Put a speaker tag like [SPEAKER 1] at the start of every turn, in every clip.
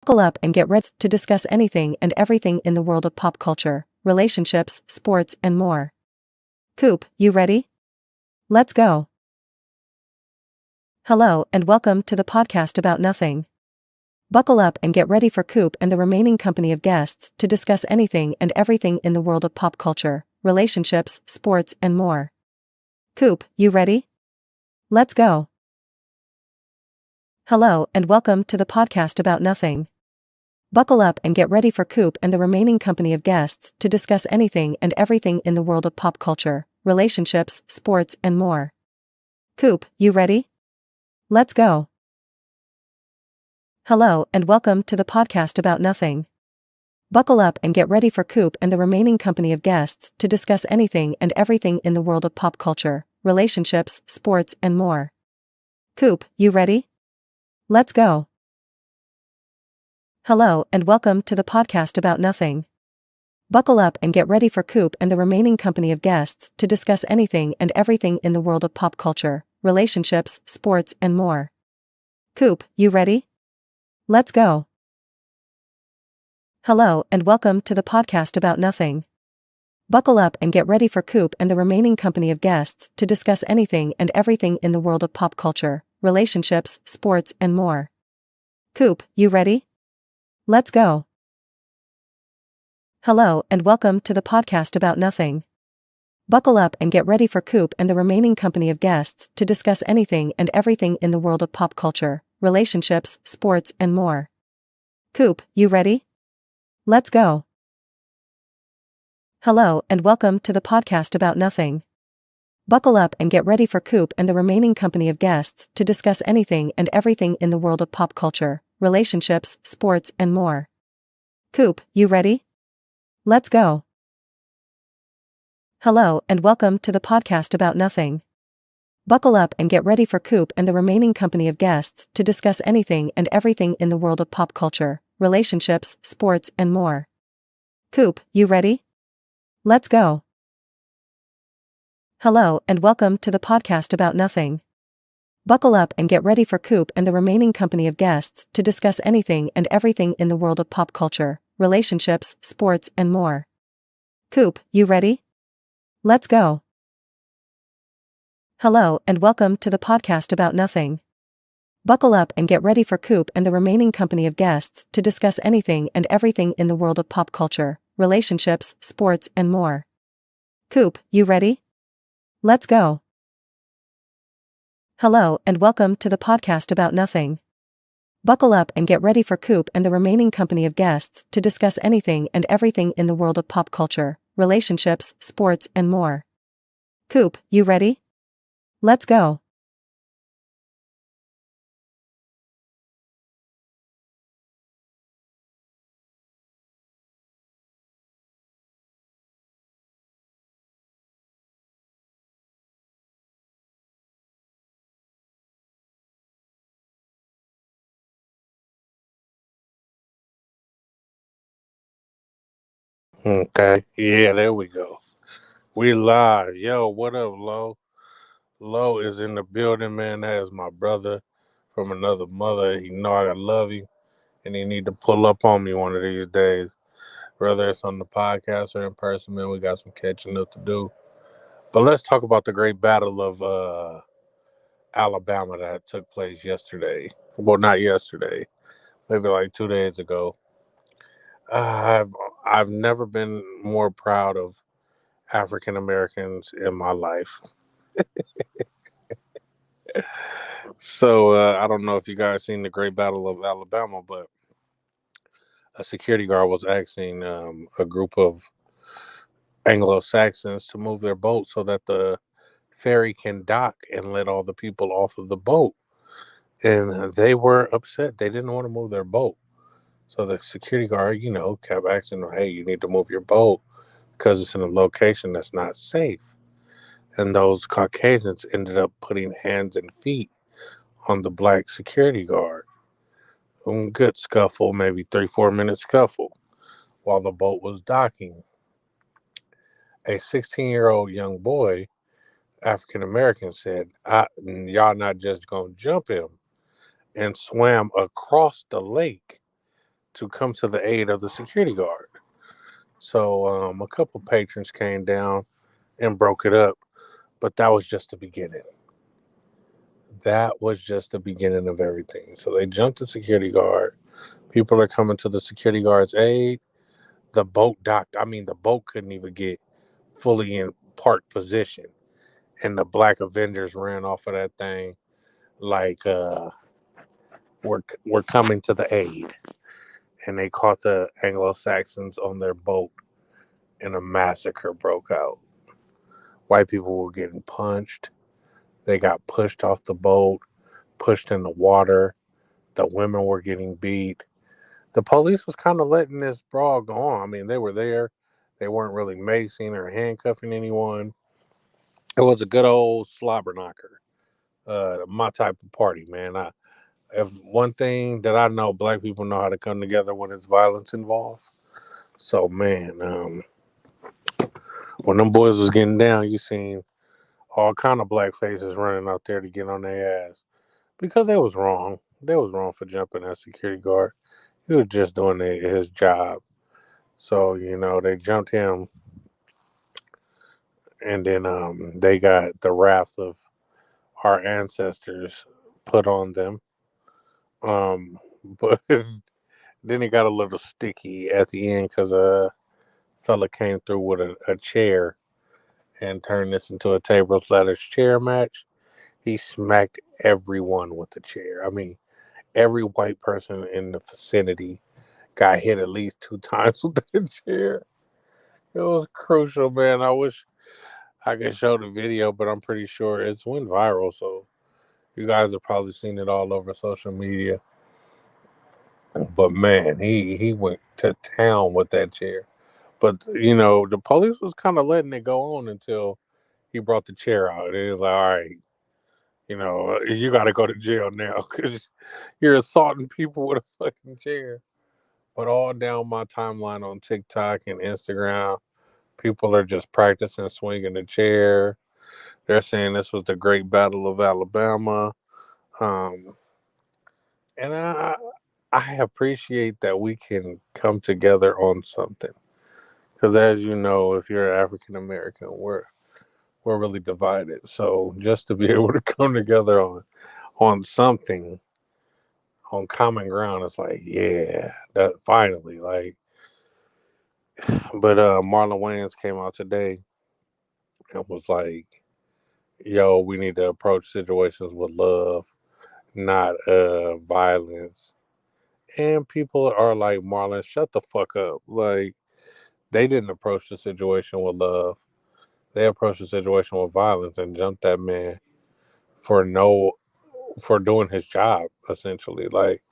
[SPEAKER 1] Buckle up and get ready to discuss anything and everything in the world of pop culture, relationships, sports, and more. Coop, you ready? Let's go. Hello and welcome to the podcast about nothing. Buckle up and get ready for Coop and the remaining company of guests to discuss anything and everything in the world of pop culture, relationships, sports, and more. Coop, you ready? Let's go. Hello and welcome to the podcast about nothing. Buckle up and get ready for Coop and the remaining company of guests to discuss anything and everything in the world of pop culture, relationships, sports, and more. Coop, you ready? Let's go. Hello and welcome to the podcast about nothing. Buckle up and get ready for Coop and the remaining company of guests to discuss anything and everything in the world of pop culture, relationships, sports, and more. Coop, you ready? Let's go. Hello and welcome to the podcast about nothing. Buckle up and get ready for Coop and the remaining company of guests to discuss anything and everything in the world of pop culture, relationships, sports, and more. Coop, you ready? Let's go. Hello and welcome to the podcast about nothing. Buckle up and get ready for Coop and the remaining company of guests to discuss anything and everything in the world of pop culture, relationships, sports, and more. Coop, you ready? Let's go. Hello and welcome to the podcast about nothing. Buckle up and get ready for Coop and the remaining company of guests to discuss anything and everything in the world of pop culture, relationships, sports, and more. Coop, you ready? Let's go. Hello and welcome to the podcast about nothing. Buckle up and get ready for Coop and the remaining company of guests to discuss anything and everything in the world of pop culture, relationships, sports, and more. Coop, you ready? Let's go. Hello and welcome to the podcast about nothing. Buckle up and get ready for Coop and the remaining company of guests to discuss anything and everything in the world of pop culture, relationships, sports, and more. Coop, you ready? Let's go. Hello and welcome to the podcast about nothing. Buckle up and get ready for Coop and the remaining company of guests to discuss anything and everything in the world of pop culture, relationships, sports, and more. Coop, you ready? Let's go. Hello and welcome to the podcast about nothing. Buckle up and get ready for Coop and the remaining company of guests to discuss anything and everything in the world of pop culture, relationships, sports, and more. Coop, you ready? Let's go. Hello and welcome to the podcast about nothing. Buckle up and get ready for Coop and the remaining company of guests to discuss anything and everything in the world of pop culture, relationships, sports, and more. Coop, you ready? Let's go.
[SPEAKER 2] Okay. Yeah, there we go. We live. Yo, what up, Lo? Lo is in the building, man. That is my brother from another mother. He know I love you, and he need to pull up on me one of these days. Whether it's on the podcast or in person, man, we got some catching up to do. But let's talk about the great battle of Alabama that took place yesterday. Well, not yesterday, maybe like 2 days ago. I've never been more proud of African Americans in my life. So I don't know if you guys seen the Great Battle of Alabama, but a security guard was asking a group of Anglo Saxons to move their boat so that the ferry can dock and let all the people off of the boat. And they were upset. They didn't want to move their boat. So the security guard, kept asking them, hey, you need to move your boat because it's in a location that's not safe. And those Caucasians ended up putting hands and feet on the black security guard. Good scuffle, maybe 3-4 minute scuffle. While the boat was docking, a 16-year-old young boy, African American, said, y'all not just gonna jump him, and swam across the lake to come to the aid of the security guard. So a couple patrons came down and broke it up, but that was just the beginning. That was just the beginning of everything. So they jumped the security guard. People are coming to the security guard's aid. The boat docked. I mean, the boat couldn't even get fully in park position, and the Black Avengers ran off of that thing like we're coming to the aid, and they caught the Anglo-Saxons on their boat, and a massacre broke out. White people were getting punched. They got pushed off the boat, pushed in the water. The women were getting beat. The police was kind of letting this brawl go on. I mean, they were there. They weren't really macing or handcuffing anyone. It was a good old slobber knocker. My type of party, man. If one thing that I know, black people know how to come together when there's violence involved. So, man, when them boys was getting down, you seen all kind of black faces running out there to get on their ass because they was wrong. They was wrong for jumping that security guard. He was just doing his job. So, they jumped him, and then they got the wrath of our ancestors put on them. But then it got a little sticky at the end because a fella came through with a chair and turned this into a tables, ladders, chair match. He smacked everyone with the chair. I mean, every white person in the vicinity got hit at least 2 times with the chair. It was crucial, man. I wish I could show the video, but I'm pretty sure it's went viral. So you guys have probably seen it all over social media. But man, he went to town with that chair. But the police was kind of letting it go on until he brought the chair out. It was like, all right, you got to go to jail now because you're assaulting people with a fucking chair. But all down my timeline on TikTok and Instagram, people are just practicing swinging the chair. They're saying this was the Great Battle of Alabama. Um, and I appreciate that we can come together on something. Because as you know, if you're African American, we're really divided. So just to be able to come together on something on common ground, it's like, yeah, that finally, like. But Marlon Wayans came out today and was like, "Yo, we need to approach situations with love, not violence." And people are like, "Marlon, shut the fuck up!" Like they didn't approach the situation with love. They approached the situation with violence and jumped that man for no for doing his job essentially. Like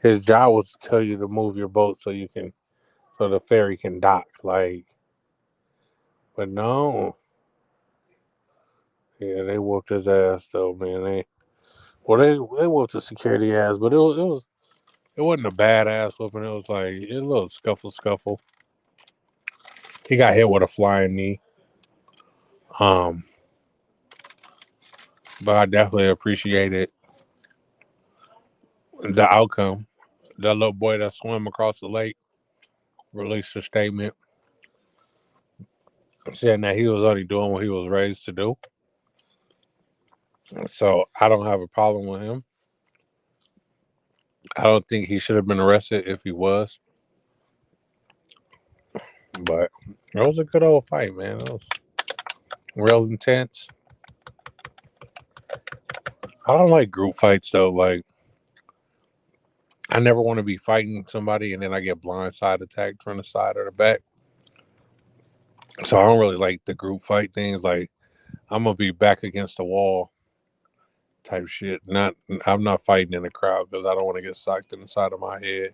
[SPEAKER 2] his job was to tell you to move your boat so the ferry can dock. Like, but no, yeah, they whooped his ass though, man. They whooped the security ass, but it wasn't a bad ass whooping. It was like a little scuffle. He got hit with a flying knee. Um, but I definitely appreciated the outcome. That little boy that swam across the lake released a statement saying that he was only doing what he was raised to do. So I don't have a problem with him. I don't think he should have been arrested if he was. But it was a good old fight, man. It was real intense. I don't like group fights though. Like I never want to be fighting somebody and then I get blindside attacked from the side or the back. So I don't really like the group fight things. Like I'm gonna be back against the wall type shit. I'm not fighting in the crowd because I don't want to get socked in the side of my head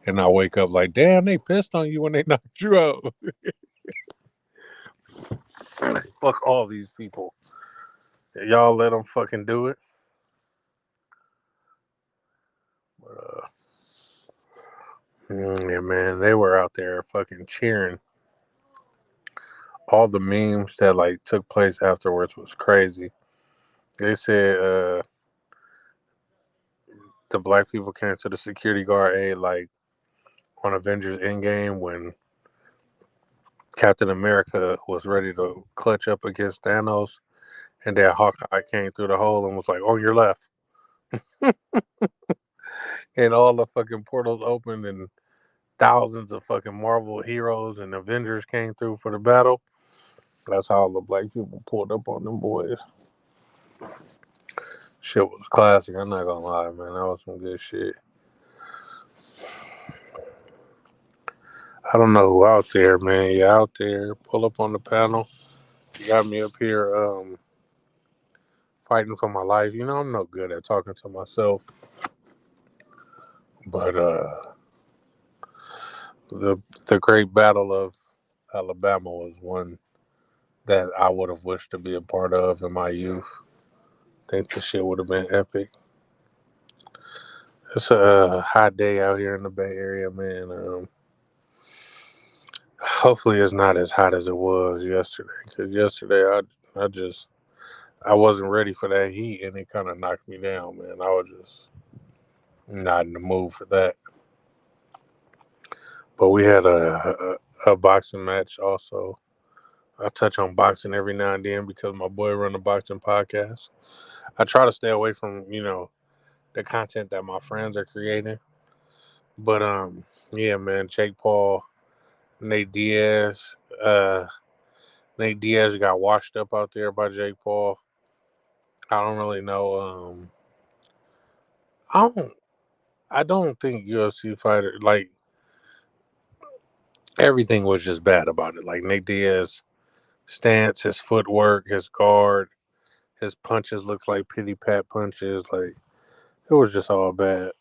[SPEAKER 2] and I wake up like, damn, they pissed on you when they knocked you out. Fuck all these people. Y'all let them fucking do it. But, yeah, man, they were out there fucking cheering. All the memes that like took place afterwards was crazy. They said the black people came to the security guard aid like on Avengers Endgame when Captain America was ready to clutch up against Thanos, and then Hawkeye came through the hole and was like, "On your left," and all the fucking portals opened, and thousands of fucking Marvel heroes and Avengers came through for the battle. That's how all the black people pulled up on them boys. Shit was classic. I'm not gonna lie, man. That was some good shit. I don't know who out there, man. You out there? Pull up on the panel. You got me up here fighting for my life. You know, I'm no good at talking to myself, but the the Great Battle of Alabama was one that I would have wished to be a part of in my youth. Think the shit would have been epic. It's a hot day out here in the Bay Area, man. Hopefully, it's not as hot as it was yesterday. Because yesterday, I wasn't ready for that heat, and it kind of knocked me down, man. I was just not in the mood for that. But we had a boxing match also. I touch on boxing every now and then because my boy run a boxing podcast. I try to stay away from the content that my friends are creating. But yeah, man, Jake Paul, Nate Diaz, uh, Nate Diaz got washed up out there by Jake Paul. I don't really know. I don't. I don't think UFC fighter like everything was just bad about it. Like Nate Diaz stance, his footwork, his guard, his punches looked like pity pat punches. Like it was just all bad,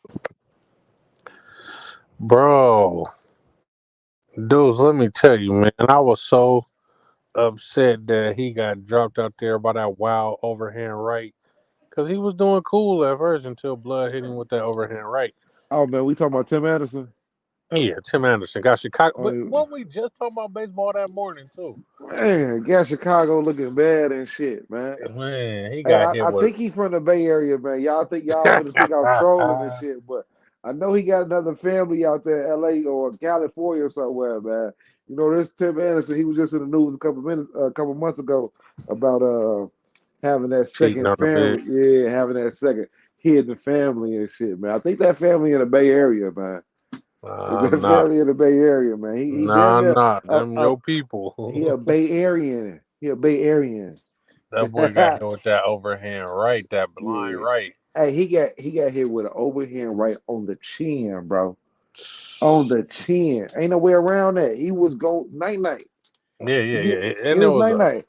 [SPEAKER 2] bro. Dudes, let me tell you, man. I was so upset that he got dropped out there by that wild overhand right. Because he was doing cool at first until Blood hit him with that overhand right.
[SPEAKER 3] Oh man, we talking about Tim Anderson.
[SPEAKER 2] Yeah, Tim Anderson got Chicago.
[SPEAKER 3] I
[SPEAKER 2] But
[SPEAKER 3] mean,
[SPEAKER 2] what we just talking about baseball that morning, too.
[SPEAKER 3] man, got Chicago looking bad and shit, man.
[SPEAKER 2] Man, he
[SPEAKER 3] Hey,
[SPEAKER 2] got
[SPEAKER 3] I,
[SPEAKER 2] hit
[SPEAKER 3] I
[SPEAKER 2] with.
[SPEAKER 3] think he from the Bay Area, man. Y'all think y'all finna think I'm trolling and shit, but I know he got another family out there, in LA or California or somewhere, man. You know, this Tim Anderson, he was just in the news a couple months ago about having that
[SPEAKER 2] Cheating
[SPEAKER 3] second
[SPEAKER 2] on a bitch.
[SPEAKER 3] family, yeah, having that second hidden family and shit, man. I think that family in the Bay Area, man. That
[SPEAKER 2] Nah,
[SPEAKER 3] family in the Bay Area, man. He damn near
[SPEAKER 2] nah.
[SPEAKER 3] uh,
[SPEAKER 2] Them
[SPEAKER 3] uh
[SPEAKER 2] your people.
[SPEAKER 3] he a Bay Arean. He a Bay Arian.
[SPEAKER 2] That boy got hit with that overhand right, that blind
[SPEAKER 3] Yeah.
[SPEAKER 2] right.
[SPEAKER 3] Hey, he got hit with an overhand right on the chin, bro. On the chin. Ain't no way around that. He was go night night.
[SPEAKER 2] Yeah,
[SPEAKER 3] You get
[SPEAKER 2] yeah.
[SPEAKER 3] it
[SPEAKER 2] And
[SPEAKER 3] was night night.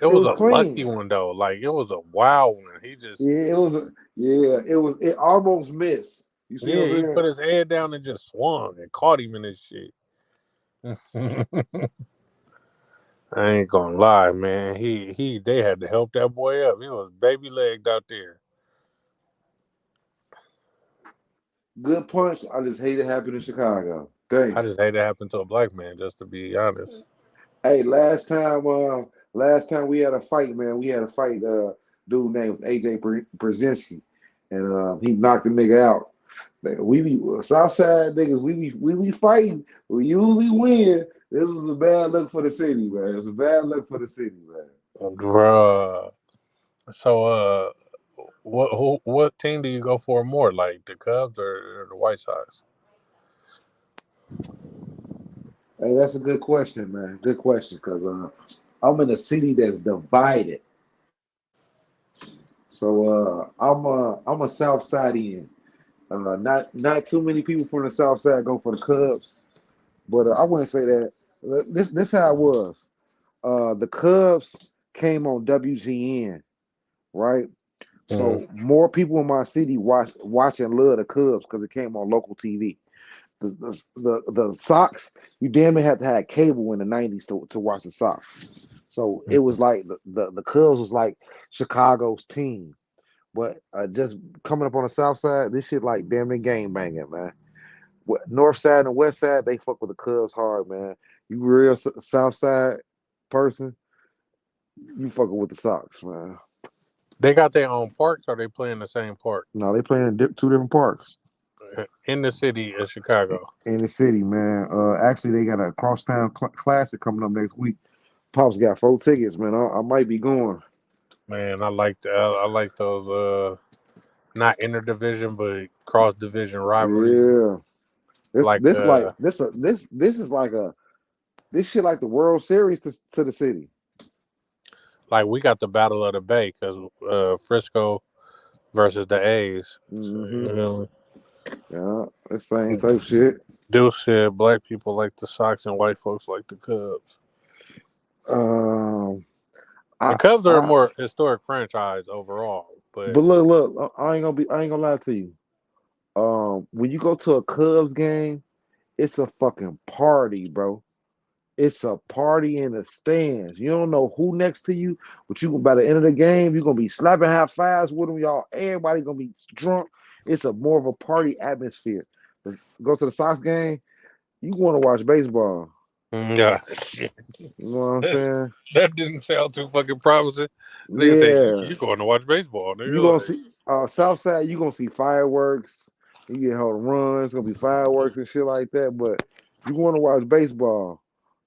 [SPEAKER 2] it
[SPEAKER 3] It
[SPEAKER 2] was
[SPEAKER 3] was
[SPEAKER 2] a
[SPEAKER 3] clean.
[SPEAKER 2] lucky one though. Like it was a wild one. He just
[SPEAKER 3] Yeah, it almost missed. You see what
[SPEAKER 2] yeah,
[SPEAKER 3] I'm
[SPEAKER 2] he
[SPEAKER 3] saying?
[SPEAKER 2] put his head down and just swung and caught him in his shit. I ain't gonna lie, man. They had to help that boy up. He was baby legged out there.
[SPEAKER 3] Good punch. I just hate it happened in Chicago. Dang.
[SPEAKER 2] I just hate it happened to a black man, just to be honest.
[SPEAKER 3] Hey, last time we had a fight, man. We had a fight. Dude named was AJ Brzezinski, and he knocked the nigga out. We be Southside niggas. We be fighting. We usually win. This was a bad look for the city, man. It was a bad look for the city, man.
[SPEAKER 2] Bruh. So what team do you go for more? Like the Cubs or the White Sox?
[SPEAKER 3] Hey, that's a good question, man. Good question, cause I'm in a city that's divided. So I'm a South Sidean. Not too many people from the South Side go for the Cubs, but I wouldn't say that. This how it was. The Cubs came on WGN, right?
[SPEAKER 2] Mm.
[SPEAKER 3] So more people in my city watch and love the Cubs because it came on local TV. The Sox, you damn near had to have cable in the '90s to watch the Sox. So it was like the Cubs was like Chicago's team. But just coming up on the South Side, this shit like damn near game banging, man. North Side and West Side, they fuck with the Cubs hard, man. You real South Side person, you fucking with the Sox, man.
[SPEAKER 2] They got their own parks, or they play in the same park?
[SPEAKER 3] No, they playing in two different parks.
[SPEAKER 2] in the city of Chicago.
[SPEAKER 3] in the city, man. Actually, they got a crosstown classic coming up next week. Pops got 4 tickets, man. I might be going.
[SPEAKER 2] Man, I like those not interdivision but cross division rivalries.
[SPEAKER 3] Yeah, this
[SPEAKER 2] Like
[SPEAKER 3] this like this is like a this shit like the World Series to the city.
[SPEAKER 2] we got the Battle of the Bay because Frisco versus the A's. So,
[SPEAKER 3] Hmm.
[SPEAKER 2] you know,
[SPEAKER 3] Yeah, the same type shit.
[SPEAKER 2] Deuce said black people like the Sox and white folks like the Cubs.
[SPEAKER 3] Um,
[SPEAKER 2] The
[SPEAKER 3] I
[SPEAKER 2] Cubs are a
[SPEAKER 3] I
[SPEAKER 2] more historic franchise overall, but
[SPEAKER 3] but look, I ain't gonna lie to you. When you go to a Cubs game, it's a fucking party, bro. It's a party in the stands. You don't know who next to you, but you by the end of the game, you're gonna be slapping high fives with them, y'all. Everybody gonna be drunk. It's a more of a party atmosphere. Go to the Sox game, you want to watch baseball.
[SPEAKER 2] yeah,
[SPEAKER 3] You know what I'm saying?
[SPEAKER 2] that didn't sound too fucking promising. Nigga said
[SPEAKER 3] Yeah.
[SPEAKER 2] you going to watch baseball,
[SPEAKER 3] You
[SPEAKER 2] nigga.
[SPEAKER 3] gonna
[SPEAKER 2] Like,
[SPEAKER 3] see South Side, you gonna see fireworks, you get home runs, it's gonna be fireworks and shit like that. But you wanna watch baseball,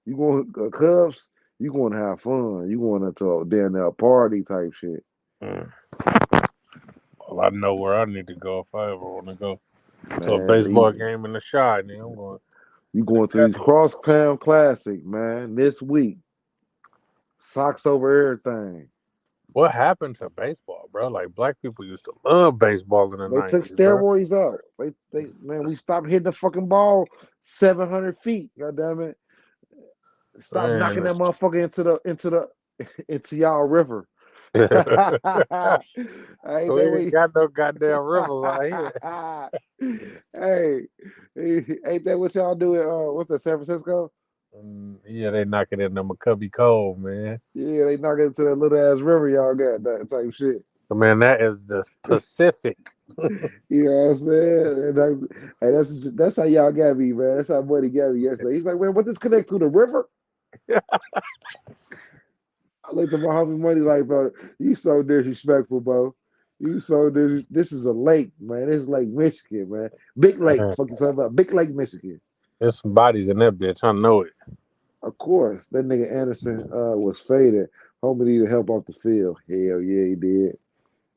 [SPEAKER 3] you going Cubs, you gonna have fun. You going to a damn near party type shit.
[SPEAKER 2] mm, well, I know where I need to go if I ever want to go to a
[SPEAKER 3] Man,
[SPEAKER 2] baseball game in the Chi. Nigga, I'm going
[SPEAKER 3] you
[SPEAKER 2] to
[SPEAKER 3] going to these
[SPEAKER 2] Capitals.
[SPEAKER 3] Crosstown Classic, man, this week. Socks over everything.
[SPEAKER 2] What happened to baseball, bro? Like black people used to love baseball in the
[SPEAKER 3] They took
[SPEAKER 2] '90s, bro.
[SPEAKER 3] steroids out. They man, we stopped hitting the fucking ball 700 feet. God damn it. Stop knocking
[SPEAKER 2] Man,
[SPEAKER 3] that motherfucker into into y'all river.
[SPEAKER 2] we
[SPEAKER 3] Ain't that
[SPEAKER 2] ain't
[SPEAKER 3] way?
[SPEAKER 2] got no goddamn rivers out here.
[SPEAKER 3] Hey, ain't that what y'all do? What's that? San Francisco?
[SPEAKER 2] Yeah, they knock it in the McCubby Cove, man.
[SPEAKER 3] Yeah, they knock it into that little ass river y'all got that type shit.
[SPEAKER 2] Man, that is the Pacific.
[SPEAKER 3] You know what I'm saying? And that's how y'all got me, man. That's how Buddy got me yesterday. He's like, man, what this connect to the river? I looked at my homie Money like, bro, you so disrespectful, bro. You so this is a lake, man. This is Lake Michigan, man. Big Lake. Fucking talking about Big Lake, Michigan.
[SPEAKER 2] There's some bodies in that bitch. I know it.
[SPEAKER 3] Of course, that nigga Anderson was faded. Homie needed help off the field. Hell yeah, he did.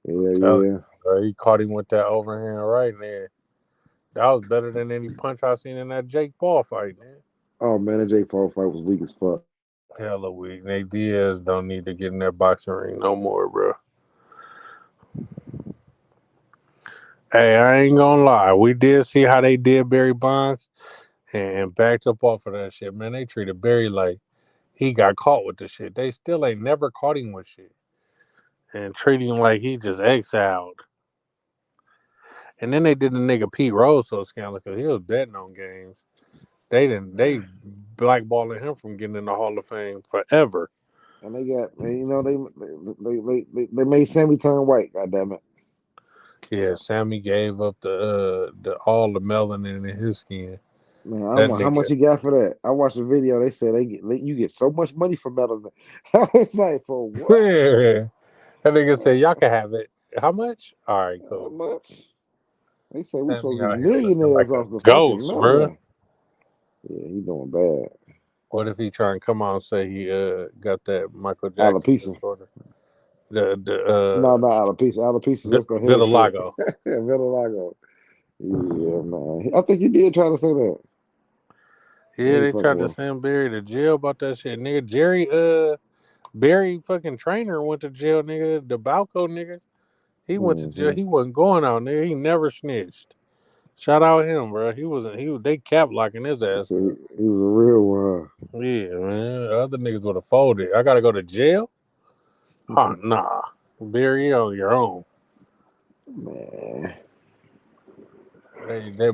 [SPEAKER 3] Hell
[SPEAKER 2] Tell
[SPEAKER 3] yeah.
[SPEAKER 2] you, bro, he caught him with that overhand right there. That was better than any punch I seen in that Jake Paul fight, man.
[SPEAKER 3] Oh man, that Jake Paul fight was weak as fuck.
[SPEAKER 2] Hella weak. Nate Diaz don't need to get in that boxing ring no more, bro. Hey, I ain't gonna lie. We did see how they did Barry Bonds and backed up off of that shit, man. They treated Barry like he got caught with the shit. They still ain't never caught him with shit. And treat him like he just exiled. And then they did the nigga Pete Rose so scandalous because he was betting on games. They blackballing him from getting in the Hall of Fame forever.
[SPEAKER 3] And they got, and, you know, they made Sammy turn white. God damn it,
[SPEAKER 2] Yeah, Sammy gave up the all the melanin in his skin.
[SPEAKER 3] man. I don't
[SPEAKER 2] That
[SPEAKER 3] know how much
[SPEAKER 2] nigga.
[SPEAKER 3] he got for that. I watched the video. They said you get so much money for melanin. I was like, for what?
[SPEAKER 2] that nigga said y'all can have it. How much? All right,
[SPEAKER 3] How
[SPEAKER 2] cool.
[SPEAKER 3] much? They say we
[SPEAKER 2] Sammy
[SPEAKER 3] supposed to be
[SPEAKER 2] out here looking like
[SPEAKER 3] millionaires
[SPEAKER 2] a
[SPEAKER 3] off the fucking
[SPEAKER 2] ghost, bro.
[SPEAKER 3] melanin. Yeah, he doing bad.
[SPEAKER 2] What if he try and come out and say he got that Michael Jackson
[SPEAKER 3] Alopecia.
[SPEAKER 2] disorder? The
[SPEAKER 3] No, not alopecia. Alopecia, that's the head shit.
[SPEAKER 2] vitiligo.
[SPEAKER 3] Vitiligo. Yeah, man. I think he did try to say that.
[SPEAKER 2] Yeah,
[SPEAKER 3] He
[SPEAKER 2] they
[SPEAKER 3] fucking
[SPEAKER 2] tried to
[SPEAKER 3] well.
[SPEAKER 2] send Barry to jail about that shit, nigga. Barry fucking trainer went to jail, nigga. The Balco nigga, he went to jail.
[SPEAKER 3] Hmm.
[SPEAKER 2] He wasn't going out, nigga. He never snitched. Shout out him, bro. He wasn't. They cap locking his ass
[SPEAKER 3] So
[SPEAKER 2] up.
[SPEAKER 3] he was a real one.
[SPEAKER 2] Yeah, man. The other niggas would have folded. I gotta go to jail. Oh nah, Barry, you on your own.
[SPEAKER 3] Man.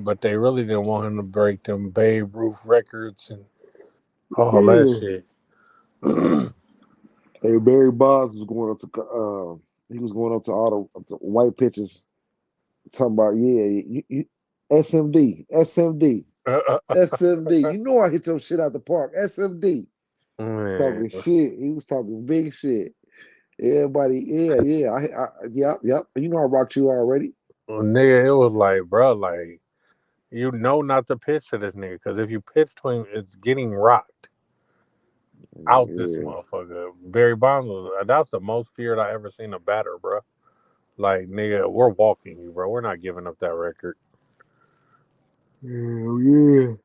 [SPEAKER 2] But they really didn't want him to break them Babe Ruth records and all that
[SPEAKER 3] Yeah.
[SPEAKER 2] shit.
[SPEAKER 3] Hey, Barry Bonds was going up to he was going up to all the white pitchers talking about SMD, SMD, SMD. You know I hit your shit out the park. SMD.
[SPEAKER 2] Man,
[SPEAKER 3] Talking shit. He was talking big shit. Everybody, yeah. Yep. You know I rocked you already.
[SPEAKER 2] nigga, it was like, bro, like You know not to pitch to this nigga because if you pitch to him, it's getting rocked out this
[SPEAKER 3] Yeah.
[SPEAKER 2] motherfucker. Barry Bonds that's the most feared I ever seen a batter, bro. Like, nigga, we're walking you, bro. We're not giving up that record.
[SPEAKER 3] Yeah.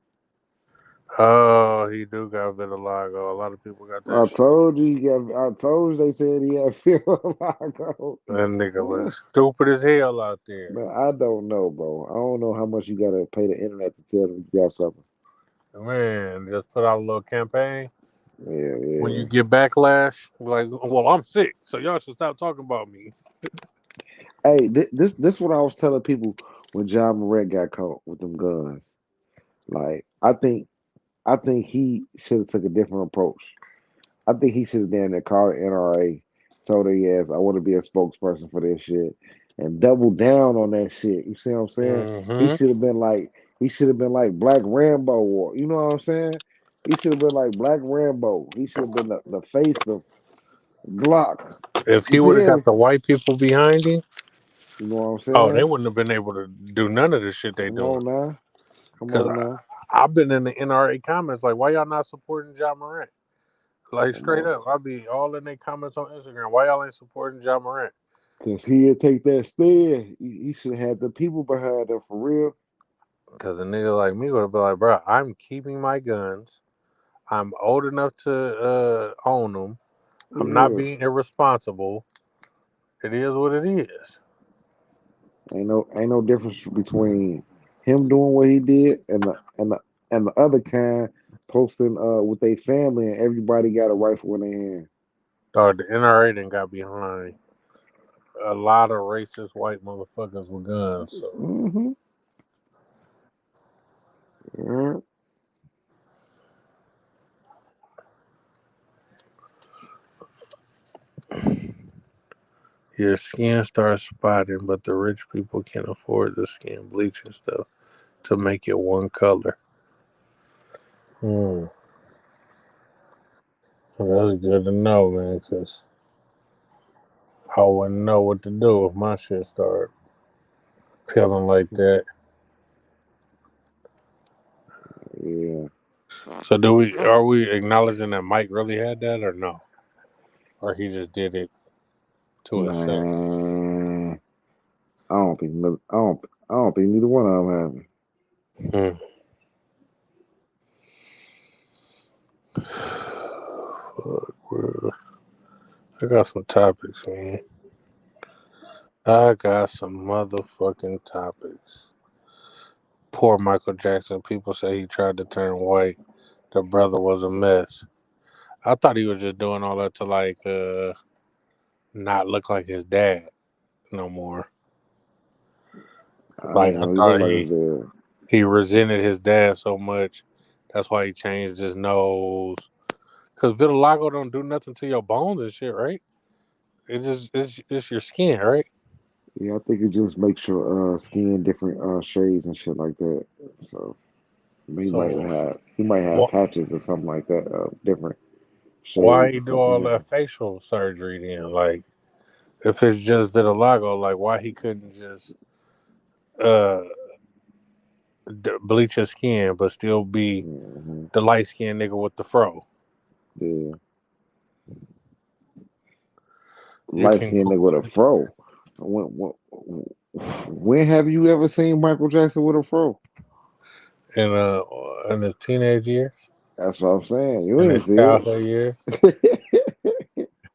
[SPEAKER 2] Oh, he do got vitiligo. A lot of people got that
[SPEAKER 3] I
[SPEAKER 2] shit.
[SPEAKER 3] told you, I told you they said he had vitiligo.
[SPEAKER 2] That nigga looks stupid as hell out there.
[SPEAKER 3] Man, I don't know, bro. I don't know how much you gotta pay the internet to tell them you got something.
[SPEAKER 2] Man, just put out a little campaign.
[SPEAKER 3] Yeah,
[SPEAKER 2] When
[SPEAKER 3] yeah.
[SPEAKER 2] you get backlash, like, well, I'm sick, so y'all should stop talking about me.
[SPEAKER 3] Hey, this what I was telling people when John Morant got caught with them guns. Like, I think he should have took a different approach. I think he should have done that, called the NRA, told her, yes, I want to be a spokesperson for this shit, and double down on that shit. You see what I'm saying? He
[SPEAKER 2] Mm-hmm.
[SPEAKER 3] should have been like, Black Rambo, or you know what I'm saying? He should have been like Black Rambo. He should have been the face of Glock.
[SPEAKER 2] If
[SPEAKER 3] You
[SPEAKER 2] he would have
[SPEAKER 3] feel me?
[SPEAKER 2] got the white people behind him,
[SPEAKER 3] You know what I'm
[SPEAKER 2] oh, they
[SPEAKER 3] saying?
[SPEAKER 2] wouldn't have been able to do none of the shit they
[SPEAKER 3] Come
[SPEAKER 2] doing.
[SPEAKER 3] on now. Come
[SPEAKER 2] Because
[SPEAKER 3] on now.
[SPEAKER 2] I've been in the NRA comments like, why y'all not supporting John Morant? Like,
[SPEAKER 3] Come
[SPEAKER 2] straight
[SPEAKER 3] on.
[SPEAKER 2] up, I'll be all in their comments on Instagram. Why y'all ain't supporting John Morant?
[SPEAKER 3] Because he'd take that stand. He should have had the people behind him for real.
[SPEAKER 2] Because a nigga like me would have been like, bro, I'm keeping my guns. I'm old enough to own them. I'm not
[SPEAKER 3] Yeah.
[SPEAKER 2] being irresponsible. It is what it is.
[SPEAKER 3] Ain't no difference between him doing what he did and the other kind posting with their family and everybody got a rifle in their hand.
[SPEAKER 2] Dog, the NRA done got behind a lot of racist white motherfuckers with guns. So
[SPEAKER 3] Mm-hmm. Yeah.
[SPEAKER 2] your skin starts spotting, but the rich people can't afford the skin bleaching stuff to make it one color. Hmm. Well, that's good to know, man, because I wouldn't know what to do if my shit started peeling like that.
[SPEAKER 3] Yeah.
[SPEAKER 2] So are we acknowledging that Mike really had that or no? Or he just did it to himself?
[SPEAKER 3] Man, I don't think neither one of them have it.
[SPEAKER 2] Hmm. Fuck, bro. I got some topics, man. I got some motherfucking topics. Poor Michael Jackson. People say he tried to turn white. The brother was a mess. I thought he was just doing all that to not look like his dad no more.
[SPEAKER 3] I
[SPEAKER 2] Like
[SPEAKER 3] didn't
[SPEAKER 2] I
[SPEAKER 3] know he
[SPEAKER 2] thought
[SPEAKER 3] looked like his dad.
[SPEAKER 2] he resented his dad so much. That's why he changed his nose. Cause vitiligo don't do nothing to your bones and shit, right? It's your skin, right?
[SPEAKER 3] Yeah, I think it just makes your skin different shades and shit like that. So
[SPEAKER 2] So
[SPEAKER 3] he might have
[SPEAKER 2] what?
[SPEAKER 3] patches or something like that, different
[SPEAKER 2] Why
[SPEAKER 3] shades
[SPEAKER 2] he
[SPEAKER 3] or
[SPEAKER 2] do
[SPEAKER 3] something
[SPEAKER 2] all
[SPEAKER 3] like
[SPEAKER 2] that
[SPEAKER 3] that.
[SPEAKER 2] facial surgery then? Like if it's just vitiligo, like why he couldn't just uh bleach his skin but still be
[SPEAKER 3] Hmm.
[SPEAKER 2] the light skinned nigga with the fro?
[SPEAKER 3] Yeah,
[SPEAKER 2] You
[SPEAKER 3] light
[SPEAKER 2] can
[SPEAKER 3] skinned
[SPEAKER 2] go
[SPEAKER 3] nigga with a fro. When have you ever seen Michael Jackson with a fro?
[SPEAKER 2] in his teenage years,
[SPEAKER 3] That's what I'm saying. You
[SPEAKER 2] in
[SPEAKER 3] ain't
[SPEAKER 2] his
[SPEAKER 3] see
[SPEAKER 2] childhood years.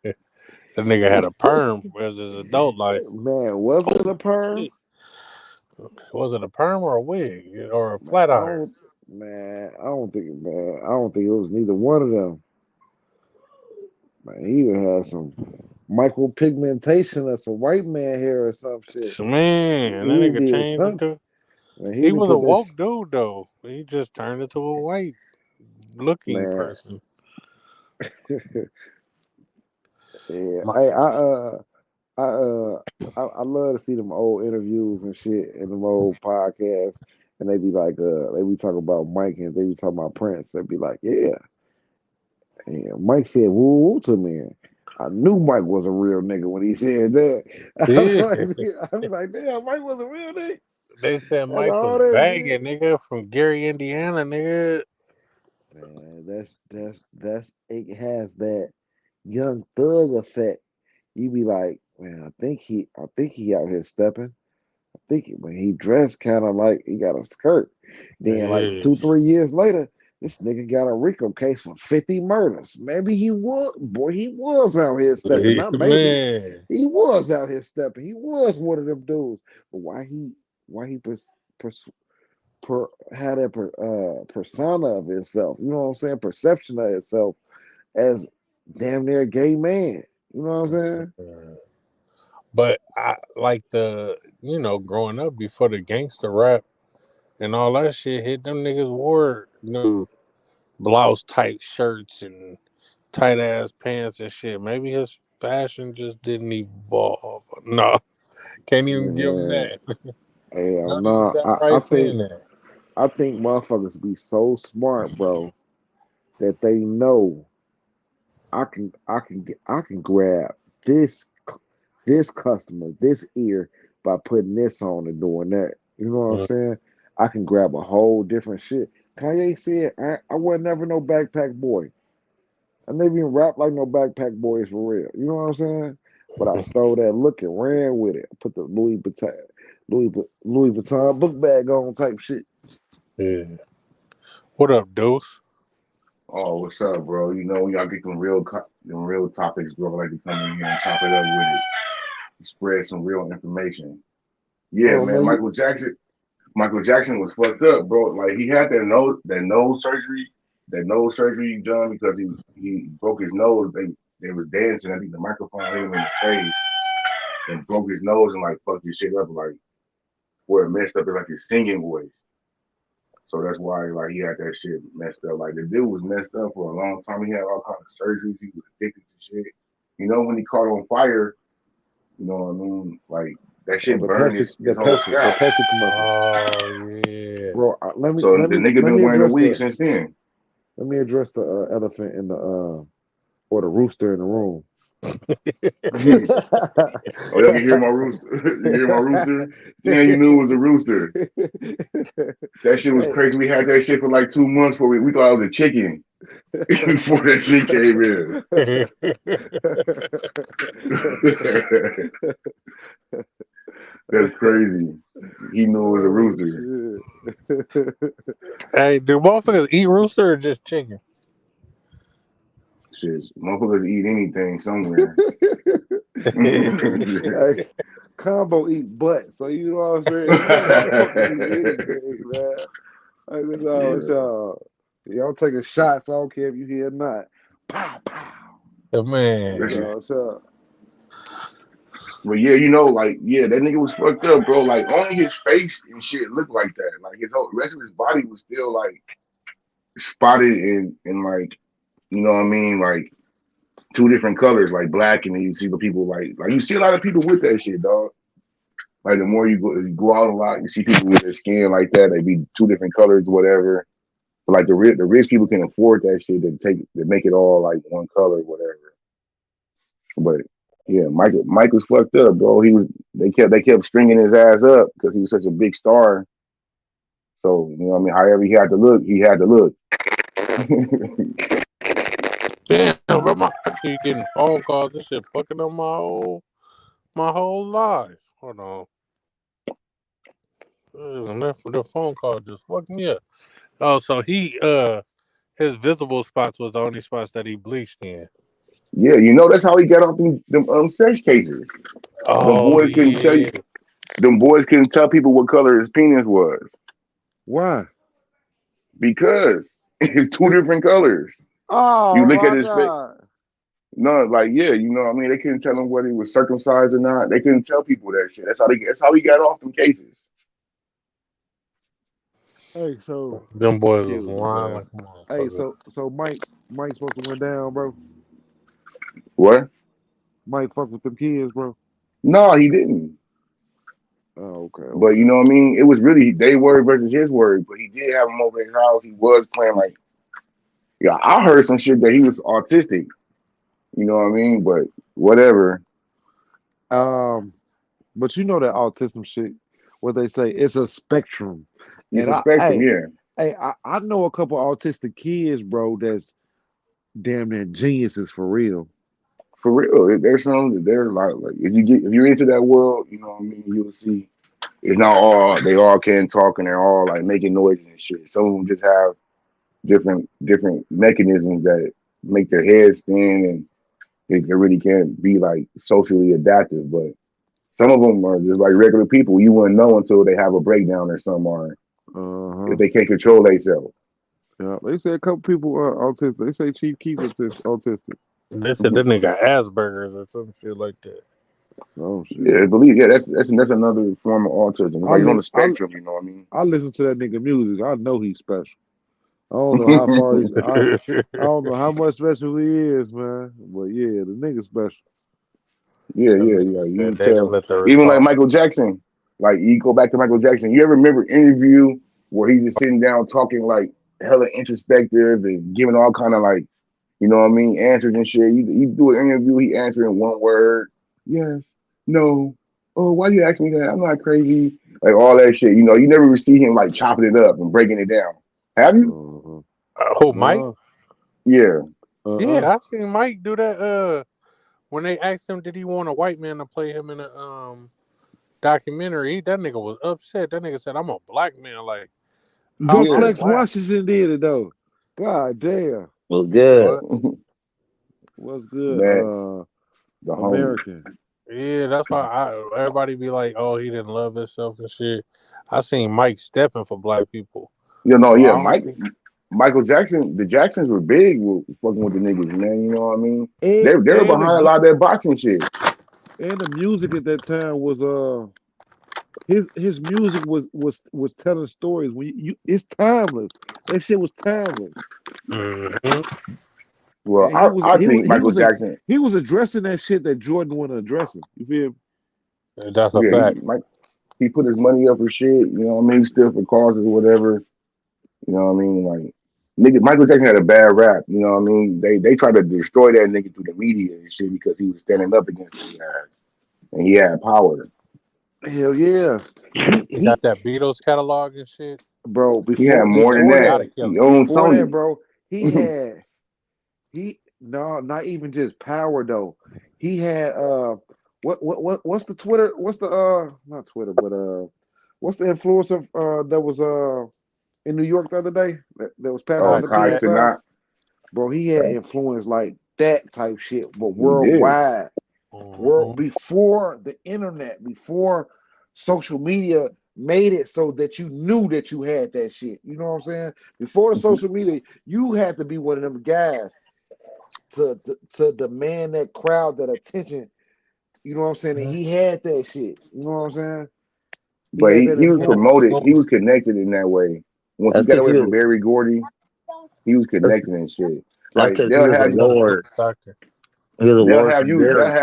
[SPEAKER 3] it.
[SPEAKER 2] The nigga had a perm as his adult life.
[SPEAKER 3] Man, was
[SPEAKER 2] Oh
[SPEAKER 3] it a perm?
[SPEAKER 2] shit! Was it a perm or a wig or a flat iron?
[SPEAKER 3] I don't think it was neither one of them. Man, he even had some micropigmentation or some white man hair or some shit.
[SPEAKER 2] Man, that
[SPEAKER 3] He
[SPEAKER 2] nigga
[SPEAKER 3] did
[SPEAKER 2] changed
[SPEAKER 3] something.
[SPEAKER 2] into.
[SPEAKER 3] Man, he
[SPEAKER 2] He
[SPEAKER 3] didn't
[SPEAKER 2] was a
[SPEAKER 3] put
[SPEAKER 2] woke
[SPEAKER 3] this.
[SPEAKER 2] dude though. He just turned into a white looking
[SPEAKER 3] Man,
[SPEAKER 2] person.
[SPEAKER 3] yeah.
[SPEAKER 2] My,
[SPEAKER 3] Hey, I uh I love to see them old interviews and shit and them old podcasts, and they be like, they be talking about Mike and they be talking about Prince. They be like, yeah. Mike said woo woo to me. I knew Mike was a real nigga when he said that.
[SPEAKER 2] yeah,
[SPEAKER 3] I be like, damn, Mike was a real nigga.
[SPEAKER 2] They said
[SPEAKER 3] That's
[SPEAKER 2] Mike
[SPEAKER 3] all
[SPEAKER 2] was
[SPEAKER 3] that shit.
[SPEAKER 2] bagging, nigga, from Gary, Indiana, nigga.
[SPEAKER 3] Man, that's it has that young thug effect. You be like, man, I think he out here stepping. I think when he dressed kind of like he got a skirt. Then like
[SPEAKER 2] Yeah,
[SPEAKER 3] 2, 3 years later, this nigga got a RICO case for 50 murders. Maybe he was out here stepping. Not maybe.
[SPEAKER 2] man.
[SPEAKER 3] He was out here stepping. He was one of them dudes. But why he pers, had a persona of himself, you know what I'm saying? Perception of himself as damn near a gay man. You know what I'm saying?
[SPEAKER 2] But I like growing up before the gangster rap and all that shit hit, them niggas wore them blouse tight shirts and tight ass pants and shit. Maybe his fashion just didn't evolve. No, can't even give him
[SPEAKER 3] Man,
[SPEAKER 2] that.
[SPEAKER 3] hell
[SPEAKER 2] Don't even
[SPEAKER 3] no.
[SPEAKER 2] sound
[SPEAKER 3] I
[SPEAKER 2] right
[SPEAKER 3] think
[SPEAKER 2] saying that.
[SPEAKER 3] I think motherfuckers be so smart, bro, that they know I can grab this this customer, this ear by putting this on and doing that. You know what I'm
[SPEAKER 2] Mm,
[SPEAKER 3] saying? I can grab a whole different shit. Kanye said, I was never no backpack boy. I never even rap like no backpack boys for real. You know what I'm saying? But I stole that look and ran with it. Put the Louis Vuitton book bag on type shit.
[SPEAKER 2] yeah. What up, Deuce?
[SPEAKER 4] Oh, what's up, bro? You know, y'all get them real topics, bro. I like to come in here and chop it up with it, spread some real information. Yeah,
[SPEAKER 3] Oh
[SPEAKER 4] man,
[SPEAKER 3] man,
[SPEAKER 4] Michael Jackson was fucked up, bro. Like he had that nose surgery done because he broke his nose. They was dancing. I think the microphone hit him in the face and broke his nose and like fucked his shit up, like where it messed up like his singing voice. So that's why like he had that shit messed up. Like the dude was messed up for a long time. He had all kinds of surgeries. He was addicted to shit. You know, when he caught on fire, you know what I mean? Like that
[SPEAKER 3] oh
[SPEAKER 4] shit burned
[SPEAKER 3] The
[SPEAKER 4] his whole
[SPEAKER 3] The
[SPEAKER 4] scalp.
[SPEAKER 3] Pepsi commercial,
[SPEAKER 2] Oh yeah.
[SPEAKER 3] bro.
[SPEAKER 4] So the nigga
[SPEAKER 3] Let
[SPEAKER 4] been
[SPEAKER 3] me
[SPEAKER 4] wearing a
[SPEAKER 3] address
[SPEAKER 4] wig
[SPEAKER 3] the
[SPEAKER 4] since then.
[SPEAKER 3] elephant in the or the rooster in the room.
[SPEAKER 4] Oh, y'all can hear my rooster. You hear my rooster? Damn, you knew it was a rooster. That shit was
[SPEAKER 3] Hey,
[SPEAKER 4] crazy. We had that shit for like 2 months before we thought it was a chicken before that shit came in. That's crazy. He knew it was a
[SPEAKER 3] oh
[SPEAKER 4] rooster.
[SPEAKER 3] shit.
[SPEAKER 2] Hey, do motherfuckers eat rooster or just chicken?
[SPEAKER 4] Shit, motherfuckers eat anything somewhere.
[SPEAKER 3] Hey, combo eat butt, so you know what I'm saying? Motherfuckers eat anything, man. Like, that's all
[SPEAKER 4] Yeah.
[SPEAKER 3] with y'all taking shots. I don't care if you hear or not. Pow pow.
[SPEAKER 2] Man,
[SPEAKER 3] That's all. So,
[SPEAKER 4] But yeah, you know, like, yeah, that nigga was fucked up, bro. Like, only his face and shit looked like that. Like, his whole rest of his body was still like spotted and like, you know what I mean? Like, two different colors, like black, and then you see the people like you see a lot of people with that shit, dog. Like, the more you go out a lot, you see people with their skin like that. They be two different colors, whatever. But like the rich people can afford that shit to make it all like one color, whatever. But yeah, Mike was fucked up, bro. They kept stringing his ass up because he was such a big star. So you know, what I mean, however he had to look, he had to look.
[SPEAKER 2] damn, bro, I keep getting phone calls. This shit fucking up my whole life. Hold on. The phone call just fucked me up. Oh, so his visible spots was the only spots that he bleached in.
[SPEAKER 4] Yeah, you know that's how he got off them sex cases. Them
[SPEAKER 2] Oh
[SPEAKER 4] boys couldn't tell
[SPEAKER 2] yeah.
[SPEAKER 4] you. Them boys couldn't tell people what color his penis was
[SPEAKER 3] why?
[SPEAKER 4] because it's two different colors. You
[SPEAKER 3] Oh
[SPEAKER 4] look at
[SPEAKER 3] my
[SPEAKER 4] his face.
[SPEAKER 3] God.
[SPEAKER 4] No, like yeah, you know what I mean. They couldn't tell him whether he was circumcised or not. They couldn't tell people that shit. That's how he got off them cases.
[SPEAKER 3] Hey, so
[SPEAKER 2] Them boys was
[SPEAKER 3] shoot,
[SPEAKER 2] lying
[SPEAKER 3] man.
[SPEAKER 2] like a
[SPEAKER 3] Hey,
[SPEAKER 2] motherfucker.
[SPEAKER 3] so Mike supposed to went down, bro.
[SPEAKER 4] What?
[SPEAKER 3] Mike fucked with them kids, bro.
[SPEAKER 4] No, he didn't.
[SPEAKER 3] Oh, okay,
[SPEAKER 4] But
[SPEAKER 3] okay.
[SPEAKER 4] you know what I mean? It was really they word versus his word. But he did have him over his house. He was playing like yeah. I heard some shit that he was autistic. You know what I mean? But whatever.
[SPEAKER 3] Um, but you know that autism shit. what they say. It's a spectrum,
[SPEAKER 4] It's
[SPEAKER 3] and
[SPEAKER 4] a spectrum,
[SPEAKER 3] hey,
[SPEAKER 4] yeah.
[SPEAKER 3] I know a couple autistic kids, bro. That's damn near geniuses for real.
[SPEAKER 4] For real. There's some that they're like if you're into that world, you know what I mean, you'll see it's not all they all can talk and they're all like making noises and shit. Some of them just have different mechanisms that make their head spin and they really can't be like socially adaptive. But some of them are just like regular people. You wouldn't know until they have a breakdown or something, or
[SPEAKER 3] Uh
[SPEAKER 4] if
[SPEAKER 3] huh.
[SPEAKER 4] they can't control themselves.
[SPEAKER 3] Yeah, they say a couple people are autistic. They say Chief Keef is autistic.
[SPEAKER 2] They said that nigga got Asperger's or some shit like that.
[SPEAKER 3] So
[SPEAKER 4] Yeah,
[SPEAKER 3] shit.
[SPEAKER 4] believe yeah, that's another form of autism. It's
[SPEAKER 3] I
[SPEAKER 4] like it's on
[SPEAKER 3] li-
[SPEAKER 4] the spectrum, you know what I mean?
[SPEAKER 3] I listen to that nigga music. I know he's special. I don't know how far he's. I don't know how much special he is, man. But yeah, the nigga special.
[SPEAKER 4] Yeah,
[SPEAKER 2] Them
[SPEAKER 4] yeah,
[SPEAKER 2] niggas
[SPEAKER 4] yeah. You
[SPEAKER 2] said
[SPEAKER 4] can
[SPEAKER 2] they didn't
[SPEAKER 4] tell.
[SPEAKER 2] let the
[SPEAKER 4] Even like
[SPEAKER 2] response.
[SPEAKER 4] Michael Jackson, like you go back to Michael Jackson. You ever remember interview where he's just sitting down talking like hella introspective and giving all kind of like, you know what I mean, answers and shit. You do an interview, he answer in one word. Yes, no. Oh, why you ask me that? I'm not crazy. Like all that shit. You know, you never see him like chopping it up and breaking it down. Have you?
[SPEAKER 3] Uh-huh.
[SPEAKER 2] Who, Mike?
[SPEAKER 3] No.
[SPEAKER 4] Yeah.
[SPEAKER 3] Uh-uh.
[SPEAKER 2] Yeah, I seen Mike do that. When they asked him, did he want a white man to play him in a documentary? That nigga was upset. That nigga said, "I'm a black man." Like I'm
[SPEAKER 3] Good
[SPEAKER 4] Yeah.
[SPEAKER 2] I'm
[SPEAKER 3] Flex
[SPEAKER 2] black.
[SPEAKER 3] Washington did it though. God damn.
[SPEAKER 5] Well,
[SPEAKER 2] He said
[SPEAKER 5] good.
[SPEAKER 2] what?
[SPEAKER 3] What's good?
[SPEAKER 4] Man, the homie.
[SPEAKER 3] American.
[SPEAKER 2] Yeah, that's why everybody be like, "Oh, he didn't love himself and shit." I seen Mike stepping for black people,
[SPEAKER 4] You know,
[SPEAKER 2] so
[SPEAKER 4] yeah,
[SPEAKER 2] I don't think.
[SPEAKER 4] Michael Jackson, the Jacksons were big with fucking with the niggas, man. You know what I mean?
[SPEAKER 3] And
[SPEAKER 4] They were
[SPEAKER 3] and the
[SPEAKER 4] behind a
[SPEAKER 3] mu-
[SPEAKER 4] lot of that boxing shit.
[SPEAKER 3] and the music at that time was his music was telling stories. When it's timeless. That shit was timeless.
[SPEAKER 2] Hmm.
[SPEAKER 4] Well,
[SPEAKER 3] And he was
[SPEAKER 4] I
[SPEAKER 3] he
[SPEAKER 4] think
[SPEAKER 3] was he
[SPEAKER 4] Michael
[SPEAKER 3] was a
[SPEAKER 4] Jackson,
[SPEAKER 3] he was addressing that shit that Jordan wasn't addressing. You feel me?
[SPEAKER 2] That's a
[SPEAKER 4] yeah,
[SPEAKER 2] fact.
[SPEAKER 4] he put his money up for shit. You know what I mean? He stood for causes or whatever. You know what I mean? Like nigga, Michael Jackson had a bad rap. You know what I mean? They tried to destroy that nigga through the media and shit because he was standing up against the guys and he had power.
[SPEAKER 3] Hell yeah. He
[SPEAKER 2] He got
[SPEAKER 3] he
[SPEAKER 2] that Beatles catalog and shit.
[SPEAKER 3] bro,
[SPEAKER 4] He had
[SPEAKER 3] before
[SPEAKER 4] more than
[SPEAKER 3] before
[SPEAKER 4] that.
[SPEAKER 3] that,
[SPEAKER 2] Gotta kill
[SPEAKER 4] He
[SPEAKER 2] him.
[SPEAKER 4] owned
[SPEAKER 3] before that,
[SPEAKER 4] Sony.
[SPEAKER 3] bro, he had he no, not even just power though. He had what's the Twitter? What's the not Twitter, but what's the influencer that was in New York the other day that was passing
[SPEAKER 4] Oh,
[SPEAKER 3] on the
[SPEAKER 2] Kaji
[SPEAKER 4] Kai
[SPEAKER 3] Beatles
[SPEAKER 2] Cash.
[SPEAKER 3] side?
[SPEAKER 4] Sinat.
[SPEAKER 3] Bro, he had influence like that type shit, but
[SPEAKER 4] He did.
[SPEAKER 3] worldwide. World
[SPEAKER 2] Hmm.
[SPEAKER 3] before the internet, before social media made it so that you knew that you had that shit. You know what I'm saying? Before the social media, you had to be one of them guys to demand that crowd, that attention. You know what I'm saying? And he had that shit. You know what I'm saying? He
[SPEAKER 4] But
[SPEAKER 3] had that
[SPEAKER 4] he was
[SPEAKER 2] He had
[SPEAKER 3] influence.
[SPEAKER 2] the
[SPEAKER 4] promoted. He
[SPEAKER 2] smoke.
[SPEAKER 4] was connected in that way. Once he
[SPEAKER 5] That's
[SPEAKER 4] got
[SPEAKER 5] because
[SPEAKER 4] away
[SPEAKER 5] he
[SPEAKER 4] from
[SPEAKER 5] was.
[SPEAKER 4] Barry Gordy, he was
[SPEAKER 5] That's
[SPEAKER 4] connected and shit.
[SPEAKER 5] that's
[SPEAKER 4] Like
[SPEAKER 5] because he was a
[SPEAKER 2] He got a good
[SPEAKER 5] lord.
[SPEAKER 2] doctor.
[SPEAKER 5] He was a
[SPEAKER 4] they'll
[SPEAKER 5] lord
[SPEAKER 4] have
[SPEAKER 5] from
[SPEAKER 4] you
[SPEAKER 5] Barry.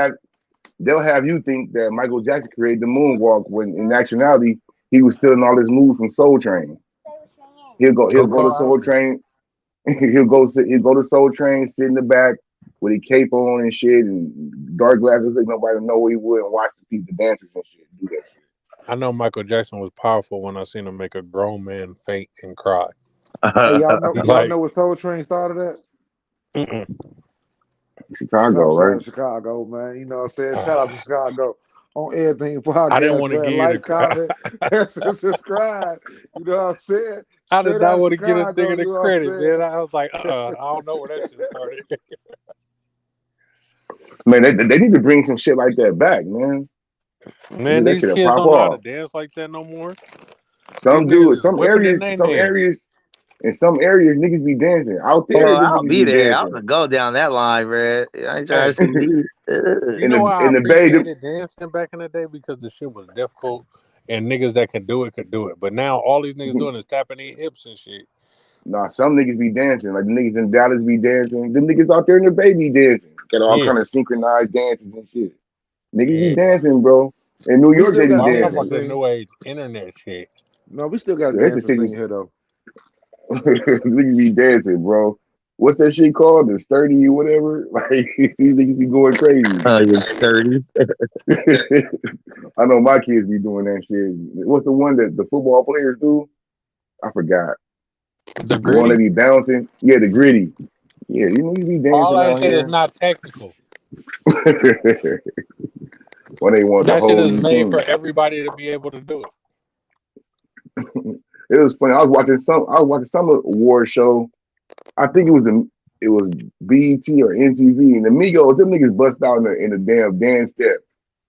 [SPEAKER 4] they'll have you think that Michael Jackson created the moonwalk when in actuality he was stealing all his moves from Soul Train. He'll go
[SPEAKER 2] Coco
[SPEAKER 4] to Soul
[SPEAKER 2] Island.
[SPEAKER 4] Train. He'll go to Soul Train, sit in the back with a cape on and shit and dark glasses. Like nobody know where he would and watch the people, the dancers and shit do that shit.
[SPEAKER 2] I know Michael Jackson was powerful when I seen him make a grown man faint and cry.
[SPEAKER 3] Hey,
[SPEAKER 2] He
[SPEAKER 3] y'all
[SPEAKER 2] like,
[SPEAKER 3] know what Soul Train started at?
[SPEAKER 2] mm-mm.
[SPEAKER 4] Chicago,
[SPEAKER 3] South Side
[SPEAKER 4] right?
[SPEAKER 3] of Chicago, man. You know what I'm saying? Shout out to Chicago on everything
[SPEAKER 2] I didn't
[SPEAKER 3] podcast,
[SPEAKER 2] want to
[SPEAKER 3] man.
[SPEAKER 2] give you
[SPEAKER 3] Like,
[SPEAKER 2] the.
[SPEAKER 3] comment, and subscribe. You know what I'm saying?
[SPEAKER 2] I did
[SPEAKER 3] Straight
[SPEAKER 2] not
[SPEAKER 3] out of
[SPEAKER 2] want to get a
[SPEAKER 3] Chicago,
[SPEAKER 2] nigga
[SPEAKER 3] you
[SPEAKER 2] the
[SPEAKER 3] know what I'm
[SPEAKER 2] credit, man.
[SPEAKER 3] saying?
[SPEAKER 2] I was like, I don't know where that shit started.
[SPEAKER 4] Man, they need to bring some shit like that back, man.
[SPEAKER 2] Man,
[SPEAKER 4] That
[SPEAKER 2] these
[SPEAKER 4] shit'll
[SPEAKER 2] kids
[SPEAKER 4] pop
[SPEAKER 2] don't know how to
[SPEAKER 4] off.
[SPEAKER 2] dance like that no more. These
[SPEAKER 4] Some do
[SPEAKER 2] niggas
[SPEAKER 4] it.
[SPEAKER 2] is whipping in their nails.
[SPEAKER 4] In some areas, niggas be dancing. Out
[SPEAKER 5] Oh,
[SPEAKER 4] there, them
[SPEAKER 5] I'll
[SPEAKER 4] niggas
[SPEAKER 5] be
[SPEAKER 4] be
[SPEAKER 5] there. I'm
[SPEAKER 4] dancing.
[SPEAKER 5] gonna go down that line, man. I ain't trying to
[SPEAKER 2] Hey,
[SPEAKER 5] see me.
[SPEAKER 2] you know why I
[SPEAKER 4] In the Bay, them,
[SPEAKER 2] appreciated dancing back in the day? Because the shit was difficult and niggas that could do it. But now all these niggas doing is tapping their hips and shit.
[SPEAKER 4] nah, some niggas be dancing. Like the niggas in Dallas be dancing. The niggas out there in the Bay be dancing. Got all
[SPEAKER 2] Yeah,
[SPEAKER 4] kind of synchronized dances and shit. Niggas be
[SPEAKER 2] yeah.
[SPEAKER 4] dancing, bro. In New
[SPEAKER 3] We
[SPEAKER 4] York,
[SPEAKER 3] still
[SPEAKER 4] they be
[SPEAKER 3] got
[SPEAKER 2] But I'm talking
[SPEAKER 3] dancing
[SPEAKER 2] about
[SPEAKER 4] dancing.
[SPEAKER 2] the
[SPEAKER 3] scene.
[SPEAKER 2] new age internet shit.
[SPEAKER 3] No, we still got a
[SPEAKER 4] Yeah, it's a
[SPEAKER 3] dancing
[SPEAKER 4] city.
[SPEAKER 3] scene here, though.
[SPEAKER 4] Niggas be dancing, bro. what's that shit called? The sturdy or whatever. Like these niggas be going crazy.
[SPEAKER 5] It's sturdy.
[SPEAKER 4] I know my kids be doing that shit. What's the one that the football players do? I forgot.
[SPEAKER 2] The
[SPEAKER 4] The one they
[SPEAKER 2] gritty.
[SPEAKER 4] be bouncing. Yeah, the gritty. Yeah, you niggas be
[SPEAKER 2] All
[SPEAKER 4] dancing
[SPEAKER 2] that
[SPEAKER 4] out
[SPEAKER 2] shit is
[SPEAKER 4] here.
[SPEAKER 2] not technical.
[SPEAKER 4] When they want the
[SPEAKER 2] That shit
[SPEAKER 4] whole
[SPEAKER 2] is
[SPEAKER 4] new
[SPEAKER 2] made for
[SPEAKER 4] team.
[SPEAKER 2] everybody to be able to do it.
[SPEAKER 4] It was funny. I was watching some award show. I think it was BET or MTV, and the Migos, them niggas bust out in the damn dance step.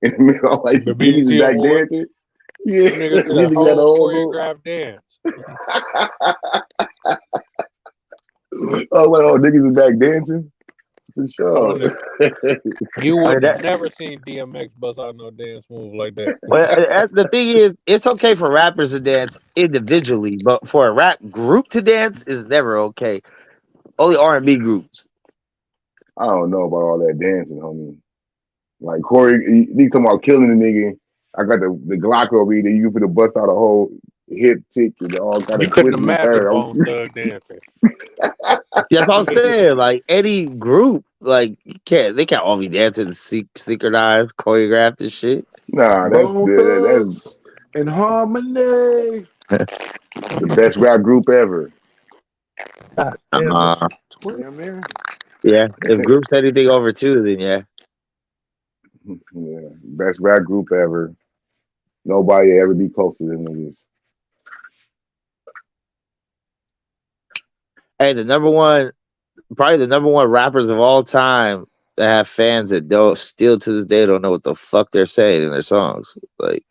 [SPEAKER 4] In the middle, I'm like
[SPEAKER 2] The
[SPEAKER 4] niggas is
[SPEAKER 2] BET
[SPEAKER 4] back
[SPEAKER 2] Award.
[SPEAKER 4] dancing. Yeah,
[SPEAKER 2] Them niggas did a
[SPEAKER 4] these niggas had a
[SPEAKER 2] whole
[SPEAKER 4] whole little.
[SPEAKER 2] choreographed dance.
[SPEAKER 4] Oh well, oh, niggas is back dancing for
[SPEAKER 2] On
[SPEAKER 4] sure.
[SPEAKER 2] it. You
[SPEAKER 5] I mean,
[SPEAKER 2] would
[SPEAKER 5] that,
[SPEAKER 2] never seen DMX bust out no dance move like that.
[SPEAKER 5] well, the thing is, it's okay for rappers to dance individually, but for a rap group to dance is never okay. Only R&B groups.
[SPEAKER 4] I don't know about all that dancing, homie. Like Corey, he talking about killing a nigga. I got the Glock over here. You for the bust out a whole hip tick and all kind
[SPEAKER 2] You
[SPEAKER 4] of
[SPEAKER 2] couldn't
[SPEAKER 4] twisting and
[SPEAKER 2] imagine
[SPEAKER 4] turn.
[SPEAKER 2] Bone Thug dancing.
[SPEAKER 5] That's what I'm saying. Like any group, like they can't all be dancing synchronized, choreographed and shit.
[SPEAKER 4] Nah,
[SPEAKER 3] Bone Thugs and Harmony.
[SPEAKER 4] the best rap group ever.
[SPEAKER 2] Damn, it's
[SPEAKER 5] Uh,
[SPEAKER 2] 20.
[SPEAKER 3] Yeah, man.
[SPEAKER 5] yeah. If groups anything over two, then yeah.
[SPEAKER 4] Yeah, best rap group ever. Nobody ever be close to them niggas.
[SPEAKER 5] Hey, probably the number one rappers of all time that have fans that don't still to this day don't know what the fuck they're saying in their songs. Like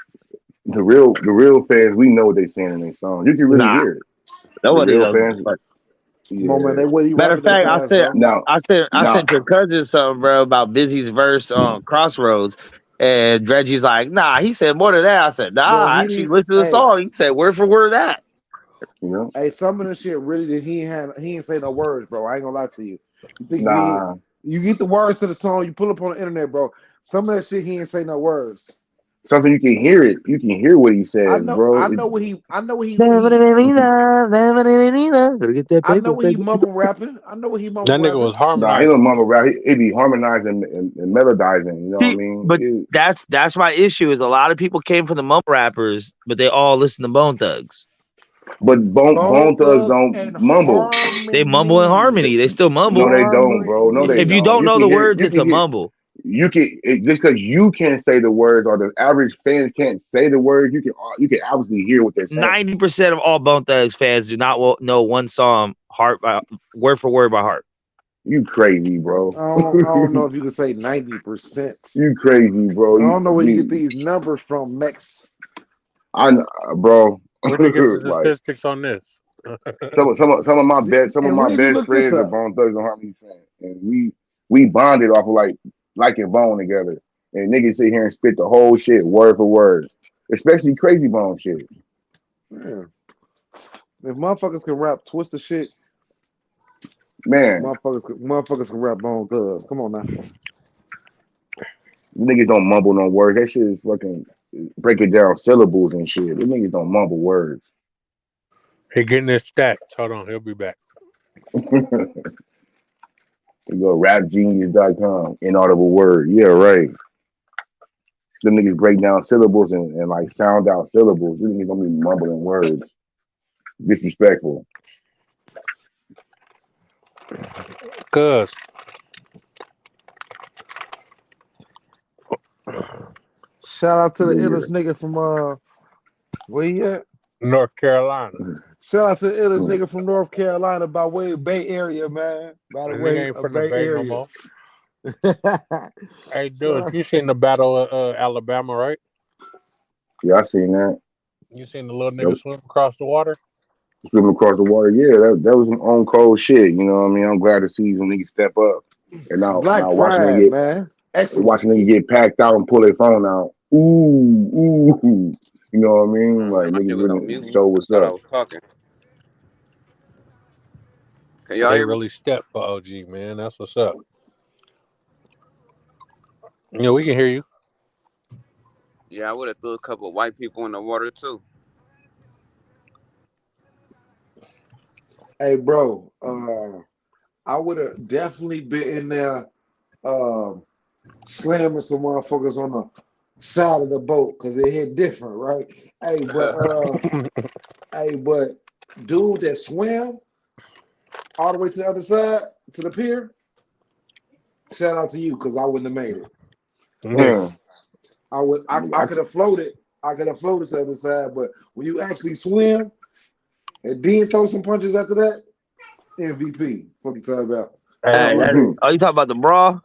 [SPEAKER 4] The real fans, we know what they saying in their songs. You can really
[SPEAKER 5] nah,
[SPEAKER 4] hear it. The
[SPEAKER 5] nobody
[SPEAKER 4] real
[SPEAKER 5] knows.
[SPEAKER 4] fans,
[SPEAKER 3] Come on, man.
[SPEAKER 4] yeah.
[SPEAKER 3] They what he
[SPEAKER 5] Matter
[SPEAKER 3] right
[SPEAKER 5] of
[SPEAKER 3] to their
[SPEAKER 5] fact,
[SPEAKER 3] fans, bro.
[SPEAKER 4] Now,
[SPEAKER 5] I
[SPEAKER 4] now,
[SPEAKER 5] sent your cousin something, bro, about Busy's verse on Crossroads, and Reggie's like, nah, he said more than that. I said, nah,
[SPEAKER 3] Bro,
[SPEAKER 5] I
[SPEAKER 3] he
[SPEAKER 5] actually
[SPEAKER 3] didn't.
[SPEAKER 5] listened to the
[SPEAKER 3] Hey,
[SPEAKER 5] song. He said word for word that.
[SPEAKER 4] you know,
[SPEAKER 3] some of the shit really that he ain't say no words, bro. I ain't gonna lie to you. You think
[SPEAKER 4] nah.
[SPEAKER 3] you get the words to the song, you pull up on the internet, bro. Some of that shit he ain't say no words.
[SPEAKER 4] Something you can hear it. You can hear what he says, bro.
[SPEAKER 3] I know what he mumble rapping. I know what he mumble
[SPEAKER 2] That nigga
[SPEAKER 3] rapping.
[SPEAKER 2] was
[SPEAKER 4] Nah, he
[SPEAKER 2] harmonizing.
[SPEAKER 4] don't mumble rap. He be harmonizing and melodizing. You know what I
[SPEAKER 5] See,
[SPEAKER 4] mean?
[SPEAKER 5] but that's my issue. Is a lot of people came from the mumble rappers, but they all listen to Bone Thugs.
[SPEAKER 4] But
[SPEAKER 3] Bone
[SPEAKER 4] Bone Thugs
[SPEAKER 3] Thugs
[SPEAKER 4] don't
[SPEAKER 3] and
[SPEAKER 4] mumble.
[SPEAKER 5] They mumble in
[SPEAKER 3] Harmony.
[SPEAKER 5] harmony. They still
[SPEAKER 4] No,
[SPEAKER 5] mumble.
[SPEAKER 4] they don't, bro. No, they
[SPEAKER 5] If you
[SPEAKER 4] don't.
[SPEAKER 5] don't
[SPEAKER 4] You
[SPEAKER 5] know
[SPEAKER 4] can
[SPEAKER 5] the
[SPEAKER 4] hear.
[SPEAKER 5] words,
[SPEAKER 4] You
[SPEAKER 5] it's
[SPEAKER 4] can
[SPEAKER 5] a
[SPEAKER 4] hear.
[SPEAKER 5] mumble.
[SPEAKER 4] You can just because you can't say the words or the average fans can't say the words. You can obviously hear what they're saying.
[SPEAKER 5] 90% of all Bone Thugs fans do not know one song word for word by heart.
[SPEAKER 4] You crazy, bro.
[SPEAKER 3] I don't know if you can say 90%.
[SPEAKER 4] You crazy,
[SPEAKER 3] I
[SPEAKER 4] bro.
[SPEAKER 3] don't know where you get these numbers from, Mex.
[SPEAKER 4] Bro.
[SPEAKER 2] Where they get the
[SPEAKER 4] Like
[SPEAKER 2] statistics on this?
[SPEAKER 4] some of
[SPEAKER 3] And
[SPEAKER 4] my
[SPEAKER 3] where did you
[SPEAKER 4] best
[SPEAKER 3] look this
[SPEAKER 4] friends are
[SPEAKER 3] up?
[SPEAKER 4] Bone Thugs and Harmony fans, and we bonded off of like liking Bone together. And niggas sit here and spit the whole shit word for word, especially Crazy Bone shit.
[SPEAKER 3] Man, if motherfuckers can rap Twister shit,
[SPEAKER 4] Man,
[SPEAKER 3] motherfuckers can rap Bone Thugs. Come on now.
[SPEAKER 4] niggas don't mumble no words. That shit is fucking break it down syllables and shit. These niggas don't mumble words.
[SPEAKER 2] He getting his stats. Hold on, he'll be back.
[SPEAKER 4] You go rapgenius.com, inaudible word. Yeah, right. Them niggas break down syllables and like sound out syllables. These niggas don't be mumbling words. Disrespectful.
[SPEAKER 2] Cuz
[SPEAKER 3] Shout out to the
[SPEAKER 4] Yeah.
[SPEAKER 3] illest nigga from where he at?
[SPEAKER 2] North Carolina.
[SPEAKER 3] Shout out to the illest nigga from North Carolina by way of Bay Area, man. By the
[SPEAKER 2] The
[SPEAKER 3] way
[SPEAKER 2] nigga ain't
[SPEAKER 3] of
[SPEAKER 2] from the
[SPEAKER 3] Bay
[SPEAKER 2] Bay no
[SPEAKER 3] Area.
[SPEAKER 2] more. Hey, dude, you seen the Battle of Alabama, right?
[SPEAKER 4] Yeah, I seen that.
[SPEAKER 2] You seen the little
[SPEAKER 4] Yep.
[SPEAKER 2] nigga swim across the water?
[SPEAKER 4] Swimming across the water. Yeah, that was some on cold shit. You know what I mean? I'm glad to see some niggas step up. And now
[SPEAKER 3] Black
[SPEAKER 4] watching
[SPEAKER 3] pride, man.
[SPEAKER 4] niggas
[SPEAKER 3] Excellence.
[SPEAKER 4] get packed out and pull their phone out. Ooh. You know what I mean? Like
[SPEAKER 6] My
[SPEAKER 4] niggas
[SPEAKER 6] shit was on
[SPEAKER 4] really
[SPEAKER 6] mute.
[SPEAKER 4] show
[SPEAKER 6] I
[SPEAKER 4] what's
[SPEAKER 6] thought I
[SPEAKER 4] up.
[SPEAKER 6] was talking. Can y'all
[SPEAKER 2] They
[SPEAKER 6] hear me?
[SPEAKER 2] really stepped for OG, man. That's what's up. Yeah, we can hear you.
[SPEAKER 6] Yeah, I would have threw a couple of white people in the water too.
[SPEAKER 3] Hey, bro. I would have definitely been in there slamming some motherfuckers on the side of the boat because it hit different, right? But dude that swam all the way to the other side to the pier, shout out to you because I wouldn't have made it.
[SPEAKER 4] Yeah.
[SPEAKER 3] I could have floated. I could have floated to the other side, but when you actually swim and then throw some punches after that, MVP. What you talking about?
[SPEAKER 5] Hey,
[SPEAKER 4] Mhm.
[SPEAKER 5] you talking about the brawl?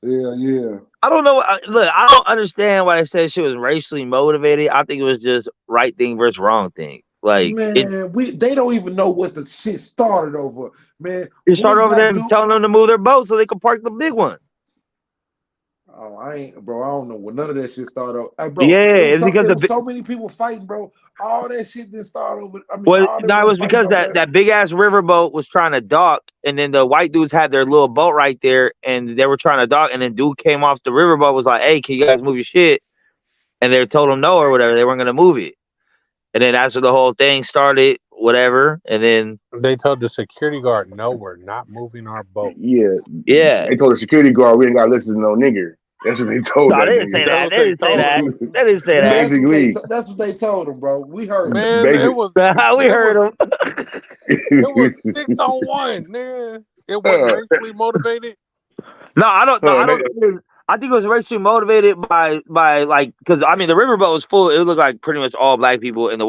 [SPEAKER 3] Yeah.
[SPEAKER 5] I don't know. Look, I don't understand why they said she was racially motivated. I think it was just right thing versus wrong thing. Like
[SPEAKER 3] Man, they don't even know what the shit started over. Man,
[SPEAKER 5] it
[SPEAKER 3] one
[SPEAKER 5] started over
[SPEAKER 3] black
[SPEAKER 5] them
[SPEAKER 3] dude.
[SPEAKER 5] telling them to move their boat so they could park the big one.
[SPEAKER 3] Oh, I don't know what none of that shit started over. Hey, bro,
[SPEAKER 5] Yeah, it's because
[SPEAKER 3] it was so many people fighting, bro. All that shit didn't start over. I mean,
[SPEAKER 5] well,
[SPEAKER 3] all them
[SPEAKER 5] no, it was
[SPEAKER 3] fighting
[SPEAKER 5] because
[SPEAKER 3] over there.
[SPEAKER 5] that big ass riverboat was trying to dock, and then the white dudes had their little boat right there, and they were trying to dock, and then dude came off the riverboat was like, "Hey, can you guys move your shit?" And they told him no or whatever. They weren't gonna move it, and then that's where the whole thing started. Whatever, and then
[SPEAKER 2] They told the security guard, "No, we're not moving our boat."
[SPEAKER 4] Yeah.
[SPEAKER 5] yeah.
[SPEAKER 4] They told the security guard we ain't got to listen to no nigger. That's what they told
[SPEAKER 5] No,
[SPEAKER 4] that
[SPEAKER 5] they didn't say
[SPEAKER 4] nigga.
[SPEAKER 2] That's
[SPEAKER 5] that.
[SPEAKER 2] what
[SPEAKER 5] They
[SPEAKER 2] they
[SPEAKER 5] didn't say
[SPEAKER 2] told
[SPEAKER 5] that.
[SPEAKER 2] him.
[SPEAKER 5] They didn't say
[SPEAKER 3] Man,
[SPEAKER 5] that.
[SPEAKER 4] Basically,
[SPEAKER 3] that's what they told him, bro. We heard it.
[SPEAKER 2] Man,
[SPEAKER 4] basic.
[SPEAKER 5] We
[SPEAKER 2] it
[SPEAKER 5] heard
[SPEAKER 2] was
[SPEAKER 5] them.
[SPEAKER 2] it was 6-on-1, man. It wasn't racially motivated.
[SPEAKER 5] No, I don't. No, I
[SPEAKER 4] they,
[SPEAKER 5] don't. I think it was racially motivated by like because I mean the riverboat was full. It looked like pretty much all black people, and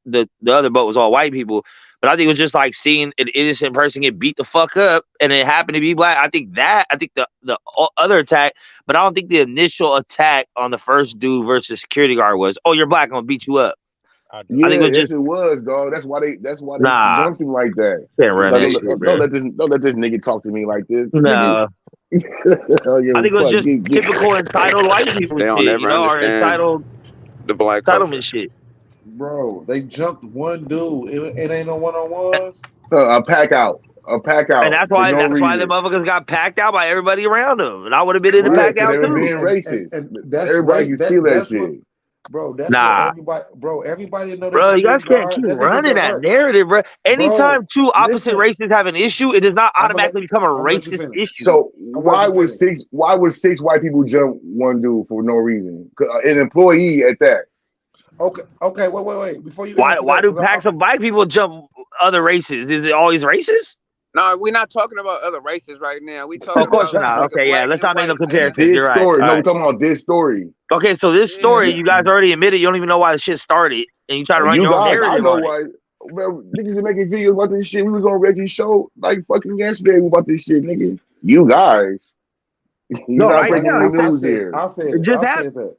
[SPEAKER 5] the other boat was all white people. But I think it was just like seeing an innocent person get beat the fuck up, and it happened to be black. I think the other attack, but I don't think the initial attack on the first dude versus security guard was, "Oh, you're black, I'm gonna beat you up."
[SPEAKER 2] I do.
[SPEAKER 5] I think it
[SPEAKER 4] yeah,
[SPEAKER 5] was
[SPEAKER 4] yes,
[SPEAKER 5] just
[SPEAKER 4] it was, dog. That's why they
[SPEAKER 5] nah.
[SPEAKER 4] jumped him like that.
[SPEAKER 5] Can't run
[SPEAKER 4] Like,
[SPEAKER 5] that shit, bro.
[SPEAKER 4] don't let this nigga talk to me like this, nigga.
[SPEAKER 5] No,
[SPEAKER 4] I don't give
[SPEAKER 5] I
[SPEAKER 4] a
[SPEAKER 5] think it was
[SPEAKER 4] fuck.
[SPEAKER 5] just typical entitled white people
[SPEAKER 6] They don't
[SPEAKER 5] shit,
[SPEAKER 6] ever
[SPEAKER 5] or
[SPEAKER 6] understand
[SPEAKER 5] entitled
[SPEAKER 6] the black
[SPEAKER 5] entitlement
[SPEAKER 6] culture.
[SPEAKER 5] shit.
[SPEAKER 3] Bro, they jumped one dude. It ain't no one-on-ones.
[SPEAKER 4] A pack out,
[SPEAKER 5] And
[SPEAKER 4] for no
[SPEAKER 5] that's why the
[SPEAKER 4] reason.
[SPEAKER 5] motherfuckers got packed out by everybody around them. And I would have been in the
[SPEAKER 4] Yeah,
[SPEAKER 3] Right.
[SPEAKER 5] pack
[SPEAKER 4] because they
[SPEAKER 5] out
[SPEAKER 4] were
[SPEAKER 5] too.
[SPEAKER 4] being racist.
[SPEAKER 3] And that's
[SPEAKER 4] Everybody
[SPEAKER 3] right.
[SPEAKER 4] can steal that
[SPEAKER 3] That's what,
[SPEAKER 4] shit.
[SPEAKER 3] bro, that's what
[SPEAKER 5] Nah.
[SPEAKER 3] everybody know that
[SPEAKER 5] Bro, you guys
[SPEAKER 3] security
[SPEAKER 5] can't
[SPEAKER 3] guard,
[SPEAKER 5] keep
[SPEAKER 3] that nigga's
[SPEAKER 5] running
[SPEAKER 3] at
[SPEAKER 5] that
[SPEAKER 3] work.
[SPEAKER 5] narrative, bro.
[SPEAKER 3] Bro,
[SPEAKER 5] Anytime two opposite
[SPEAKER 3] listen,
[SPEAKER 5] races have an issue, it does not
[SPEAKER 3] I'm gonna let
[SPEAKER 5] automatically become a
[SPEAKER 3] I'm gonna let you
[SPEAKER 5] racist
[SPEAKER 3] finish.
[SPEAKER 5] issue.
[SPEAKER 4] So
[SPEAKER 3] I'm gonna let you finish.
[SPEAKER 4] why would six white people jump one dude for no reason? An employee at that.
[SPEAKER 3] Okay, wait. Before you
[SPEAKER 5] Why
[SPEAKER 3] answer that,
[SPEAKER 5] do
[SPEAKER 3] because
[SPEAKER 5] packs of black people jump other races? Is it always racist?
[SPEAKER 6] No, we're not talking about other races right now. We
[SPEAKER 5] Oh,
[SPEAKER 6] talking
[SPEAKER 5] of course
[SPEAKER 6] about
[SPEAKER 5] we're
[SPEAKER 6] just
[SPEAKER 5] not.
[SPEAKER 6] nigga
[SPEAKER 5] Okay, yeah.
[SPEAKER 6] black
[SPEAKER 5] Let's
[SPEAKER 6] and
[SPEAKER 5] not make no
[SPEAKER 6] white, man.
[SPEAKER 5] comparisons. You're
[SPEAKER 4] This
[SPEAKER 5] right.
[SPEAKER 4] story.
[SPEAKER 5] All
[SPEAKER 4] No, we're
[SPEAKER 5] right.
[SPEAKER 4] talking about this story.
[SPEAKER 5] Okay, so this
[SPEAKER 6] Yeah.
[SPEAKER 5] story, you guys already admitted you don't even know why the shit started, and you try to run
[SPEAKER 4] You
[SPEAKER 5] your own
[SPEAKER 4] guys, I
[SPEAKER 5] narrative
[SPEAKER 4] know
[SPEAKER 5] on it.
[SPEAKER 4] why. Bro, niggas been making videos about this shit. We was on Reggie's show like fucking yesterday about this shit, nigga. You guys, you're
[SPEAKER 5] No,
[SPEAKER 4] not
[SPEAKER 5] right
[SPEAKER 4] breaking
[SPEAKER 5] now,
[SPEAKER 4] the
[SPEAKER 5] it
[SPEAKER 4] news here.
[SPEAKER 5] just
[SPEAKER 3] I
[SPEAKER 5] happened.
[SPEAKER 3] said that.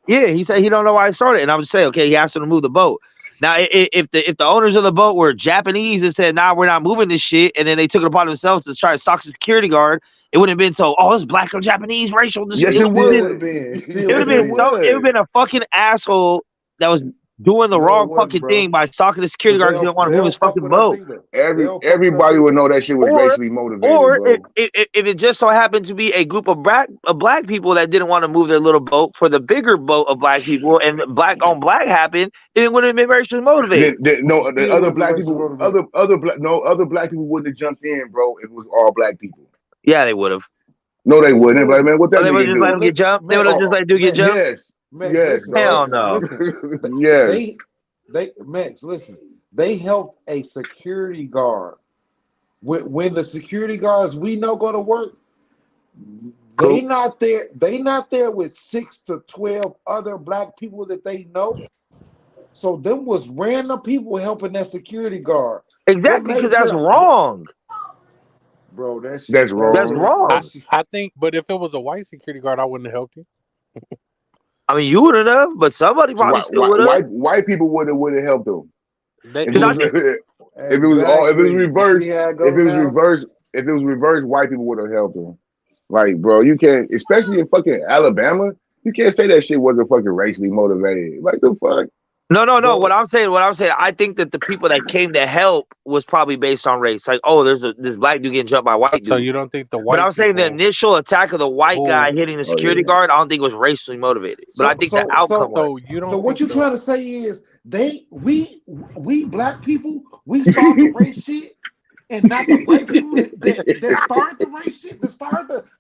[SPEAKER 5] Yeah, he said he don't know why it started, and I would say, okay, he has to move the boat. Now, if the owners of the boat were Japanese and said, "Nah, we're not moving this shit," and then they took it upon themselves to try to stalk the security guard, it wouldn't have been so. Oh, it's black or Japanese racial.
[SPEAKER 4] Yes,
[SPEAKER 3] It
[SPEAKER 5] It
[SPEAKER 4] it
[SPEAKER 5] would have
[SPEAKER 3] still
[SPEAKER 5] been.
[SPEAKER 3] would have
[SPEAKER 4] would.
[SPEAKER 3] been. It still
[SPEAKER 5] It would
[SPEAKER 3] would
[SPEAKER 5] have
[SPEAKER 4] Yes,
[SPEAKER 3] have
[SPEAKER 4] it
[SPEAKER 5] been
[SPEAKER 3] been.
[SPEAKER 5] some. It would
[SPEAKER 4] would.
[SPEAKER 5] have been a fucking asshole that was doing the
[SPEAKER 3] No, it
[SPEAKER 5] wrong
[SPEAKER 3] wasn't,
[SPEAKER 5] fucking
[SPEAKER 3] bro.
[SPEAKER 5] thing by stalking the security
[SPEAKER 3] Because
[SPEAKER 5] guard because he don't want to
[SPEAKER 3] they
[SPEAKER 5] move his
[SPEAKER 3] don't fuck
[SPEAKER 5] fucking
[SPEAKER 3] with us
[SPEAKER 5] boat.
[SPEAKER 3] either. They don't fuck with us
[SPEAKER 4] Everybody would
[SPEAKER 3] either.
[SPEAKER 4] know that shit was
[SPEAKER 5] Or
[SPEAKER 4] racially motivated,
[SPEAKER 5] or
[SPEAKER 4] bro.
[SPEAKER 5] if it just so happened to be a group of black people that didn't want to move their little boat for the bigger boat of black people, and black on black happened, then it would have been racially motivated.
[SPEAKER 3] It
[SPEAKER 4] No, the
[SPEAKER 3] still
[SPEAKER 4] other
[SPEAKER 3] would have been
[SPEAKER 4] black
[SPEAKER 3] racial
[SPEAKER 4] people,
[SPEAKER 3] motivated.
[SPEAKER 4] other black people wouldn't have jumped in, bro. If it was all black people.
[SPEAKER 5] Yeah, they would have.
[SPEAKER 4] No, they
[SPEAKER 3] They
[SPEAKER 4] wouldn't. They'd be like,
[SPEAKER 3] would.
[SPEAKER 4] man, what
[SPEAKER 5] Oh,
[SPEAKER 4] that
[SPEAKER 5] they would
[SPEAKER 4] nigga
[SPEAKER 5] just let
[SPEAKER 4] do?
[SPEAKER 5] him get
[SPEAKER 3] Listen,
[SPEAKER 5] jumped. They would
[SPEAKER 3] Max,
[SPEAKER 5] have just
[SPEAKER 4] Oh,
[SPEAKER 5] let dude get
[SPEAKER 3] Max,
[SPEAKER 5] jumped.
[SPEAKER 4] yes,
[SPEAKER 3] Max,
[SPEAKER 4] yes,
[SPEAKER 3] listen,
[SPEAKER 4] dog.
[SPEAKER 5] Hell
[SPEAKER 3] listen,
[SPEAKER 5] no.
[SPEAKER 3] listen.
[SPEAKER 4] Yes.
[SPEAKER 3] Max, listen. They helped a security guard. When the security guards we know go to work, they
[SPEAKER 5] Cool.
[SPEAKER 3] not there. They not there with 6 to 12 other black people that they know. So them was random people helping that security guard. What
[SPEAKER 5] Exactly, because
[SPEAKER 3] makes
[SPEAKER 5] that's
[SPEAKER 3] them,
[SPEAKER 5] wrong.
[SPEAKER 3] bro? That
[SPEAKER 4] That's
[SPEAKER 3] shit.
[SPEAKER 5] That's
[SPEAKER 4] wrong.
[SPEAKER 2] I,
[SPEAKER 5] wrong.
[SPEAKER 3] That shit.
[SPEAKER 2] I think, but if it was a white security guard, I wouldn't have helped him.
[SPEAKER 5] I mean, you wouldn't have, but somebody
[SPEAKER 4] So
[SPEAKER 5] probably still would have.
[SPEAKER 4] white people would have helped them.
[SPEAKER 2] They,
[SPEAKER 4] If it
[SPEAKER 5] Because I
[SPEAKER 4] was
[SPEAKER 5] think
[SPEAKER 4] if it was
[SPEAKER 3] Exactly. You see
[SPEAKER 4] reversed,
[SPEAKER 3] how it go now?
[SPEAKER 4] if it was reversed, white people would have helped them. Like, bro, you can't, especially in fucking Alabama, you can't say that shit wasn't fucking racially motivated. Like the fuck,
[SPEAKER 5] no.
[SPEAKER 3] Bro,
[SPEAKER 5] What I'm saying, I think that the people that came to help was probably based on race. Like, oh, there's this black dude getting jumped by a white
[SPEAKER 2] so
[SPEAKER 5] dude.
[SPEAKER 2] you don't think the
[SPEAKER 5] But
[SPEAKER 2] white
[SPEAKER 5] I'm saying the
[SPEAKER 2] people
[SPEAKER 5] initial attack of the white guy
[SPEAKER 2] who?
[SPEAKER 5] hitting the
[SPEAKER 4] oh
[SPEAKER 5] security
[SPEAKER 4] yeah,
[SPEAKER 5] guard, I don't think was racially motivated. But I
[SPEAKER 3] so
[SPEAKER 5] think the
[SPEAKER 3] so
[SPEAKER 5] outcome
[SPEAKER 3] so
[SPEAKER 2] So
[SPEAKER 5] was.
[SPEAKER 2] you
[SPEAKER 3] so
[SPEAKER 2] don't
[SPEAKER 3] what
[SPEAKER 2] think
[SPEAKER 3] you
[SPEAKER 2] the
[SPEAKER 3] trying to say is we black people, we start the race shit. and not the white people that started the race shit, that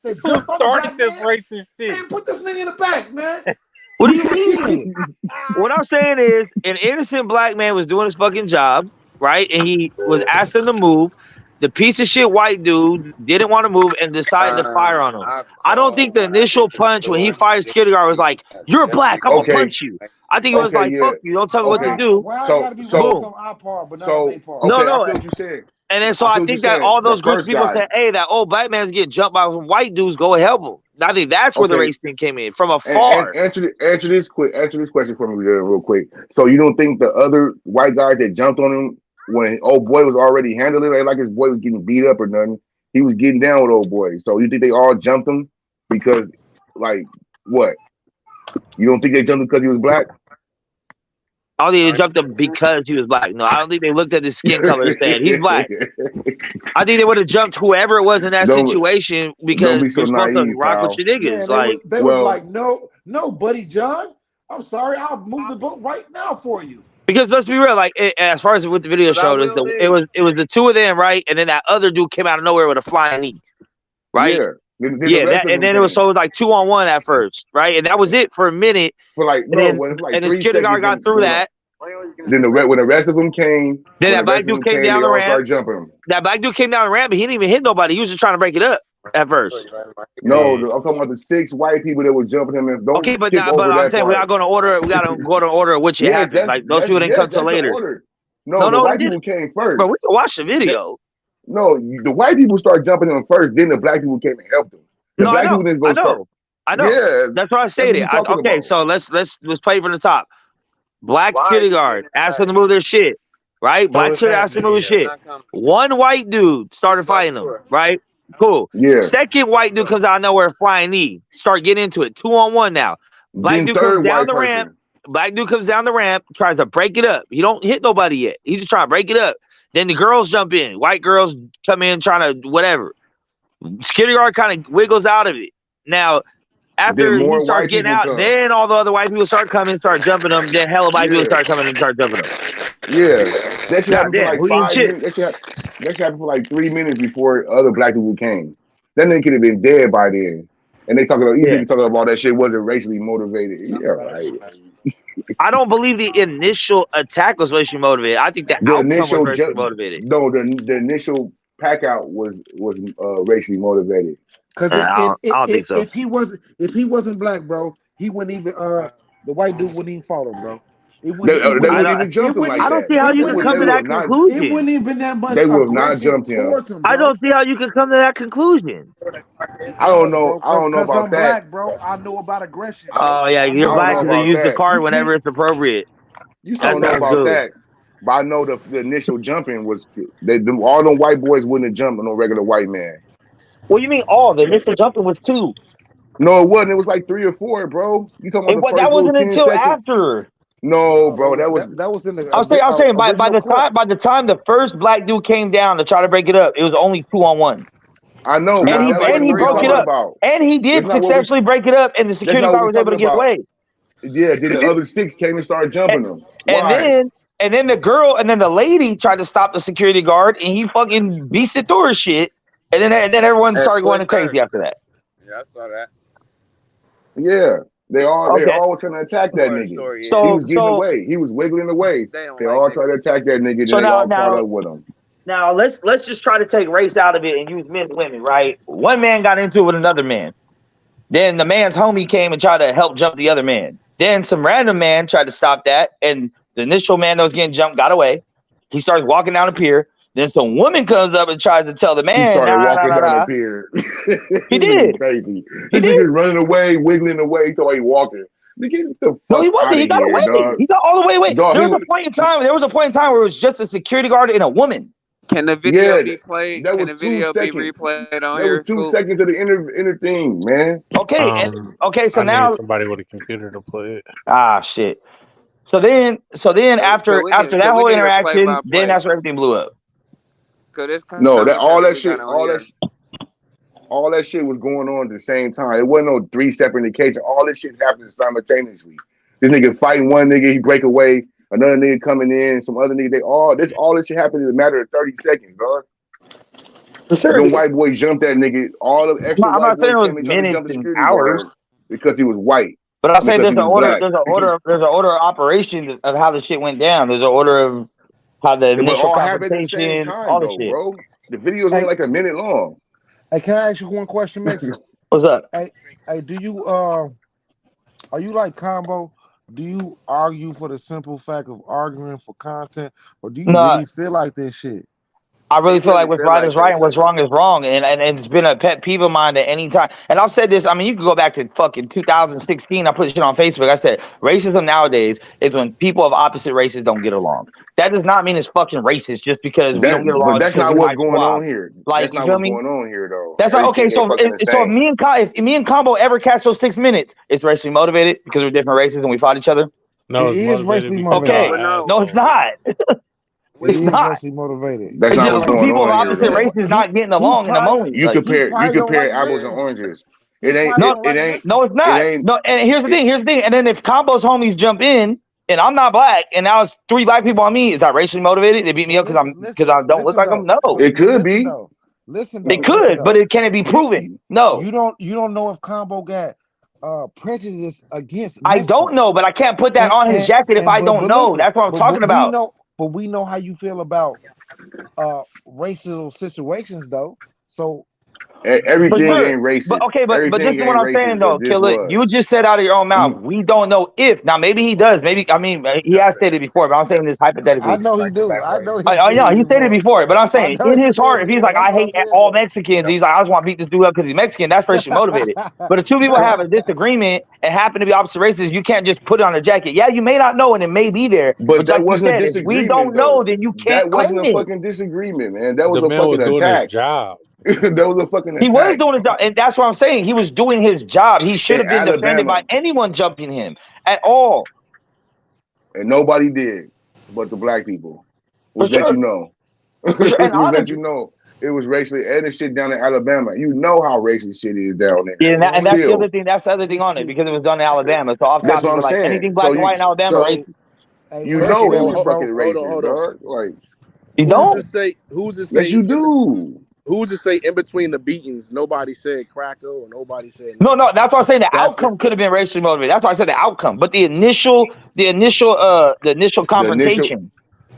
[SPEAKER 2] Who
[SPEAKER 3] jumped on the
[SPEAKER 2] started
[SPEAKER 3] black
[SPEAKER 2] this
[SPEAKER 3] man.
[SPEAKER 2] racist shit?
[SPEAKER 3] Man, put this nigga in the back, man.
[SPEAKER 5] What do you mean? What I'm saying is, an innocent black man was doing his fucking job, right? And he was asking to move. The piece of shit white dude didn't want to move and decided to fire on him.
[SPEAKER 6] I
[SPEAKER 5] I don't think
[SPEAKER 6] saw
[SPEAKER 5] the
[SPEAKER 6] when I
[SPEAKER 5] initial
[SPEAKER 6] get to the
[SPEAKER 5] punch when he
[SPEAKER 6] door.
[SPEAKER 5] fired security guard was like, "You're
[SPEAKER 6] That's
[SPEAKER 5] black, I'm gonna
[SPEAKER 4] Okay,
[SPEAKER 5] punch you." I think it was
[SPEAKER 4] okay,
[SPEAKER 5] like,
[SPEAKER 4] yeah,
[SPEAKER 5] "Fuck you, don't tell me what to
[SPEAKER 4] okay.
[SPEAKER 5] do."
[SPEAKER 3] Why I
[SPEAKER 4] So,
[SPEAKER 3] gotta be
[SPEAKER 4] so,
[SPEAKER 3] racist
[SPEAKER 5] Boom.
[SPEAKER 3] on our part, but not on
[SPEAKER 4] so,
[SPEAKER 3] their part?
[SPEAKER 5] No,
[SPEAKER 4] okay, I
[SPEAKER 5] no.
[SPEAKER 4] feel what you're saying.
[SPEAKER 5] And then so
[SPEAKER 4] I
[SPEAKER 5] I
[SPEAKER 4] feel what you're
[SPEAKER 5] think that
[SPEAKER 4] saying.
[SPEAKER 5] all
[SPEAKER 4] The
[SPEAKER 5] those groups of
[SPEAKER 4] first
[SPEAKER 5] people
[SPEAKER 4] guy,
[SPEAKER 5] said, "Hey, that old black man's getting jumped by some white dudes. Go help him." I think that's where the
[SPEAKER 4] okay,
[SPEAKER 5] race thing came in from
[SPEAKER 4] and
[SPEAKER 5] afar.
[SPEAKER 4] answer this question for me real quick. So you don't think the other white guys that jumped on him when old boy was already handling it, like his boy was getting beat up or nothing, he was getting down with old boy. So you think they all jumped him because, like, what? You don't think they jumped him because he was black?
[SPEAKER 5] I don't think they jumped him because he was black. No, I don't think they looked at his skin color and said he's black. I think they would have jumped whoever it was in that
[SPEAKER 4] don't
[SPEAKER 5] situation
[SPEAKER 4] don't
[SPEAKER 5] because
[SPEAKER 4] be so
[SPEAKER 5] you're supposed to
[SPEAKER 4] naive,
[SPEAKER 5] rock with
[SPEAKER 4] pal.
[SPEAKER 5] your niggas.
[SPEAKER 3] Man,
[SPEAKER 5] Like,
[SPEAKER 3] they was
[SPEAKER 4] Well,
[SPEAKER 3] like, no, buddy John. I'm sorry, I'll move the boat right now for you.
[SPEAKER 5] because let's be real, like as far as what the video
[SPEAKER 6] But I
[SPEAKER 5] showed us,
[SPEAKER 6] will
[SPEAKER 5] it
[SPEAKER 6] leave.
[SPEAKER 5] was the two of them, right? And then that other dude came out of nowhere with a flying knee, right?
[SPEAKER 4] yeah. Then the
[SPEAKER 5] Yeah,
[SPEAKER 4] rest
[SPEAKER 5] that
[SPEAKER 4] of
[SPEAKER 5] and
[SPEAKER 4] them
[SPEAKER 5] then it was
[SPEAKER 4] came
[SPEAKER 5] so like 2-on-1 at first, right? And that was it for a minute.
[SPEAKER 4] for like
[SPEAKER 5] And
[SPEAKER 4] no,
[SPEAKER 5] then
[SPEAKER 4] when for like
[SPEAKER 5] and the
[SPEAKER 4] 3
[SPEAKER 5] security guard
[SPEAKER 4] seconds.
[SPEAKER 5] got through that.
[SPEAKER 4] When the rest of them came,
[SPEAKER 5] Then
[SPEAKER 4] when
[SPEAKER 5] that
[SPEAKER 4] the rest
[SPEAKER 5] black
[SPEAKER 4] of
[SPEAKER 5] dude
[SPEAKER 4] them
[SPEAKER 5] came
[SPEAKER 4] came,
[SPEAKER 5] down
[SPEAKER 4] they
[SPEAKER 5] the
[SPEAKER 4] all
[SPEAKER 5] ramp.
[SPEAKER 4] started jumping him.
[SPEAKER 5] That black dude came down the ramp, but he didn't even hit nobody. He was just trying to break it up at first.
[SPEAKER 4] No,
[SPEAKER 2] Yeah.
[SPEAKER 4] I'm talking about the 6 white people that were jumping him. And don't
[SPEAKER 5] Okay, but
[SPEAKER 4] skip over
[SPEAKER 5] I'm
[SPEAKER 4] that
[SPEAKER 5] saying we
[SPEAKER 4] part.
[SPEAKER 5] are going to order. We got to go to order of which it
[SPEAKER 4] Yes,
[SPEAKER 5] happened. Like those people didn't come till
[SPEAKER 4] that's the
[SPEAKER 5] later.
[SPEAKER 4] order. No,
[SPEAKER 5] No,
[SPEAKER 4] the
[SPEAKER 5] no, they
[SPEAKER 4] white
[SPEAKER 5] didn't.
[SPEAKER 4] people came
[SPEAKER 5] Bro, we
[SPEAKER 4] first.
[SPEAKER 5] can watch the video.
[SPEAKER 4] No, the white people started jumping him first. Then the black people came and helped them. The
[SPEAKER 5] No, I
[SPEAKER 4] black people
[SPEAKER 5] know.
[SPEAKER 4] didn't
[SPEAKER 5] I
[SPEAKER 4] go start.
[SPEAKER 5] know. I know.
[SPEAKER 4] Yeah,
[SPEAKER 5] That's what I
[SPEAKER 4] that's what
[SPEAKER 5] stated.
[SPEAKER 4] we talking
[SPEAKER 5] Okay,
[SPEAKER 4] about.
[SPEAKER 5] so let's play from the top. Black
[SPEAKER 6] Why are
[SPEAKER 5] security
[SPEAKER 6] you
[SPEAKER 5] guard
[SPEAKER 6] getting
[SPEAKER 5] asked
[SPEAKER 6] back?
[SPEAKER 5] them to move their shit. Right?
[SPEAKER 2] So
[SPEAKER 5] Black
[SPEAKER 2] it's
[SPEAKER 5] security asked them to move his
[SPEAKER 2] happening.
[SPEAKER 6] I'm
[SPEAKER 5] shit.
[SPEAKER 6] not coming.
[SPEAKER 5] One white dude started
[SPEAKER 6] By
[SPEAKER 5] fighting
[SPEAKER 6] the
[SPEAKER 5] them.
[SPEAKER 6] door.
[SPEAKER 5] Right? Cool.
[SPEAKER 4] Yeah.
[SPEAKER 5] Second white dude comes out of nowhere flying knee. Start getting into it. 2-on-1 now. Black
[SPEAKER 4] Then
[SPEAKER 5] dude comes
[SPEAKER 4] third
[SPEAKER 5] down
[SPEAKER 4] white
[SPEAKER 5] the ramp.
[SPEAKER 4] person.
[SPEAKER 5] Black dude comes down the ramp, tries to break it up. He don't hit nobody yet. He's just trying to break it up. Then the girls jump in. White girls come in trying to whatever. Security guard kind of wiggles out of it. Now,
[SPEAKER 4] Then
[SPEAKER 5] after he
[SPEAKER 4] more
[SPEAKER 5] starts
[SPEAKER 4] white
[SPEAKER 5] getting
[SPEAKER 4] people
[SPEAKER 5] out,
[SPEAKER 4] come.
[SPEAKER 5] then all the other white people start coming, start jumping them. Then hella white people
[SPEAKER 4] Yeah,
[SPEAKER 5] start coming and start jumping them.
[SPEAKER 4] yeah. That should
[SPEAKER 5] God
[SPEAKER 4] happen for
[SPEAKER 5] damn,
[SPEAKER 4] like
[SPEAKER 5] who eating
[SPEAKER 4] 5
[SPEAKER 5] shit?
[SPEAKER 4] minutes. That should happen for like 3 minutes before other black people came. That nigga could have been dead by then. And they talking about these
[SPEAKER 5] Yeah.
[SPEAKER 4] niggas talking about that shit wasn't racially motivated. Yeah, right.
[SPEAKER 5] I don't believe the initial attack was racially motivated. I think the
[SPEAKER 4] The
[SPEAKER 5] outcome was
[SPEAKER 4] initial
[SPEAKER 5] racially motivated.
[SPEAKER 4] no, the initial pack out was racially motivated.
[SPEAKER 3] Because
[SPEAKER 5] I don't think so.
[SPEAKER 3] if he wasn't black, bro, he wouldn't even the white dude wouldn't even follow him, bro. It wouldn't
[SPEAKER 4] They
[SPEAKER 3] even
[SPEAKER 4] wouldn't even jump him like
[SPEAKER 5] I don't
[SPEAKER 4] that.
[SPEAKER 5] see how you
[SPEAKER 3] it
[SPEAKER 5] can
[SPEAKER 3] wouldn't
[SPEAKER 5] come to
[SPEAKER 3] even
[SPEAKER 5] that
[SPEAKER 3] it
[SPEAKER 5] conclusion.
[SPEAKER 3] wouldn't even been that much
[SPEAKER 4] They would have not
[SPEAKER 3] aggression
[SPEAKER 4] jumped him.
[SPEAKER 3] towards him,
[SPEAKER 5] I
[SPEAKER 3] bro.
[SPEAKER 5] don't see how you can come to that conclusion.
[SPEAKER 4] I don't know.
[SPEAKER 3] Bro,
[SPEAKER 4] I don't know
[SPEAKER 3] cause
[SPEAKER 4] about
[SPEAKER 3] I'm
[SPEAKER 4] that.
[SPEAKER 3] black, bro. I know about aggression,
[SPEAKER 4] I,
[SPEAKER 3] bro.
[SPEAKER 5] Oh yeah,
[SPEAKER 3] I
[SPEAKER 5] you're
[SPEAKER 3] know
[SPEAKER 4] I don't
[SPEAKER 5] black
[SPEAKER 4] know
[SPEAKER 3] about
[SPEAKER 5] because they
[SPEAKER 3] that.
[SPEAKER 4] about
[SPEAKER 5] use the
[SPEAKER 4] that.
[SPEAKER 5] card
[SPEAKER 3] You
[SPEAKER 5] whenever
[SPEAKER 3] can't.
[SPEAKER 5] it's appropriate.
[SPEAKER 3] You
[SPEAKER 4] I
[SPEAKER 3] said
[SPEAKER 4] don't know
[SPEAKER 3] what?
[SPEAKER 5] That's
[SPEAKER 4] about
[SPEAKER 5] good.
[SPEAKER 4] that. But I know the initial jumping was all them white boys wouldn't have jumped on no regular white man.
[SPEAKER 5] What do you mean all? The initial jumping was 2.
[SPEAKER 4] No, it wasn't. It was like 3 or 4, bro. You talking about the
[SPEAKER 5] That
[SPEAKER 4] first little
[SPEAKER 5] wasn't
[SPEAKER 4] 10
[SPEAKER 5] until
[SPEAKER 4] seconds?
[SPEAKER 5] after.
[SPEAKER 4] No, bro. That was
[SPEAKER 3] That was in the
[SPEAKER 5] I'm saying by
[SPEAKER 3] original clip.
[SPEAKER 5] the time the first black dude came down to try to break it up, it was only 2-on-1.
[SPEAKER 4] I know,
[SPEAKER 5] And
[SPEAKER 4] but
[SPEAKER 6] Nah, it was
[SPEAKER 4] that's
[SPEAKER 6] like
[SPEAKER 5] he
[SPEAKER 4] what we're
[SPEAKER 5] broke it
[SPEAKER 4] talking
[SPEAKER 6] 3-on-1.
[SPEAKER 5] up.
[SPEAKER 4] about.
[SPEAKER 5] And he
[SPEAKER 4] That's
[SPEAKER 5] did
[SPEAKER 4] not what we
[SPEAKER 5] successfully break it up, and the
[SPEAKER 4] that's
[SPEAKER 5] security
[SPEAKER 4] not what
[SPEAKER 5] guard
[SPEAKER 4] we're
[SPEAKER 5] was able
[SPEAKER 4] talking
[SPEAKER 5] to get
[SPEAKER 4] about.
[SPEAKER 5] away.
[SPEAKER 4] Yeah, then the other 6 came and started jumping them.
[SPEAKER 5] And
[SPEAKER 4] Why?
[SPEAKER 5] then the lady tried to stop the security guard, and he fucking beasted through her shit. And then everyone
[SPEAKER 6] And
[SPEAKER 5] started going
[SPEAKER 6] pushed her.
[SPEAKER 5] crazy after that.
[SPEAKER 6] Yeah, I saw that.
[SPEAKER 4] Yeah. They all
[SPEAKER 5] Okay.
[SPEAKER 4] were trying to attack that
[SPEAKER 6] Part of the
[SPEAKER 4] nigga.
[SPEAKER 6] story is
[SPEAKER 4] He
[SPEAKER 5] So
[SPEAKER 4] was getting away. He was wiggling away.
[SPEAKER 6] they don't
[SPEAKER 4] They
[SPEAKER 6] like
[SPEAKER 4] all tried to
[SPEAKER 6] niggas.
[SPEAKER 4] attack that nigga,
[SPEAKER 5] so
[SPEAKER 4] and they all caught up with him.
[SPEAKER 5] now let's just try to take race out of it and use men and women, right? One man got into it with another man. Then the man's homie came and tried to help jump the other man. Then some random man tried to stop that, and the initial man that was getting jumped got away. He starts walking down the pier. Then some woman comes up and tries to tell the
[SPEAKER 4] He
[SPEAKER 5] man,
[SPEAKER 4] started
[SPEAKER 5] nah.
[SPEAKER 4] walking down the pier.
[SPEAKER 5] He
[SPEAKER 4] This nigga
[SPEAKER 5] did.
[SPEAKER 4] crazy.
[SPEAKER 5] He
[SPEAKER 4] This
[SPEAKER 5] did.
[SPEAKER 4] nigga running away, wiggling away, he thought he walking. Nigga, get the
[SPEAKER 5] No, he
[SPEAKER 4] fuck
[SPEAKER 5] wasn't.
[SPEAKER 4] out
[SPEAKER 5] He
[SPEAKER 4] of
[SPEAKER 5] got
[SPEAKER 4] here,
[SPEAKER 5] away.
[SPEAKER 4] dog.
[SPEAKER 5] He got all the way away.
[SPEAKER 4] Dog,
[SPEAKER 5] There was a point in time where it was just a security guard and a woman.
[SPEAKER 6] Can the video
[SPEAKER 4] Yeah,
[SPEAKER 6] be played?
[SPEAKER 4] that
[SPEAKER 6] Can
[SPEAKER 4] was
[SPEAKER 6] the
[SPEAKER 4] 2
[SPEAKER 6] video be
[SPEAKER 4] seconds.
[SPEAKER 6] replayed on
[SPEAKER 4] That was
[SPEAKER 6] here?
[SPEAKER 4] 2
[SPEAKER 6] Cool.
[SPEAKER 4] seconds of the inner thing, man.
[SPEAKER 5] Okay, so
[SPEAKER 2] I need
[SPEAKER 5] now
[SPEAKER 2] somebody with a computer to play it.
[SPEAKER 5] shit. So then after that whole
[SPEAKER 6] we need a play
[SPEAKER 5] interaction,
[SPEAKER 6] by
[SPEAKER 5] then
[SPEAKER 6] play.
[SPEAKER 5] that's where everything blew up.
[SPEAKER 6] Cause this
[SPEAKER 4] No, that all that
[SPEAKER 6] commentary we
[SPEAKER 4] shit,
[SPEAKER 6] got on here.
[SPEAKER 4] all that shit was going on at the same time. It wasn't no 3 separate occasions. All this shit happening simultaneously. This nigga fighting one nigga, he break away. Another nigga coming in, some other nigga. All this shit happened in a matter of 30 seconds, dog.
[SPEAKER 5] For sure.
[SPEAKER 4] Them white boys jumped that nigga. All the extra
[SPEAKER 5] I'm
[SPEAKER 4] white
[SPEAKER 5] not saying
[SPEAKER 4] boys
[SPEAKER 5] it was
[SPEAKER 4] came and tried to jump
[SPEAKER 5] minutes
[SPEAKER 4] the
[SPEAKER 5] and
[SPEAKER 4] security
[SPEAKER 5] hours,
[SPEAKER 4] guard because he was white.
[SPEAKER 5] but I'm saying
[SPEAKER 4] Because he was black.
[SPEAKER 5] there's an order of operation of how the shit went down. There's an order of how the
[SPEAKER 4] But
[SPEAKER 5] initial
[SPEAKER 4] all happened at the same
[SPEAKER 5] confrontation,
[SPEAKER 4] time,
[SPEAKER 5] all the
[SPEAKER 4] though,
[SPEAKER 5] shit.
[SPEAKER 4] bro. The video's only
[SPEAKER 3] Hey,
[SPEAKER 4] like a minute long.
[SPEAKER 3] hey, can I ask you one question, Mason?
[SPEAKER 5] What's up?
[SPEAKER 3] Hey, do you are you like Combo? Do you argue for the simple fact of arguing for content, or do you
[SPEAKER 5] No,
[SPEAKER 3] really feel like this shit?
[SPEAKER 5] I really
[SPEAKER 6] He
[SPEAKER 5] feel like
[SPEAKER 6] really
[SPEAKER 5] what's
[SPEAKER 6] feel
[SPEAKER 5] right
[SPEAKER 6] like
[SPEAKER 5] is right
[SPEAKER 6] that
[SPEAKER 5] and what's
[SPEAKER 6] shit.
[SPEAKER 5] wrong is wrong. And it's been a pet peeve of mine at any time. And I've said this, I mean, you can go back to fucking 2016. I put shit on Facebook. I said racism nowadays is when people of opposite races don't get along. That does not mean it's fucking racist just because we don't get
[SPEAKER 4] But
[SPEAKER 5] along just
[SPEAKER 4] that's
[SPEAKER 5] because
[SPEAKER 4] not
[SPEAKER 5] we
[SPEAKER 4] what's
[SPEAKER 5] might
[SPEAKER 4] going
[SPEAKER 5] swap.
[SPEAKER 4] on here.
[SPEAKER 5] Like,
[SPEAKER 4] That's
[SPEAKER 5] you
[SPEAKER 4] not
[SPEAKER 5] feel
[SPEAKER 4] what's
[SPEAKER 5] me?
[SPEAKER 4] going on here, though.
[SPEAKER 5] That's not okay.
[SPEAKER 4] Everything ain't
[SPEAKER 5] So
[SPEAKER 4] fucking the
[SPEAKER 5] if
[SPEAKER 4] same.
[SPEAKER 5] me and Combo ever catch those 6 minutes, it's racially motivated because we're different races and we fought each other.
[SPEAKER 2] No,
[SPEAKER 3] It
[SPEAKER 2] it's
[SPEAKER 3] is
[SPEAKER 2] motivated
[SPEAKER 3] racially
[SPEAKER 2] because y'all
[SPEAKER 5] Okay,
[SPEAKER 3] motivated.
[SPEAKER 6] But no,
[SPEAKER 5] no, it's
[SPEAKER 2] assholes.
[SPEAKER 5] not.
[SPEAKER 3] It
[SPEAKER 5] It's
[SPEAKER 3] is
[SPEAKER 5] not.
[SPEAKER 3] racially motivated.
[SPEAKER 4] That's
[SPEAKER 5] It's
[SPEAKER 4] not
[SPEAKER 5] just
[SPEAKER 4] what's
[SPEAKER 5] two
[SPEAKER 4] going
[SPEAKER 5] people of
[SPEAKER 4] on here,
[SPEAKER 5] opposite
[SPEAKER 4] though.
[SPEAKER 5] races not getting along in a moment.
[SPEAKER 4] You
[SPEAKER 5] Like,
[SPEAKER 4] compare apples and oranges. It ain't.
[SPEAKER 5] no,
[SPEAKER 4] It ain't.
[SPEAKER 5] no, it's
[SPEAKER 4] It
[SPEAKER 5] not.
[SPEAKER 4] ain't.
[SPEAKER 5] No, and here's the thing. And then if Combo's homies jump in, and I'm not black, and now it's 3 black people on me, is that racially motivated? They beat me up because I don't look like them? No,
[SPEAKER 4] It could be.
[SPEAKER 5] they could, but can it be proven? No,
[SPEAKER 3] You don't know if Combo got prejudice against
[SPEAKER 5] I don't know,
[SPEAKER 3] Mexicans.
[SPEAKER 5] but I can't put that on his jacket if I don't know.
[SPEAKER 3] Listen,
[SPEAKER 5] That's what I'm talking about.
[SPEAKER 3] we know how you feel about racial situations, though. So
[SPEAKER 5] For
[SPEAKER 4] Everything
[SPEAKER 5] sure.
[SPEAKER 4] ain't
[SPEAKER 5] But
[SPEAKER 4] racist.
[SPEAKER 5] okay, but this
[SPEAKER 4] Everything
[SPEAKER 5] is what
[SPEAKER 4] ain't
[SPEAKER 5] I'm saying
[SPEAKER 4] racist, but
[SPEAKER 5] though,
[SPEAKER 4] this
[SPEAKER 5] Killer. You
[SPEAKER 4] was.
[SPEAKER 5] just said out of your own mouth, we don't know if. Now maybe he does. Maybe I mean he has said it before, but I'm saying this hypothetically.
[SPEAKER 3] I know he do. I know he
[SPEAKER 5] Oh
[SPEAKER 3] said
[SPEAKER 5] yeah,
[SPEAKER 3] it
[SPEAKER 5] he said it
[SPEAKER 3] before.
[SPEAKER 5] before, but I'm
[SPEAKER 3] I
[SPEAKER 5] saying
[SPEAKER 3] know
[SPEAKER 5] in
[SPEAKER 3] he
[SPEAKER 5] his
[SPEAKER 3] said
[SPEAKER 5] heart,
[SPEAKER 3] it
[SPEAKER 5] if he's
[SPEAKER 3] before.
[SPEAKER 5] like,
[SPEAKER 3] That's
[SPEAKER 5] I
[SPEAKER 3] why I
[SPEAKER 5] hate
[SPEAKER 3] said
[SPEAKER 5] all
[SPEAKER 3] that.
[SPEAKER 5] Mexicans, he's like, I just want to beat this dude up because he's Mexican. That's racially motivated. But if two people have a disagreement and happen to be opposite races, you can't just put it on a jacket. Yeah, you may not know, and it may be there.
[SPEAKER 4] But
[SPEAKER 5] But
[SPEAKER 4] that
[SPEAKER 5] like you
[SPEAKER 4] wasn't a
[SPEAKER 5] said, if we
[SPEAKER 4] disagreement,
[SPEAKER 5] don't know,
[SPEAKER 4] though.
[SPEAKER 5] then you can't
[SPEAKER 4] That
[SPEAKER 5] claim
[SPEAKER 4] wasn't a
[SPEAKER 5] it.
[SPEAKER 4] fucking disagreement, man. That was
[SPEAKER 2] The
[SPEAKER 4] a
[SPEAKER 2] man was
[SPEAKER 4] fucking
[SPEAKER 2] doing his
[SPEAKER 4] attack.
[SPEAKER 2] job.
[SPEAKER 4] That was a fucking
[SPEAKER 5] He was
[SPEAKER 4] attack.
[SPEAKER 5] doing his job, and that's what I'm saying. He was doing his job. He should
[SPEAKER 4] In
[SPEAKER 5] have been defended by
[SPEAKER 4] Alabama,
[SPEAKER 5] anyone jumping him at all.
[SPEAKER 4] and nobody did, but the black people,
[SPEAKER 5] For
[SPEAKER 4] which let you
[SPEAKER 5] sure.
[SPEAKER 4] know,
[SPEAKER 5] For sure. And
[SPEAKER 4] which let you
[SPEAKER 5] honestly,
[SPEAKER 4] know it was racially and the shit down in Alabama. You know how racist shit is down there.
[SPEAKER 5] yeah, and that's the other
[SPEAKER 4] Still,
[SPEAKER 5] thing. That's the other thing on it because it was done in Alabama. So off
[SPEAKER 4] that's
[SPEAKER 5] top,
[SPEAKER 4] what
[SPEAKER 5] people
[SPEAKER 4] I'm
[SPEAKER 5] were like
[SPEAKER 4] saying.
[SPEAKER 5] anything black and white in Alabama
[SPEAKER 4] So
[SPEAKER 5] racist.
[SPEAKER 3] Hey,
[SPEAKER 4] you
[SPEAKER 6] First
[SPEAKER 4] know
[SPEAKER 6] of
[SPEAKER 4] he
[SPEAKER 6] all,
[SPEAKER 4] was fucking racist,
[SPEAKER 6] hold on.
[SPEAKER 4] dog. Like,
[SPEAKER 5] You
[SPEAKER 6] Who's
[SPEAKER 5] don't?
[SPEAKER 6] to say? Who's to
[SPEAKER 4] yes,
[SPEAKER 6] say?
[SPEAKER 4] you do.
[SPEAKER 6] Who's to say in between the beatings, nobody said cracker or nobody said
[SPEAKER 5] No,
[SPEAKER 6] nothing?
[SPEAKER 5] that's why I say the
[SPEAKER 6] That's
[SPEAKER 5] outcome could have been racially motivated. That's why I said the outcome. But the initial
[SPEAKER 4] The initial,
[SPEAKER 5] confrontation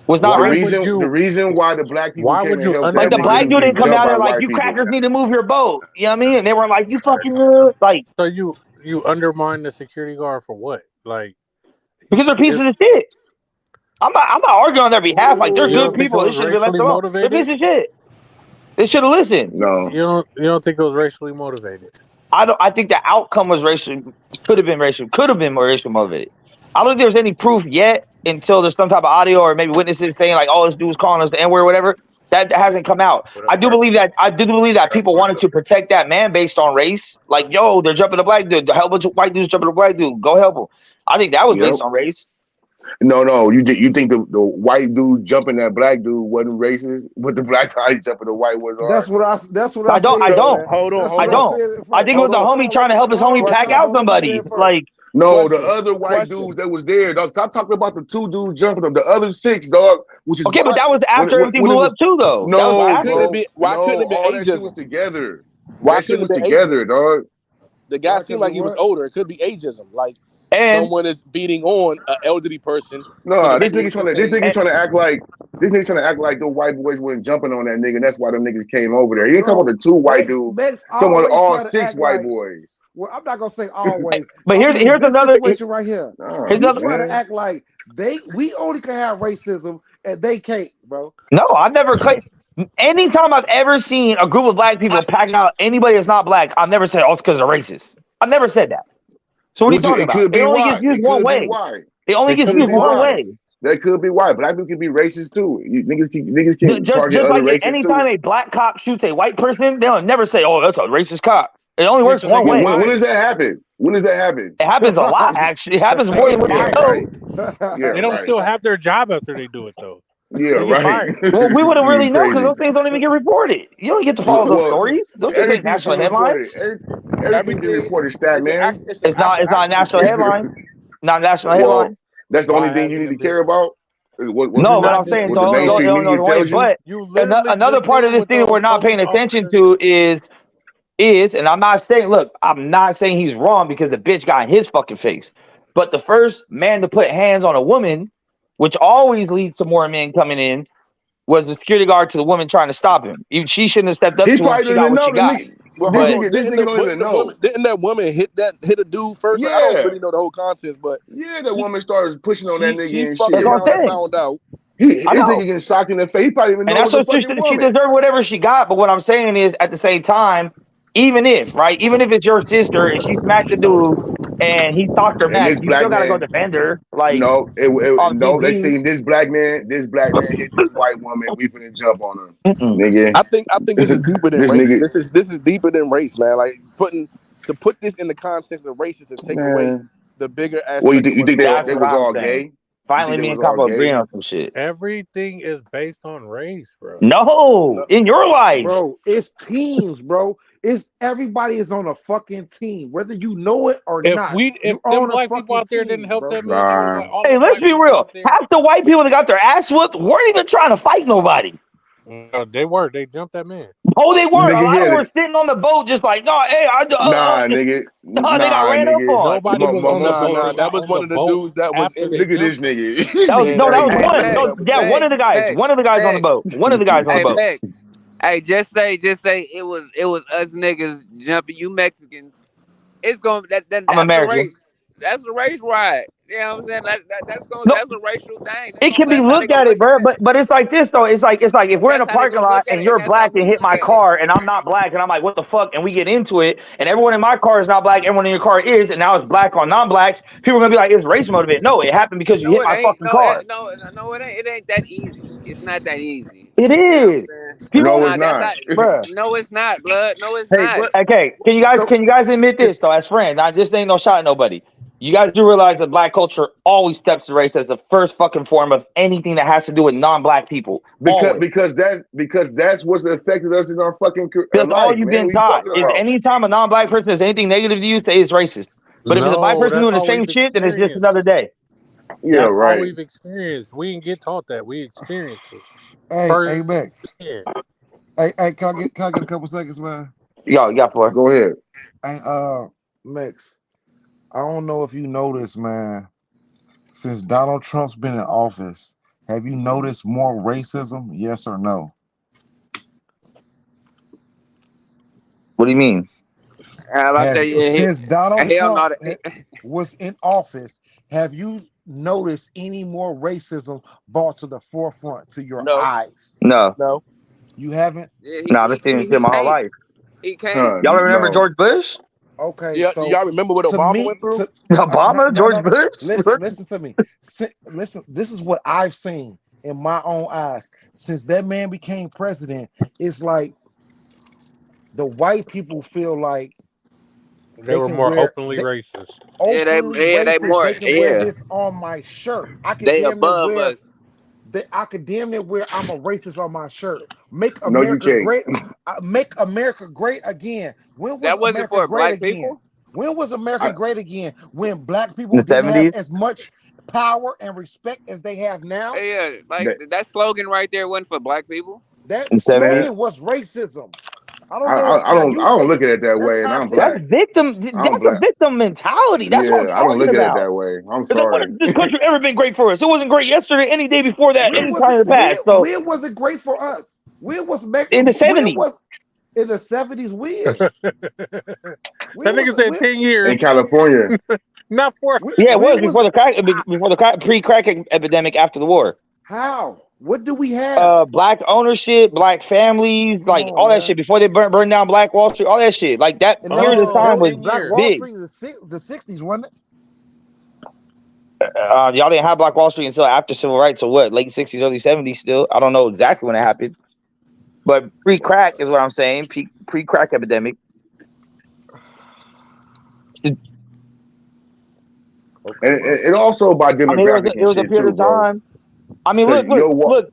[SPEAKER 5] was not
[SPEAKER 2] Why
[SPEAKER 5] racist.
[SPEAKER 2] would
[SPEAKER 4] the
[SPEAKER 2] you?
[SPEAKER 4] reason why the black people
[SPEAKER 2] Why
[SPEAKER 4] came
[SPEAKER 2] would
[SPEAKER 4] and
[SPEAKER 2] you
[SPEAKER 4] helped
[SPEAKER 5] Like
[SPEAKER 4] that
[SPEAKER 5] the
[SPEAKER 4] nigga,
[SPEAKER 5] black
[SPEAKER 2] undermine
[SPEAKER 4] he
[SPEAKER 2] the
[SPEAKER 5] dude
[SPEAKER 4] get
[SPEAKER 5] didn't come
[SPEAKER 4] jumped
[SPEAKER 5] down
[SPEAKER 4] by
[SPEAKER 5] there like
[SPEAKER 4] white
[SPEAKER 5] you
[SPEAKER 4] people.
[SPEAKER 5] crackers need to move your boat. You know what I mean? And they were like, you fucking like
[SPEAKER 2] So you undermine the security guard for what? Like,
[SPEAKER 5] because they're pieces
[SPEAKER 2] it,
[SPEAKER 5] of shit. I'm not arguing on their behalf. Like they're
[SPEAKER 2] you
[SPEAKER 5] good
[SPEAKER 2] don't think it
[SPEAKER 5] people. They
[SPEAKER 2] was
[SPEAKER 5] should have been left
[SPEAKER 2] racially
[SPEAKER 5] alone. They're
[SPEAKER 2] motivated?
[SPEAKER 5] pieces of shit. They should have listened.
[SPEAKER 4] No,
[SPEAKER 2] You don't think it was racially motivated?
[SPEAKER 5] I think the outcome was racial. Could have been more racially motivated. I don't think there's any proof yet until there's some type of audio or maybe witnesses saying like, "Oh, this dude's calling us the N word," or whatever. That hasn't come out. I do believe that people wanted to protect that man based on race. Like, yo, they're jumping a black dude. A hell bunch of white dudes jumping a black dude. Go help him. I think that was
[SPEAKER 4] yep.
[SPEAKER 5] based on race.
[SPEAKER 4] No. You think the white dude jumping that black dude wasn't racist, but the black guy jumping the white was
[SPEAKER 3] That's
[SPEAKER 4] are?
[SPEAKER 3] what I. That's what I
[SPEAKER 5] I don't. I
[SPEAKER 3] said,
[SPEAKER 6] So
[SPEAKER 5] don't.
[SPEAKER 3] man.
[SPEAKER 6] hold on,
[SPEAKER 3] That's
[SPEAKER 5] I
[SPEAKER 6] hold
[SPEAKER 3] what I
[SPEAKER 6] on,
[SPEAKER 5] don't.
[SPEAKER 3] said at
[SPEAKER 5] I
[SPEAKER 3] first.
[SPEAKER 5] think it was
[SPEAKER 6] hold
[SPEAKER 5] the
[SPEAKER 6] on.
[SPEAKER 5] homie trying to help his
[SPEAKER 3] Hold
[SPEAKER 5] homie
[SPEAKER 3] on,
[SPEAKER 5] pack
[SPEAKER 6] Question,
[SPEAKER 5] out
[SPEAKER 3] Combo. Let me say
[SPEAKER 5] somebody.
[SPEAKER 3] it first.
[SPEAKER 5] Like,
[SPEAKER 4] No, the
[SPEAKER 6] question,
[SPEAKER 4] other white
[SPEAKER 6] question.
[SPEAKER 4] dudes that was there, dog. Stop talking about the two dudes jumping them. The other six, dog. Which is
[SPEAKER 5] okay, but
[SPEAKER 4] why
[SPEAKER 5] that was after everything
[SPEAKER 4] when it
[SPEAKER 5] blew up
[SPEAKER 4] was
[SPEAKER 5] too, though. That was
[SPEAKER 6] Why
[SPEAKER 4] no,
[SPEAKER 6] couldn't
[SPEAKER 5] after.
[SPEAKER 6] it
[SPEAKER 4] bro,
[SPEAKER 6] be? Why couldn't
[SPEAKER 4] no.
[SPEAKER 6] it be
[SPEAKER 4] All that shit was
[SPEAKER 6] ageism?
[SPEAKER 4] together.
[SPEAKER 6] Why
[SPEAKER 4] That shit
[SPEAKER 6] couldn't
[SPEAKER 4] was
[SPEAKER 6] it be
[SPEAKER 4] together,
[SPEAKER 6] ageism?
[SPEAKER 4] dog.
[SPEAKER 6] The guy
[SPEAKER 3] Why
[SPEAKER 6] seemed
[SPEAKER 3] could be
[SPEAKER 6] like he was
[SPEAKER 3] what?
[SPEAKER 6] older. It could be ageism, like
[SPEAKER 5] And
[SPEAKER 6] someone is beating on an elderly person to the
[SPEAKER 4] No,
[SPEAKER 6] point
[SPEAKER 4] this
[SPEAKER 6] okay,
[SPEAKER 4] nigga trying to act like the white boys weren't jumping on that nigga. And that's why them niggas came over there. He ain't talking about
[SPEAKER 3] Bro,
[SPEAKER 4] the two white
[SPEAKER 3] Bex
[SPEAKER 4] dudes.
[SPEAKER 3] Bex
[SPEAKER 4] He's talking about
[SPEAKER 3] always
[SPEAKER 4] all
[SPEAKER 3] try to
[SPEAKER 4] six
[SPEAKER 3] act
[SPEAKER 4] white
[SPEAKER 3] like.
[SPEAKER 4] boys.
[SPEAKER 3] Well, I'm not gonna say always.
[SPEAKER 5] but
[SPEAKER 3] I'm
[SPEAKER 5] here's
[SPEAKER 3] gonna use
[SPEAKER 5] here's
[SPEAKER 3] this
[SPEAKER 5] another
[SPEAKER 3] situation right here.
[SPEAKER 5] here's
[SPEAKER 4] Nah,
[SPEAKER 3] You
[SPEAKER 5] another.
[SPEAKER 3] try to
[SPEAKER 4] man.
[SPEAKER 3] act like we only can have racism and they can't, bro.
[SPEAKER 5] No, I've never claimed. Anytime I've ever seen a group of black people pack out anybody that's not black, I've never said, "Oh, it's because they're racist." I've never said that. So what are you
[SPEAKER 4] Which
[SPEAKER 5] talking
[SPEAKER 4] it
[SPEAKER 5] about?
[SPEAKER 4] could
[SPEAKER 5] It
[SPEAKER 4] be
[SPEAKER 5] only
[SPEAKER 4] why.
[SPEAKER 5] gets used
[SPEAKER 4] It
[SPEAKER 5] one
[SPEAKER 4] could be
[SPEAKER 5] way.
[SPEAKER 4] why.
[SPEAKER 5] It only
[SPEAKER 4] It
[SPEAKER 5] gets
[SPEAKER 4] could
[SPEAKER 5] used
[SPEAKER 4] be
[SPEAKER 5] one
[SPEAKER 4] why.
[SPEAKER 5] way.
[SPEAKER 4] That could be why. Black people can be racist too. Niggas can target
[SPEAKER 5] Just
[SPEAKER 4] other
[SPEAKER 5] like
[SPEAKER 4] races
[SPEAKER 5] anytime
[SPEAKER 4] too.
[SPEAKER 5] a black cop shoots a white person, they'll never say, "Oh, that's a racist cop." It only
[SPEAKER 2] Yeah,
[SPEAKER 5] works
[SPEAKER 2] because they
[SPEAKER 5] one
[SPEAKER 2] get
[SPEAKER 5] way.
[SPEAKER 4] When
[SPEAKER 2] fired.
[SPEAKER 4] does that happen? When does that happen?
[SPEAKER 5] It happens a lot, actually. It happens
[SPEAKER 2] They
[SPEAKER 5] more
[SPEAKER 2] get
[SPEAKER 5] than what
[SPEAKER 4] Yeah,
[SPEAKER 5] you
[SPEAKER 2] fired.
[SPEAKER 5] know.
[SPEAKER 4] right. Yeah,
[SPEAKER 2] They don't
[SPEAKER 4] right.
[SPEAKER 2] still have their job after they do it though.
[SPEAKER 4] Yeah,
[SPEAKER 2] They get
[SPEAKER 4] right.
[SPEAKER 2] fired.
[SPEAKER 5] Well, we wouldn't really
[SPEAKER 4] You
[SPEAKER 5] know because
[SPEAKER 4] crazy.
[SPEAKER 5] those things don't even get reported. You don't get to follow those
[SPEAKER 4] Well,
[SPEAKER 5] stories. Those things ain't
[SPEAKER 4] everything
[SPEAKER 5] national
[SPEAKER 4] get reported.
[SPEAKER 5] headlines.
[SPEAKER 4] Everything get
[SPEAKER 6] everything
[SPEAKER 4] reported, stat
[SPEAKER 6] is
[SPEAKER 4] man.
[SPEAKER 6] an actual
[SPEAKER 5] It's not a
[SPEAKER 6] accident.
[SPEAKER 5] national headline. Not a national
[SPEAKER 4] Well,
[SPEAKER 5] headline.
[SPEAKER 4] that's the only
[SPEAKER 2] Fire
[SPEAKER 4] thing you need to
[SPEAKER 2] accident, bitch.
[SPEAKER 4] care about. Was it
[SPEAKER 5] No, but
[SPEAKER 2] not
[SPEAKER 5] I'm
[SPEAKER 4] not?
[SPEAKER 5] saying
[SPEAKER 2] just
[SPEAKER 4] What the
[SPEAKER 5] so
[SPEAKER 2] no.
[SPEAKER 4] mainstream
[SPEAKER 5] don't know
[SPEAKER 4] media
[SPEAKER 5] the way.
[SPEAKER 4] tells you?
[SPEAKER 5] But
[SPEAKER 2] You literally
[SPEAKER 5] another
[SPEAKER 2] just
[SPEAKER 5] part of
[SPEAKER 2] said
[SPEAKER 5] this
[SPEAKER 2] what
[SPEAKER 5] thing that
[SPEAKER 2] those
[SPEAKER 5] we're not
[SPEAKER 2] police
[SPEAKER 5] paying attention
[SPEAKER 2] officers.
[SPEAKER 5] to is, and I'm not saying, look, I'm not saying he's wrong because the bitch got in his fucking face. But the first man to put hands on a woman, which always leads to more men coming in, was the security guard to the woman trying to stop him. She shouldn't have stepped up
[SPEAKER 4] He
[SPEAKER 5] to him.
[SPEAKER 4] probably
[SPEAKER 5] She
[SPEAKER 4] doesn't
[SPEAKER 5] got
[SPEAKER 4] even
[SPEAKER 5] what
[SPEAKER 4] know
[SPEAKER 5] she
[SPEAKER 4] the
[SPEAKER 5] got.
[SPEAKER 4] nigga.
[SPEAKER 6] Well, hold
[SPEAKER 5] But
[SPEAKER 6] on.
[SPEAKER 4] This nigga don't even know.
[SPEAKER 6] Didn't that woman hit a dude first? I don't
[SPEAKER 4] Yeah,
[SPEAKER 6] really know the whole context, but
[SPEAKER 4] yeah. The
[SPEAKER 6] she
[SPEAKER 4] woman started pushing on that
[SPEAKER 6] she
[SPEAKER 4] nigga and
[SPEAKER 6] fucked
[SPEAKER 5] that's what
[SPEAKER 4] shit.
[SPEAKER 5] I'm
[SPEAKER 6] around and
[SPEAKER 5] saying.
[SPEAKER 6] found out.
[SPEAKER 5] I
[SPEAKER 4] This
[SPEAKER 5] know.
[SPEAKER 4] nigga getting socked in the face. He probably didn't even
[SPEAKER 5] And
[SPEAKER 4] know it
[SPEAKER 5] that's
[SPEAKER 4] was a
[SPEAKER 5] what
[SPEAKER 4] fucking
[SPEAKER 5] she
[SPEAKER 4] woman.
[SPEAKER 5] deserved whatever she got. But what I'm saying is, at the same time, even if it's your sister and she smacked the dude and he socked her
[SPEAKER 4] And
[SPEAKER 5] back,
[SPEAKER 4] this
[SPEAKER 5] you still
[SPEAKER 4] black
[SPEAKER 5] gotta go
[SPEAKER 4] man,
[SPEAKER 5] defend her, like on
[SPEAKER 4] no, they
[SPEAKER 5] TV.
[SPEAKER 4] seen this black man hit this white woman. We finna jump on her,
[SPEAKER 5] Mm-mm.
[SPEAKER 4] nigga.
[SPEAKER 6] I think this is deeper than
[SPEAKER 4] This
[SPEAKER 6] race.
[SPEAKER 4] nigga,
[SPEAKER 6] This is deeper than race, man. Like put this in the context of race is to take away
[SPEAKER 4] man.
[SPEAKER 6] the bigger
[SPEAKER 4] Well,
[SPEAKER 6] aspect of
[SPEAKER 4] you
[SPEAKER 6] what's
[SPEAKER 4] think
[SPEAKER 6] going
[SPEAKER 5] That's
[SPEAKER 4] they
[SPEAKER 5] what
[SPEAKER 6] on.
[SPEAKER 4] was
[SPEAKER 5] I'm
[SPEAKER 4] all
[SPEAKER 5] saying.
[SPEAKER 4] gay? You think
[SPEAKER 5] Finally,
[SPEAKER 4] they
[SPEAKER 5] me and
[SPEAKER 4] was all
[SPEAKER 5] Capo
[SPEAKER 4] gay?
[SPEAKER 5] agreeing on some shit.
[SPEAKER 2] Everything is based on race, bro.
[SPEAKER 5] No,
[SPEAKER 6] No,
[SPEAKER 5] in your life.
[SPEAKER 3] Bro, it's teams, bro. It's everybody is on a fucking team, whether you know it or not.
[SPEAKER 2] If
[SPEAKER 3] You
[SPEAKER 2] them
[SPEAKER 3] on a
[SPEAKER 2] black people
[SPEAKER 3] fucking
[SPEAKER 2] out there didn't
[SPEAKER 3] team,
[SPEAKER 2] help
[SPEAKER 3] bro.
[SPEAKER 2] that man, it was
[SPEAKER 4] Nah.
[SPEAKER 2] like all
[SPEAKER 5] Hey,
[SPEAKER 2] the
[SPEAKER 5] let's
[SPEAKER 2] black
[SPEAKER 5] be
[SPEAKER 2] people
[SPEAKER 5] real.
[SPEAKER 2] out there.
[SPEAKER 5] Half the white people that got their ass whooped weren't even trying to fight nobody.
[SPEAKER 2] No, they were. They jumped that man.
[SPEAKER 5] Oh, they weren't. A
[SPEAKER 4] Nigga,
[SPEAKER 5] lot of
[SPEAKER 4] yeah,
[SPEAKER 5] them were sitting on the boat, just like, no, hey,
[SPEAKER 4] nah, nigga,
[SPEAKER 5] they got
[SPEAKER 4] nah,
[SPEAKER 5] ran up
[SPEAKER 4] nigga.
[SPEAKER 5] on.
[SPEAKER 2] Nobody was on the boat.
[SPEAKER 6] nah.
[SPEAKER 2] They
[SPEAKER 6] That
[SPEAKER 2] got
[SPEAKER 6] was
[SPEAKER 2] on the
[SPEAKER 6] one of the
[SPEAKER 2] boat
[SPEAKER 6] dudes that was
[SPEAKER 2] after
[SPEAKER 6] in
[SPEAKER 2] they
[SPEAKER 6] it.
[SPEAKER 4] Look at this
[SPEAKER 2] jumped him.
[SPEAKER 4] nigga. This
[SPEAKER 5] That was
[SPEAKER 4] nigga
[SPEAKER 6] Yeah,
[SPEAKER 5] no,
[SPEAKER 6] that
[SPEAKER 5] that
[SPEAKER 6] was
[SPEAKER 5] was
[SPEAKER 6] one
[SPEAKER 7] Hey,
[SPEAKER 6] of the
[SPEAKER 5] one.
[SPEAKER 6] dudes
[SPEAKER 5] No,
[SPEAKER 6] that
[SPEAKER 7] Max,
[SPEAKER 6] was
[SPEAKER 5] yeah,
[SPEAKER 6] in it.
[SPEAKER 5] one of the guys. One of the guys on the boat. One of the guys on the
[SPEAKER 7] Hey,
[SPEAKER 5] boat.
[SPEAKER 7] Max. Hey, just say it was us niggas jumping you Mexicans. It's gonna
[SPEAKER 5] I'm
[SPEAKER 7] that's a
[SPEAKER 5] American.
[SPEAKER 7] race. That's a race ride. You know what I'm saying?
[SPEAKER 5] No,
[SPEAKER 7] That's a racial thing.
[SPEAKER 5] it can be
[SPEAKER 7] That's how they
[SPEAKER 5] looked
[SPEAKER 7] gonna
[SPEAKER 5] at it,
[SPEAKER 7] look
[SPEAKER 5] bro.
[SPEAKER 7] at it.
[SPEAKER 5] But it's like this though. It's like if we're in
[SPEAKER 7] That's
[SPEAKER 5] a
[SPEAKER 7] how they
[SPEAKER 5] parking
[SPEAKER 7] gonna
[SPEAKER 5] lot
[SPEAKER 7] look at
[SPEAKER 5] and
[SPEAKER 7] it, and
[SPEAKER 5] you're
[SPEAKER 7] that's how
[SPEAKER 5] black and
[SPEAKER 7] we
[SPEAKER 5] hit
[SPEAKER 7] look
[SPEAKER 5] my
[SPEAKER 7] at it.
[SPEAKER 5] car and I'm not black and I'm like, what the fuck? And we get into it, and everyone in my car is not black. Everyone in your car is, and now it's black on non-blacks. People are gonna be like, it's race motivated. No, it happened because you
[SPEAKER 7] No,
[SPEAKER 5] hit
[SPEAKER 7] it
[SPEAKER 5] my
[SPEAKER 7] ain't.
[SPEAKER 5] fucking car.
[SPEAKER 7] No, it ain't. It ain't that easy. It's not that easy.
[SPEAKER 5] It
[SPEAKER 7] You know what I'm
[SPEAKER 5] is.
[SPEAKER 7] saying?
[SPEAKER 5] People,
[SPEAKER 4] No, it's
[SPEAKER 7] Nah, that's
[SPEAKER 4] not.
[SPEAKER 7] how.
[SPEAKER 5] bro.
[SPEAKER 7] No, it's not, blood. No, it's
[SPEAKER 6] Hey,
[SPEAKER 7] not.
[SPEAKER 6] but
[SPEAKER 5] Okay,
[SPEAKER 3] So
[SPEAKER 5] can you guys admit this
[SPEAKER 3] it's
[SPEAKER 5] though, as friends? I just ain't no shot at nobody. You guys do realize that black culture always steps to race as the first fucking form of anything that has to do with non-black people. Always.
[SPEAKER 4] Because that's what's affected us in our fucking
[SPEAKER 5] That's all
[SPEAKER 4] life,
[SPEAKER 5] you've
[SPEAKER 4] man.
[SPEAKER 5] been
[SPEAKER 4] What you
[SPEAKER 5] taught.
[SPEAKER 4] talking
[SPEAKER 5] Is
[SPEAKER 4] about?
[SPEAKER 5] anytime a non-black person says anything negative to you, say it's racist. But if it's a black
[SPEAKER 2] No,
[SPEAKER 5] person
[SPEAKER 2] that's
[SPEAKER 5] doing the
[SPEAKER 2] all
[SPEAKER 5] same
[SPEAKER 2] we've
[SPEAKER 5] shit, then it's just another
[SPEAKER 2] experienced.
[SPEAKER 5] day.
[SPEAKER 4] Yeah,
[SPEAKER 2] That's all
[SPEAKER 4] right.
[SPEAKER 2] we've experienced. We didn't get taught that. We experienced it
[SPEAKER 3] hey Max.
[SPEAKER 2] firsthand.
[SPEAKER 3] Hey, can I get a couple seconds, man?
[SPEAKER 5] Y'all, got for.
[SPEAKER 4] Go ahead.
[SPEAKER 3] Hey, Max. I don't know if you noticed, man. Since Donald Trump's been in office, have you noticed more racism? Yes or no?
[SPEAKER 5] What do you mean?
[SPEAKER 7] I'm about to
[SPEAKER 3] Has
[SPEAKER 7] say, yeah,
[SPEAKER 3] since Donald
[SPEAKER 7] hell
[SPEAKER 3] Trump
[SPEAKER 7] no.
[SPEAKER 3] was in office, have you noticed any more racism brought to the forefront to your
[SPEAKER 6] no,
[SPEAKER 3] eyes?
[SPEAKER 5] No,
[SPEAKER 6] no.
[SPEAKER 3] You haven't?
[SPEAKER 7] Yeah,
[SPEAKER 5] no, I've been seeing this shit
[SPEAKER 7] he
[SPEAKER 5] my whole
[SPEAKER 7] can't.
[SPEAKER 5] life.
[SPEAKER 7] He can't.
[SPEAKER 4] Huh?
[SPEAKER 5] Y'all remember
[SPEAKER 4] No.
[SPEAKER 5] George Bush?
[SPEAKER 3] Okay,
[SPEAKER 6] Yeah, do
[SPEAKER 3] so
[SPEAKER 6] y'all remember what
[SPEAKER 3] to
[SPEAKER 6] Obama
[SPEAKER 3] me,
[SPEAKER 6] went through?
[SPEAKER 3] no,
[SPEAKER 5] Obama,
[SPEAKER 3] no, no,
[SPEAKER 5] George
[SPEAKER 3] no.
[SPEAKER 5] Bush.
[SPEAKER 3] Listen to me. Listen, this is what I've seen in my own eyes. Since that man became president, it's like the white people feel like
[SPEAKER 2] They
[SPEAKER 3] they
[SPEAKER 2] were
[SPEAKER 3] can
[SPEAKER 2] more
[SPEAKER 3] wear
[SPEAKER 2] openly
[SPEAKER 3] they
[SPEAKER 2] racist.
[SPEAKER 3] openly
[SPEAKER 7] They
[SPEAKER 3] racist.
[SPEAKER 7] more.
[SPEAKER 3] They can wear
[SPEAKER 7] Yeah,
[SPEAKER 3] this on my shirt. I could
[SPEAKER 7] they
[SPEAKER 3] damn near
[SPEAKER 7] above
[SPEAKER 3] wear
[SPEAKER 7] us.
[SPEAKER 3] that. I could damn near wear I'm a racist on my shirt. Make
[SPEAKER 4] No, you
[SPEAKER 3] America
[SPEAKER 4] can't.
[SPEAKER 3] great. Make America great again. When was
[SPEAKER 7] That wasn't
[SPEAKER 3] America
[SPEAKER 7] for
[SPEAKER 3] great
[SPEAKER 7] black
[SPEAKER 3] again?
[SPEAKER 7] people.
[SPEAKER 3] When was America
[SPEAKER 4] I,
[SPEAKER 3] great again? When black
[SPEAKER 5] In
[SPEAKER 3] people
[SPEAKER 5] the
[SPEAKER 3] didn't have
[SPEAKER 5] 70s,
[SPEAKER 3] as much power and respect as they have now?
[SPEAKER 7] Yeah, like
[SPEAKER 4] that,
[SPEAKER 7] that slogan right there wasn't for black people.
[SPEAKER 5] in
[SPEAKER 3] That
[SPEAKER 5] the 70s.
[SPEAKER 4] man,
[SPEAKER 3] slogan was racism. I don't know
[SPEAKER 4] I
[SPEAKER 3] how
[SPEAKER 4] don't
[SPEAKER 3] you
[SPEAKER 4] I don't
[SPEAKER 3] take
[SPEAKER 4] look
[SPEAKER 3] it.
[SPEAKER 4] at it that
[SPEAKER 3] That's
[SPEAKER 4] way, and
[SPEAKER 3] how I
[SPEAKER 4] I'm
[SPEAKER 3] take
[SPEAKER 5] That's
[SPEAKER 3] it.
[SPEAKER 4] black.
[SPEAKER 5] victim.
[SPEAKER 4] I'm
[SPEAKER 5] That's a
[SPEAKER 4] black.
[SPEAKER 5] victim mentality. That's what I'm
[SPEAKER 4] Yeah, I don't
[SPEAKER 5] talking
[SPEAKER 4] look at it
[SPEAKER 5] about.
[SPEAKER 4] that way. I'm
[SPEAKER 5] It's like, when
[SPEAKER 4] sorry.
[SPEAKER 5] has this country ever been great for us? It wasn't great yesterday, any day before that,
[SPEAKER 3] When
[SPEAKER 5] any
[SPEAKER 3] was
[SPEAKER 5] time
[SPEAKER 3] it?
[SPEAKER 5] in the past. So
[SPEAKER 3] When was it great for us? When was
[SPEAKER 5] in the
[SPEAKER 3] when
[SPEAKER 5] 70s,
[SPEAKER 3] was in the 70s? When?
[SPEAKER 2] That
[SPEAKER 3] When was
[SPEAKER 2] nigga
[SPEAKER 3] it?
[SPEAKER 2] said 10
[SPEAKER 4] In
[SPEAKER 2] years,
[SPEAKER 4] California,
[SPEAKER 2] not for.
[SPEAKER 5] yeah, it was
[SPEAKER 3] When was
[SPEAKER 5] before the pre-crack epidemic after the war.
[SPEAKER 3] how? What do we have?
[SPEAKER 5] Black ownership, black families,
[SPEAKER 3] Come
[SPEAKER 5] like
[SPEAKER 3] on,
[SPEAKER 5] all that
[SPEAKER 3] man.
[SPEAKER 5] shit before they burn down Black Wall Street, all that shit. Like that
[SPEAKER 3] And
[SPEAKER 5] period of
[SPEAKER 3] that
[SPEAKER 5] time
[SPEAKER 3] was
[SPEAKER 5] was
[SPEAKER 2] 10
[SPEAKER 3] Black
[SPEAKER 2] years.
[SPEAKER 3] Wall
[SPEAKER 5] big.
[SPEAKER 3] Street in the 60s, wasn't it?
[SPEAKER 5] Y'all didn't have Black Wall Street until after civil rights, or what? Late 60s, early 70s. Still, I don't know exactly when it happened, but pre-crack is what I'm saying. Pre-crack epidemic.
[SPEAKER 4] and
[SPEAKER 3] Okay, bro.
[SPEAKER 4] it also by
[SPEAKER 5] I mean,
[SPEAKER 4] demographic
[SPEAKER 5] it
[SPEAKER 4] and
[SPEAKER 5] was a
[SPEAKER 4] shit
[SPEAKER 5] period
[SPEAKER 4] too,
[SPEAKER 5] of
[SPEAKER 4] bro.
[SPEAKER 5] time. I mean,
[SPEAKER 4] Cause
[SPEAKER 5] look.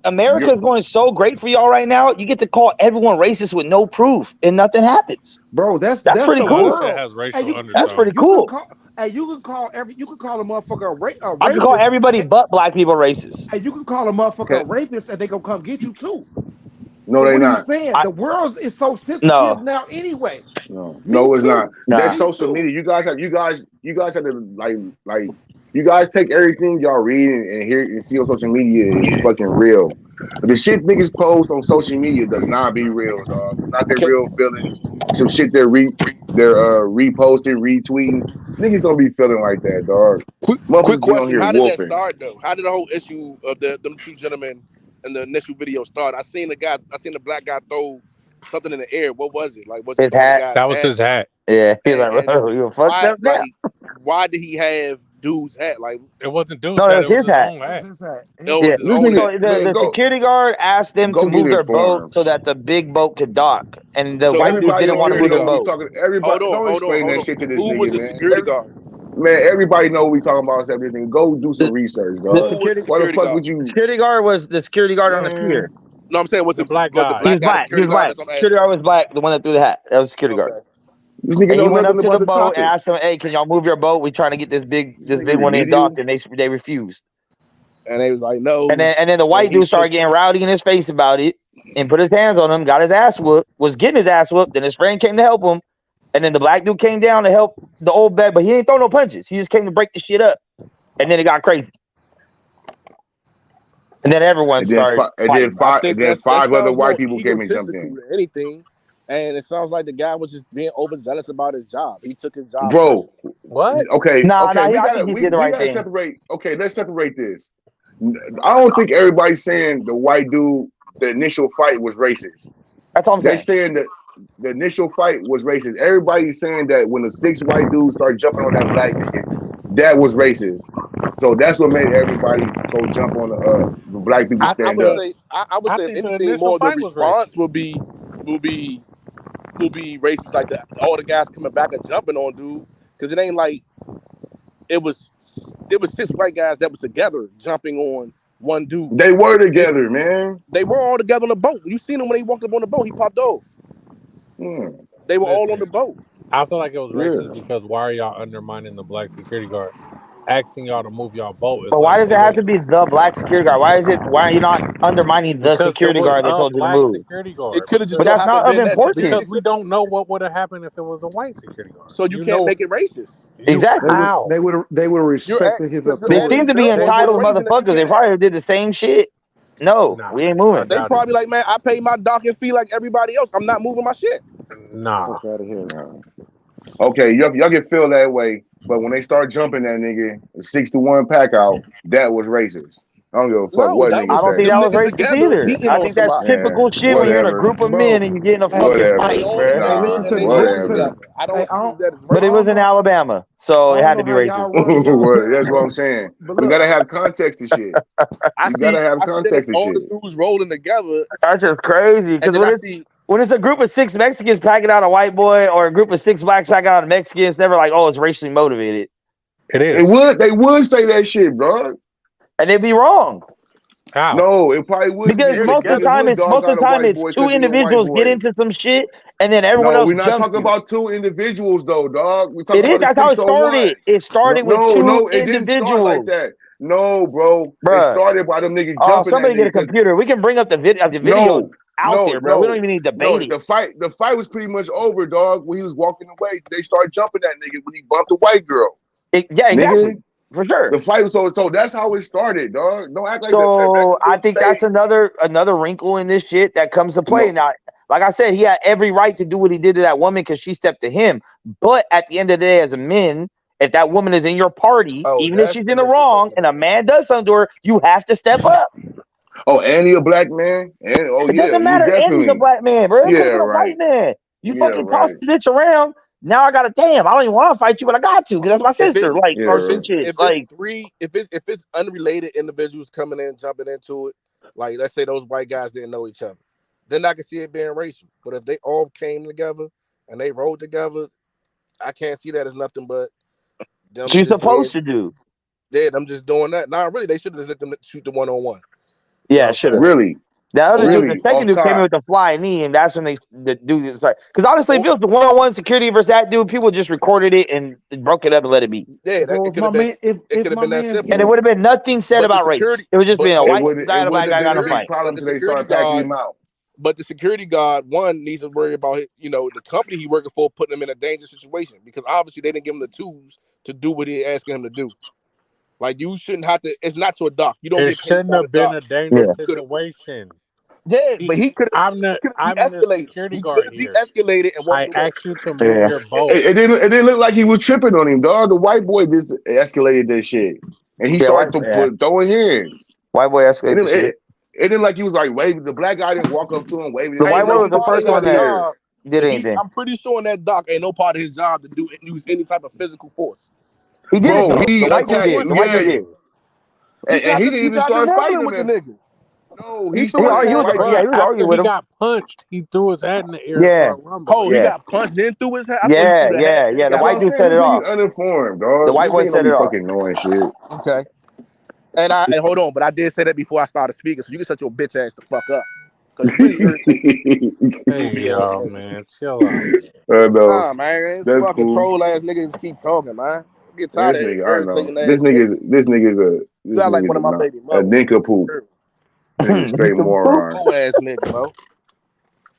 [SPEAKER 5] America is going so great for y'all right now. You get to call everyone racist with no proof, and nothing happens.
[SPEAKER 3] Bro,
[SPEAKER 5] That's
[SPEAKER 3] that's
[SPEAKER 5] pretty
[SPEAKER 3] the
[SPEAKER 2] None of that
[SPEAKER 5] cool.
[SPEAKER 2] shit
[SPEAKER 3] world.
[SPEAKER 2] has
[SPEAKER 3] And
[SPEAKER 2] racial
[SPEAKER 3] you
[SPEAKER 5] That's pretty
[SPEAKER 2] undertones.
[SPEAKER 3] you can
[SPEAKER 5] cool.
[SPEAKER 3] call Hey, you can call a motherfucker a
[SPEAKER 5] I can call
[SPEAKER 3] rapist.
[SPEAKER 5] everybody but black people racist.
[SPEAKER 3] Hey, you can call a motherfucker
[SPEAKER 4] Okay.
[SPEAKER 3] a rapist, and they gonna come get you too.
[SPEAKER 4] No,
[SPEAKER 3] So
[SPEAKER 4] they
[SPEAKER 3] what are you
[SPEAKER 4] not.
[SPEAKER 3] saying?
[SPEAKER 5] I
[SPEAKER 3] The world is so sensitive
[SPEAKER 5] no,
[SPEAKER 3] now, anyway. Me
[SPEAKER 4] No, it's not.
[SPEAKER 3] too.
[SPEAKER 5] nah.
[SPEAKER 4] That's
[SPEAKER 3] Me
[SPEAKER 4] social
[SPEAKER 3] too.
[SPEAKER 4] media. You guys have to like you guys take everything y'all read and hear and see on social media is fucking real. The shit niggas post on social media does not be real, dog. It's not their
[SPEAKER 6] Okay,
[SPEAKER 4] real feelings. Some shit they're reposting, retweeting. Niggas don't be feeling like that, dog.
[SPEAKER 6] quick
[SPEAKER 4] Motherfuckers be on
[SPEAKER 6] question.
[SPEAKER 4] here
[SPEAKER 6] How did that
[SPEAKER 4] wolfing.
[SPEAKER 6] start though? How did the whole issue of them two gentlemen in the initial video start? I seen the black guy throw something in the air. What was it? Like was he
[SPEAKER 5] His
[SPEAKER 6] throwing the
[SPEAKER 5] hat.
[SPEAKER 6] guy's
[SPEAKER 2] That was
[SPEAKER 6] hat?
[SPEAKER 2] his hat.
[SPEAKER 5] Yeah, he's like,
[SPEAKER 6] And
[SPEAKER 5] bro, you fucked
[SPEAKER 6] why
[SPEAKER 5] up now.
[SPEAKER 6] why did he have dude's hat? Like
[SPEAKER 2] It wasn't dude's
[SPEAKER 5] No, it
[SPEAKER 2] hat.
[SPEAKER 5] was
[SPEAKER 2] It was
[SPEAKER 5] his
[SPEAKER 2] his
[SPEAKER 5] hat.
[SPEAKER 2] own
[SPEAKER 3] That's
[SPEAKER 2] hat.
[SPEAKER 3] his hat.
[SPEAKER 6] it
[SPEAKER 3] His
[SPEAKER 6] was
[SPEAKER 5] Yeah.
[SPEAKER 6] his
[SPEAKER 4] This
[SPEAKER 6] own
[SPEAKER 4] nigga,
[SPEAKER 5] So
[SPEAKER 6] hat.
[SPEAKER 4] man,
[SPEAKER 5] the
[SPEAKER 4] go
[SPEAKER 5] security guard asked them to
[SPEAKER 4] get
[SPEAKER 5] move their boat
[SPEAKER 4] informed.
[SPEAKER 5] so that the big boat could dock, and the
[SPEAKER 6] So
[SPEAKER 5] white
[SPEAKER 6] who was
[SPEAKER 5] dudes
[SPEAKER 6] the
[SPEAKER 4] Everybody
[SPEAKER 5] didn't want to
[SPEAKER 6] security
[SPEAKER 5] move
[SPEAKER 4] already
[SPEAKER 5] their
[SPEAKER 4] know we
[SPEAKER 6] guard?
[SPEAKER 5] boat.
[SPEAKER 4] talking. Everybody, don't explain
[SPEAKER 6] Hold
[SPEAKER 4] that
[SPEAKER 6] on.
[SPEAKER 4] shit to this
[SPEAKER 6] Who was
[SPEAKER 4] nigga,
[SPEAKER 6] the
[SPEAKER 4] man.
[SPEAKER 6] security guard?
[SPEAKER 4] Man, everybody know we talking about everything. Go do some
[SPEAKER 5] The,
[SPEAKER 4] research,
[SPEAKER 5] the
[SPEAKER 4] dog.
[SPEAKER 6] Who was the
[SPEAKER 5] security
[SPEAKER 4] Why the
[SPEAKER 6] security
[SPEAKER 4] fuck
[SPEAKER 6] guard?
[SPEAKER 4] would you,
[SPEAKER 5] security guard was the security guard on the pier.
[SPEAKER 4] man?
[SPEAKER 6] No, I'm saying
[SPEAKER 2] The black
[SPEAKER 6] was the
[SPEAKER 2] guy.
[SPEAKER 5] He
[SPEAKER 6] black
[SPEAKER 5] was
[SPEAKER 6] guy the
[SPEAKER 5] black. He
[SPEAKER 6] security
[SPEAKER 5] was
[SPEAKER 6] guard?
[SPEAKER 5] black.
[SPEAKER 6] That's what I'm
[SPEAKER 5] Security
[SPEAKER 6] asking.
[SPEAKER 5] guard was black. The one that threw the hat. That was security guard.
[SPEAKER 6] Okay.
[SPEAKER 4] This nigga
[SPEAKER 5] And he
[SPEAKER 4] know
[SPEAKER 5] went
[SPEAKER 4] nothing
[SPEAKER 5] up to
[SPEAKER 4] about
[SPEAKER 5] the
[SPEAKER 4] the
[SPEAKER 5] boat and
[SPEAKER 4] topic.
[SPEAKER 5] asked them, "Hey, can y'all move your boat? We trying to get
[SPEAKER 4] This
[SPEAKER 5] this
[SPEAKER 4] nigga
[SPEAKER 5] big one in docked."
[SPEAKER 4] remedial.
[SPEAKER 5] And they refused.
[SPEAKER 6] And they was like, no.
[SPEAKER 5] And then the
[SPEAKER 6] And
[SPEAKER 5] white
[SPEAKER 6] he
[SPEAKER 5] dude started
[SPEAKER 6] took
[SPEAKER 5] getting rowdy in his face about it and put his hands on him, got his ass whooped, was getting his ass whooped. Then his friend came to help him. And then the black dude came down to help the old bag, but he didn't throw no punches. He just came to break the shit up. And then it got crazy. And then everyone started fighting.
[SPEAKER 6] I think that
[SPEAKER 4] five other
[SPEAKER 6] sounds
[SPEAKER 4] white
[SPEAKER 6] more
[SPEAKER 4] people came and jumped
[SPEAKER 6] egotistical
[SPEAKER 4] in.
[SPEAKER 6] than anything. And it sounds like the guy was just being overzealous about his job. He took his job
[SPEAKER 4] Bro,
[SPEAKER 6] personally.
[SPEAKER 2] What?
[SPEAKER 4] okay,
[SPEAKER 5] Nah,
[SPEAKER 4] okay,
[SPEAKER 5] I think he did the
[SPEAKER 4] we
[SPEAKER 5] right
[SPEAKER 4] gotta
[SPEAKER 5] thing.
[SPEAKER 4] separate. Okay, let's separate this. I don't think everybody's saying the white dude, the initial fight was racist.
[SPEAKER 5] That's all I'm
[SPEAKER 4] They're
[SPEAKER 5] saying.
[SPEAKER 4] saying that the initial fight was racist. Everybody's saying that when the six white dudes start jumping on that black nigga, that was racist. So that's what made everybody go jump on the black people
[SPEAKER 2] I
[SPEAKER 6] I
[SPEAKER 4] stand
[SPEAKER 6] would
[SPEAKER 4] up.
[SPEAKER 2] think
[SPEAKER 6] say I would
[SPEAKER 2] I
[SPEAKER 6] say if
[SPEAKER 2] think the
[SPEAKER 6] anything
[SPEAKER 2] initial
[SPEAKER 6] more the
[SPEAKER 2] fight was racist.
[SPEAKER 6] response will be racist, like all the guys coming back and jumping on dude. Because it ain't like it was six white guys that was together jumping on one dude.
[SPEAKER 4] They were
[SPEAKER 6] It,
[SPEAKER 4] together, man.
[SPEAKER 6] they were all together on the boat. You seen him when he walked up on the boat, he popped off.
[SPEAKER 4] Hmm,
[SPEAKER 6] They were all on the
[SPEAKER 2] Listen,
[SPEAKER 6] boat.
[SPEAKER 2] I feel like it was
[SPEAKER 4] yeah.
[SPEAKER 2] racist because why are y'all undermining the black security guard? Asking y'all to move y'all boat is
[SPEAKER 5] But why
[SPEAKER 2] like
[SPEAKER 5] does it have to be the black security guard? Why are you not undermining the
[SPEAKER 2] because it
[SPEAKER 5] security
[SPEAKER 2] was
[SPEAKER 5] guard they
[SPEAKER 2] a
[SPEAKER 5] told you to
[SPEAKER 2] black
[SPEAKER 5] move?
[SPEAKER 2] security
[SPEAKER 6] It
[SPEAKER 2] guard.
[SPEAKER 6] could have just
[SPEAKER 5] But
[SPEAKER 6] so
[SPEAKER 5] that's
[SPEAKER 6] happened
[SPEAKER 5] not of
[SPEAKER 6] been that
[SPEAKER 2] Because
[SPEAKER 5] importance.
[SPEAKER 6] security.
[SPEAKER 2] we don't know what would have happened if it was a white security guard.
[SPEAKER 6] So you
[SPEAKER 2] You
[SPEAKER 6] can't
[SPEAKER 2] know,
[SPEAKER 6] make it racist.
[SPEAKER 2] you
[SPEAKER 5] Exactly.
[SPEAKER 2] how?
[SPEAKER 3] They would have respected his
[SPEAKER 6] Because you're
[SPEAKER 5] They
[SPEAKER 6] adding
[SPEAKER 5] seem
[SPEAKER 3] authority.
[SPEAKER 5] to be
[SPEAKER 6] you're
[SPEAKER 2] they
[SPEAKER 6] adding a
[SPEAKER 5] entitled
[SPEAKER 2] wouldn't.
[SPEAKER 6] reason that you
[SPEAKER 5] motherfuckers. They
[SPEAKER 6] can't
[SPEAKER 5] probably
[SPEAKER 6] have.
[SPEAKER 5] did the same shit. No,
[SPEAKER 2] Nah,
[SPEAKER 5] we ain't
[SPEAKER 2] I
[SPEAKER 5] moving.
[SPEAKER 6] They
[SPEAKER 2] doubt it.
[SPEAKER 6] probably like, man, I pay my docking fee like everybody else. I'm not moving my shit.
[SPEAKER 2] Nah,
[SPEAKER 3] Fuck out of here.
[SPEAKER 4] Okay, y'all can feel that way, but when they start jumping that nigga, 6-1 pack out, that was racist. I don't give a fuck
[SPEAKER 6] No,
[SPEAKER 4] what
[SPEAKER 6] that
[SPEAKER 4] nigga
[SPEAKER 5] I
[SPEAKER 6] was
[SPEAKER 5] don't think
[SPEAKER 4] say.
[SPEAKER 6] them
[SPEAKER 5] that was
[SPEAKER 6] niggas
[SPEAKER 5] racist
[SPEAKER 6] together
[SPEAKER 5] either.
[SPEAKER 6] beating
[SPEAKER 5] I
[SPEAKER 6] on
[SPEAKER 5] think that's
[SPEAKER 6] somebody.
[SPEAKER 5] typical shit when you're in a
[SPEAKER 4] Whatever,
[SPEAKER 5] group of men
[SPEAKER 3] Bro,
[SPEAKER 5] and you're getting a
[SPEAKER 3] hey,
[SPEAKER 5] fucking
[SPEAKER 6] They
[SPEAKER 4] whatever.
[SPEAKER 5] fight,
[SPEAKER 6] only
[SPEAKER 5] bruh.
[SPEAKER 3] hey,
[SPEAKER 6] came in and
[SPEAKER 3] listen,
[SPEAKER 6] they rolled
[SPEAKER 4] Whatever.
[SPEAKER 3] listen.
[SPEAKER 6] together. I
[SPEAKER 3] Hey,
[SPEAKER 6] don't see that as
[SPEAKER 5] But it
[SPEAKER 3] I
[SPEAKER 6] racist.
[SPEAKER 3] don't
[SPEAKER 5] was in
[SPEAKER 3] know,
[SPEAKER 5] Alabama,
[SPEAKER 3] I
[SPEAKER 5] so it
[SPEAKER 3] don't
[SPEAKER 5] had to
[SPEAKER 3] know
[SPEAKER 5] be
[SPEAKER 3] how y'all
[SPEAKER 5] racist.
[SPEAKER 3] run y'all
[SPEAKER 4] Well,
[SPEAKER 3] town,
[SPEAKER 4] that's what
[SPEAKER 3] but
[SPEAKER 4] I'm saying.
[SPEAKER 3] but
[SPEAKER 4] You
[SPEAKER 3] look,
[SPEAKER 4] gotta have context to shit. You gotta have
[SPEAKER 6] I see that
[SPEAKER 4] context
[SPEAKER 6] it's
[SPEAKER 4] to
[SPEAKER 6] all the
[SPEAKER 4] shit.
[SPEAKER 6] dudes rolling together,
[SPEAKER 5] That's just crazy.
[SPEAKER 6] and
[SPEAKER 5] Because
[SPEAKER 6] then I see
[SPEAKER 5] when it's a group of six Mexicans packing out a white boy or a group of six blacks packing out a Mexican, it's never like, oh, it's racially motivated.
[SPEAKER 2] it is.
[SPEAKER 4] They would say that shit, bro.
[SPEAKER 5] And they'd be wrong.
[SPEAKER 2] How?
[SPEAKER 4] No, it probably would
[SPEAKER 5] Because
[SPEAKER 2] They're
[SPEAKER 5] most of the
[SPEAKER 2] together.
[SPEAKER 5] time
[SPEAKER 4] would dog out a white
[SPEAKER 5] it's
[SPEAKER 4] boy
[SPEAKER 5] two
[SPEAKER 4] because he a white
[SPEAKER 5] individuals get
[SPEAKER 4] boy.
[SPEAKER 5] into some shit and then everyone
[SPEAKER 4] No,
[SPEAKER 5] else
[SPEAKER 4] we're not
[SPEAKER 5] jumps
[SPEAKER 4] talking
[SPEAKER 5] you.
[SPEAKER 4] about two individuals though, dog. We're talking
[SPEAKER 5] It is.
[SPEAKER 4] about a
[SPEAKER 5] That's how it
[SPEAKER 4] 601.
[SPEAKER 5] started. It started with two
[SPEAKER 4] No, it didn't start like
[SPEAKER 5] individuals,
[SPEAKER 4] that. No, bro. It
[SPEAKER 5] bruh.
[SPEAKER 4] started by them niggas
[SPEAKER 5] Oh,
[SPEAKER 4] jumping that
[SPEAKER 5] somebody get
[SPEAKER 4] nigga.
[SPEAKER 5] a computer. We can bring up the video
[SPEAKER 4] No,
[SPEAKER 5] out
[SPEAKER 4] no,
[SPEAKER 5] there, bro. We don't
[SPEAKER 4] no,
[SPEAKER 5] even need to
[SPEAKER 4] no.
[SPEAKER 5] debate it.
[SPEAKER 4] The fight was pretty much over, dog. When he was walking away, they started jumping that nigga when he bumped a white girl.
[SPEAKER 5] Yeah, exactly.
[SPEAKER 4] Nigga,
[SPEAKER 5] For sure.
[SPEAKER 4] the fight was so that's how it started, dog. Don't act like that
[SPEAKER 5] So I
[SPEAKER 4] little
[SPEAKER 5] think that's
[SPEAKER 4] stage.
[SPEAKER 5] another wrinkle in this shit that comes to play.
[SPEAKER 4] No,
[SPEAKER 5] Now, like I said, he had every right to do what he did to that woman because she stepped to him. But at the end of the day, as a man, if that woman is in your party,
[SPEAKER 6] oh,
[SPEAKER 5] even if
[SPEAKER 6] that's
[SPEAKER 5] she's
[SPEAKER 6] the
[SPEAKER 5] in the wrong,
[SPEAKER 6] disrespectful
[SPEAKER 5] and a
[SPEAKER 6] part.
[SPEAKER 5] man does something to her, you have to step up.
[SPEAKER 4] oh, and he a black man, and oh
[SPEAKER 5] It
[SPEAKER 4] yeah,
[SPEAKER 5] doesn't
[SPEAKER 4] you
[SPEAKER 5] matter. And he's a
[SPEAKER 4] definitely,
[SPEAKER 5] black man, bro. It could
[SPEAKER 4] yeah,
[SPEAKER 5] have been a
[SPEAKER 4] right,
[SPEAKER 5] white man. You
[SPEAKER 4] yeah,
[SPEAKER 5] fucking toss
[SPEAKER 4] right,
[SPEAKER 5] the bitch around. Now I got to damn. I don't even want to fight you, but I got to because that's my
[SPEAKER 6] If
[SPEAKER 5] sister.
[SPEAKER 6] it's
[SPEAKER 5] Like
[SPEAKER 4] yeah,
[SPEAKER 5] or
[SPEAKER 6] if
[SPEAKER 5] some
[SPEAKER 4] right.
[SPEAKER 6] it's
[SPEAKER 5] shit.
[SPEAKER 6] if it's
[SPEAKER 5] Like
[SPEAKER 6] three if it's unrelated individuals coming in jumping into it, like let's say those white guys didn't know each other, then I can see it being racial. But if they all came together and they rode together, I can't see that as nothing but them
[SPEAKER 5] she's
[SPEAKER 6] just being
[SPEAKER 5] supposed to do.
[SPEAKER 6] dead. I'm just doing that. Nah, really, they should have just let them shoot the one on one. You know what
[SPEAKER 5] Yeah,
[SPEAKER 6] I'm
[SPEAKER 5] should have.
[SPEAKER 6] saying?
[SPEAKER 4] Really.
[SPEAKER 5] That other dude, the
[SPEAKER 4] Really,
[SPEAKER 5] second
[SPEAKER 4] off
[SPEAKER 5] dude came in
[SPEAKER 4] top.
[SPEAKER 5] with the flying knee, and that's when the dude started. Because honestly, if
[SPEAKER 6] Oh,
[SPEAKER 5] it was the one-on-one security versus that dude, people just recorded it and broke it up and let it be.
[SPEAKER 6] yeah,
[SPEAKER 3] So
[SPEAKER 6] it could have been it
[SPEAKER 3] if
[SPEAKER 6] could have
[SPEAKER 3] my
[SPEAKER 6] been that
[SPEAKER 3] man's
[SPEAKER 6] simple.
[SPEAKER 5] And it
[SPEAKER 3] getting
[SPEAKER 5] would have been nothing said
[SPEAKER 6] But the
[SPEAKER 5] about race.
[SPEAKER 6] security,
[SPEAKER 5] It would just
[SPEAKER 6] but
[SPEAKER 5] been a
[SPEAKER 6] hold
[SPEAKER 5] white
[SPEAKER 6] on,
[SPEAKER 5] guy
[SPEAKER 4] it
[SPEAKER 5] and a black
[SPEAKER 4] wouldn't have
[SPEAKER 5] guy
[SPEAKER 4] been
[SPEAKER 5] got
[SPEAKER 4] a
[SPEAKER 5] in a
[SPEAKER 4] big
[SPEAKER 5] fight.
[SPEAKER 4] problem
[SPEAKER 6] but the
[SPEAKER 4] until they
[SPEAKER 6] security
[SPEAKER 4] started packing
[SPEAKER 6] guard,
[SPEAKER 4] him out.
[SPEAKER 6] but the security guard one needs to worry about the company he working for putting him in a dangerous situation because obviously they didn't give him the tools to do what he asking him to do. Like you shouldn't have to. It's not your doc. You don't
[SPEAKER 2] It
[SPEAKER 6] get paid
[SPEAKER 2] shouldn't
[SPEAKER 6] by the
[SPEAKER 2] have been
[SPEAKER 6] doc.
[SPEAKER 2] a
[SPEAKER 6] So
[SPEAKER 5] Yeah.
[SPEAKER 2] dangerous
[SPEAKER 6] you could have.
[SPEAKER 2] situation.
[SPEAKER 6] Yeah, but he could have.
[SPEAKER 2] I'm
[SPEAKER 6] He could have
[SPEAKER 2] the
[SPEAKER 6] de-escalated.
[SPEAKER 2] security
[SPEAKER 6] He could
[SPEAKER 2] guard
[SPEAKER 6] have
[SPEAKER 2] here.
[SPEAKER 6] de-escalated and
[SPEAKER 2] I
[SPEAKER 6] walked away.
[SPEAKER 2] asked you to move
[SPEAKER 5] Yeah.
[SPEAKER 2] your boat.
[SPEAKER 4] It didn't look like he was tripping on him, dog. The white boy just escalated that shit, and he
[SPEAKER 5] Yeah,
[SPEAKER 4] started throwing hands.
[SPEAKER 5] white boy escalated the shit.
[SPEAKER 4] It didn't like he was like waving. The black guy didn't walk up to him waving
[SPEAKER 5] The
[SPEAKER 4] his
[SPEAKER 6] Hey,
[SPEAKER 5] white
[SPEAKER 4] hand
[SPEAKER 5] boy
[SPEAKER 4] like
[SPEAKER 6] no
[SPEAKER 5] was
[SPEAKER 4] he
[SPEAKER 5] the
[SPEAKER 4] was
[SPEAKER 6] part of
[SPEAKER 5] first
[SPEAKER 4] fucking
[SPEAKER 5] one
[SPEAKER 6] his
[SPEAKER 5] that
[SPEAKER 4] scared.
[SPEAKER 6] job.
[SPEAKER 5] did anything.
[SPEAKER 6] I'm pretty sure in that doc ain't no part of his job to use any type of physical force.
[SPEAKER 5] He did it
[SPEAKER 4] Bro,
[SPEAKER 5] though.
[SPEAKER 4] he
[SPEAKER 5] The white dude
[SPEAKER 4] attacked.
[SPEAKER 5] did. The white dude
[SPEAKER 4] Yeah,
[SPEAKER 5] did.
[SPEAKER 4] and he didn't
[SPEAKER 6] He
[SPEAKER 4] even
[SPEAKER 6] got to
[SPEAKER 4] start fighting
[SPEAKER 6] rumbling
[SPEAKER 4] him.
[SPEAKER 6] with the nigga.
[SPEAKER 4] No,
[SPEAKER 6] He
[SPEAKER 4] he
[SPEAKER 6] threw
[SPEAKER 4] started
[SPEAKER 6] his
[SPEAKER 5] He was,
[SPEAKER 6] hands
[SPEAKER 4] fighting
[SPEAKER 6] up.
[SPEAKER 5] yeah,
[SPEAKER 2] Bruh,
[SPEAKER 5] he was
[SPEAKER 2] after
[SPEAKER 5] arguing
[SPEAKER 2] he
[SPEAKER 5] with him.
[SPEAKER 2] got punched, he threw his hat in the air and
[SPEAKER 5] Yeah.
[SPEAKER 2] started
[SPEAKER 6] Oh,
[SPEAKER 2] rumbling.
[SPEAKER 6] he
[SPEAKER 5] Yeah.
[SPEAKER 6] got punched in through his hat. I thought he
[SPEAKER 5] Yeah,
[SPEAKER 6] threw the hat.
[SPEAKER 5] yeah,
[SPEAKER 6] And he
[SPEAKER 5] yeah. The
[SPEAKER 4] That's
[SPEAKER 6] got
[SPEAKER 4] what
[SPEAKER 5] white
[SPEAKER 4] I'm
[SPEAKER 5] dude
[SPEAKER 6] punched.
[SPEAKER 4] saying.
[SPEAKER 5] set
[SPEAKER 4] This
[SPEAKER 5] it off.
[SPEAKER 4] nigga's uninformed,
[SPEAKER 5] The
[SPEAKER 4] dog.
[SPEAKER 5] white
[SPEAKER 4] This
[SPEAKER 5] boy
[SPEAKER 4] nigga don't
[SPEAKER 5] set
[SPEAKER 4] be
[SPEAKER 5] it off.
[SPEAKER 4] fucking knowing shit.
[SPEAKER 6] Okay. And hold on, but I did say that before I started speaking, so you can shut your bitch ass the fuck up. Cause you really irritate goofy
[SPEAKER 2] Hey,
[SPEAKER 6] ass
[SPEAKER 2] y'all,
[SPEAKER 6] nigga.
[SPEAKER 2] man, chill out, man.
[SPEAKER 4] I know.
[SPEAKER 6] Nah, man, it's
[SPEAKER 4] That's
[SPEAKER 6] fucking
[SPEAKER 4] cool.
[SPEAKER 6] troll ass niggas keep talking, man. I get tired
[SPEAKER 4] This
[SPEAKER 6] of
[SPEAKER 4] nigga, I know.
[SPEAKER 6] irritating ass niggas.
[SPEAKER 4] This
[SPEAKER 6] You got like one of my baby
[SPEAKER 4] a
[SPEAKER 6] mothers.
[SPEAKER 4] nincompoop. This nigga straight moron.
[SPEAKER 6] Whole ass nigga, bro.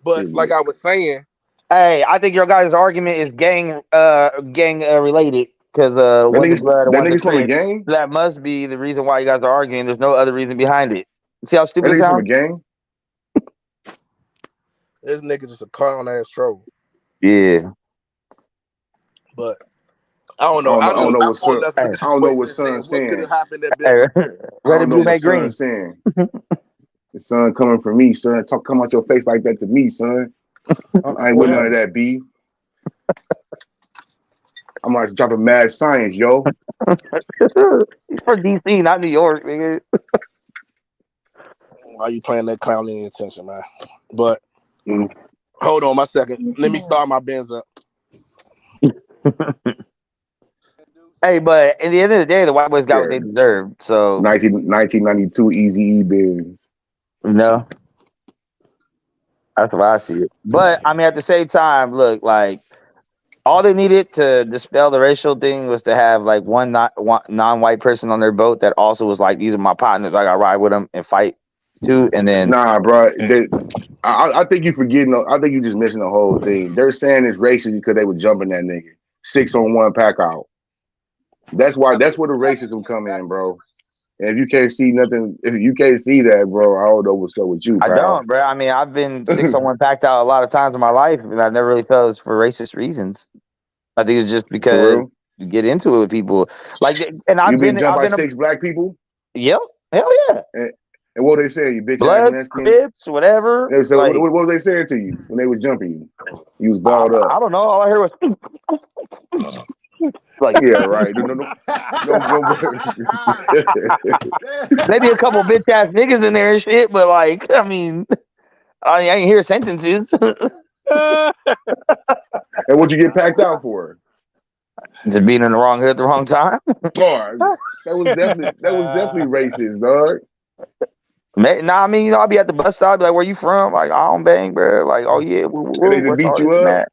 [SPEAKER 6] But
[SPEAKER 4] This
[SPEAKER 6] like
[SPEAKER 4] nigga.
[SPEAKER 6] I was saying,
[SPEAKER 5] Hey, I think your guys' argument is gang related because one's a blood and
[SPEAKER 4] That
[SPEAKER 5] one's a
[SPEAKER 4] nigga's from a
[SPEAKER 5] crip.
[SPEAKER 4] gang?
[SPEAKER 5] That must be the reason why you guys are arguing. There's no other reason behind it. See how
[SPEAKER 4] That
[SPEAKER 5] stupid it
[SPEAKER 4] nigga's from a
[SPEAKER 5] sounds?
[SPEAKER 4] gang?
[SPEAKER 6] this nigga just a clown ass troll.
[SPEAKER 5] Yeah.
[SPEAKER 6] But I don't
[SPEAKER 4] I
[SPEAKER 6] know.
[SPEAKER 4] don't know. I don't know
[SPEAKER 6] I'm
[SPEAKER 4] what
[SPEAKER 6] more
[SPEAKER 4] son.
[SPEAKER 6] left with the
[SPEAKER 5] Hey,
[SPEAKER 4] I don't know
[SPEAKER 6] situation
[SPEAKER 4] what
[SPEAKER 6] and saying
[SPEAKER 4] son's
[SPEAKER 6] what could
[SPEAKER 4] saying.
[SPEAKER 6] have happened that been
[SPEAKER 5] hey,
[SPEAKER 4] I
[SPEAKER 5] red
[SPEAKER 4] don't
[SPEAKER 5] and
[SPEAKER 4] know
[SPEAKER 5] blue
[SPEAKER 4] what
[SPEAKER 5] make green.
[SPEAKER 4] son's saying. The son coming from me, son. Come out your face like that to me, son. I ain't with none of that, B. I'm like dropping mad science, yo.
[SPEAKER 5] He's from DC, not New York, nigga.
[SPEAKER 6] why you playing that clowning attention, man. But
[SPEAKER 4] Mm.
[SPEAKER 6] hold on my second. Let me start my Benz up.
[SPEAKER 5] Hey, but at the end of the day, the white boys got what
[SPEAKER 4] Yeah.
[SPEAKER 5] they deserved. So
[SPEAKER 4] 1992 Easy E Biz.
[SPEAKER 5] no, that's why I see it. But I mean, at the same time, look, like all they needed to dispel the racial thing was to have like one non-white person on their boat that also was like, these are my partners. I got to ride with them and fight too. And then
[SPEAKER 4] Nah, bro. I think you forgetting. I think you just missing the whole thing. They're saying it's racist because they were jumping that nigga 6-on-1 pack out. That's why. That's where the racism come in, bro. And if you can't see nothing, if you can't see that, bro, I don't know what's up with you,
[SPEAKER 5] I
[SPEAKER 4] pal.
[SPEAKER 5] don't, bro. I mean, I've been 6-on-1 packed out a lot of times in my life, and I never really felt it was for racist reasons. I think it's just
[SPEAKER 4] For
[SPEAKER 5] because
[SPEAKER 4] real.
[SPEAKER 5] you get into it with people, like, and
[SPEAKER 4] You been jumped by
[SPEAKER 5] I've been
[SPEAKER 4] 6 black people,
[SPEAKER 5] yep, hell yeah,
[SPEAKER 4] and what they say, you bitch ass
[SPEAKER 5] Bloods,
[SPEAKER 4] Mexican.
[SPEAKER 5] Crips, whatever.
[SPEAKER 4] They said,
[SPEAKER 5] Like,
[SPEAKER 4] what was they saying to you when they was jumping you? You was balled up.
[SPEAKER 5] I don't know. All I heard was like
[SPEAKER 4] Yeah, right. No.
[SPEAKER 5] maybe a couple bitch ass niggas in there and shit, but like, I mean, I ain't hear sentences.
[SPEAKER 4] And what you get packed out for?
[SPEAKER 5] Just being in the wrong hood at the wrong time.
[SPEAKER 4] Boy, that was definitely racist, dog.
[SPEAKER 5] Nah, I mean, you know, I'll be at the bus stop, be like, where you from? Like, I don't bang, bro. Like, oh yeah,
[SPEAKER 4] And they just
[SPEAKER 5] what's
[SPEAKER 4] beat
[SPEAKER 5] all
[SPEAKER 4] you
[SPEAKER 5] this and
[SPEAKER 4] up.
[SPEAKER 5] that?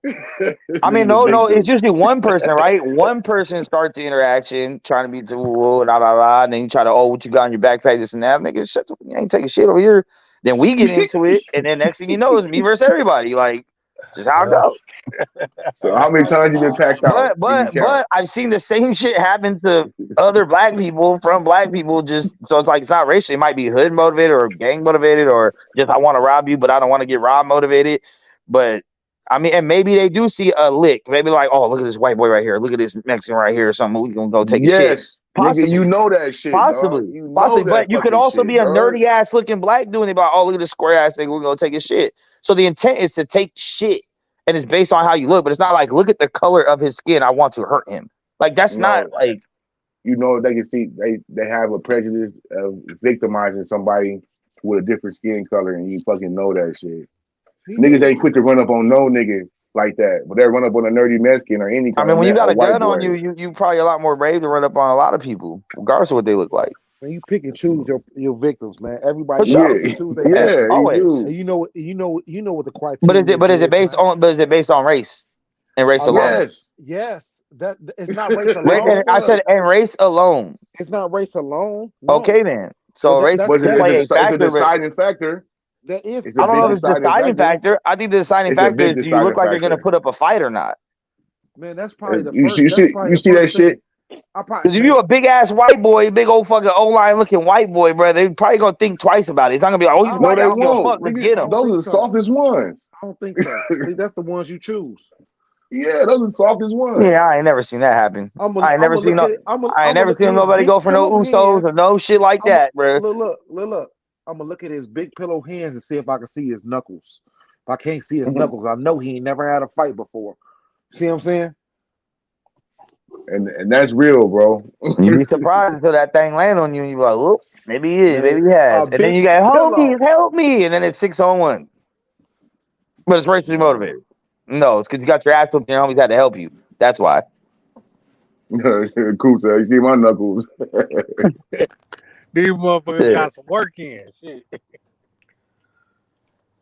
[SPEAKER 4] This
[SPEAKER 5] I mean,
[SPEAKER 4] nigga's a
[SPEAKER 5] no, it's
[SPEAKER 4] victim.
[SPEAKER 5] usually one person, right? One person starts the interaction, trying to be blah, blah, blah, and then you try to, what you got in your backpack, this and that. Nigga, shut the, you ain't taking shit over here. Then we get into it, and then next thing you know, it's me versus everybody. Like, just how it goes.
[SPEAKER 4] So how many times you been packed out? Give me count.
[SPEAKER 5] But I've seen the same shit happen to other black people from black people. Just so it's like it's not racial. It might be hood motivated or gang motivated or just I want to rob you, but I don't want to get robbed motivated. But I mean, and maybe they do see a lick. Maybe like, oh, look at this white boy right here. Look at this Mexican right here or something. We gonna go take a shit.
[SPEAKER 4] Yes, nigga,
[SPEAKER 5] Possibly.
[SPEAKER 4] you know that shit, dog. You know
[SPEAKER 5] Possibly,
[SPEAKER 4] that
[SPEAKER 5] but you could
[SPEAKER 4] fucking
[SPEAKER 5] also be
[SPEAKER 4] shit,
[SPEAKER 5] a
[SPEAKER 4] dog.
[SPEAKER 5] nerdy ass looking black dude and they be like, oh, look at this square ass nigga, we're gonna take his shit. So the intent is to take shit and it's based on how you look, but it's not like look at the color of his skin, I want to hurt him. Like that's not
[SPEAKER 4] No,
[SPEAKER 5] like
[SPEAKER 4] you know they can see they have a prejudice of victimizing somebody with a different skin color, and you fucking know that shit. Niggas ain't quick to run up on no nigga like that, but they run up on a nerdy Mexican or any
[SPEAKER 5] I
[SPEAKER 4] kind
[SPEAKER 5] mean
[SPEAKER 4] of
[SPEAKER 5] when you got
[SPEAKER 4] a
[SPEAKER 5] a
[SPEAKER 4] white
[SPEAKER 5] gun
[SPEAKER 4] boy.
[SPEAKER 5] on you, you probably a lot more brave to run up on a lot of people, regardless of what they look like.
[SPEAKER 3] Man, you pick and choose your victims, man.
[SPEAKER 5] For
[SPEAKER 3] Everybody got to
[SPEAKER 5] sure.
[SPEAKER 3] pick
[SPEAKER 4] Yeah,
[SPEAKER 3] and choose their
[SPEAKER 5] Yeah,
[SPEAKER 3] victims.
[SPEAKER 4] yeah, you
[SPEAKER 5] always.
[SPEAKER 3] And
[SPEAKER 4] do.
[SPEAKER 3] you know what the
[SPEAKER 5] But
[SPEAKER 3] criteria
[SPEAKER 5] is it based
[SPEAKER 3] man.
[SPEAKER 5] on? But is it based on race and race
[SPEAKER 3] A lot
[SPEAKER 5] alone?
[SPEAKER 3] of
[SPEAKER 4] Yes.
[SPEAKER 3] yes, that it's not race
[SPEAKER 5] And
[SPEAKER 3] alone.
[SPEAKER 5] I said and race alone.
[SPEAKER 3] It's not race alone.
[SPEAKER 5] Okay,
[SPEAKER 3] No,
[SPEAKER 5] then.
[SPEAKER 3] but
[SPEAKER 5] So race
[SPEAKER 4] But
[SPEAKER 5] can
[SPEAKER 3] that
[SPEAKER 5] play a
[SPEAKER 4] it's a
[SPEAKER 5] factor, but
[SPEAKER 4] deciding factor.
[SPEAKER 3] that is
[SPEAKER 4] It's a
[SPEAKER 5] I don't
[SPEAKER 4] big
[SPEAKER 5] know if
[SPEAKER 3] that
[SPEAKER 5] it's the
[SPEAKER 4] deciding
[SPEAKER 5] deciding
[SPEAKER 4] factor.
[SPEAKER 5] factor. I think the deciding
[SPEAKER 4] It's a
[SPEAKER 5] factor
[SPEAKER 4] big
[SPEAKER 5] is do you look
[SPEAKER 4] deciding
[SPEAKER 5] like you're going to
[SPEAKER 4] factor.
[SPEAKER 5] put up a fight or not?
[SPEAKER 3] man. That's probably the
[SPEAKER 4] You
[SPEAKER 3] first.
[SPEAKER 4] see,
[SPEAKER 3] That's probably
[SPEAKER 4] you
[SPEAKER 3] the
[SPEAKER 4] see that
[SPEAKER 3] first thing.
[SPEAKER 4] shit.
[SPEAKER 3] I probably
[SPEAKER 5] Because if you're
[SPEAKER 3] man.
[SPEAKER 5] a big ass white boy, big old fucking O line looking white boy, bro, they probably gonna think twice about it. It's not gonna be like, oh,
[SPEAKER 3] I
[SPEAKER 5] he's
[SPEAKER 3] don't.
[SPEAKER 4] No,
[SPEAKER 5] white. I
[SPEAKER 4] they
[SPEAKER 3] I
[SPEAKER 5] don't give
[SPEAKER 3] don't.
[SPEAKER 5] a
[SPEAKER 3] think-
[SPEAKER 5] fuck.
[SPEAKER 4] won't.
[SPEAKER 5] Let's
[SPEAKER 4] Nigga,
[SPEAKER 5] get
[SPEAKER 3] I
[SPEAKER 5] him.
[SPEAKER 3] don't
[SPEAKER 4] those are
[SPEAKER 3] think
[SPEAKER 4] the
[SPEAKER 3] so.
[SPEAKER 4] softest ones.
[SPEAKER 3] I don't think so. I think that's the ones you choose.
[SPEAKER 4] Yeah, those are the softest ones.
[SPEAKER 5] Yeah, I ain't never seen that happen. I ain't
[SPEAKER 3] I'm
[SPEAKER 5] never
[SPEAKER 3] gonna
[SPEAKER 5] seen
[SPEAKER 3] look
[SPEAKER 5] no.
[SPEAKER 3] at it.
[SPEAKER 5] I ain't
[SPEAKER 3] I'm gonna
[SPEAKER 5] never
[SPEAKER 3] look at
[SPEAKER 5] seen
[SPEAKER 3] his
[SPEAKER 5] nobody
[SPEAKER 3] big
[SPEAKER 5] go for no
[SPEAKER 3] pillow
[SPEAKER 5] Usos or
[SPEAKER 3] hands.
[SPEAKER 5] no shit like
[SPEAKER 3] I'm
[SPEAKER 5] that, bro.
[SPEAKER 3] look. I'm gonna look at his big pillow hands and see if I can see his knuckles. If I can't see his knuckles, I know he ain't never had a fight before. See what I'm saying?
[SPEAKER 4] And that's real, bro.
[SPEAKER 5] You'd be surprised until that thing land on you, and you be like, "Whoop, maybe he is,
[SPEAKER 3] Man,
[SPEAKER 5] maybe he
[SPEAKER 3] a
[SPEAKER 5] has," and then
[SPEAKER 3] big
[SPEAKER 5] you got
[SPEAKER 3] pillow.
[SPEAKER 5] help me, and then it's 6-on-1, but it's racially motivated. No, it's because you got your ass whooped, and your homies had to help you. That's why.
[SPEAKER 4] Cool, sir. You see my knuckles.
[SPEAKER 2] These motherfuckers
[SPEAKER 5] Yeah.
[SPEAKER 2] got some work in. Shit.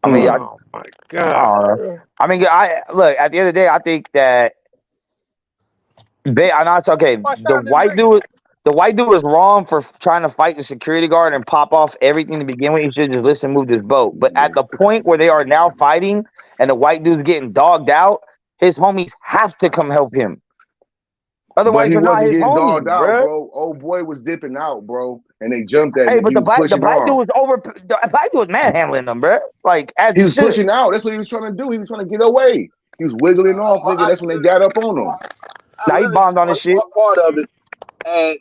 [SPEAKER 5] I mean,
[SPEAKER 2] Oh my
[SPEAKER 5] I
[SPEAKER 2] god.
[SPEAKER 5] don't know. I mean, I look at the end of the day. I think that I know it's okay.
[SPEAKER 2] Watch out this race.
[SPEAKER 5] The white dude was wrong for trying to fight the security guard and pop off everything to begin with. He should just listen, move this boat. But at the point where they are now fighting and the white dude's getting dogged out, his homies have to come help him.
[SPEAKER 4] But
[SPEAKER 5] Otherwise,
[SPEAKER 4] he
[SPEAKER 5] they're not
[SPEAKER 4] wasn't
[SPEAKER 5] his
[SPEAKER 4] getting dogged
[SPEAKER 5] homies,
[SPEAKER 4] out,
[SPEAKER 5] bro.
[SPEAKER 4] bro. Old boy was dipping out, bro. And they jumped at
[SPEAKER 5] Hey,
[SPEAKER 4] him.
[SPEAKER 5] but
[SPEAKER 4] He was
[SPEAKER 5] the
[SPEAKER 4] pushing
[SPEAKER 5] black dude
[SPEAKER 4] off.
[SPEAKER 5] was the black dude was manhandling them, bro. Like as
[SPEAKER 4] He
[SPEAKER 5] he
[SPEAKER 4] was
[SPEAKER 5] should.
[SPEAKER 4] pushing out. That's what he was trying to do. He was trying to get away. He was wiggling off, nigga. That's when they got up on him.
[SPEAKER 5] Now he
[SPEAKER 6] really
[SPEAKER 5] bombed on his shit.
[SPEAKER 6] part of it, and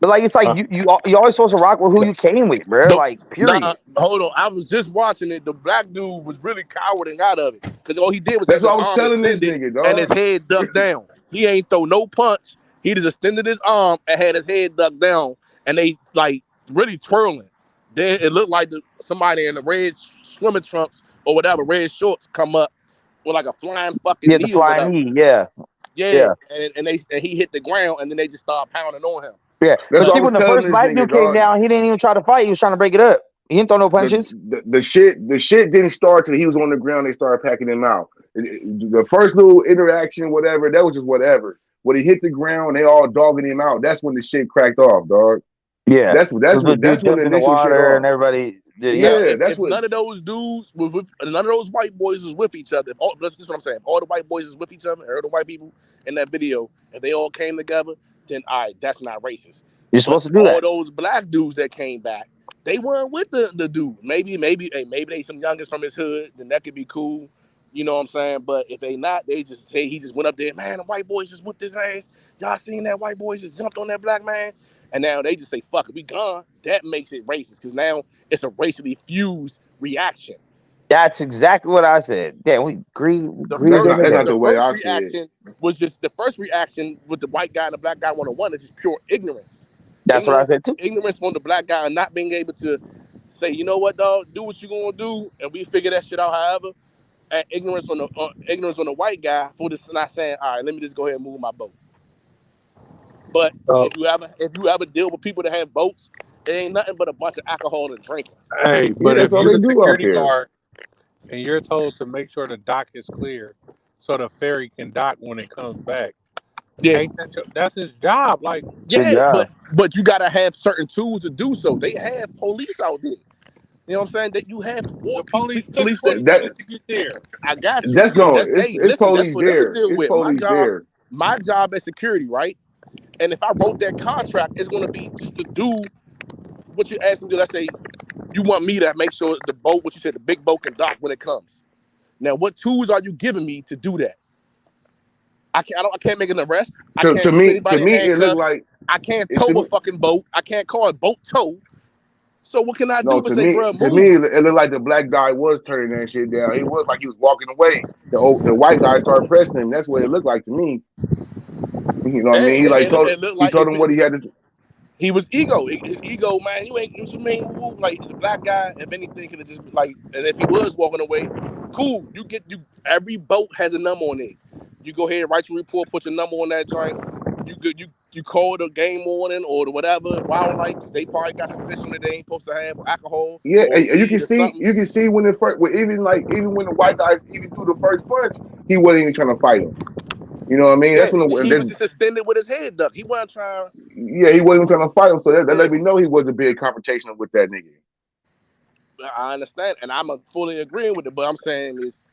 [SPEAKER 5] But like it's like you always supposed to rock with who you came with, bro. Like
[SPEAKER 6] nah,
[SPEAKER 5] period.
[SPEAKER 6] hold on. I was just watching it. The black dude was really cowering out of it because all he did was
[SPEAKER 4] That's
[SPEAKER 6] have
[SPEAKER 4] what
[SPEAKER 6] his
[SPEAKER 4] I was
[SPEAKER 6] arm
[SPEAKER 4] telling this
[SPEAKER 6] extended
[SPEAKER 4] nigga,
[SPEAKER 6] and his
[SPEAKER 4] dog.
[SPEAKER 6] head ducked down. He ain't throw no punch. He just extended his arm and had his head ducked down, and they like really twirling. Then it looked like somebody in the red swimming trunks or whatever, red shorts, come up with like a flying fucking
[SPEAKER 5] Yeah, the
[SPEAKER 6] knee or
[SPEAKER 5] flying
[SPEAKER 6] whatever.
[SPEAKER 5] knee. Yeah,
[SPEAKER 6] Yeah,
[SPEAKER 5] yeah,
[SPEAKER 6] and he hit the ground, and then they just started pounding on him.
[SPEAKER 5] yeah.
[SPEAKER 4] That's
[SPEAKER 5] But
[SPEAKER 6] But
[SPEAKER 4] what I
[SPEAKER 5] see,
[SPEAKER 4] was
[SPEAKER 5] when the
[SPEAKER 4] telling
[SPEAKER 5] first
[SPEAKER 4] this
[SPEAKER 5] black
[SPEAKER 4] nigga,
[SPEAKER 5] dude came
[SPEAKER 4] dog.
[SPEAKER 5] down, he didn't even try to fight. He was trying to break it up. He didn't throw no punches.
[SPEAKER 4] The shit didn't start till he was on the ground. They started packing him out. The first little interaction, whatever, that was just whatever. When he hit the ground, they all dogging him out. That's when the shit cracked off, dog.
[SPEAKER 5] Yeah,
[SPEAKER 4] That's
[SPEAKER 5] the
[SPEAKER 4] what
[SPEAKER 5] dude
[SPEAKER 4] the
[SPEAKER 5] jumped in the
[SPEAKER 4] initial shit
[SPEAKER 5] water and
[SPEAKER 4] off.
[SPEAKER 5] everybody.
[SPEAKER 6] now,
[SPEAKER 5] Yeah,
[SPEAKER 4] Yeah, that's
[SPEAKER 6] if
[SPEAKER 4] what.
[SPEAKER 6] none of those dudes was with, none of those white boys was with each other, this is what I'm saying. If all the white boys is with each other, or the white people in that video, if they all came together, then all right, that's not racist.
[SPEAKER 5] you're
[SPEAKER 6] But
[SPEAKER 5] supposed to do
[SPEAKER 6] all
[SPEAKER 5] that.
[SPEAKER 6] those black dudes that came back, they weren't with the dude. Maybe they some youngest from his hood, then that could be cool. You know what I'm saying? But if they not, they just say he just went up there, man, the white boys just whipped his ass. Y'all seen that white boys just jumped on that black man? And now they just say, fuck it, we gone. That makes it racist because now it's a racially fused reaction.
[SPEAKER 5] That's exactly what I said. Yeah, we
[SPEAKER 6] The
[SPEAKER 5] agreed
[SPEAKER 4] That's
[SPEAKER 6] first
[SPEAKER 5] every
[SPEAKER 4] not
[SPEAKER 5] day.
[SPEAKER 6] the
[SPEAKER 4] the way
[SPEAKER 6] first
[SPEAKER 4] I see it.
[SPEAKER 6] reaction was just the first reaction with the white guy and the black guy 1-on-1 is just pure ignorance.
[SPEAKER 5] That's what I said too.
[SPEAKER 6] Ignorance on the black guy and not being able to say, you know what, dog, do what you gonna do, and we figure that shit out however. And ignorance on the white guy for this not saying, all right, let me just go ahead and move my boat. But
[SPEAKER 2] Oh,
[SPEAKER 6] if you ever deal with people that have boats, it ain't nothing but a bunch of alcohol and drinking.
[SPEAKER 2] hey,
[SPEAKER 4] Yeah,
[SPEAKER 2] but
[SPEAKER 4] that's
[SPEAKER 2] if
[SPEAKER 4] all
[SPEAKER 2] you're
[SPEAKER 4] they
[SPEAKER 2] a
[SPEAKER 4] do out
[SPEAKER 2] security
[SPEAKER 4] there.
[SPEAKER 2] guard and you're told to make sure the dock is clear so the ferry can dock when it comes back,
[SPEAKER 6] Yeah.
[SPEAKER 2] ain't that's his job? Like,
[SPEAKER 5] Good
[SPEAKER 6] Yeah,
[SPEAKER 5] job.
[SPEAKER 6] but you gotta have certain tools to do so. They have police out there. You know what I'm saying? That you have
[SPEAKER 2] the police took
[SPEAKER 6] police that
[SPEAKER 2] 20
[SPEAKER 4] That
[SPEAKER 2] minutes to get there.
[SPEAKER 6] I got you.
[SPEAKER 4] that's no.
[SPEAKER 6] That's hey,
[SPEAKER 4] It's
[SPEAKER 6] listen, that's
[SPEAKER 4] police
[SPEAKER 6] for them to
[SPEAKER 4] there.
[SPEAKER 6] deal
[SPEAKER 4] It's
[SPEAKER 6] with.
[SPEAKER 4] police there.
[SPEAKER 6] My job as security, right? And if I wrote that contract, it's gonna be just to do what you asked me to do. Let's say you want me to make sure the boat, what you said, the big boat can dock when it comes. Now, what tools are you giving me to do that? I can't make an arrest. I
[SPEAKER 4] To
[SPEAKER 6] can't put
[SPEAKER 4] to
[SPEAKER 6] anybody in
[SPEAKER 4] me, it looked
[SPEAKER 6] handcuffs.
[SPEAKER 4] like
[SPEAKER 6] I can't
[SPEAKER 4] it
[SPEAKER 6] tow
[SPEAKER 4] to
[SPEAKER 6] a
[SPEAKER 4] me.
[SPEAKER 6] fucking boat. I can't call it boat tow. So what can I do
[SPEAKER 4] No,
[SPEAKER 6] but say, bro,
[SPEAKER 4] to me,
[SPEAKER 6] move?
[SPEAKER 4] it looked like the black guy was turning that shit down. He was like he was walking away. The white guy started pressing him. That's what it looked like to me. You know what I mean?
[SPEAKER 6] Hey,
[SPEAKER 4] He like
[SPEAKER 6] it looked
[SPEAKER 4] he
[SPEAKER 6] like
[SPEAKER 4] told him what he had to.
[SPEAKER 6] he was ego. His ego, man. You ain't what you mean, woo, like the black guy. If anything, could have just like, and if he was walking away, cool. You. Every boat has a number on it. You go ahead, write your report, put your number on that joint. You good. you call the game warden or the whatever wildlife because they probably got some fish on it they ain't supposed to have, or alcohol
[SPEAKER 4] Yeah,
[SPEAKER 6] or
[SPEAKER 4] and
[SPEAKER 6] weed or something.
[SPEAKER 4] you can see when the first, even when the white guy even threw the first punch, he wasn't even trying to fight him. You know what I mean?
[SPEAKER 6] Yeah,
[SPEAKER 4] That's when
[SPEAKER 6] he was just extended with his head duck. He wasn't trying.
[SPEAKER 4] yeah, he wasn't even trying to fight him. So that
[SPEAKER 6] Yeah,
[SPEAKER 4] let me know he was a big confrontation with that nigga.
[SPEAKER 6] I understand, and I'm fully agreeing with it. But I'm saying is,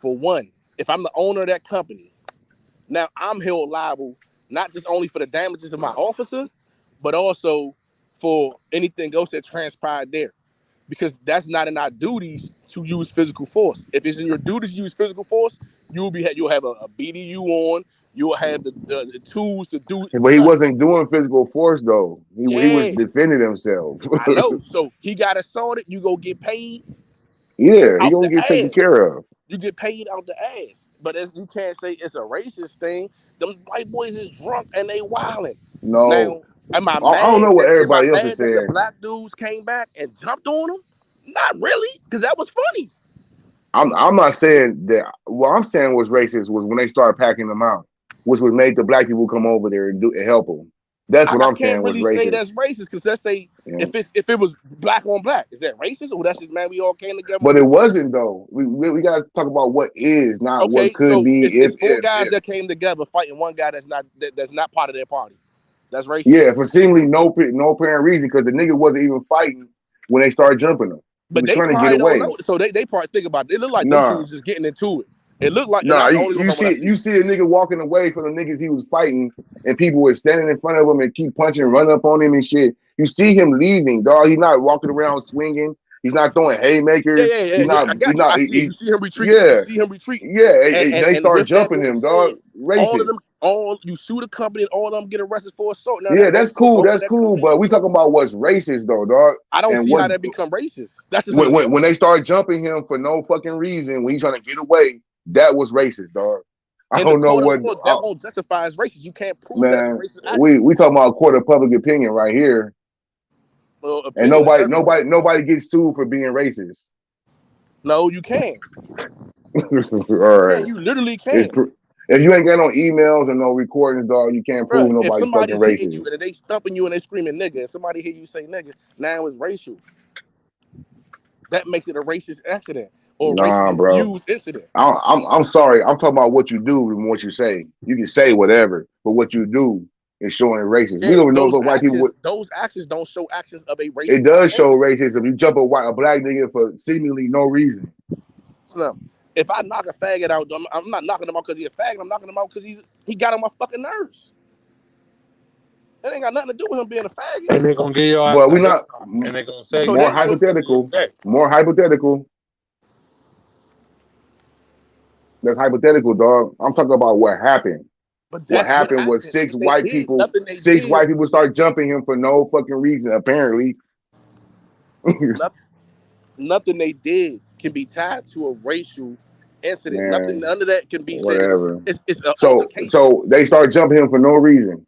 [SPEAKER 6] for one, if I'm the owner of that company, now I'm held liable not just only for the damages of my officer, but also for anything else that transpired there. Because that's not in our duties to use physical force. If it's in your duties to use physical force, you'll have a BDU on. You'll have the tools to do
[SPEAKER 4] But he
[SPEAKER 6] such.
[SPEAKER 4] wasn't doing physical force though. He was
[SPEAKER 6] Yeah,
[SPEAKER 4] defending himself.
[SPEAKER 6] I know. So he got assaulted. You go get paid
[SPEAKER 4] Yeah, he
[SPEAKER 6] out
[SPEAKER 4] gonna
[SPEAKER 6] the
[SPEAKER 4] get taken
[SPEAKER 6] ass.
[SPEAKER 4] care of.
[SPEAKER 6] You get paid out the ass. But you can't say it's a racist thing. Them white boys is drunk and they wilding.
[SPEAKER 4] No,
[SPEAKER 6] Now, am I
[SPEAKER 4] I don't
[SPEAKER 6] mad
[SPEAKER 4] know what
[SPEAKER 6] that
[SPEAKER 4] everybody else is
[SPEAKER 6] the
[SPEAKER 4] saying.
[SPEAKER 6] black dudes came back and jumped on them? Not really, because that was funny.
[SPEAKER 4] I'm not saying that. What I'm saying was racist was when they started packing them out, which would make the black people come over there and help them. That's what
[SPEAKER 6] I
[SPEAKER 4] I'm
[SPEAKER 6] can't
[SPEAKER 4] saying was
[SPEAKER 6] really say
[SPEAKER 4] racist.
[SPEAKER 6] that's racist because let's say
[SPEAKER 4] Yeah.
[SPEAKER 6] if it was black on black, is that racist? Or that's just man, we all came together.
[SPEAKER 4] But it wasn't though. We got to talk about what is, not what
[SPEAKER 6] Okay,
[SPEAKER 4] could
[SPEAKER 6] so
[SPEAKER 4] be.
[SPEAKER 6] it's four guys
[SPEAKER 4] If.
[SPEAKER 6] that came together fighting one guy that's not part of their party. That's racist.
[SPEAKER 4] Yeah, for seemingly no apparent reason because the nigga wasn't even fighting when they started jumping him. He
[SPEAKER 6] But
[SPEAKER 4] was
[SPEAKER 6] they
[SPEAKER 4] trying to get
[SPEAKER 6] probably don't
[SPEAKER 4] away.
[SPEAKER 6] know. So they probably think about it. It looked like them two
[SPEAKER 4] Nah,
[SPEAKER 6] was just getting into it. It looked like, and
[SPEAKER 4] nah.
[SPEAKER 6] that's the only one what I see.
[SPEAKER 4] You see a nigga walking away from the niggas he was fighting, and people were standing in front of him and keep punching and run up on him and shit. You see him leaving, dog. He's not walking around swinging. He's not throwing
[SPEAKER 6] Yeah,
[SPEAKER 4] haymakers.
[SPEAKER 6] yeah, yeah, yeah. I
[SPEAKER 4] He's
[SPEAKER 6] got you.
[SPEAKER 4] not.
[SPEAKER 6] I see it. You see him retreating. You
[SPEAKER 4] Yeah,
[SPEAKER 6] see him retreating.
[SPEAKER 4] yeah. They
[SPEAKER 6] And
[SPEAKER 4] start
[SPEAKER 6] with that
[SPEAKER 4] jumping
[SPEAKER 6] being
[SPEAKER 4] him,
[SPEAKER 6] said,
[SPEAKER 4] dog.
[SPEAKER 6] all of them,
[SPEAKER 4] Racist.
[SPEAKER 6] all you sue the company and all of them get arrested for assault. Now
[SPEAKER 4] Yeah,
[SPEAKER 6] that goes
[SPEAKER 4] that's
[SPEAKER 6] to the
[SPEAKER 4] cool.
[SPEAKER 6] owner of
[SPEAKER 4] That's
[SPEAKER 6] that
[SPEAKER 4] cool.
[SPEAKER 6] company
[SPEAKER 4] But we
[SPEAKER 6] too.
[SPEAKER 4] talking about what's racist though, dog.
[SPEAKER 6] I don't
[SPEAKER 4] And
[SPEAKER 6] see
[SPEAKER 4] what
[SPEAKER 6] how that become racist. That's just a joke.
[SPEAKER 4] when they started jumping him for no fucking reason when he's trying to get away, that was racist, dog. I
[SPEAKER 6] In the
[SPEAKER 4] don't know
[SPEAKER 6] court of
[SPEAKER 4] what
[SPEAKER 6] law, that won't justify as racist. You can't prove that's a
[SPEAKER 4] man.
[SPEAKER 6] racist action.
[SPEAKER 4] We talking about court of public opinion right here,
[SPEAKER 6] Well,
[SPEAKER 4] and
[SPEAKER 6] opinion is everything.
[SPEAKER 4] nobody gets sued for being racist.
[SPEAKER 6] No, you can.
[SPEAKER 4] All
[SPEAKER 6] Yeah,
[SPEAKER 4] right,
[SPEAKER 6] you literally
[SPEAKER 4] it's
[SPEAKER 6] can.
[SPEAKER 4] if you ain't got no emails and no recordings, dog, you can't
[SPEAKER 6] Bruh,
[SPEAKER 4] prove
[SPEAKER 6] if
[SPEAKER 4] nobody's fucking
[SPEAKER 6] somebody's hitting
[SPEAKER 4] racist.
[SPEAKER 6] you and they stumping you and they screaming nigga, and somebody hear you say nigga, now it's racial. That makes it a racist accident or a racially
[SPEAKER 4] Nah, bro.
[SPEAKER 6] infused incident.
[SPEAKER 4] I'm sorry. I'm talking about what you do and what you say. You can say whatever, but what you do is showing racist. We
[SPEAKER 6] Yeah,
[SPEAKER 4] don't even know if white people would.
[SPEAKER 6] those actions don't show actions of a
[SPEAKER 4] It
[SPEAKER 6] racist
[SPEAKER 4] does show
[SPEAKER 6] incident.
[SPEAKER 4] racism. You jump a black nigga for seemingly no reason.
[SPEAKER 6] So if I knock a faggot out, I'm not knocking him out because he's a faggot. I'm knocking him out because he got on my fucking nerves. It ain't got nothing to do with him being a faggot.
[SPEAKER 2] And they're gonna give your ass
[SPEAKER 4] But
[SPEAKER 2] a
[SPEAKER 4] we
[SPEAKER 2] hip
[SPEAKER 4] not
[SPEAKER 2] hop, and they're gonna say
[SPEAKER 6] So
[SPEAKER 2] you
[SPEAKER 4] more
[SPEAKER 6] that
[SPEAKER 2] ain't
[SPEAKER 6] so
[SPEAKER 2] gonna do your
[SPEAKER 4] hypothetical.
[SPEAKER 2] day.
[SPEAKER 4] More hypothetical. That's hypothetical, dog. I'm talking about what happened.
[SPEAKER 6] but
[SPEAKER 4] What
[SPEAKER 6] that's what
[SPEAKER 4] happened was
[SPEAKER 6] happened. If they did nothing they
[SPEAKER 4] six
[SPEAKER 6] did,
[SPEAKER 4] white people start jumping him for no fucking reason, apparently.
[SPEAKER 6] nothing they did can be tied to a racial incident. Nothing,
[SPEAKER 4] Man,
[SPEAKER 6] none of that can be said.
[SPEAKER 4] whatever.
[SPEAKER 6] It's an altercation.
[SPEAKER 4] So they start jumping him for no reason.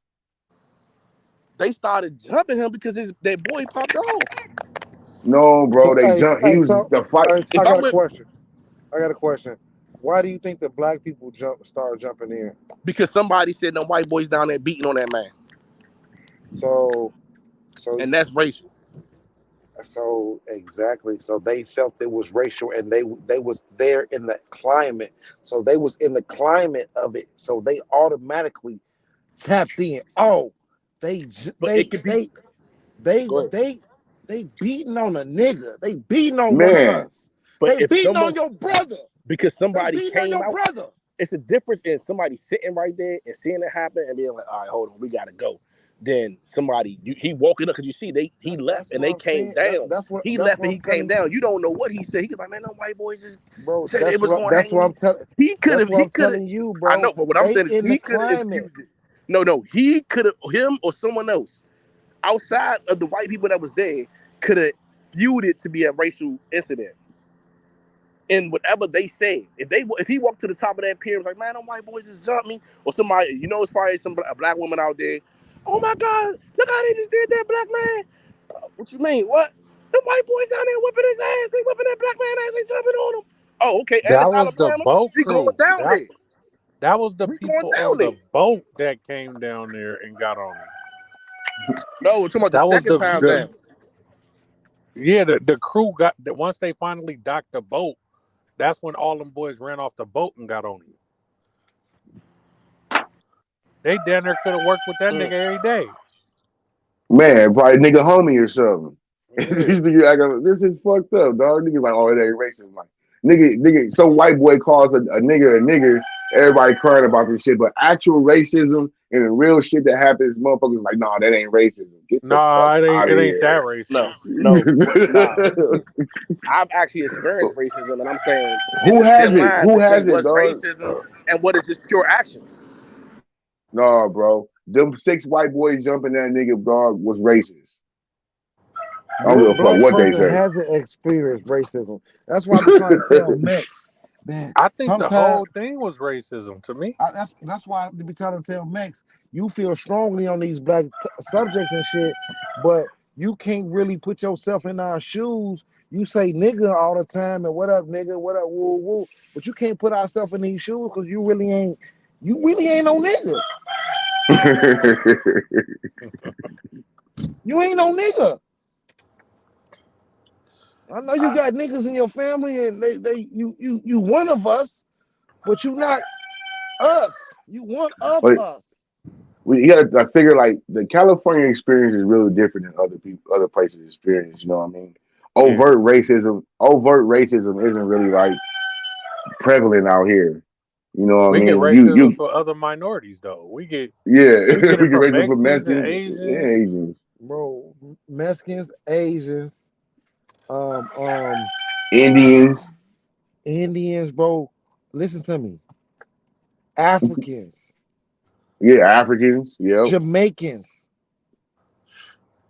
[SPEAKER 6] They started jumping him because that boy popped off.
[SPEAKER 4] No, bro,
[SPEAKER 3] So,
[SPEAKER 4] they
[SPEAKER 3] hey,
[SPEAKER 4] jumped. He was the fight.
[SPEAKER 3] I
[SPEAKER 6] If
[SPEAKER 3] got
[SPEAKER 6] I'm
[SPEAKER 3] a
[SPEAKER 6] with
[SPEAKER 3] question. I got a question. Why do you think that black people start jumping in?
[SPEAKER 6] because somebody said them white boys down there beating on that man,
[SPEAKER 3] So, so,
[SPEAKER 6] and that's racial.
[SPEAKER 3] so exactly. So they felt it was racial, and they was there in the climate. So they was in the climate of it. So they automatically tapped in. Oh, they j-
[SPEAKER 6] But it could be
[SPEAKER 3] they
[SPEAKER 6] go ahead.
[SPEAKER 3] they they beating on a nigga. They beating on one of
[SPEAKER 4] Man,
[SPEAKER 3] us.
[SPEAKER 6] But
[SPEAKER 3] They
[SPEAKER 6] if
[SPEAKER 3] beating on
[SPEAKER 6] someone
[SPEAKER 3] your brother.
[SPEAKER 6] because
[SPEAKER 3] They
[SPEAKER 6] somebody
[SPEAKER 3] beating on
[SPEAKER 6] came
[SPEAKER 3] your
[SPEAKER 6] out,
[SPEAKER 3] brother.
[SPEAKER 6] it's a difference in somebody sitting right there and seeing it happen and being like, all right, hold on, we gotta go. Then somebody he walking up because you see he left
[SPEAKER 3] That's
[SPEAKER 6] and
[SPEAKER 3] what
[SPEAKER 6] they
[SPEAKER 3] I'm
[SPEAKER 6] came
[SPEAKER 3] saying.
[SPEAKER 6] down. He
[SPEAKER 3] That's
[SPEAKER 6] left
[SPEAKER 3] what
[SPEAKER 6] and
[SPEAKER 3] I'm
[SPEAKER 6] he came
[SPEAKER 3] telling
[SPEAKER 6] down. You don't know what he said. He was like, man, them white boys just
[SPEAKER 3] bro.
[SPEAKER 6] said they was gonna
[SPEAKER 3] That's
[SPEAKER 6] hang
[SPEAKER 3] what
[SPEAKER 6] me.
[SPEAKER 3] I'm telling.
[SPEAKER 6] He could
[SPEAKER 3] That's
[SPEAKER 6] have.
[SPEAKER 3] what
[SPEAKER 6] He
[SPEAKER 3] I'm
[SPEAKER 6] could have.
[SPEAKER 3] telling you,
[SPEAKER 6] I
[SPEAKER 3] bro.
[SPEAKER 6] know, but what I'm
[SPEAKER 3] They
[SPEAKER 6] saying is
[SPEAKER 3] in the
[SPEAKER 6] he could have
[SPEAKER 3] climate.
[SPEAKER 6] infused it. No, he could have him or someone else outside of the white people that was there could have viewed it to be a racial incident. And whatever they say, if he walked to the top of that pier and was like, man, them white boys just jumped me, or somebody, it's probably a black woman out there. Oh my God, look how they just did that black man. What you mean? What? Them white boys down there whipping his ass. They whipping that black man ass. They jumping on him. Oh, okay. And
[SPEAKER 2] That
[SPEAKER 6] it's
[SPEAKER 2] was the
[SPEAKER 6] Alabama.
[SPEAKER 2] boat
[SPEAKER 6] We going
[SPEAKER 2] crew.
[SPEAKER 6] down
[SPEAKER 2] That
[SPEAKER 6] there.
[SPEAKER 2] That was the
[SPEAKER 6] We going
[SPEAKER 2] people
[SPEAKER 6] down
[SPEAKER 2] on the
[SPEAKER 6] there.
[SPEAKER 2] boat that came down there and got on him.
[SPEAKER 6] No, we're talking about the
[SPEAKER 2] That was
[SPEAKER 6] second time down.
[SPEAKER 2] the crew got that once they finally docked the boat. That's when all them boys ran off the boat and got on him. They down there could have worked with that nigga every day.
[SPEAKER 4] Man, probably nigga homie or something.
[SPEAKER 2] Yeah.
[SPEAKER 4] This is fucked up, dog. Niggas like, oh, it ain't racist. Like, nigga, some white boy calls a nigga, everybody crying about this shit. But actual racism and the real shit that happens, motherfuckers like, nah, that ain't racism. Get the fuck
[SPEAKER 2] Nah,
[SPEAKER 4] out of
[SPEAKER 2] it ain't that
[SPEAKER 4] here.
[SPEAKER 6] No,
[SPEAKER 2] racist.
[SPEAKER 6] nah. I've actually experienced racism, and I'm saying it's
[SPEAKER 4] Who
[SPEAKER 6] a thin
[SPEAKER 4] has it?
[SPEAKER 6] line
[SPEAKER 4] Who
[SPEAKER 6] between
[SPEAKER 4] has it,
[SPEAKER 6] what's
[SPEAKER 4] dog?
[SPEAKER 6] racism and what is just pure actions.
[SPEAKER 4] Nah, bro. Them 6 white boys jumping that nigga, dog, was racist. I don't give a fuck
[SPEAKER 3] Black
[SPEAKER 4] what they
[SPEAKER 3] person
[SPEAKER 4] say.
[SPEAKER 3] hasn't experienced racism. That's why I be trying to tell Mex that
[SPEAKER 2] I think the
[SPEAKER 3] sometimes
[SPEAKER 2] whole thing was racism to me.
[SPEAKER 3] that's why I be trying to tell Mex you feel strongly on these black subjects and shit, but you can't really put yourself in our shoes. You say nigga all the time and what up nigga, what up woo woo, but you can't put ourselves in these shoes because you really ain't no nigga. You ain't no nigga. I know you got niggas in your family and you one of us, but you not us. You one of
[SPEAKER 4] But
[SPEAKER 3] us.
[SPEAKER 4] you gotta figure like the California experience is really different than other places experience. You know what I mean?
[SPEAKER 2] Yeah.
[SPEAKER 4] Overt racism isn't really like prevalent out here. You know what I
[SPEAKER 2] We get
[SPEAKER 4] mean?
[SPEAKER 2] racism for other minorities though. We get
[SPEAKER 4] Yeah,
[SPEAKER 2] it
[SPEAKER 4] we get
[SPEAKER 2] from
[SPEAKER 4] racism for
[SPEAKER 2] Mexicans and
[SPEAKER 4] Mexicans and
[SPEAKER 2] Asians.
[SPEAKER 4] Asians,
[SPEAKER 3] Bro, Mexicans, Asians, um, um,
[SPEAKER 4] Indians.
[SPEAKER 3] Indians, bro. Listen to me. Africans,
[SPEAKER 4] Yeah, Africans. Yep.
[SPEAKER 3] Jamaicans.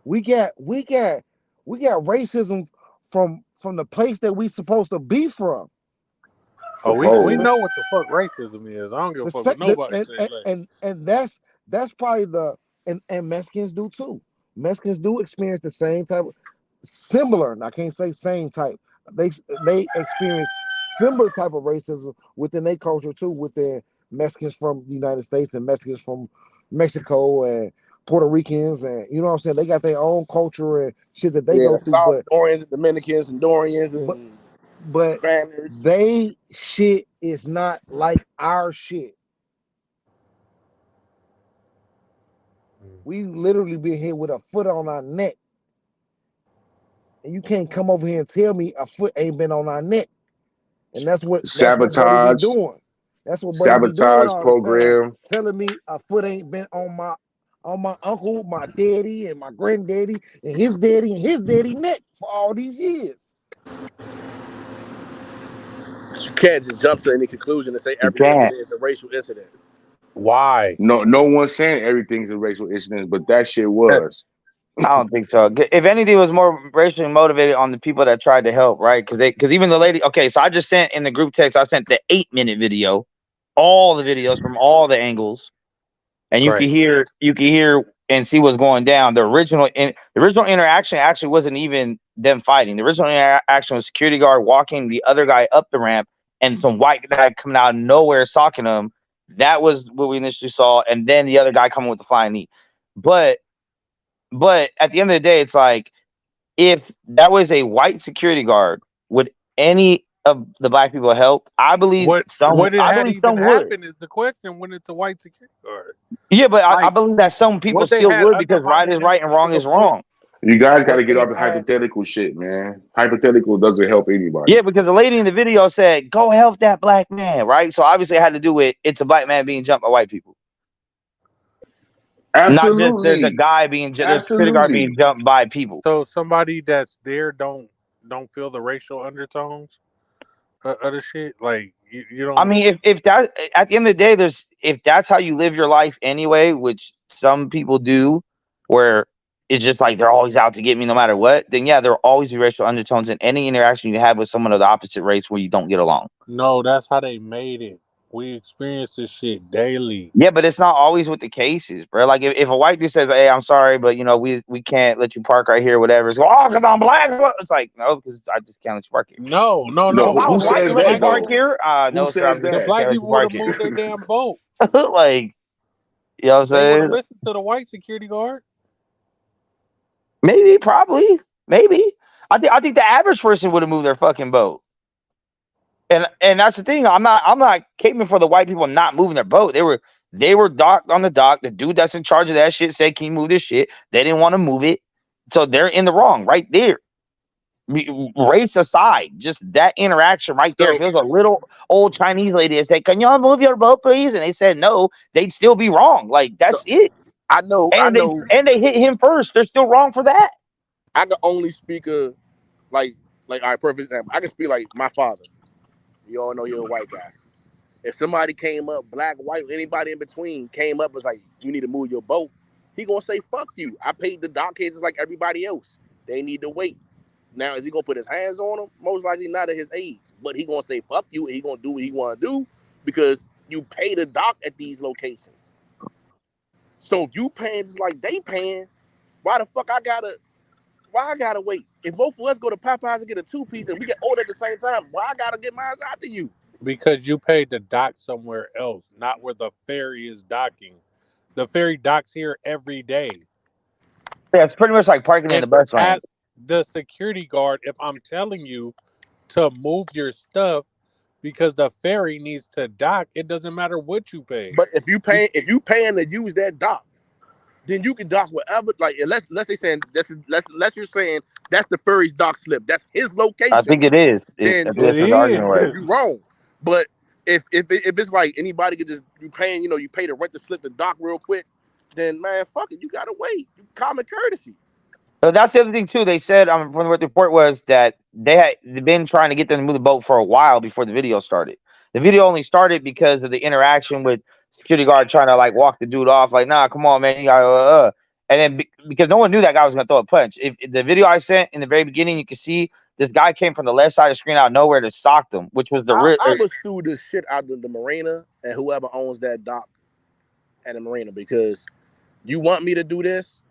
[SPEAKER 3] We got racism from the place that we supposed to be from.
[SPEAKER 2] Oh, we
[SPEAKER 4] Suppose.
[SPEAKER 2] know what the fuck racism is. I don't give a
[SPEAKER 3] The,
[SPEAKER 2] fuck what nobody say. Like,
[SPEAKER 3] and that's probably and Mexicans do too. Mexicans do experience the same type of similar, and I can't say same type. They experience similar type of racism within their culture too, with their Mexicans from the United States and Mexicans from Mexico and Puerto Ricans, and you know what I'm saying. They got their own culture and shit that they
[SPEAKER 6] Yeah,
[SPEAKER 3] go through,
[SPEAKER 6] Salvadorians, and Dominicans, and Dorians,
[SPEAKER 3] but
[SPEAKER 6] and
[SPEAKER 3] but
[SPEAKER 6] Spaniards.
[SPEAKER 3] they shit is not like our shit. We literally been here with a foot on our neck. And you can't come over here and tell me a foot ain't been on our neck. And that's what Buddy be
[SPEAKER 4] Sabotage.
[SPEAKER 3] doing. That's what Buddy be doing
[SPEAKER 4] Sabotage
[SPEAKER 3] all the time,
[SPEAKER 4] program.
[SPEAKER 3] telling me a foot ain't been on my uncle, my daddy, and my granddaddy, and his daddy neck for all these years.
[SPEAKER 6] But you can't just jump to any conclusion and say
[SPEAKER 5] You
[SPEAKER 6] every
[SPEAKER 5] can't.
[SPEAKER 6] incident is a racial incident.
[SPEAKER 2] why?
[SPEAKER 4] No one's saying everything's a racial incident, but that shit
[SPEAKER 5] I
[SPEAKER 4] was.
[SPEAKER 5] don't think so. If anything, it was more racially motivated on the people that tried to help, right? Because even the lady. Okay, so I just sent in the group text. I sent the 8-minute video, all the videos from all the angles, and
[SPEAKER 2] Right.
[SPEAKER 5] you can hear and see what's going down. The original interaction actually wasn't even them fighting. The original interaction was security guard walking the other guy up the ramp, and some white guy coming out of nowhere socking him. That was what we initially saw, and then the other guy coming with the flying knee. But at the end of the day, it's like if that was a white security guard, would any of the black people help? I believe some.
[SPEAKER 2] What it
[SPEAKER 5] I
[SPEAKER 2] had
[SPEAKER 5] believe
[SPEAKER 2] even
[SPEAKER 5] some would.
[SPEAKER 2] happened is the question when it's a white security guard.
[SPEAKER 5] Yeah, but I
[SPEAKER 2] Like
[SPEAKER 5] believe that some people
[SPEAKER 2] what they
[SPEAKER 5] still
[SPEAKER 2] had
[SPEAKER 5] would because right
[SPEAKER 2] undermining
[SPEAKER 5] is
[SPEAKER 2] him
[SPEAKER 5] right and
[SPEAKER 2] to
[SPEAKER 5] wrong
[SPEAKER 2] the
[SPEAKER 5] is
[SPEAKER 2] point
[SPEAKER 5] wrong.
[SPEAKER 4] You guys got
[SPEAKER 2] what
[SPEAKER 4] to get
[SPEAKER 2] they
[SPEAKER 4] off the
[SPEAKER 2] had
[SPEAKER 4] hypothetical shit, man. Hypothetical doesn't help anybody.
[SPEAKER 5] Yeah, because the lady in the video said, "Go help that black man," right? So obviously, it had to do with it's a black man being jumped by white people, not just there's a
[SPEAKER 4] Absolutely.
[SPEAKER 5] guy there's a security guard being
[SPEAKER 4] Absolutely.
[SPEAKER 5] jumped by people.
[SPEAKER 2] so somebody that's there don't feel the racial undertones of the shit. Like you
[SPEAKER 5] I
[SPEAKER 2] don't.
[SPEAKER 5] mean, if that at the end of the day, if that's how you live your life anyway, which some people do, where it's just like they're always out to get me no matter what, then yeah, there will always be racial undertones in any interaction you have with someone of the opposite race where you don't get along.
[SPEAKER 2] No, that's how they made it. We experience this shit daily.
[SPEAKER 5] Yeah, but it's not always with the cases, bro. Like if a white dude says, "Hey, I'm sorry, but we can't let you park right here," whatever. It's oh, because I'm black. It's like no, because I just can't let you park here.
[SPEAKER 2] No, no,
[SPEAKER 4] No,
[SPEAKER 5] If
[SPEAKER 2] no.
[SPEAKER 5] I
[SPEAKER 4] who
[SPEAKER 5] was white
[SPEAKER 4] says
[SPEAKER 5] and let you
[SPEAKER 2] Black
[SPEAKER 4] that
[SPEAKER 5] park
[SPEAKER 4] though?
[SPEAKER 2] people,
[SPEAKER 5] here,
[SPEAKER 4] Who
[SPEAKER 5] no, sir,
[SPEAKER 4] says
[SPEAKER 2] the
[SPEAKER 4] that?
[SPEAKER 5] can't
[SPEAKER 2] black
[SPEAKER 5] let you
[SPEAKER 2] people would
[SPEAKER 5] park
[SPEAKER 2] have
[SPEAKER 5] here.
[SPEAKER 2] moved their damn boat.
[SPEAKER 5] Like, you know what I'm
[SPEAKER 2] They would have
[SPEAKER 5] saying?
[SPEAKER 2] listened to the white security guard.
[SPEAKER 5] Maybe, probably, maybe. I think the average person would have moved their fucking boat. And that's the thing. I'm not caping for the white people not moving their boat. They were docked on the dock. The dude that's in charge of that shit said, "Can you move this shit?" They didn't want to move it, so they're in the wrong right there. Race aside, just that interaction right there. If
[SPEAKER 6] So
[SPEAKER 5] it was a little old Chinese lady that said, "Can y'all move your boat, please?" and they said no, they'd still be wrong. Like
[SPEAKER 6] so
[SPEAKER 5] that's it.
[SPEAKER 6] I
[SPEAKER 5] And they
[SPEAKER 6] know
[SPEAKER 5] and they hit him first. They're still wrong for that.
[SPEAKER 6] I can only speak of like all right, perfect example. I can speak like my father. You all know you're a white guy. If somebody came up, black, white, anybody in between came up and was like, you need to move your boat, he gonna say, fuck you. I paid the dock just like everybody else. They need to wait. Now, is he gonna put his hands on them? Most likely not at his age. But he gonna say, fuck you, and he gonna do what he wanna do because you pay the dock at these locations. So if you paying just like they paying, why the fuck I gotta wait? If both of us go to Popeyes and get a 2-piece and we get ordered at the same time, why I gotta get mine after you?
[SPEAKER 2] Because you paid to dock somewhere else, not where the ferry is docking. The ferry docks here every day.
[SPEAKER 5] Yeah, it's pretty much like parking in
[SPEAKER 2] If
[SPEAKER 5] the bus lane.
[SPEAKER 2] as the security guard, if I'm telling you to move your stuff because the ferry needs to dock, it doesn't matter what you pay.
[SPEAKER 6] But
[SPEAKER 2] You
[SPEAKER 6] if you paying to use that dock, then you can dock wherever. Like unless they saying unless you're saying that's the ferry's dock slip, that's his
[SPEAKER 5] I
[SPEAKER 6] location.
[SPEAKER 5] think it is. I
[SPEAKER 6] Then
[SPEAKER 5] think that's what the
[SPEAKER 2] it
[SPEAKER 5] argument was.
[SPEAKER 6] you
[SPEAKER 2] is.
[SPEAKER 6] wrong. But if it's like anybody could just you paying, you pay to rent the slip to dock real quick, then man, fuck it, you gotta wait. You common courtesy.
[SPEAKER 5] So that's the other thing too. They said from what the report was that they've been trying to get them to move the boat for a while before the video started. The video only started because of the interaction with security guard trying to like walk the dude off, like, nah, come on, man, you got and then because no one knew that guy was gonna throw a punch. If the video I sent in the very beginning, you can see this guy came from the left side of the screen out of nowhere to sock them, which was the real.
[SPEAKER 6] I would sue the shit out of the marina and whoever owns that dock at the marina because you want me to do this,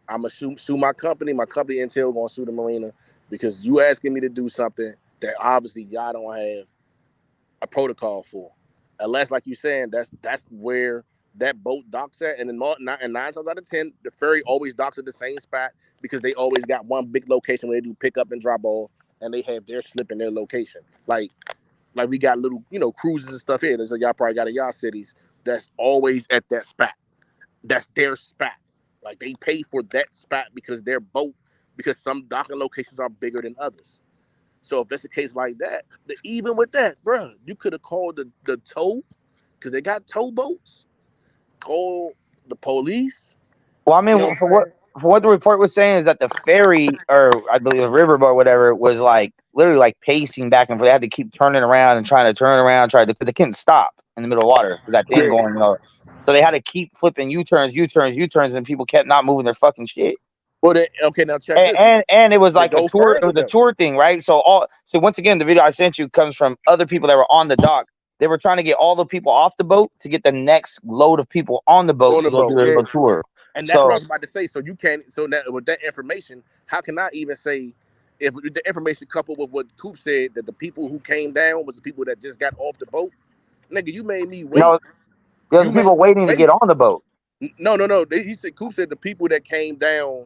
[SPEAKER 6] I'm gonna sue my company. My company Intel gonna sue the marina because you asking me to do something that obviously y'all don't have a protocol for. Unless, like you saying, that's where that boat docks at, and nine times out of 10, the ferry always docks at the same spot because they always got one big location where they do pick up and drop off, and they have their slip in their location. Like we got little cruises and stuff here. So y'all probably got in y'all cities that's always at that spot. That's their spot. Like they pay for that spot because because some docking locations are bigger than others. So if it's a case like that, even with that, bro, you could have called the tow because they got tow boats. Call the police.
[SPEAKER 5] Well, I
[SPEAKER 6] You know
[SPEAKER 5] mean,
[SPEAKER 6] what I'm saying?
[SPEAKER 5] for what the report was saying is that the ferry, or I believe a riverboat, or whatever, was like literally like pacing back and forth. They had to keep turning around and trying to turn around, because they couldn't stop in the middle of water with that thing
[SPEAKER 6] Yeah.
[SPEAKER 5] going. So they had to keep flipping U-turns, and people kept not moving their fucking shit.
[SPEAKER 6] Well, okay, now check
[SPEAKER 5] And
[SPEAKER 6] this.
[SPEAKER 5] and it was
[SPEAKER 6] They
[SPEAKER 5] like a
[SPEAKER 6] go
[SPEAKER 5] tour. It
[SPEAKER 6] further
[SPEAKER 5] was a
[SPEAKER 6] though.
[SPEAKER 5] tour thing, right? So once again, the video I sent you comes from other people that were on the dock. They were trying to get all the people off the boat to get the next load of people on the boat
[SPEAKER 6] On
[SPEAKER 5] to
[SPEAKER 6] the
[SPEAKER 5] go do
[SPEAKER 6] boat,
[SPEAKER 5] their
[SPEAKER 6] yeah.
[SPEAKER 5] little tour.
[SPEAKER 6] And that's what I
[SPEAKER 5] So
[SPEAKER 6] was about to say. So you can't. So that with that information, how can I even say if the information coupled with what Coop said that the people who came down was the people that just got off the boat? Nigga, you made me wait.
[SPEAKER 5] no, there's
[SPEAKER 6] You made
[SPEAKER 5] people
[SPEAKER 6] me
[SPEAKER 5] waiting to get
[SPEAKER 6] wait.
[SPEAKER 5] on the boat.
[SPEAKER 6] No, no, no. He said Coop said the people that came down,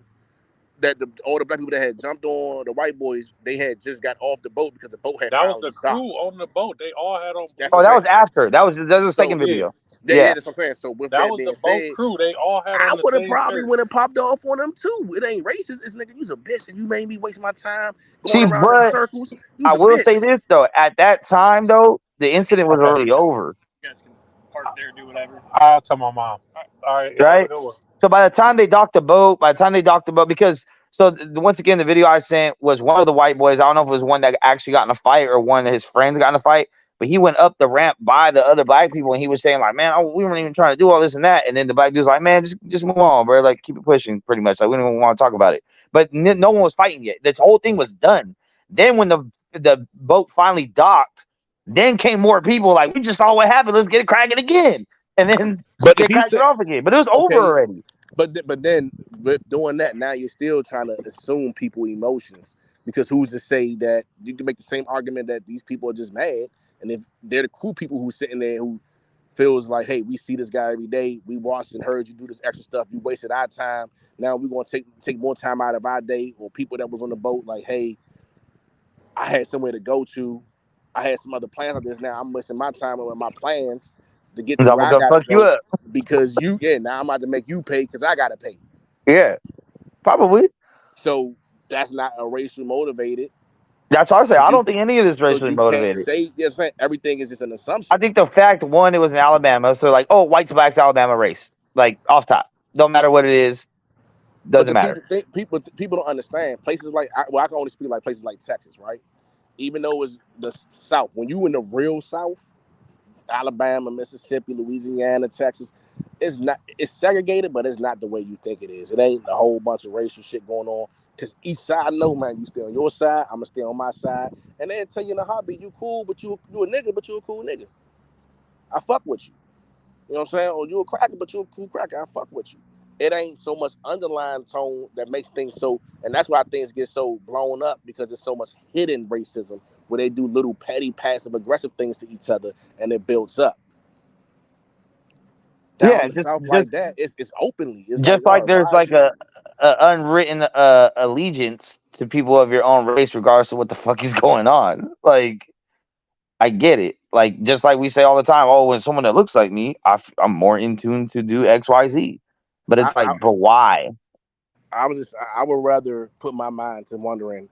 [SPEAKER 6] that all the black people that had jumped on the white boys, they had just got off the boat because the boat had
[SPEAKER 2] That was
[SPEAKER 6] finally
[SPEAKER 2] the
[SPEAKER 6] docked.
[SPEAKER 2] crew on the boat. They all had on
[SPEAKER 6] That's
[SPEAKER 5] Oh,
[SPEAKER 6] what
[SPEAKER 2] blue.
[SPEAKER 5] that
[SPEAKER 6] I'm
[SPEAKER 5] was
[SPEAKER 6] saying.
[SPEAKER 5] after. That was the second
[SPEAKER 6] So
[SPEAKER 2] Yeah,
[SPEAKER 5] video.
[SPEAKER 6] yeah,
[SPEAKER 5] Yeah.
[SPEAKER 6] that's what I'm saying. So with
[SPEAKER 2] that
[SPEAKER 6] that
[SPEAKER 2] was the
[SPEAKER 6] being
[SPEAKER 2] boat
[SPEAKER 6] said,
[SPEAKER 2] crew. They all had
[SPEAKER 6] I
[SPEAKER 2] on the
[SPEAKER 6] would have
[SPEAKER 2] same
[SPEAKER 6] probably
[SPEAKER 2] ferry.
[SPEAKER 6] went and popped off on them too. It ain't racist. It's nigga, you's a bitch and you made me waste my time going
[SPEAKER 5] See,
[SPEAKER 6] around in
[SPEAKER 5] but
[SPEAKER 6] circles. You's
[SPEAKER 5] I
[SPEAKER 6] a
[SPEAKER 5] will say
[SPEAKER 6] bitch.
[SPEAKER 5] this though. At that time though, the incident was
[SPEAKER 2] Okay,
[SPEAKER 5] already over,
[SPEAKER 2] you guys can park there, do whatever. I'll tell my mom. All right,
[SPEAKER 5] right?
[SPEAKER 2] it will.
[SPEAKER 5] So by the time they docked the boat, because once again, the video I sent was one of the white boys. I don't know if it was one that actually got in a fight or one of his friends got in a fight, but he went up the ramp by the other black people and he was saying like, "Man, we weren't even trying to do all this and that." And then the black dude's like, "Man, just move on, bro. Like keep it pushing, pretty much. Like we don't even want to talk about it." But no one was fighting yet. The whole thing was done. Then when the boat finally docked, Then came more people like, we just saw what happened. Let's get it cracking again. And then
[SPEAKER 6] But if
[SPEAKER 5] they
[SPEAKER 6] he
[SPEAKER 5] cracked
[SPEAKER 6] said
[SPEAKER 5] it off again. But it was over
[SPEAKER 6] okay,
[SPEAKER 5] already.
[SPEAKER 6] but then with doing that, now you're still trying to assume people emotions because who's to say that you can make the same argument that these people are just mad, and if they're the cool people who's sitting there who feels like, hey, we see this guy every day, we watched and heard you do this extra stuff, you wasted our time. Now we're gonna take more time out of our day, or people that was on the boat, like, hey, I had somewhere to go to, I had some other plans like this. Now I'm wasting my time with my plans to get to
[SPEAKER 5] I'm
[SPEAKER 6] where I
[SPEAKER 5] gonna
[SPEAKER 6] gotta
[SPEAKER 5] fuck you
[SPEAKER 6] go
[SPEAKER 5] up.
[SPEAKER 6] because now I'm about to make you pay because I gotta pay.
[SPEAKER 5] Yeah, probably.
[SPEAKER 6] So that's not a racially motivated.
[SPEAKER 5] That's what I say.
[SPEAKER 6] So
[SPEAKER 5] I
[SPEAKER 6] you
[SPEAKER 5] don't think any of this
[SPEAKER 6] so
[SPEAKER 5] racially
[SPEAKER 6] you can't
[SPEAKER 5] motivated.
[SPEAKER 6] say, you know what I'm saying, everything is just an
[SPEAKER 5] I
[SPEAKER 6] assumption.
[SPEAKER 5] think the fact, one, it was in Alabama. So like, oh, whites, blacks, Alabama race. Like off top. Don't matter what it is,
[SPEAKER 6] But
[SPEAKER 5] doesn't
[SPEAKER 6] the
[SPEAKER 5] matter.
[SPEAKER 6] people don't understand places like I can only speak like places like Texas, right? Even though it's the South, when you in the real South, Alabama, Mississippi, Louisiana, Texas, it's segregated, but it's not the way you think it is. It ain't a whole bunch of racial shit going on. Cause each side know, man, you stay on your side, I'm gonna stay on my side. And they'll tell you in a heartbeat, you cool, but you a nigga, but you a cool nigga. I fuck with you. You know what I'm saying? Or you a cracker, but you a cool cracker. I fuck with you. It ain't so much underlying tone that makes things so, and that's why things get so blown up because there's so much hidden racism where they do little petty, passive aggressive things to each other and it builds up. Down
[SPEAKER 5] Yeah,
[SPEAKER 6] in the South like
[SPEAKER 5] just
[SPEAKER 6] that, it's openly. It's like,
[SPEAKER 5] just like
[SPEAKER 6] oh,
[SPEAKER 5] there's
[SPEAKER 6] why is
[SPEAKER 5] like
[SPEAKER 6] you?
[SPEAKER 5] a unwritten allegiance to people of your own race, regardless of what the fuck is going on. Like, I get it. Like, just like we say all the time, oh, when someone that looks like me, I'm more in tune to do X, Y, Z. But
[SPEAKER 6] I,
[SPEAKER 5] it's like,
[SPEAKER 6] I,
[SPEAKER 5] but why?
[SPEAKER 6] I would rather put my mind to wondering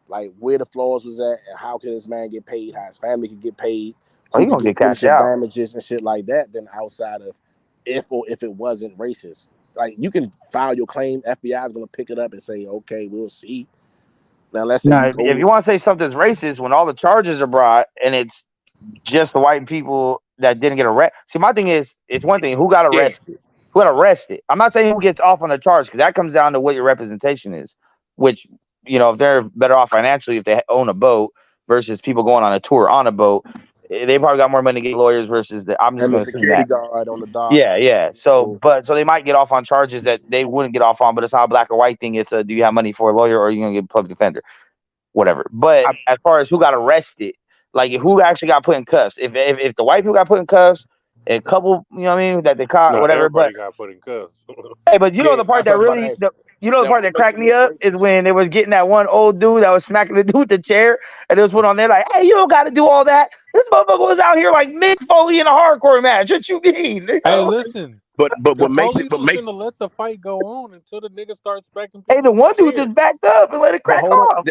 [SPEAKER 6] like where the flaws was at and how can this man get paid, how his family can get paid,
[SPEAKER 5] Oh,
[SPEAKER 6] who
[SPEAKER 5] you
[SPEAKER 6] can
[SPEAKER 5] gonna
[SPEAKER 6] get
[SPEAKER 5] get cashed
[SPEAKER 6] punitive
[SPEAKER 5] out?
[SPEAKER 6] damages and shit like that than outside of if it wasn't racist. Like you can file your claim, FBI is gonna pick it up and say, okay, we'll see. Now let's say
[SPEAKER 5] No,
[SPEAKER 6] you
[SPEAKER 5] if
[SPEAKER 6] go
[SPEAKER 5] you want to say something's racist, when all the charges are brought and it's just the white people that didn't get arrested. See, my thing is, it's one thing who got
[SPEAKER 6] yeah.
[SPEAKER 5] arrested. Who got arrested? I'm not saying who gets off on the charge because that comes down to what your representation is. Which, if they're better off financially if they own a boat versus people going on a tour on a boat, they probably got more money to get lawyers versus I'm just
[SPEAKER 6] And the
[SPEAKER 5] going to assume
[SPEAKER 6] security
[SPEAKER 5] that.
[SPEAKER 6] guard on the dock.
[SPEAKER 5] Yeah, yeah. So,
[SPEAKER 6] So
[SPEAKER 5] so they might get off on charges that they wouldn't get off on, but it's not a black or white thing. It's a do you have money for a lawyer or are you going to get a public defender? Whatever. But
[SPEAKER 6] I,
[SPEAKER 5] as far as who got arrested, like who actually got put in cuffs, if the white people got put in cuffs, a couple, you know what I mean, that they caught,
[SPEAKER 2] No,
[SPEAKER 5] whatever. But
[SPEAKER 2] everybody got put in cuffs.
[SPEAKER 5] hey, but you know
[SPEAKER 6] yeah,
[SPEAKER 5] the part
[SPEAKER 6] that's what I
[SPEAKER 5] that
[SPEAKER 6] was about to
[SPEAKER 5] really,
[SPEAKER 6] ask you.
[SPEAKER 5] the
[SPEAKER 6] Now
[SPEAKER 5] part
[SPEAKER 6] what
[SPEAKER 5] that
[SPEAKER 6] makes
[SPEAKER 5] cracked
[SPEAKER 6] it
[SPEAKER 5] me
[SPEAKER 6] more
[SPEAKER 5] up is
[SPEAKER 6] racist?
[SPEAKER 5] when they was getting that one old dude that was smacking the dude with the chair, and it was put on there like, hey, you don't got to do all that. This motherfucker was out here like Mick Foley in a hardcore match. What you mean?
[SPEAKER 2] Hey, listen,
[SPEAKER 6] But
[SPEAKER 2] the
[SPEAKER 6] what makes it
[SPEAKER 2] police
[SPEAKER 6] but
[SPEAKER 2] was
[SPEAKER 6] makes
[SPEAKER 2] finna let the fight go on until the nigga started smacking
[SPEAKER 5] Hey,
[SPEAKER 2] people
[SPEAKER 5] the
[SPEAKER 2] with the
[SPEAKER 5] one dude
[SPEAKER 2] chair.
[SPEAKER 5] just backed up and let it
[SPEAKER 6] but
[SPEAKER 5] crack
[SPEAKER 6] hold on.
[SPEAKER 5] off.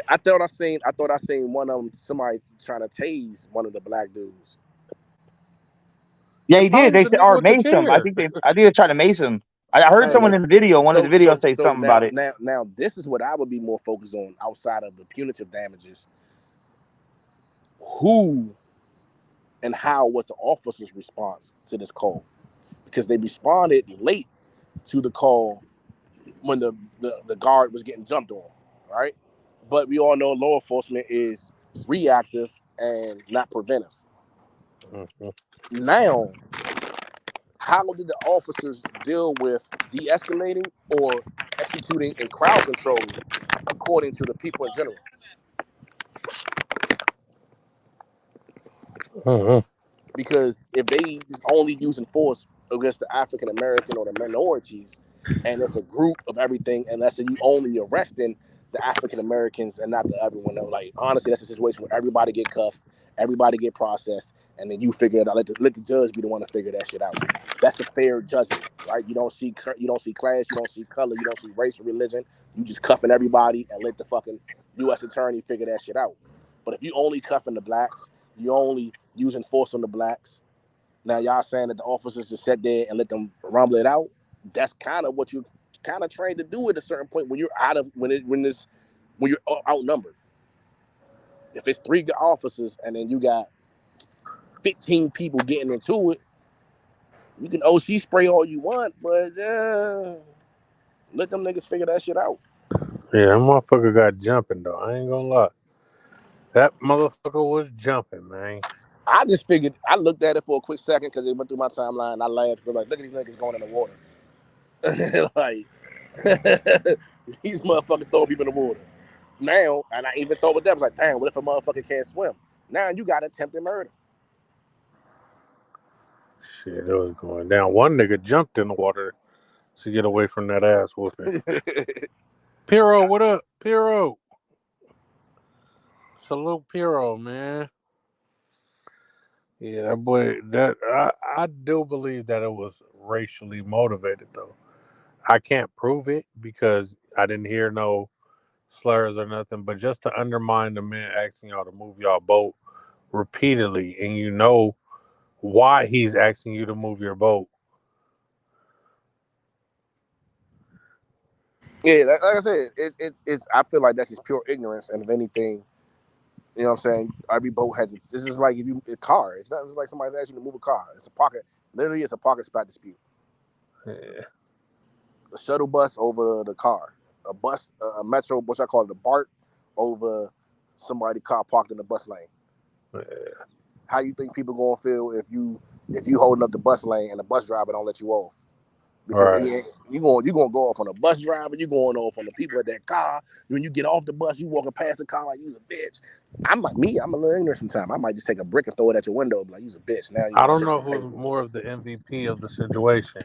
[SPEAKER 6] I seen one of them somebody trying to tase one of the black dudes.
[SPEAKER 5] Yeah,
[SPEAKER 2] It
[SPEAKER 5] he did.
[SPEAKER 2] probably
[SPEAKER 5] They
[SPEAKER 2] was the
[SPEAKER 5] said,
[SPEAKER 2] nigga
[SPEAKER 5] or
[SPEAKER 2] with the
[SPEAKER 5] mace him.
[SPEAKER 2] chair.
[SPEAKER 5] I think they tried to mace him. I heard
[SPEAKER 6] So
[SPEAKER 5] someone in the video, one of the videos say
[SPEAKER 6] so
[SPEAKER 5] something about it.
[SPEAKER 6] now this is what I would be more focused on outside of the punitive damages. Who and how was the officer's response to this call? Because they responded late to the call when the guard was getting jumped on, right? But we all know law enforcement is reactive and not preventive.
[SPEAKER 2] Mhm.
[SPEAKER 6] Now, how did the officers deal with de-escalating or executing in crowd control according to the people in general?
[SPEAKER 2] Mhm.
[SPEAKER 6] Because if they is only using force against the African American or the minorities, and it's a group of everything, and let's say you only arresting the African Americans and not the everyone else, like honestly, that's a situation where everybody get cuffed, everybody get processed, and then you figure it out. Let the judge be the one to figure that shit out. That's a fair judgment, right? You don't see class, you don't see color, you don't see race or religion. You just cuffing everybody and let the fucking U.S. attorney figure that shit out. But if you only cuffing the blacks, you only using force on the blacks. Now y'all saying that the officers just sat there and let them rumble it out. That's kind of what you kind of trained to do at a certain point when you're out of when you're outnumbered. If it's three officers and then you got 15 people getting into it, you can OC spray all you want, but let them niggas figure that shit out.
[SPEAKER 2] Yeah, that motherfucker got jumping though. I ain't gonna lie. That motherfucker was jumping, man.
[SPEAKER 6] I just figured. I looked at it for a quick second because it went through my timeline. And I laughed. Like, look at these niggas going in the water. Like these motherfuckers throwing people in the water. Now, and I even thought with that, I was like, damn, what if a motherfucker can't swim? Now you got attempted murder.
[SPEAKER 2] Shit, it was going down. One nigga jumped in the water to get away from that ass whooping. Piro, what up? Piro. Salute Piro, man. Yeah, that boy, I do believe that it was racially motivated, though. I can't prove it because I didn't hear no slurs or nothing, but just to undermine the man asking y'all to move y'all boat repeatedly, and you know why he's asking you to move your boat.
[SPEAKER 6] Yeah, like I said, it's. I feel like that's just pure ignorance, and if anything, you know what I'm saying. Every boat has its. This is like if you a car. It's not. It's like somebody asking you to move a car. It's a pocket. Literally, it's a pocket spot dispute.
[SPEAKER 2] Yeah.
[SPEAKER 6] A shuttle bus over the car. A bus, a metro, what I call it, a BART over somebody car parked in the bus lane.
[SPEAKER 2] Yeah.
[SPEAKER 6] How you think people gonna feel if you holding up the bus lane and the bus driver don't let you off? Because
[SPEAKER 2] Right.
[SPEAKER 6] you gonna go off on the bus driver, you going off on the people at that car. When you get off the bus, you walking past the car like you's a bitch. I'm like me, I'm a little ignorant sometimes. I might just take a brick and throw it at your window, like you's a bitch. Now you
[SPEAKER 2] I
[SPEAKER 6] want to
[SPEAKER 2] don't
[SPEAKER 6] sit
[SPEAKER 2] know
[SPEAKER 6] there and pay
[SPEAKER 2] who's
[SPEAKER 6] for
[SPEAKER 2] more of the MVP of the situation.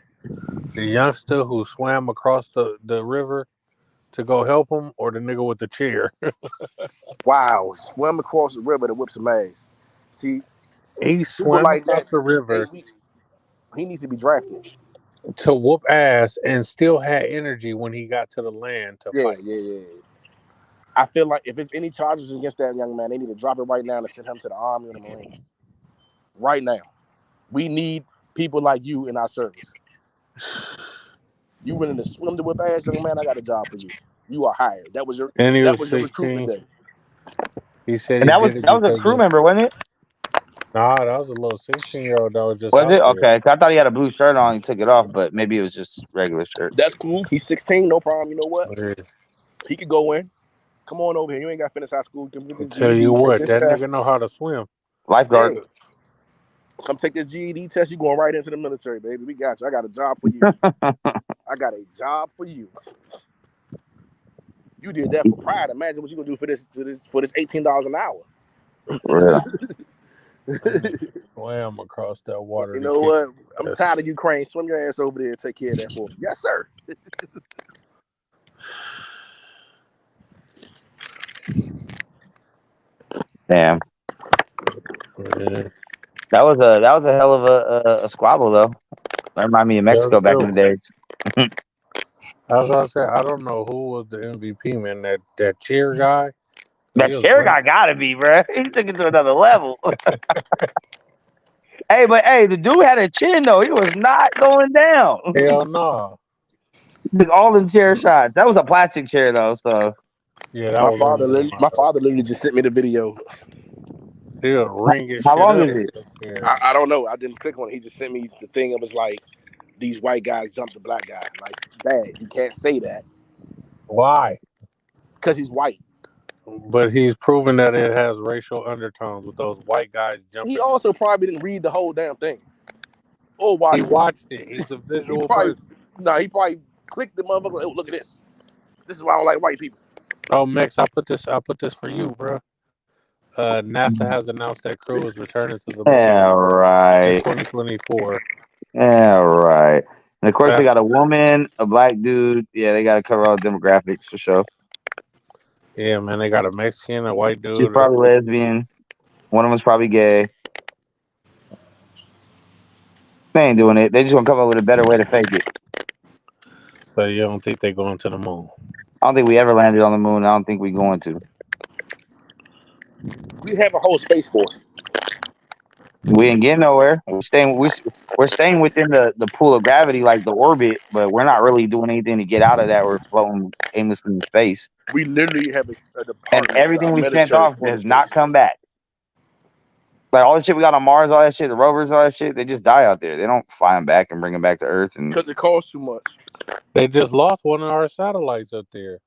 [SPEAKER 2] The youngster who swam across the river to go help him, or the nigga with the chair.
[SPEAKER 6] it. Wow, swim across the river to whip some ass. See,
[SPEAKER 2] He
[SPEAKER 6] people
[SPEAKER 2] swam
[SPEAKER 6] like
[SPEAKER 2] across
[SPEAKER 6] that,
[SPEAKER 2] the river
[SPEAKER 6] he needs to be drafted.
[SPEAKER 2] to whoop ass and still had energy when he got to the land to fight.
[SPEAKER 6] Yeah. I feel like if it's any charges against that young man, they need to drop it right now and send him to the Army or the Marines. Right now. We need people like you in our service. You willing to swim to whip ass, young man? I got a job for you. You are hired. That was your
[SPEAKER 2] And he was
[SPEAKER 6] recruitment
[SPEAKER 2] 16.
[SPEAKER 6] day.
[SPEAKER 2] He said
[SPEAKER 5] And
[SPEAKER 2] he
[SPEAKER 5] that was
[SPEAKER 2] did it
[SPEAKER 5] that was a
[SPEAKER 2] because
[SPEAKER 5] crew member, wasn't it?
[SPEAKER 2] nah, that was a little 16-year-old that was just
[SPEAKER 5] Was it?
[SPEAKER 2] out there.
[SPEAKER 5] Okay. 'Cause I thought he had a blue shirt on. He took it off, but maybe it was just regular shirt.
[SPEAKER 6] That's cool. He's 16, no problem. You know what?
[SPEAKER 2] Yeah.
[SPEAKER 6] He could go in. Come on over here. You ain't got to finish high school. Come get
[SPEAKER 2] I'll
[SPEAKER 6] this
[SPEAKER 2] tell you
[SPEAKER 6] GED. Take
[SPEAKER 2] what,
[SPEAKER 6] this
[SPEAKER 2] that nigga
[SPEAKER 6] test.
[SPEAKER 2] know how to swim.
[SPEAKER 5] Lifeguard.
[SPEAKER 6] Yeah. Come take this GED test. You going right into the military, baby. We got you. I got a job for you. I got a job for you. You did that for pride. Imagine what you gonna do for this $18 an hour.
[SPEAKER 5] Yeah.
[SPEAKER 2] Swam across that water
[SPEAKER 6] You
[SPEAKER 2] to
[SPEAKER 6] know
[SPEAKER 2] kick
[SPEAKER 6] what? I'm
[SPEAKER 2] ass.
[SPEAKER 6] tired of Ukraine. Swim your ass over there and take care of that for me. Yes, sir.
[SPEAKER 5] Damn.
[SPEAKER 2] Yeah.
[SPEAKER 5] That was a hell of a squabble though. That reminded me of Mexico back in the days.
[SPEAKER 2] That's what I said. I don't know who was the MVP, man. That cheer guy.
[SPEAKER 5] That chair guy gotta be, bro. He took it to another level. But the dude had a chin though. He was not going down.
[SPEAKER 2] Hell no.
[SPEAKER 5] He took all them chair shots. That was a plastic chair though, so
[SPEAKER 2] Yeah, that
[SPEAKER 6] My
[SPEAKER 2] was
[SPEAKER 6] father,
[SPEAKER 2] one.
[SPEAKER 6] my father literally just sent me the video.
[SPEAKER 2] He'll ring his
[SPEAKER 5] how
[SPEAKER 2] shit
[SPEAKER 5] long
[SPEAKER 2] up.
[SPEAKER 5] is it?
[SPEAKER 6] I don't know. I didn't click on it. He just sent me the thing. It was like these white guys jumped the black guy. Like, Dad, you can't say that
[SPEAKER 2] Why?
[SPEAKER 6] because he's white.
[SPEAKER 2] But he's proven that it has racial undertones with those white guys jumping.
[SPEAKER 6] He also probably didn't read the whole damn thing or watch
[SPEAKER 2] He
[SPEAKER 6] it.
[SPEAKER 2] watched it. He's a
[SPEAKER 6] He
[SPEAKER 2] visual
[SPEAKER 6] probably
[SPEAKER 2] person.
[SPEAKER 6] he probably clicked the motherfucker. Like, oh, look at this. This is why I don't like white people.
[SPEAKER 2] Oh, Max, I put this for you, bro. NASA has announced that crew is returning to the moon
[SPEAKER 5] Yeah,
[SPEAKER 2] in
[SPEAKER 5] right.
[SPEAKER 2] 2024.
[SPEAKER 5] Yeah, right. And of course, they got
[SPEAKER 2] After,
[SPEAKER 5] a woman, a black dude. Yeah, they got to cover all demographics for sure.
[SPEAKER 2] yeah, man, they got a Mexican, a white
[SPEAKER 5] She's
[SPEAKER 2] dude.
[SPEAKER 5] probably lesbian. One of them's probably gay. They ain't doing it. They just gonna come up with a better way to fake it.
[SPEAKER 2] So you don't think they're going to the moon?
[SPEAKER 5] I don't think we ever landed on the moon. I don't think we're going to.
[SPEAKER 6] We have a whole space force.
[SPEAKER 5] We ain't getting nowhere. We're staying within the pool of gravity, like the orbit, but we're not really doing anything to get out of that. We're floating aimlessly in space,
[SPEAKER 6] We literally have a
[SPEAKER 5] and
[SPEAKER 6] department,
[SPEAKER 5] everything
[SPEAKER 6] a
[SPEAKER 5] we sent
[SPEAKER 6] military
[SPEAKER 5] off
[SPEAKER 6] for the
[SPEAKER 5] has not
[SPEAKER 6] space.
[SPEAKER 5] come back. Like all the shit we got on Mars, all that shit, the rovers, all that shit, they just die out there. They don't fly them back and bring them back to Earth. And
[SPEAKER 6] Because it costs too much.
[SPEAKER 2] They just lost one of our satellites up there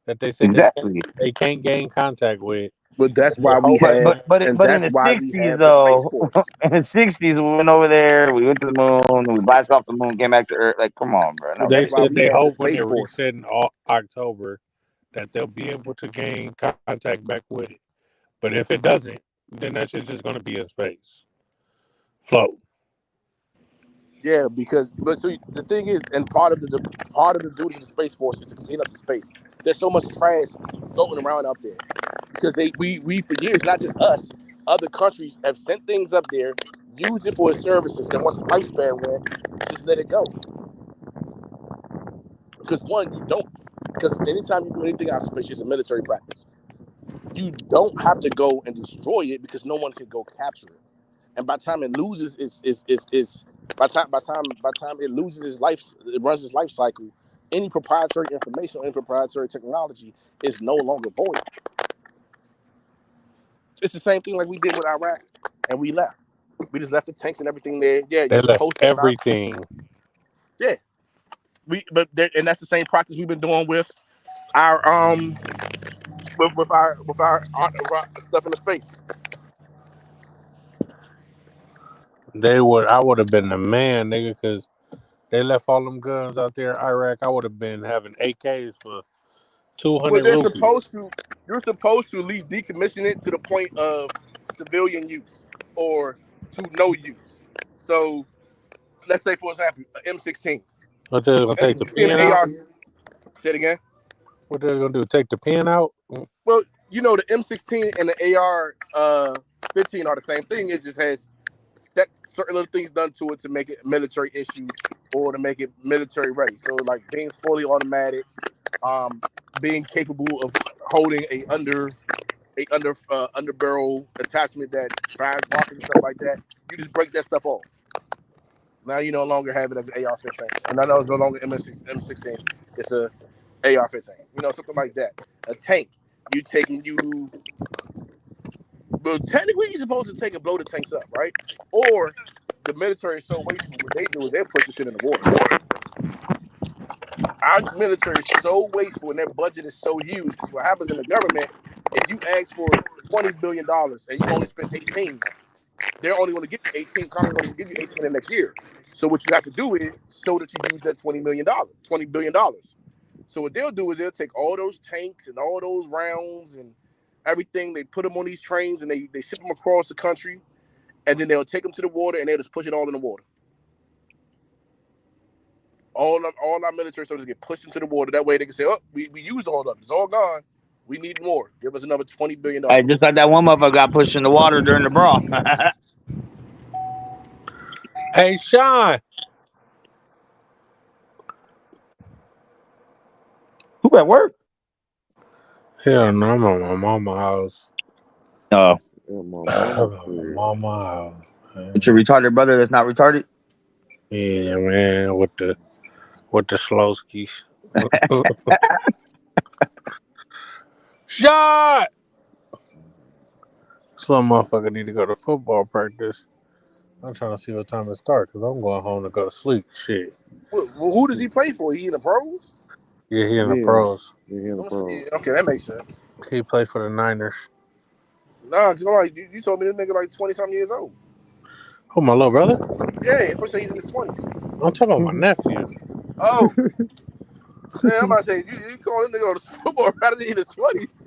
[SPEAKER 2] that they said
[SPEAKER 5] exactly,
[SPEAKER 2] they can't gain contact with.
[SPEAKER 6] But that's
[SPEAKER 2] Your
[SPEAKER 6] why we
[SPEAKER 2] whole
[SPEAKER 6] have, and
[SPEAKER 5] But in
[SPEAKER 6] that's
[SPEAKER 5] the
[SPEAKER 6] why we
[SPEAKER 5] '60s
[SPEAKER 6] have the Space
[SPEAKER 5] though,
[SPEAKER 6] Force.
[SPEAKER 5] in the '60s we went over there, we went to the moon, we blasted off the moon, came back to Earth. Like, come on, bro, no
[SPEAKER 2] They
[SPEAKER 6] That's why
[SPEAKER 5] bullshit.
[SPEAKER 2] said
[SPEAKER 6] we
[SPEAKER 2] they
[SPEAKER 6] have the
[SPEAKER 2] hope when
[SPEAKER 6] Space
[SPEAKER 2] they're
[SPEAKER 6] Force.
[SPEAKER 2] resetting October that they'll be able to gain contact back with it. But if it doesn't, then that shit's just going to be in space, float.
[SPEAKER 6] Yeah, because but so the thing is, and part of the duty of the Space Force is to clean up the space. There's so much trash floating around up there because we for years, not just us, other countries have sent things up there, used it for its services. Then once the lifespan went, just let it go. Because one, you don't. Because anytime you do anything out of space, it's a military practice. You don't have to go and destroy it because no one can go capture it. And by the time it loses its by the time it loses its life, it runs its life cycle. Any proprietary information or any proprietary technology is no longer void. It's the same thing like we did with Iraq, and we left. We just left the tanks and everything there. Yeah,
[SPEAKER 2] They
[SPEAKER 6] you're
[SPEAKER 2] left
[SPEAKER 6] supposed to not.
[SPEAKER 2] everything.
[SPEAKER 6] Yeah, and that's the same practice we've been doing with our with our stuff in the space.
[SPEAKER 2] I would have been the man, nigga, because they left all them guns out there in Iraq. I would have been having AKs for
[SPEAKER 6] Well,
[SPEAKER 2] 200 rupees.
[SPEAKER 6] you're supposed to at least decommission it to the point of civilian use or to no use. So let's say, for example, an M16,
[SPEAKER 2] What they're going to take the
[SPEAKER 6] M16
[SPEAKER 2] pen
[SPEAKER 6] and
[SPEAKER 2] out?
[SPEAKER 6] AR. Say it again.
[SPEAKER 2] What they're going to do? Take the pen out?
[SPEAKER 6] Well, you know the M16 and the AR 15 are the same thing. It just has certain little things done to it to make it a military issue or to make it military ready. So like being fully automatic, being capable of holding a under barrel attachment that fires rockets and stuff like that. You just break that stuff off. Now you no longer have it as an AR-15, and I know it's no longer M16. It's a AR-15. You know, something like that. A tank. You taking you. Well, technically, you're supposed to take and blow the tanks up, right? Or the military is so wasteful. What they do is they push the shit in the water. Our military is so wasteful, and their budget is so huge. Because what happens in the government, if you ask for $20 billion and you only spend 18, they're only going to give you 18. Congress is only going to give you 18 the next year. So what you have to do is show that you use that $20 billion. So what they'll do is they'll take all those tanks and all those rounds and everything. They put them on these trains and they ship them across the country, and then they'll take them to the water and they'll just push it all in the water. All our military soldiers get pushed into the water. That way they can say, "Oh, we used all of it. It's all gone. We need more. Give us another $20 billion."
[SPEAKER 5] Hey, just like that one motherfucker got pushed in the water during the brawl.
[SPEAKER 2] Hey, Sean.
[SPEAKER 5] Who at work?
[SPEAKER 2] Hell no, I'm at my mama's house.
[SPEAKER 5] Oh,
[SPEAKER 3] Yeah, my
[SPEAKER 2] I'm
[SPEAKER 3] mama
[SPEAKER 2] at my
[SPEAKER 3] said.
[SPEAKER 2] mama's house.
[SPEAKER 5] it's your retarded brother that's not retarded.
[SPEAKER 2] Yeah, man, with the Slowskis. Shot! Some motherfucker need to go to football practice. I'm trying to see what time it starts because I'm going home to go to sleep. Shit.
[SPEAKER 6] Well, who does he play for? He in the pros?
[SPEAKER 2] Yeah, he in the
[SPEAKER 3] Yeah,
[SPEAKER 2] pros.
[SPEAKER 3] yeah,
[SPEAKER 6] Let me
[SPEAKER 3] bro.
[SPEAKER 6] see. Okay, that makes sense.
[SPEAKER 2] He played for the Niners.
[SPEAKER 6] Nah, just like you told me this nigga like 20-something years old.
[SPEAKER 2] Oh, my little brother?
[SPEAKER 6] Yeah, I thought he's in his 20s.
[SPEAKER 2] I'm talking about my nephew.
[SPEAKER 6] Oh, yeah, I'm about to say you call this nigga on the football rather than in his 20s.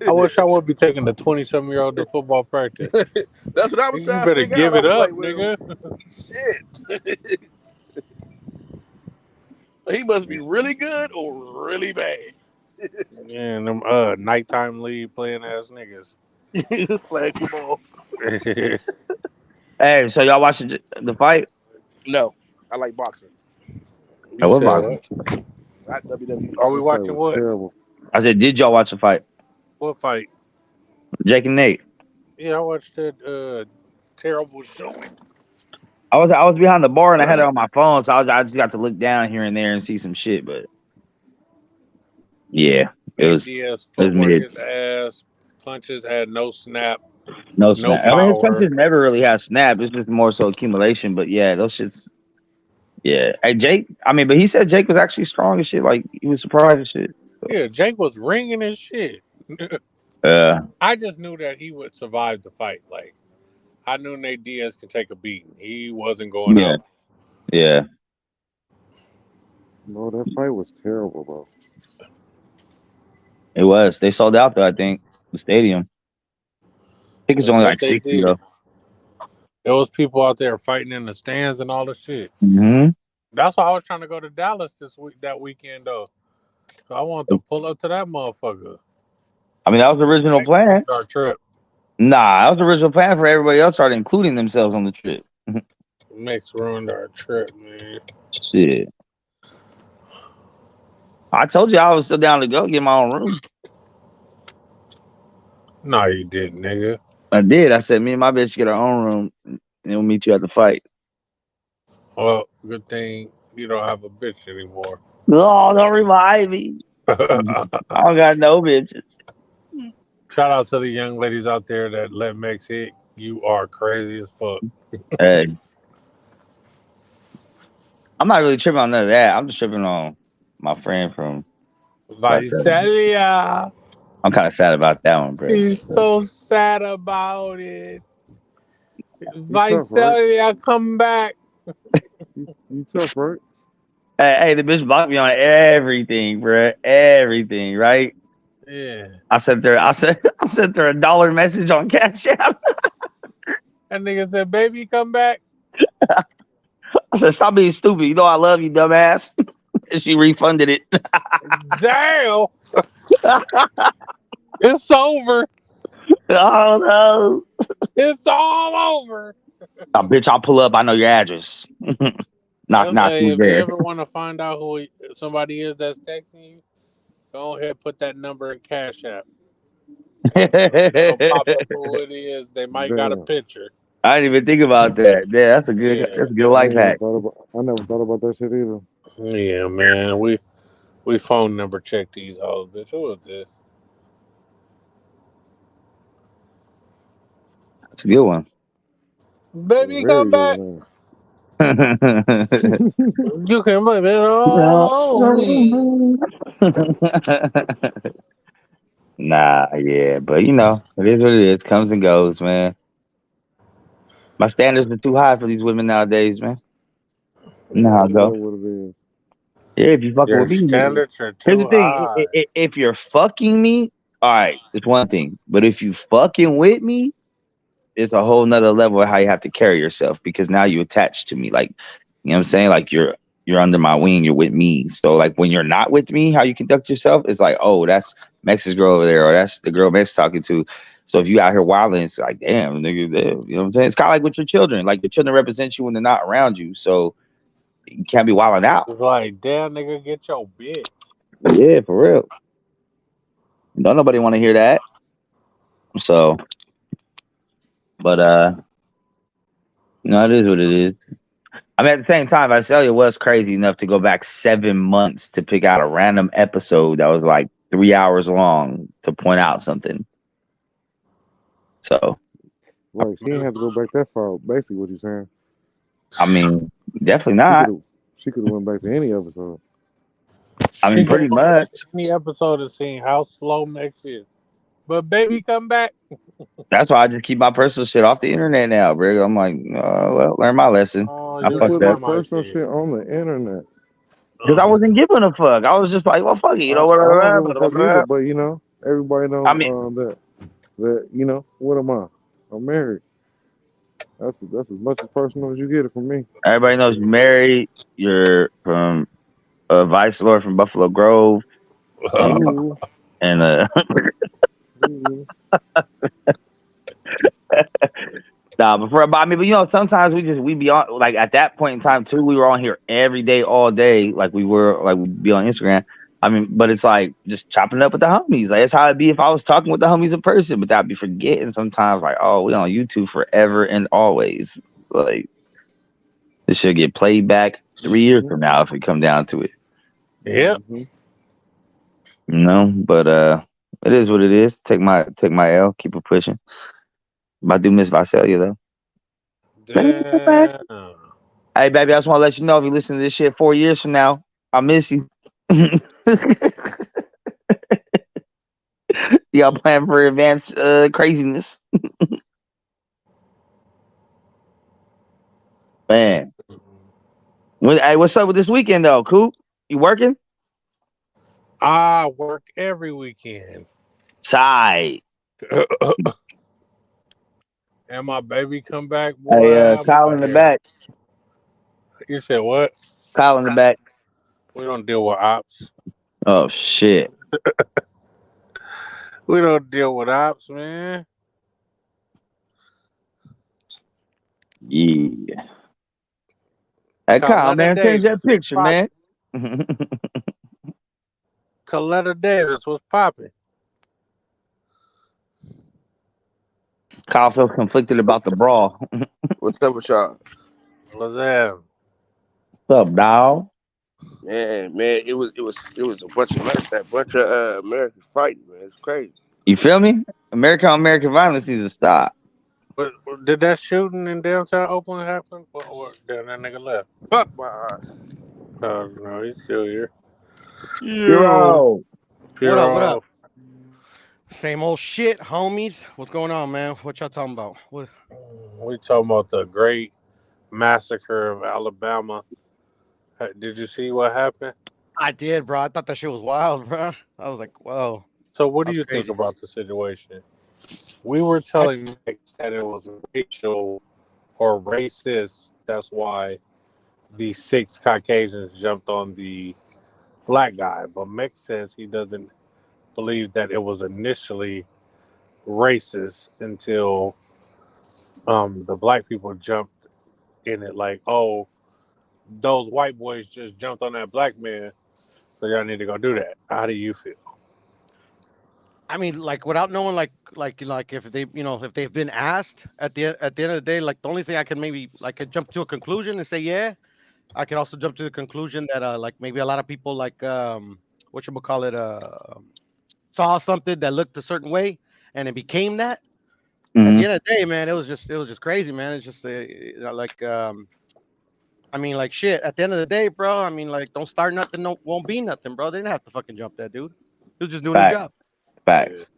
[SPEAKER 2] I wish I would be taking the 20-something-year-old to football practice.
[SPEAKER 6] That's what I was
[SPEAKER 2] You
[SPEAKER 6] trying to
[SPEAKER 2] better
[SPEAKER 6] figure out.
[SPEAKER 2] give
[SPEAKER 6] I
[SPEAKER 2] it
[SPEAKER 6] was
[SPEAKER 2] up,
[SPEAKER 6] like, well,
[SPEAKER 2] nigga.
[SPEAKER 6] shit. He must be really good or really bad.
[SPEAKER 2] Yeah, and them nighttime league playing ass niggas.
[SPEAKER 6] Flag football.
[SPEAKER 2] You
[SPEAKER 5] Hey, so y'all watching the fight?
[SPEAKER 6] No, I like boxing,
[SPEAKER 5] I was
[SPEAKER 2] said
[SPEAKER 5] watching.
[SPEAKER 2] what?
[SPEAKER 6] not WWE.
[SPEAKER 2] Are we
[SPEAKER 3] That fight
[SPEAKER 2] watching
[SPEAKER 3] was
[SPEAKER 2] what?
[SPEAKER 3] terrible.
[SPEAKER 5] I said, did y'all watch the fight?
[SPEAKER 2] What fight?
[SPEAKER 5] Jake and Nate.
[SPEAKER 2] Yeah, I watched that terrible showing.
[SPEAKER 5] I was behind the bar and I had it on my phone, so I just got to look down here and there and see some shit. But yeah, it
[SPEAKER 2] Nate
[SPEAKER 5] was
[SPEAKER 2] Diaz
[SPEAKER 5] it was
[SPEAKER 2] footwork
[SPEAKER 5] mid.
[SPEAKER 2] his ass. Punches had no snap,
[SPEAKER 5] No
[SPEAKER 2] no
[SPEAKER 5] snap. I mean, his
[SPEAKER 2] power.
[SPEAKER 5] punches never really have snap. It's just more so accumulation. But yeah, those shits. Yeah. Hey, Jake. I mean, but he said Jake was actually strong as shit. Like he was surprised and shit. So,
[SPEAKER 2] Yeah, Jake was ringing his shit. I just knew that he would survive the fight. Like I knew Nate Diaz could take a beating. He wasn't going
[SPEAKER 5] Yeah,
[SPEAKER 2] out.
[SPEAKER 5] yeah,
[SPEAKER 3] No, that fight was terrible, bro.
[SPEAKER 5] it was. They sold out though. I think the stadium tickets
[SPEAKER 2] I
[SPEAKER 5] only
[SPEAKER 2] bet
[SPEAKER 5] like
[SPEAKER 2] they
[SPEAKER 5] 60
[SPEAKER 2] did.
[SPEAKER 5] though.
[SPEAKER 2] There was people out there fighting in the stands and all the shit.
[SPEAKER 5] Hmm.
[SPEAKER 2] That's why I was trying to go to Dallas this week. That weekend though, so I wanted to pull up to that motherfucker.
[SPEAKER 5] I mean, that was the original
[SPEAKER 2] Next
[SPEAKER 5] plan.
[SPEAKER 2] our trip.
[SPEAKER 5] Nah, that was the original plan for everybody else started including themselves on the trip.
[SPEAKER 2] Next ruined our trip, man.
[SPEAKER 5] Shit. I told you I was still down to go get my own room.
[SPEAKER 2] No, you didn't, nigga.
[SPEAKER 5] I did. I said, me and my bitch get our own room and we'll meet you at the fight.
[SPEAKER 2] Well, good thing you don't have a bitch anymore.
[SPEAKER 5] No, don't remind me. I don't got no bitches.
[SPEAKER 2] Shout out to the young ladies out there that let Mex hit. You are crazy as fuck.
[SPEAKER 5] Hey, I'm not really tripping on none of that. I'm just tripping on my friend from Visalia.
[SPEAKER 2] Visalia.
[SPEAKER 5] I'm kind of sad about that one, bro.
[SPEAKER 2] He's so sad about it.
[SPEAKER 3] You tough, right?
[SPEAKER 2] Visalia, come back.
[SPEAKER 3] You tough, right?
[SPEAKER 5] Hey, the bitch blocked me on everything, bro. Everything, right?
[SPEAKER 2] Yeah.
[SPEAKER 5] I sent her $1 message on Cash App.
[SPEAKER 2] That nigga said, baby, come back.
[SPEAKER 5] I said, stop being stupid. You know I love you, dumbass. And she refunded it.
[SPEAKER 2] Damn. It's over.
[SPEAKER 5] Oh no.
[SPEAKER 2] It's all over.
[SPEAKER 5] Now, bitch, I'll pull up. I know your address.
[SPEAKER 2] That's
[SPEAKER 5] Not
[SPEAKER 2] like
[SPEAKER 5] you
[SPEAKER 2] if you
[SPEAKER 5] there.
[SPEAKER 2] ever want to find out who somebody is that's texting you, go ahead put that number in Cash App. It'll pop up who it is. They might got a
[SPEAKER 3] Damn.
[SPEAKER 2] picture.
[SPEAKER 5] I didn't even think about that. Yeah,
[SPEAKER 2] Yeah.
[SPEAKER 5] that's a good life hack.
[SPEAKER 3] I never thought about that shit either.
[SPEAKER 2] Yeah, man. We phone number check these hoes, bitch. Who was this?
[SPEAKER 5] That's a good one.
[SPEAKER 2] Baby,
[SPEAKER 3] Very
[SPEAKER 2] come back.
[SPEAKER 3] good,
[SPEAKER 2] You can blame it all on me.
[SPEAKER 5] Nah, yeah, but you know, it is what it is. Comes and goes, man. My standards are too high for these women nowadays, man. You know
[SPEAKER 3] man.
[SPEAKER 5] how
[SPEAKER 3] Ain't
[SPEAKER 5] it go.
[SPEAKER 3] that what it is?
[SPEAKER 5] Yeah, if you fucking
[SPEAKER 2] Your
[SPEAKER 5] with me,
[SPEAKER 2] standards are
[SPEAKER 5] here's the
[SPEAKER 2] too
[SPEAKER 5] thing:
[SPEAKER 2] high.
[SPEAKER 5] if you're fucking me, all right, it's one thing. But if you fucking with me, it's a whole nother level of how you have to carry yourself because now you attached to me. Like, you know what I'm saying? Like you're under my wing, you're with me. So like when you're not with me, how you conduct yourself is like, oh, that's Mex's girl over there, or that's the girl Mex talking to. So if you out here wilding, it's like, damn, nigga, you know what I'm saying? It's kind of like with your children. Like your children represent you when they're not around you. So you can't be wilding out.
[SPEAKER 2] It's like, damn, nigga, get your bitch.
[SPEAKER 5] Yeah, for real. Don't nobody want to hear that. So, but no, it is what it is. I mean, at the same time, Visalia was crazy enough to go back 7 months to pick out a random episode that was like 3 hours long to point out something. So,
[SPEAKER 3] Right, she didn't have to go back that far. Basically, what you're saying.
[SPEAKER 5] I mean, definitely
[SPEAKER 3] She could
[SPEAKER 5] not.
[SPEAKER 3] have. She could have went back to any episode.
[SPEAKER 5] I
[SPEAKER 2] She
[SPEAKER 5] mean,
[SPEAKER 2] could
[SPEAKER 5] pretty
[SPEAKER 2] have went back to
[SPEAKER 5] much.
[SPEAKER 2] any episode and seen how slow Mex is. But baby, come back.
[SPEAKER 5] That's why I just keep my personal shit off the internet now, bro. I'm like, well, learn my lesson.
[SPEAKER 2] Oh,
[SPEAKER 5] I
[SPEAKER 2] you
[SPEAKER 3] Who
[SPEAKER 2] ain't
[SPEAKER 5] fucked
[SPEAKER 3] putting
[SPEAKER 5] up
[SPEAKER 3] their
[SPEAKER 2] learn my
[SPEAKER 3] personal
[SPEAKER 2] shit.
[SPEAKER 3] shit on the internet?
[SPEAKER 5] because I wasn't giving a fuck. I was just like, well, fuck it, you know what?
[SPEAKER 3] I don't give a fuck either. But you know, everybody
[SPEAKER 5] I
[SPEAKER 3] know
[SPEAKER 5] mean,
[SPEAKER 3] that you know what am I? I'm married. That's as much as personal as you get it from me.
[SPEAKER 5] everybody knows you're married. You're from Vice Lord from Buffalo Grove, and
[SPEAKER 3] Ooh,
[SPEAKER 5] and
[SPEAKER 3] ooh.
[SPEAKER 5] nah, but I mean, but you know, sometimes we be on like at that point in time too. We were on here every day, all day, like we'd be on Instagram. I mean, but it's like just chopping up with the homies. Like that's how it'd be if I was talking with the homies in person. But I'd be forgetting sometimes, like, oh, we on YouTube forever and always. Like this should get played back 3 years from now if it come down to it.
[SPEAKER 2] Yep.
[SPEAKER 3] Mm-hmm.
[SPEAKER 5] You know, but it is what it is. Take my L, keep it pushing. But I do miss Visalia though. Baby, come back.
[SPEAKER 2] Damn.
[SPEAKER 5] Hey, baby, I just want to let you know if you listen to this shit 4 years from now, I miss you. Y'all plan for advanced craziness, man. Hey, what's up with this weekend though, Coop? You working?
[SPEAKER 2] I work every weekend.
[SPEAKER 5] Tight.
[SPEAKER 2] And my baby come back,
[SPEAKER 5] Hey,
[SPEAKER 2] boy, I'll be
[SPEAKER 5] Kyle in
[SPEAKER 2] out
[SPEAKER 5] the
[SPEAKER 2] here.
[SPEAKER 5] back.
[SPEAKER 2] You said what?
[SPEAKER 5] Kyle in the back.
[SPEAKER 2] We don't deal with ops.
[SPEAKER 5] Oh shit.
[SPEAKER 2] We don't deal with ops, man.
[SPEAKER 5] Yeah. Hey, Kyle,
[SPEAKER 2] Coletta
[SPEAKER 5] man, change that
[SPEAKER 2] Davis was
[SPEAKER 5] picture,
[SPEAKER 2] popping.
[SPEAKER 5] man.
[SPEAKER 2] Coletta Davis was popping.
[SPEAKER 5] Kyle feels conflicted about the brawl.
[SPEAKER 6] What's up with y'all?
[SPEAKER 2] What's that?
[SPEAKER 5] What's up, dog?
[SPEAKER 6] Man, it was a bunch of Americans fighting, man. It's crazy.
[SPEAKER 5] You feel me? American violence needs to stop.
[SPEAKER 2] But did that shooting in downtown Oakland happen? Or damn, that nigga left?
[SPEAKER 6] Fuck my eyes.
[SPEAKER 2] Oh no, he's still here.
[SPEAKER 8] Yo,
[SPEAKER 5] Yo.
[SPEAKER 8] what up? What up?
[SPEAKER 2] Puro.
[SPEAKER 8] Same old shit, homies. What's going on, man? What y'all talking about? What?
[SPEAKER 2] We talking about the great massacre of Alabama. Did you see what happened?
[SPEAKER 8] I did, bro. I thought that shit was wild, bro. I was like, whoa,
[SPEAKER 2] So, what do
[SPEAKER 8] that's
[SPEAKER 2] you think
[SPEAKER 8] crazy.
[SPEAKER 2] about the situation? We were
[SPEAKER 8] I
[SPEAKER 2] telling Nick that it was racial or racist. That's why the 6 Caucasians jumped on the black guy. But Mick says he doesn't believe that it was initially racist until the black people jumped in it. Like, oh, those white boys just jumped on that black man, so y'all need to go do that. How do you feel?
[SPEAKER 8] I mean, like without knowing, like if they, if they've been asked at the end of the day, like the only thing I can maybe like could jump to a conclusion and say, yeah, I could also jump to the conclusion that like maybe a lot of people like what you call it saw something that looked a certain way and it became that. At
[SPEAKER 5] Hmm.
[SPEAKER 8] the end of the day, man, it was just crazy, man. It's just like I mean, like shit. At the end of the day, bro. I mean, like, don't start nothing, no, won't be nothing, bro. They didn't have to fucking jump that dude. He was just doing his
[SPEAKER 5] Facts.
[SPEAKER 8] job.
[SPEAKER 2] Yeah.
[SPEAKER 5] Facts.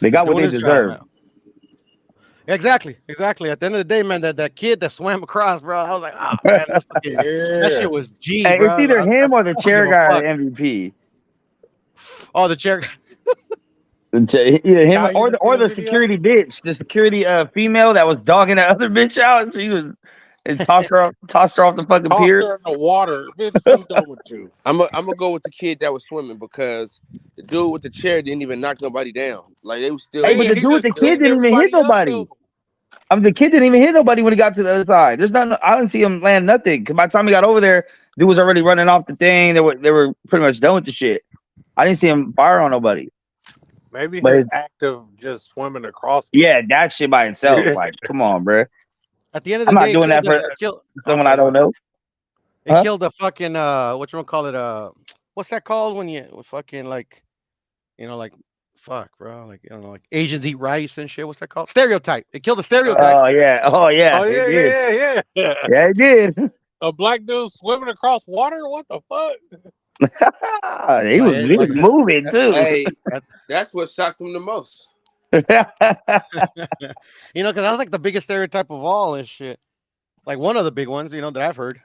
[SPEAKER 5] They
[SPEAKER 8] Just
[SPEAKER 5] got what
[SPEAKER 8] doing
[SPEAKER 5] they
[SPEAKER 8] his job,
[SPEAKER 5] deserve.
[SPEAKER 8] man. Exactly, exactly. At the end of the day, man, that kid that swam across, bro. I was like, oh man, that's fucking that
[SPEAKER 2] Yeah.
[SPEAKER 8] shit was G,
[SPEAKER 5] Hey, it's
[SPEAKER 8] bro.
[SPEAKER 5] either him or the
[SPEAKER 8] I don't give
[SPEAKER 5] chair
[SPEAKER 8] a
[SPEAKER 5] guy
[SPEAKER 8] fuck.
[SPEAKER 5] the MVP.
[SPEAKER 8] Oh, the chair.
[SPEAKER 5] Yeah, him
[SPEAKER 2] Kyle, you didn't see
[SPEAKER 5] or
[SPEAKER 2] the
[SPEAKER 5] the
[SPEAKER 2] video?
[SPEAKER 5] security bitch, the security female that was dogging that other bitch out. She was and tossed her off the fucking
[SPEAKER 2] Tossed
[SPEAKER 5] pier.
[SPEAKER 2] her in the water. Bitch, I'm done with you.
[SPEAKER 6] I'm gonna go with the kid that was swimming because the dude with the chair didn't even knock nobody down. Like they was
[SPEAKER 5] Hey,
[SPEAKER 6] still
[SPEAKER 5] but
[SPEAKER 2] Yeah,
[SPEAKER 5] the
[SPEAKER 2] he
[SPEAKER 5] dude with
[SPEAKER 2] just
[SPEAKER 5] the kid
[SPEAKER 2] cleaned
[SPEAKER 5] didn't even hit
[SPEAKER 2] everybody up,
[SPEAKER 5] nobody.
[SPEAKER 2] though.
[SPEAKER 5] The kid didn't even hit nobody when he got to the other side. There's nothing. I didn't see him land nothing. Cause by the time he got over there, dude was already running off the thing. They were pretty much done with the shit. I didn't see him fire on nobody.
[SPEAKER 2] Maybe
[SPEAKER 5] But
[SPEAKER 2] his act of just swimming across was.
[SPEAKER 5] yeah, that shit by itself,
[SPEAKER 2] Yeah.
[SPEAKER 5] like, come on, bro.
[SPEAKER 8] At the end of
[SPEAKER 5] I'm
[SPEAKER 8] the
[SPEAKER 5] not
[SPEAKER 8] day,
[SPEAKER 5] doing that for
[SPEAKER 8] it killed. I'm
[SPEAKER 5] someone I
[SPEAKER 8] sorry, go
[SPEAKER 5] don't
[SPEAKER 8] ahead.
[SPEAKER 5] know.
[SPEAKER 8] It
[SPEAKER 5] Huh?
[SPEAKER 8] killed the fucking what you call it what's that called when you fucking like like fuck, bro, like like Asians eat rice and shit. What's that called? Stereotype. It killed the stereotype.
[SPEAKER 5] Oh yeah. Oh yeah.
[SPEAKER 2] Oh,
[SPEAKER 5] It
[SPEAKER 2] yeah,
[SPEAKER 5] did.
[SPEAKER 2] yeah, yeah, yeah.
[SPEAKER 5] Yeah, it did.
[SPEAKER 2] A black dude swimming across water? What the fuck?
[SPEAKER 5] he was
[SPEAKER 8] Like
[SPEAKER 5] he was
[SPEAKER 8] like
[SPEAKER 5] moving too.
[SPEAKER 6] hey,
[SPEAKER 8] that,
[SPEAKER 6] that's what shocked him the most.
[SPEAKER 8] because that was like the biggest stereotype of all and shit. Like one of the big ones, that I've heard.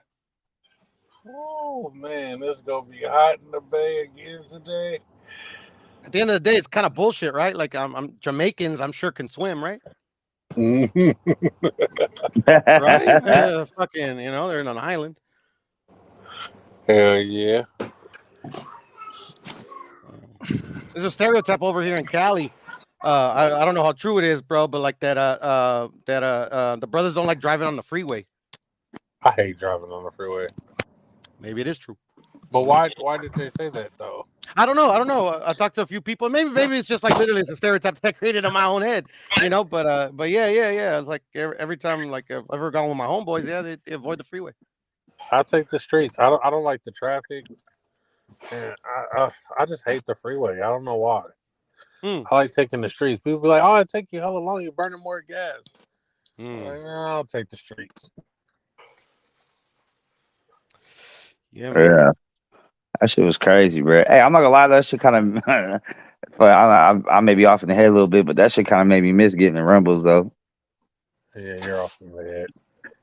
[SPEAKER 2] Oh, man, it's going to be hot in the bay again today.
[SPEAKER 8] At the end of the day, it's kind of bullshit, right? Like I'm Jamaicans, I'm sure can swim, right?
[SPEAKER 2] Mhm.
[SPEAKER 8] Right? Fucking, they're in an island.
[SPEAKER 2] Hell yeah.
[SPEAKER 8] There's a stereotype over here in Cali. I don't know how true it is, bro, but like that the brothers don't like driving on the freeway.
[SPEAKER 2] I hate driving on the freeway.
[SPEAKER 8] Maybe it is true.
[SPEAKER 2] But why did they say that, though?
[SPEAKER 8] I don't know. I don't know. I talked to a few people. Maybe it's just like literally it's a stereotype that I created in my own head, But yeah. It's like every time like I've ever gone with my homeboys, yeah, they avoid the freeway.
[SPEAKER 2] I take the streets. I don't like the traffic. And I just hate the freeway. I don't know why.
[SPEAKER 8] Hmm.
[SPEAKER 2] I like taking the streets. People be like, "Oh, it take you hella long. You're burning more gas." I'm
[SPEAKER 8] Hmm.
[SPEAKER 2] like, no, I'll take the streets.
[SPEAKER 8] Yeah, man.
[SPEAKER 5] Yeah, that shit was crazy, bro. Hey, I'm not gonna lie, that shit kind of But I may be off in the head a little bit, but that shit kind of made me miss getting in rumbles though.
[SPEAKER 2] Yeah, you're off in the head.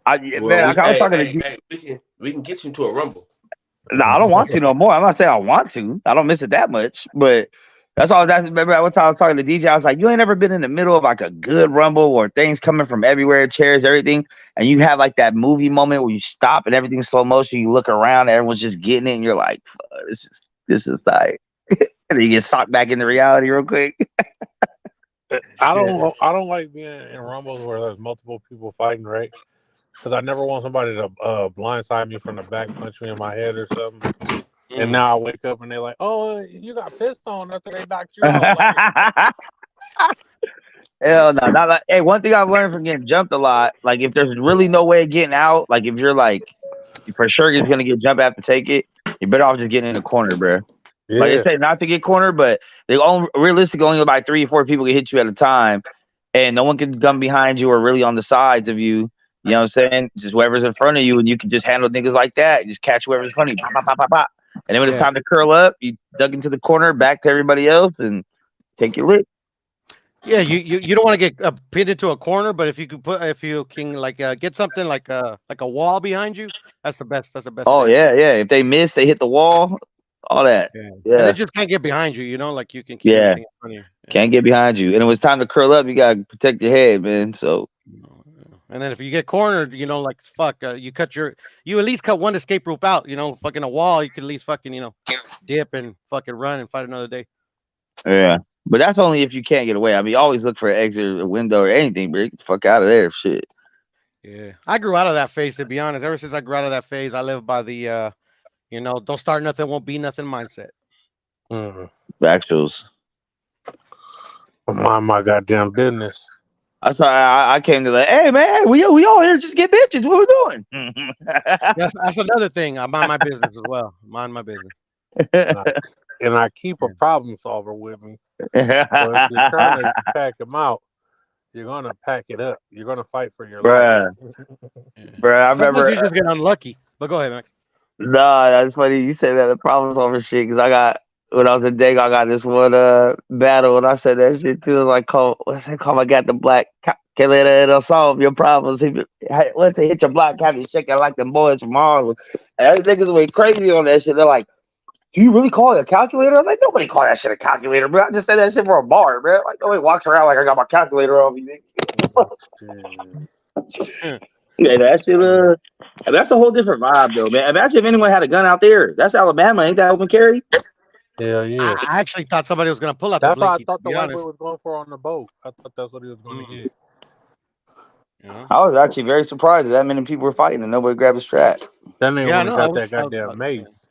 [SPEAKER 9] Well,
[SPEAKER 5] Man, I was talking to
[SPEAKER 9] we can get you into a rumble.
[SPEAKER 5] No, I don't want to no more. I'm not saying I want to. I don't miss it that much, but that's all. That's remember one time I was talking to DJ. I was like, "You ain't ever been in the middle of like a good rumble or things coming from everywhere, chairs, everything, and you have like that movie moment where you stop and everything's slow motion. You look around, everyone's just getting it, and you're like, this is tight." And then you get sucked back into reality real quick.
[SPEAKER 2] I don't like being in rumbles where there's multiple people fighting, right? Because I never want somebody to blindside me from the back, punch me in my head or something. And now I wake up and they're like, "Oh, you got pissed on after they knocked you out." Like,
[SPEAKER 5] Hell no, not like. Hey, one thing I've learned from getting jumped a lot, like if there's really no way of getting out, like if you're like for sure you're gonna get jumped after take it, you're better off just getting in the corner, bro.
[SPEAKER 2] yeah.
[SPEAKER 5] Like they say not to get cornered, but they only realistically only about 3 or 4 people can hit you at a time, and no one can come behind you or really on the sides of you. You know what I'm saying? Just whoever's in front of you, and you can just handle niggas like that. You just catch whoever's in front of you, pop, pop, pop, pop, pop. And then when it's time to curl up, you dug into the corner, back to everybody else, and take your lick.
[SPEAKER 8] Yeah, you don't want to get pinned into a corner, but if you can like get something like a wall behind you, that's the best. That's the best.
[SPEAKER 5] Oh
[SPEAKER 8] thing.
[SPEAKER 5] yeah. If they miss, they hit the wall. All that.
[SPEAKER 8] And
[SPEAKER 5] Yeah.
[SPEAKER 8] they just can't get behind you. You know, like you can keep everything in front of you. Yeah.
[SPEAKER 5] Can't get behind you. And it was time to curl up, you gotta protect your head, man. So.
[SPEAKER 8] And then if you get cornered, you know, like fuck, you at least cut one escape route out. You know, fucking a wall, you could at least fucking dip and fucking run and fight another day.
[SPEAKER 5] Yeah. But that's only if you can't get away. I mean, always look for an exit or a window or anything, bro. Get the fuck out of there, shit.
[SPEAKER 8] Yeah, I grew out of that phase. To be honest, ever since I grew out of that phase, I live by the, don't start nothing, won't be nothing mindset.
[SPEAKER 5] Actuals.
[SPEAKER 2] Mind my goddamn business.
[SPEAKER 5] That's why I came to hey man, we all here just get bitches. What we doing?
[SPEAKER 8] That's another thing. I mind my business as well. Mind my business.
[SPEAKER 2] And I keep a problem solver with me. So if you're trying to pack them out, you're gonna pack it up. You're gonna fight for your life.
[SPEAKER 5] Bruh, I remember
[SPEAKER 8] you just get unlucky. But go ahead, Max.
[SPEAKER 5] Nah, that's funny. You say that the problem solver shit because when I was in Dago, I got this one battle and I said that shit too. It was like what's it called? I got the black calculator, it'll solve your problems. Once they hit your block, have you shaking like them boys from Harlem. And those niggas went crazy on that shit. They're like, "Do you really call it a calculator?" I was like, "Nobody call that shit a calculator, bro. I just said that shit for a bar, bro. Like nobody walks around like I got my calculator on me, nigga." Yeah, that shit. That's a whole different vibe, though, man. Imagine if anyone had a gun out there. That's Alabama, ain't that open carry?
[SPEAKER 2] Hell yeah.
[SPEAKER 8] I actually thought somebody was gonna pull out.
[SPEAKER 2] That's
[SPEAKER 8] the
[SPEAKER 2] what I
[SPEAKER 8] blinky,
[SPEAKER 2] thought the
[SPEAKER 8] to be
[SPEAKER 2] white
[SPEAKER 8] honest.
[SPEAKER 2] boy was going for on the boat. I thought that's what he was going to get.
[SPEAKER 8] Yeah.
[SPEAKER 5] I was actually very surprised that many people were fighting and nobody grabbed a strap.
[SPEAKER 2] That nigga got that goddamn mace.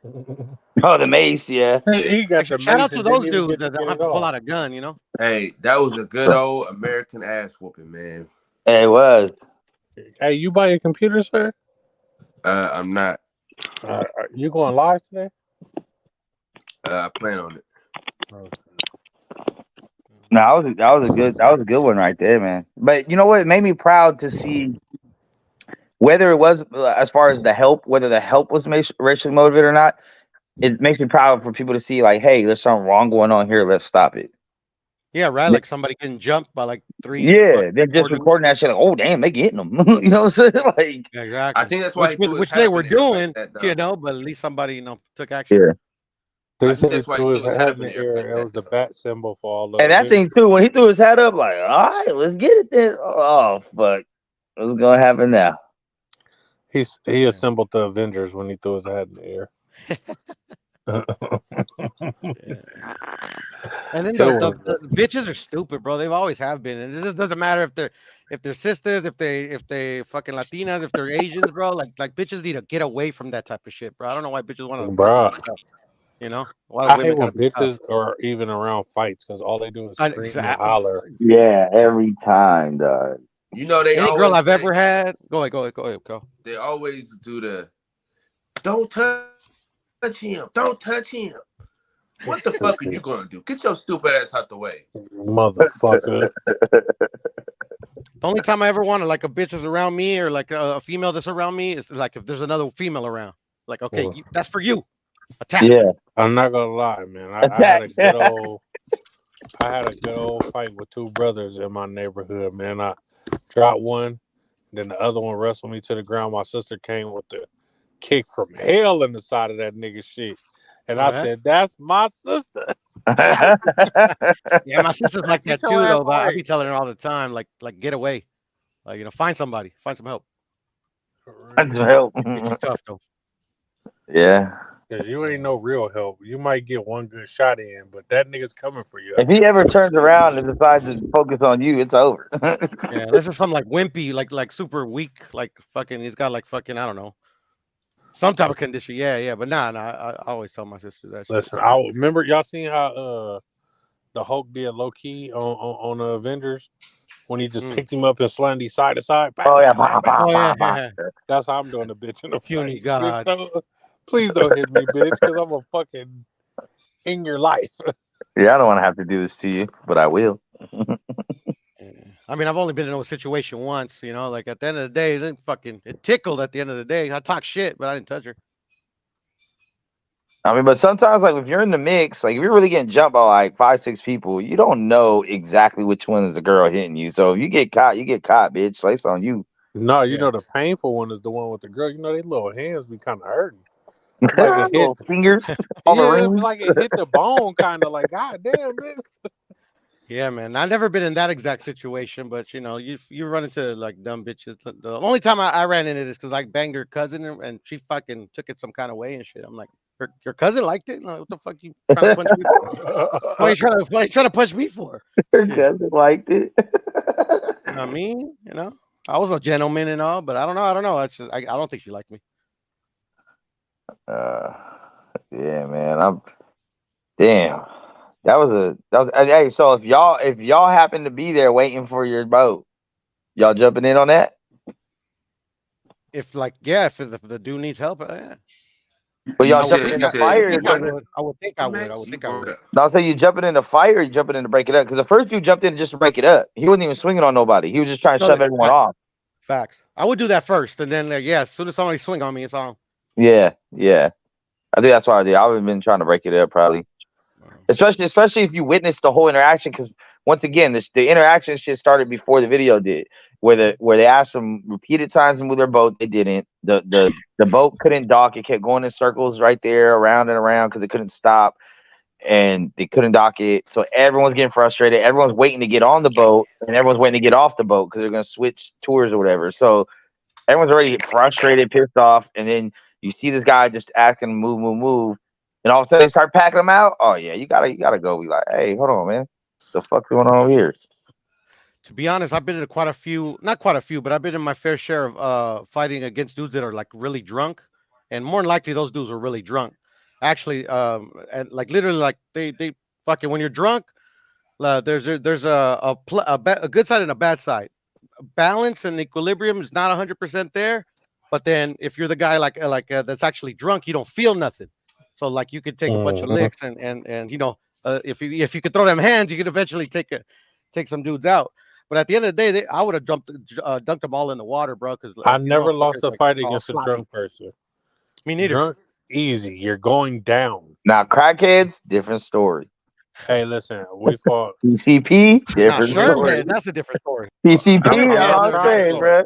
[SPEAKER 5] Oh, the mace, yeah.
[SPEAKER 2] He got the mace.
[SPEAKER 8] Shout out to those
[SPEAKER 2] dudes
[SPEAKER 8] dudes that don't have to pull out a gun,
[SPEAKER 9] Hey, that was a good old American ass whooping, man.
[SPEAKER 5] Hey, it was.
[SPEAKER 2] Hey, you buy a computer, sir?
[SPEAKER 9] I'm not.
[SPEAKER 2] You going live today?
[SPEAKER 9] I plan on it.
[SPEAKER 5] No, that was a good one right there, man. But you know what? It made me proud to see whether it was as far as whether the help was racially motivated or not. It makes me proud for people to see like, hey, there's something wrong going on here. Let's stop it.
[SPEAKER 8] Yeah, right. Like somebody getting jumped by like 3.
[SPEAKER 5] Yeah, they're just recording that shit. Like, oh damn, they getting them. You know what I'm saying? Like,
[SPEAKER 8] exactly.
[SPEAKER 9] I think that's why
[SPEAKER 8] which they were doing, but at least somebody took action.
[SPEAKER 5] Yeah.
[SPEAKER 2] They said he threw his hat in the air. It was the bat symbol for all of
[SPEAKER 5] and that thing too. When he threw his hat up, like, all right, let's get it then. Oh fuck, what's gonna happen now?
[SPEAKER 2] He assembled the Avengers when he threw his hat in the air.
[SPEAKER 8] And then the bitches are stupid, bro. They've always have been, and it just doesn't matter if they're sisters, if they fucking Latinas, if they're Asians, bro. Like bitches need to get away from that type of shit, bro. I don't know why bitches want to,
[SPEAKER 2] bro.
[SPEAKER 8] I
[SPEAKER 2] hate when bitches are even around fights because all they do is scream and holler.
[SPEAKER 5] Yeah, every time, dog.
[SPEAKER 9] You know they
[SPEAKER 8] any girl I've ever had. Go ahead.
[SPEAKER 9] They always do the don't touch him. Don't touch him. What the fuck are you gonna do? Get your stupid ass out the way,
[SPEAKER 2] motherfucker.
[SPEAKER 8] The only time I ever wanted like a bitch is around me or like a female that's around me is like if there's another female around. Like, okay, that's for you. Attack.
[SPEAKER 5] Yeah.
[SPEAKER 2] I'm not gonna lie, man. I had a good old I had a good old fight with two brothers in my neighborhood, man. I dropped one, then the other one wrestled me to the ground. My sister came with the kick from hell in the side of that nigga shit. And
[SPEAKER 8] Oh,
[SPEAKER 2] I
[SPEAKER 8] yeah?
[SPEAKER 2] said, that's my sister.
[SPEAKER 8] Yeah, my sister's like
[SPEAKER 2] Get
[SPEAKER 8] that
[SPEAKER 2] your
[SPEAKER 8] too,
[SPEAKER 2] ass
[SPEAKER 8] though. But I
[SPEAKER 2] away.
[SPEAKER 8] be telling her all the time, like get away, find somebody, find some help.
[SPEAKER 2] For
[SPEAKER 5] That's some
[SPEAKER 2] real.
[SPEAKER 5] help.
[SPEAKER 8] She's tough though.
[SPEAKER 5] Yeah.
[SPEAKER 2] Because you ain't
[SPEAKER 8] Yeah.
[SPEAKER 2] no real help. You might get one good shot in, but that nigga's coming for you
[SPEAKER 5] If
[SPEAKER 2] after
[SPEAKER 5] he
[SPEAKER 2] that.
[SPEAKER 5] ever turns around and decides to focus on you, it's over.
[SPEAKER 8] Yeah, this is some like wimpy, like super weak, like fucking. He's got like fucking I don't know some type of condition. Yeah, yeah. But nah. I always tell my sister that shit.
[SPEAKER 2] Listen, I remember y'all seen how the Hulk did low key on the Avengers when he just
[SPEAKER 8] Mm.
[SPEAKER 2] picked him up and slammed him side to side. Bam,
[SPEAKER 5] Oh yeah,
[SPEAKER 2] bam, bam,
[SPEAKER 5] bah,
[SPEAKER 2] bam.
[SPEAKER 5] bah,
[SPEAKER 8] Oh
[SPEAKER 5] bah,
[SPEAKER 8] yeah,
[SPEAKER 5] bah.
[SPEAKER 8] yeah.
[SPEAKER 2] That's how I'm doing the bitch in the
[SPEAKER 8] Puny
[SPEAKER 2] face. Bitch,
[SPEAKER 8] god.
[SPEAKER 2] please don't hit me, bitch, because I'm a fucking in your life.
[SPEAKER 5] Yeah, I don't want to have to do this to you, but I will.
[SPEAKER 8] Yeah. I mean, I've only been in a situation once. Like at the end of the day, it tickled. At the end of the day, I talk shit, but I didn't touch her.
[SPEAKER 5] I mean, but sometimes, like, if you're in the mix, like, if you're really getting jumped by like 5, 6 people, you don't know exactly which one is a girl hitting you. So if you get caught, bitch. Like, it's on you.
[SPEAKER 2] No, you
[SPEAKER 8] Yeah.
[SPEAKER 2] know the painful one is the one with the girl. You know they little hands be kind of hurting. Like it hit.
[SPEAKER 5] Little fingers, all the
[SPEAKER 2] Yeah,
[SPEAKER 5] rings.
[SPEAKER 2] like it hit the bone, kind of like God damn, man.
[SPEAKER 8] Yeah, man. I've never been in that exact situation, but you run into like dumb bitches. The only time I ran into this because I banged her cousin and she fucking took it some kind of way and shit. I'm like, your cousin liked it? Like, what the fuck you trying to punch me for? What are you trying to punch me for?
[SPEAKER 5] Her
[SPEAKER 8] Shit.
[SPEAKER 5] cousin liked it.
[SPEAKER 8] You know what I mean? I was a gentleman and all, but I don't know. I don't know. I don't think she liked me.
[SPEAKER 5] uh, yeah, man. I'm damn. Hey. So if y'all happen to be there waiting for your boat, y'all jumping in on that?
[SPEAKER 8] If like, yeah, if the dude needs help, yeah.
[SPEAKER 5] But
[SPEAKER 9] You
[SPEAKER 5] y'all
[SPEAKER 8] I would
[SPEAKER 5] jumping
[SPEAKER 9] said
[SPEAKER 8] think
[SPEAKER 5] in
[SPEAKER 9] you
[SPEAKER 5] the
[SPEAKER 8] I, I
[SPEAKER 9] said
[SPEAKER 8] would
[SPEAKER 5] fire
[SPEAKER 9] you
[SPEAKER 8] think
[SPEAKER 5] so
[SPEAKER 8] I
[SPEAKER 9] got
[SPEAKER 5] that
[SPEAKER 8] would. I would think I would. I
[SPEAKER 9] Max.
[SPEAKER 8] would
[SPEAKER 9] You
[SPEAKER 8] think I
[SPEAKER 9] brought
[SPEAKER 8] would.
[SPEAKER 9] up.
[SPEAKER 5] no, so you jumping in the fire or you jumping in to break it up? Because the first dude jumped in just to break it up. He wasn't even swinging on nobody. He was just trying to
[SPEAKER 8] No,
[SPEAKER 5] shove everyone
[SPEAKER 8] facts.
[SPEAKER 5] off.
[SPEAKER 8] Facts. I would do that first, and then like, yeah, as soon as somebody swing on me, it's on.
[SPEAKER 5] Yeah, yeah. I think that's what I did. I would have been trying to break it up probably. Especially if you witnessed the whole interaction, because once again, the interaction shit started before the video did, where they asked them repeated times to move their boat, they didn't. The boat couldn't dock; it kept going in circles right there, around and around, because it couldn't stop, and they couldn't dock it. So everyone's getting frustrated. Everyone's waiting to get on the boat, and everyone's waiting to get off the boat because they're gonna switch tours or whatever. So everyone's already frustrated, pissed off, and then you see this guy just acting move, and all of a sudden they start packing them out. Oh yeah, you gotta go. Be like, hey, hold on, man, the fuck's going on over here?
[SPEAKER 8] To be honest, I've been in quite a few, not quite a few, but I've been in my fair share of fighting against dudes that are like really drunk, and more than likely those dudes are really drunk. Actually, and like literally, like they fucking when you're drunk, there's a good side and a bad side. Balance and equilibrium is not 100% there, but then if you're the guy that's actually drunk, you don't feel nothing. So like you could take a bunch of
[SPEAKER 2] Mhm.
[SPEAKER 8] licks and if you could throw them hands, you could eventually take some dudes out. But at the end of the day, I would have dunked them all in the water, bro, because
[SPEAKER 2] I
[SPEAKER 8] these
[SPEAKER 2] never lost
[SPEAKER 8] motherfuckers
[SPEAKER 2] a
[SPEAKER 8] like
[SPEAKER 2] fight
[SPEAKER 8] all
[SPEAKER 2] against a
[SPEAKER 8] sloppy.
[SPEAKER 2] drunk person.
[SPEAKER 8] Me neither.
[SPEAKER 2] Drunk, easy. You're going down.
[SPEAKER 5] Now crackheads, different story.
[SPEAKER 2] Hey, listen, we fought.
[SPEAKER 5] PCP,
[SPEAKER 8] Nah,
[SPEAKER 5] different
[SPEAKER 8] sherm
[SPEAKER 5] story.
[SPEAKER 8] head, that's a different story.
[SPEAKER 5] PCP,
[SPEAKER 2] I'm
[SPEAKER 8] Sherm
[SPEAKER 5] that's
[SPEAKER 8] head,
[SPEAKER 2] not
[SPEAKER 5] all
[SPEAKER 8] they're
[SPEAKER 5] I'm
[SPEAKER 8] a
[SPEAKER 2] trying
[SPEAKER 8] different
[SPEAKER 5] saying,
[SPEAKER 2] to.
[SPEAKER 8] story.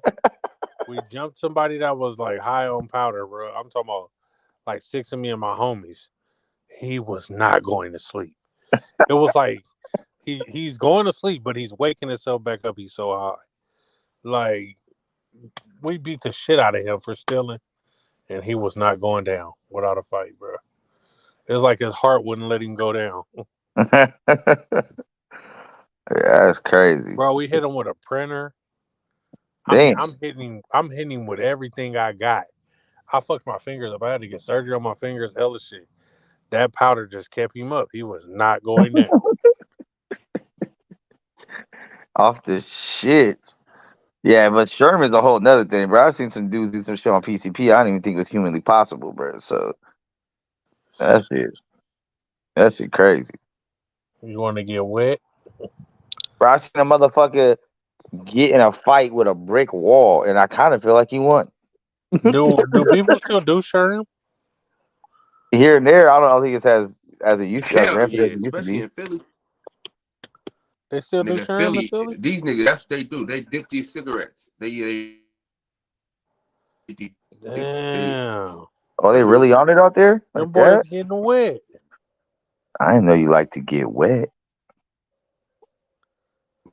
[SPEAKER 5] bro.
[SPEAKER 2] We jumped somebody that was like high on powder, bro. I'm talking about like 6 of me and my homies. He was not going to sleep. It was like he's going to sleep, but he's waking himself back up. He's so high. Like we beat the shit out of him for stealing, and he was not going down without a fight, bro. It was like his heart wouldn't let him go down.
[SPEAKER 5] Yeah, that's crazy.
[SPEAKER 2] Bro, we hit him with a printer. I mean,
[SPEAKER 5] Damn.
[SPEAKER 2] I'm hitting him with everything I got. I fucked my fingers up. I had to get surgery on my fingers, hella shit. That powder just kept him up. He was not going down.
[SPEAKER 5] Off the shit. Yeah, but Sherman's a whole nother thing, bro. I've seen some dudes do some shit on PCP. I didn't even think it was humanly possible, bro. So that shit, that shit crazy.
[SPEAKER 2] You want to get wet?
[SPEAKER 5] Bro, I seen a motherfucker get in a fight with a brick wall, and I kind of feel like he won.
[SPEAKER 2] Do people still do Sherm?
[SPEAKER 5] Here and there, I don't think it's as it used to, as
[SPEAKER 9] Hell
[SPEAKER 5] rampant as
[SPEAKER 9] yeah,
[SPEAKER 5] it used to
[SPEAKER 9] especially
[SPEAKER 5] be.
[SPEAKER 9] in Philly.
[SPEAKER 2] They still do
[SPEAKER 9] Nigga,
[SPEAKER 2] Sherm in
[SPEAKER 9] Philly,
[SPEAKER 2] Philly?
[SPEAKER 9] these niggas, that's what they do. They dip these cigarettes.
[SPEAKER 2] Damn.
[SPEAKER 5] Oh, they really on it out there like
[SPEAKER 2] Them boys
[SPEAKER 5] that?
[SPEAKER 2] getting wet.
[SPEAKER 5] I didn't know you like to get wet.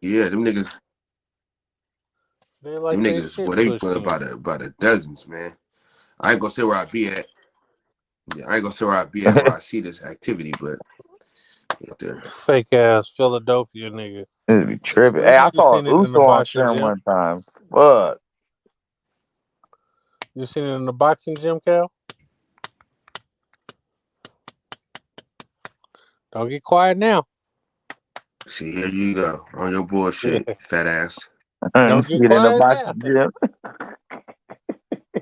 [SPEAKER 9] Yeah, them
[SPEAKER 2] They like they
[SPEAKER 9] boy,
[SPEAKER 2] shit
[SPEAKER 9] they be
[SPEAKER 2] pushed
[SPEAKER 9] putting
[SPEAKER 2] in.
[SPEAKER 9] by the dozens, man. I ain't gonna say where I be at. Yeah, I ain't gonna say where I be at where I see this activity, but
[SPEAKER 2] Fake ass Philadelphia nigga.
[SPEAKER 5] It'd be tripping. Hey,
[SPEAKER 2] You
[SPEAKER 5] I saw
[SPEAKER 2] seen it in the
[SPEAKER 5] Uso on
[SPEAKER 2] boxing
[SPEAKER 5] Sherm
[SPEAKER 2] gym?
[SPEAKER 5] one time. Fuck.
[SPEAKER 2] You seen it in the boxing gym, Cal? Don't get quiet now.
[SPEAKER 9] see, here you go on your bullshit, fat ass.
[SPEAKER 5] You
[SPEAKER 2] Don't
[SPEAKER 5] see
[SPEAKER 2] get
[SPEAKER 5] it in the
[SPEAKER 2] quiet now.
[SPEAKER 5] boxing gym.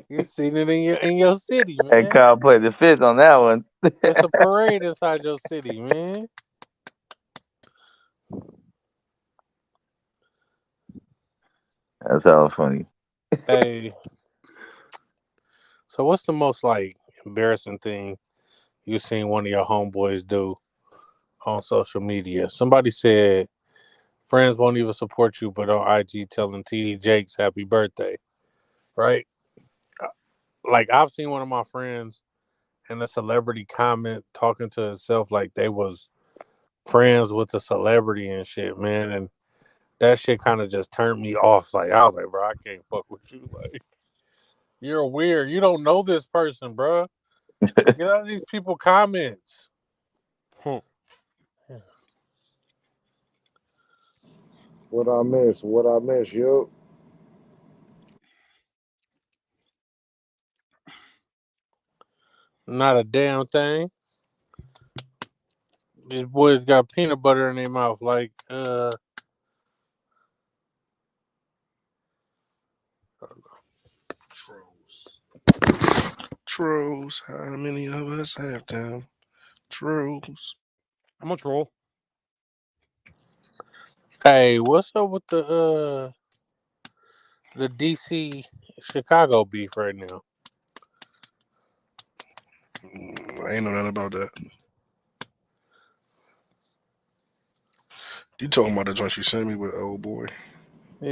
[SPEAKER 2] You seen it in your city,
[SPEAKER 5] Hey,
[SPEAKER 2] man.
[SPEAKER 5] Kyle put the fifth on that one.
[SPEAKER 2] It's a parade inside your city, man.
[SPEAKER 5] That's all funny.
[SPEAKER 2] Hey, so what's the most like embarrassing thing you seen one of your homeboys do on social media? Somebody said friends won't even support you, but on IG telling TD Jakes happy birthday, right? Like I've seen one of my friends in a celebrity comment talking to himself like they was friends with a celebrity and shit, man, and that shit kind of just turned me off. Like I was like, bro, I can't fuck with you. Like you're weird. You don't know this person, bro. Get out of these people comments.
[SPEAKER 3] What I miss? What I miss? Yo,
[SPEAKER 2] Not a damn thing. These boys got peanut butter in their mouth. Like,
[SPEAKER 6] Trolls. Trolls. How many of us have them? Trolls.
[SPEAKER 8] I'm on troll.
[SPEAKER 2] hey, what's up with the DC Chicago beef right now?
[SPEAKER 6] I ain't know nothing about that. You talking about the joint you sent me with old boy?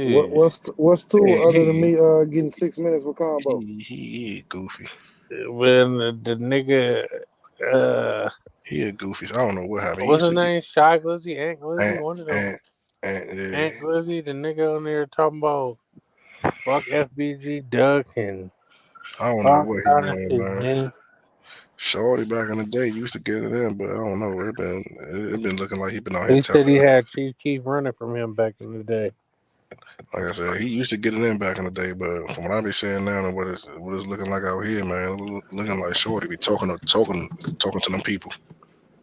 [SPEAKER 3] what
[SPEAKER 2] Yeah,
[SPEAKER 3] what's two other than
[SPEAKER 6] He
[SPEAKER 3] me getting 6 minutes with combo?
[SPEAKER 6] he goofy.
[SPEAKER 2] when the nigga,
[SPEAKER 6] He a goofy. I don't know what happened. He
[SPEAKER 2] what's
[SPEAKER 6] used
[SPEAKER 2] his
[SPEAKER 6] to get
[SPEAKER 2] name? Shy Glizzy, Aunt Glizzy,
[SPEAKER 6] and
[SPEAKER 2] one of them.
[SPEAKER 6] yeah.
[SPEAKER 2] Aunt Glizzy, the nigga on there talking about fuck FBG Duck and
[SPEAKER 6] I don't know
[SPEAKER 2] all
[SPEAKER 6] what he
[SPEAKER 2] kind of
[SPEAKER 6] on,
[SPEAKER 2] shit,
[SPEAKER 6] man.
[SPEAKER 2] man.
[SPEAKER 6] Shorty back in the day used to get it in, but I don't know. It been looking like he been out here
[SPEAKER 2] He
[SPEAKER 6] telling.
[SPEAKER 2] said he had Chief Keef running from him back in the day.
[SPEAKER 6] Like I said, he used to get it in back in the day, but from what I be saying now and what it's looking like out here, man, looking like Shorty be talking to them people.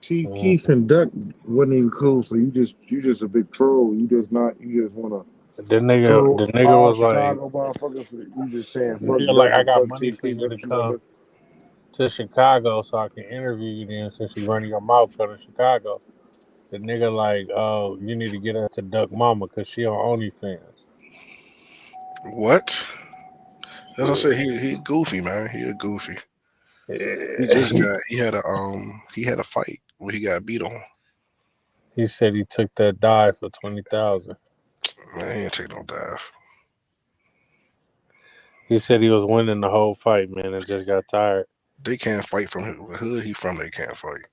[SPEAKER 3] Chief Keef
[SPEAKER 2] Mhm.
[SPEAKER 3] and Duck wasn't even cool. So you just a big troll. You just want to
[SPEAKER 2] The
[SPEAKER 3] troll
[SPEAKER 2] nigga
[SPEAKER 3] all
[SPEAKER 2] was like,
[SPEAKER 3] Chicago motherfuckers. You just saying
[SPEAKER 2] the
[SPEAKER 3] fuck
[SPEAKER 2] nigga like,
[SPEAKER 3] Duck
[SPEAKER 2] I
[SPEAKER 3] and
[SPEAKER 2] got
[SPEAKER 3] fuck
[SPEAKER 2] money
[SPEAKER 3] Chief
[SPEAKER 2] for
[SPEAKER 3] Keef.
[SPEAKER 2] you
[SPEAKER 3] That's
[SPEAKER 2] to
[SPEAKER 3] what you want
[SPEAKER 2] come
[SPEAKER 3] to do.
[SPEAKER 2] to Chicago so I can interview you then since you running your mouth come to Chicago. The nigga like, oh, you need to get her to Duck Mama because she on OnlyFans.
[SPEAKER 6] What? That's what I
[SPEAKER 2] Yeah.
[SPEAKER 6] said. He goofy, man. He a goofy.
[SPEAKER 2] Yeah.
[SPEAKER 6] He had a fight where he got beat on.
[SPEAKER 2] He said he took that dive for 20,000.
[SPEAKER 6] Man, he ain't take no dive.
[SPEAKER 2] He said he was winning the whole fight, man, and just got tired.
[SPEAKER 6] They can't fight from the hood he from. They can't fight.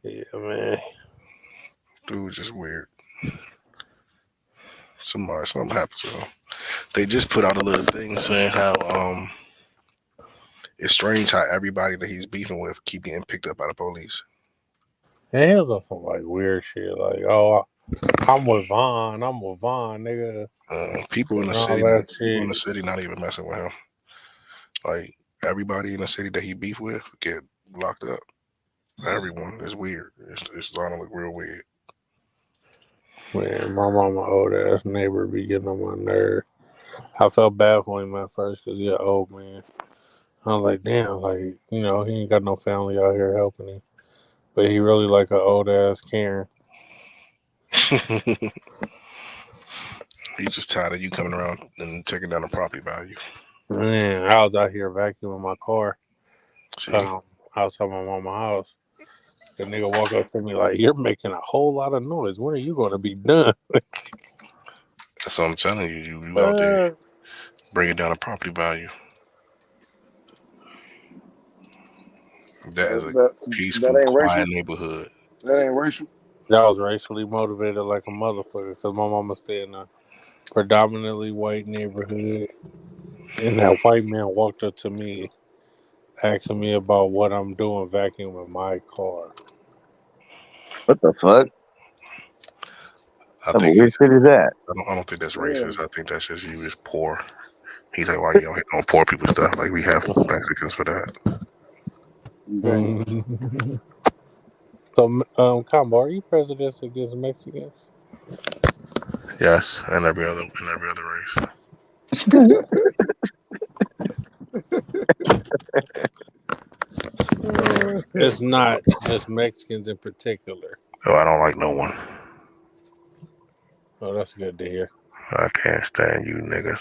[SPEAKER 2] Yeah, man.
[SPEAKER 6] Dude, just weird. Something happened to him. They just put out a little thing saying how it's strange how everybody that he's beefing with keep getting picked up by the police.
[SPEAKER 2] And he was on some like weird shit, like, oh, I'm with Vaughn, nigga,
[SPEAKER 6] People in the
[SPEAKER 2] and all
[SPEAKER 6] city,
[SPEAKER 2] that
[SPEAKER 6] people in
[SPEAKER 2] shit.
[SPEAKER 6] the city, not even messing with him. Like everybody in the city that he beef with get locked up. Everyone is weird. It's starting to look real weird.
[SPEAKER 2] Man, my mama old ass neighbor be getting on my nerve. I felt bad for him at first because he an old man. I was like, damn, like, he ain't got no family out here helping him. But he really like an old ass Karen.
[SPEAKER 6] He's just tired of you coming around and taking down the property value.
[SPEAKER 2] Man, I was out here vacuuming my car
[SPEAKER 6] See,
[SPEAKER 2] um, outside my mama's house. The nigga walk up to me like, "You're making a whole lot of noise. When are you going to be done?"
[SPEAKER 10] That's what I'm telling you. You out there bringing down the property value. That is a
[SPEAKER 3] That
[SPEAKER 10] peaceful,
[SPEAKER 3] that ain't
[SPEAKER 10] quiet
[SPEAKER 3] racial.
[SPEAKER 10] neighborhood.
[SPEAKER 3] That ain't racial.
[SPEAKER 2] That was racially motivated like a motherfucker because my mama stayed in a predominantly white neighborhood, and that white man walked up to me asking me about what I'm doing vacuuming my car.
[SPEAKER 5] What the fuck?
[SPEAKER 10] I
[SPEAKER 5] What
[SPEAKER 10] think
[SPEAKER 5] weird
[SPEAKER 10] he's.
[SPEAKER 5] shit is that?
[SPEAKER 10] I don't think that's
[SPEAKER 3] Yeah.
[SPEAKER 10] racist. I think that's just you is poor. He's like, why you out here doing poor people stuff? Like we have Mexicans for that.
[SPEAKER 3] Exactly.
[SPEAKER 2] So, Combo, are you prejudiced against Mexicans?
[SPEAKER 10] Yes, and every other race.
[SPEAKER 2] It's not just Mexicans in particular.
[SPEAKER 10] Oh, I don't like no one.
[SPEAKER 2] Oh, that's good to hear.
[SPEAKER 10] I can't stand you niggas.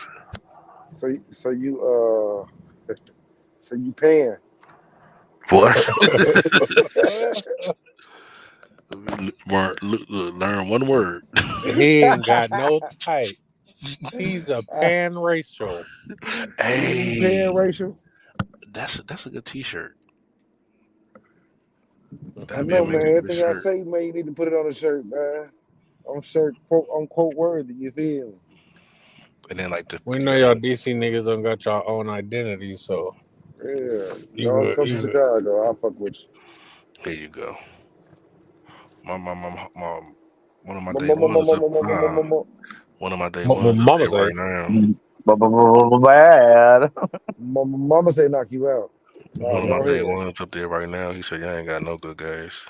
[SPEAKER 3] So you paying?
[SPEAKER 10] What? Learn one word.
[SPEAKER 2] He ain't got no type. He's a pan-racial.
[SPEAKER 3] You paying
[SPEAKER 10] Hey,
[SPEAKER 3] racial?
[SPEAKER 10] that's a good T-shirt.
[SPEAKER 3] I
[SPEAKER 10] That'd be a
[SPEAKER 3] know,
[SPEAKER 10] major
[SPEAKER 3] man.
[SPEAKER 10] good
[SPEAKER 3] Everything I
[SPEAKER 10] shirt.
[SPEAKER 3] say, man, you need to put it on a shirt, man. On shirt, quote unquote worthy. You feel me?
[SPEAKER 10] And then like
[SPEAKER 2] We
[SPEAKER 10] you
[SPEAKER 2] know
[SPEAKER 10] got
[SPEAKER 2] y'all DC niggas don't got y'all own identity, so
[SPEAKER 3] Yeah.
[SPEAKER 2] you
[SPEAKER 3] Y'all
[SPEAKER 2] good.
[SPEAKER 3] come to
[SPEAKER 2] You good.
[SPEAKER 3] Chicago. I'll fuck with you.
[SPEAKER 10] here you go. My one of my day ones up.
[SPEAKER 3] Mama
[SPEAKER 10] One of my day ones up
[SPEAKER 2] Mama
[SPEAKER 10] there
[SPEAKER 2] say,
[SPEAKER 10] right now.
[SPEAKER 5] Bad.
[SPEAKER 3] say knock you out. Nah,
[SPEAKER 10] One of my
[SPEAKER 3] go
[SPEAKER 10] day
[SPEAKER 3] ahead.
[SPEAKER 10] ones up there right now. He said, "Y'all ain't got no good guys."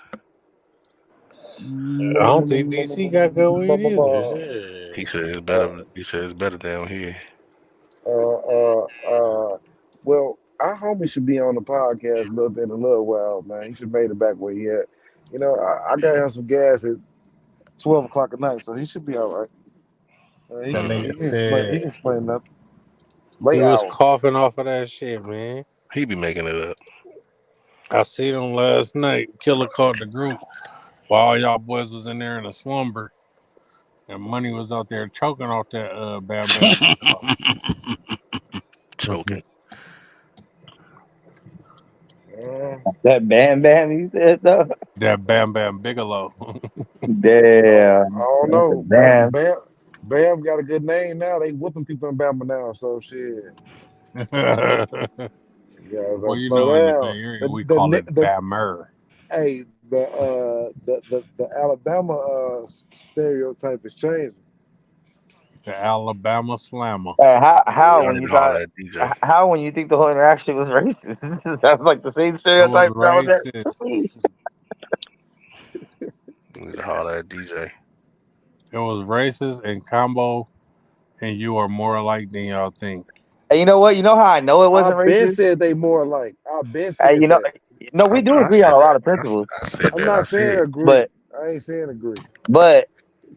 [SPEAKER 2] I don't think DC got good weed either.
[SPEAKER 10] He
[SPEAKER 2] Shit.
[SPEAKER 10] said it's better. He said it's better down here.
[SPEAKER 3] Uh, uh, uh, well, our homie should be on the podcast a little bit in a little while, man. He should made it back where he at. You know, I got him some gas at 12 o'clock at night, so he should be all right.
[SPEAKER 2] That
[SPEAKER 10] Mm,
[SPEAKER 3] He
[SPEAKER 2] nigga
[SPEAKER 3] can explain. He
[SPEAKER 2] said
[SPEAKER 3] can explain nothing.
[SPEAKER 2] he
[SPEAKER 3] Late
[SPEAKER 2] was
[SPEAKER 3] hour.
[SPEAKER 2] coughing off of that shit, man.
[SPEAKER 10] he be making it up.
[SPEAKER 2] I seen him last night. Killer called the group while all y'all boys was in there in a slumber. And Money was out there choking off that Bam Bam Bigelow.
[SPEAKER 10] Choking.
[SPEAKER 3] Uh,
[SPEAKER 5] That Bam Bam you said though?
[SPEAKER 2] That Bam Bam Bigelow.
[SPEAKER 3] I
[SPEAKER 5] Damn.
[SPEAKER 3] don't know.
[SPEAKER 5] Bam.
[SPEAKER 3] Bam got a good name now. They whooping people in Bama now. So shit. Yeah,
[SPEAKER 2] Well,
[SPEAKER 3] gotta
[SPEAKER 2] you
[SPEAKER 3] slow
[SPEAKER 2] know, in the
[SPEAKER 3] down.
[SPEAKER 2] Bay Area,
[SPEAKER 3] The
[SPEAKER 2] we
[SPEAKER 3] the
[SPEAKER 2] call
[SPEAKER 3] the,
[SPEAKER 2] it
[SPEAKER 3] the
[SPEAKER 2] Bammer.
[SPEAKER 3] hey the Alabama stereotype is changing.
[SPEAKER 2] The Alabama Slammer.
[SPEAKER 5] How
[SPEAKER 10] Y'all
[SPEAKER 5] when
[SPEAKER 10] need
[SPEAKER 5] you
[SPEAKER 10] to holler
[SPEAKER 5] thought
[SPEAKER 10] at DJ.
[SPEAKER 5] how when you think the whole interaction was racist? That's like the same
[SPEAKER 2] It was
[SPEAKER 5] stereotype that was
[SPEAKER 2] racist.
[SPEAKER 10] You need to holler at DJ.
[SPEAKER 2] It was racist and Combo, and you are more alike than y'all think.
[SPEAKER 5] And you know what? You know how I know it wasn't
[SPEAKER 3] I've been
[SPEAKER 5] racist?
[SPEAKER 3] said they more like. I've been
[SPEAKER 5] Hey,
[SPEAKER 3] said that.
[SPEAKER 5] no, we do
[SPEAKER 10] I
[SPEAKER 5] agree on
[SPEAKER 10] said
[SPEAKER 5] a
[SPEAKER 10] that.
[SPEAKER 5] lot of principles,
[SPEAKER 10] I said
[SPEAKER 3] I'm
[SPEAKER 10] that. I
[SPEAKER 3] not saying
[SPEAKER 10] said
[SPEAKER 3] agree.
[SPEAKER 5] but
[SPEAKER 3] I ain't saying agree.
[SPEAKER 5] but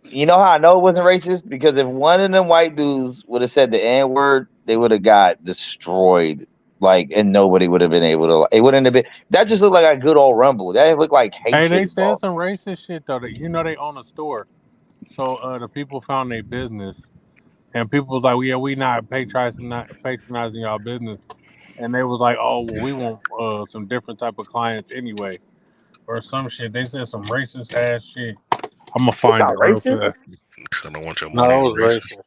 [SPEAKER 5] you know how I know it wasn't racist? Because if one of them white dudes would have said the N word, they would have got destroyed. Like, and nobody would have been able to. It wouldn't have been. That just looked like a good old rumble. That didn't look like
[SPEAKER 2] Hey, they
[SPEAKER 5] hatred
[SPEAKER 2] said
[SPEAKER 5] involved.
[SPEAKER 2] some racist shit though. That you know they own a store, so the people found their business, and people was like, "Yeah, we not patronizing y'all business," and they was like, "Oh, well, we want some different type of clients anyway." Or some shit. They said some racist ass shit. I'm gonna
[SPEAKER 5] It's
[SPEAKER 2] find
[SPEAKER 5] not
[SPEAKER 2] it real
[SPEAKER 5] racist.
[SPEAKER 2] fast.
[SPEAKER 10] because I don't want your
[SPEAKER 2] No,
[SPEAKER 10] money
[SPEAKER 2] that
[SPEAKER 10] is
[SPEAKER 2] was
[SPEAKER 10] racist.
[SPEAKER 2] racist.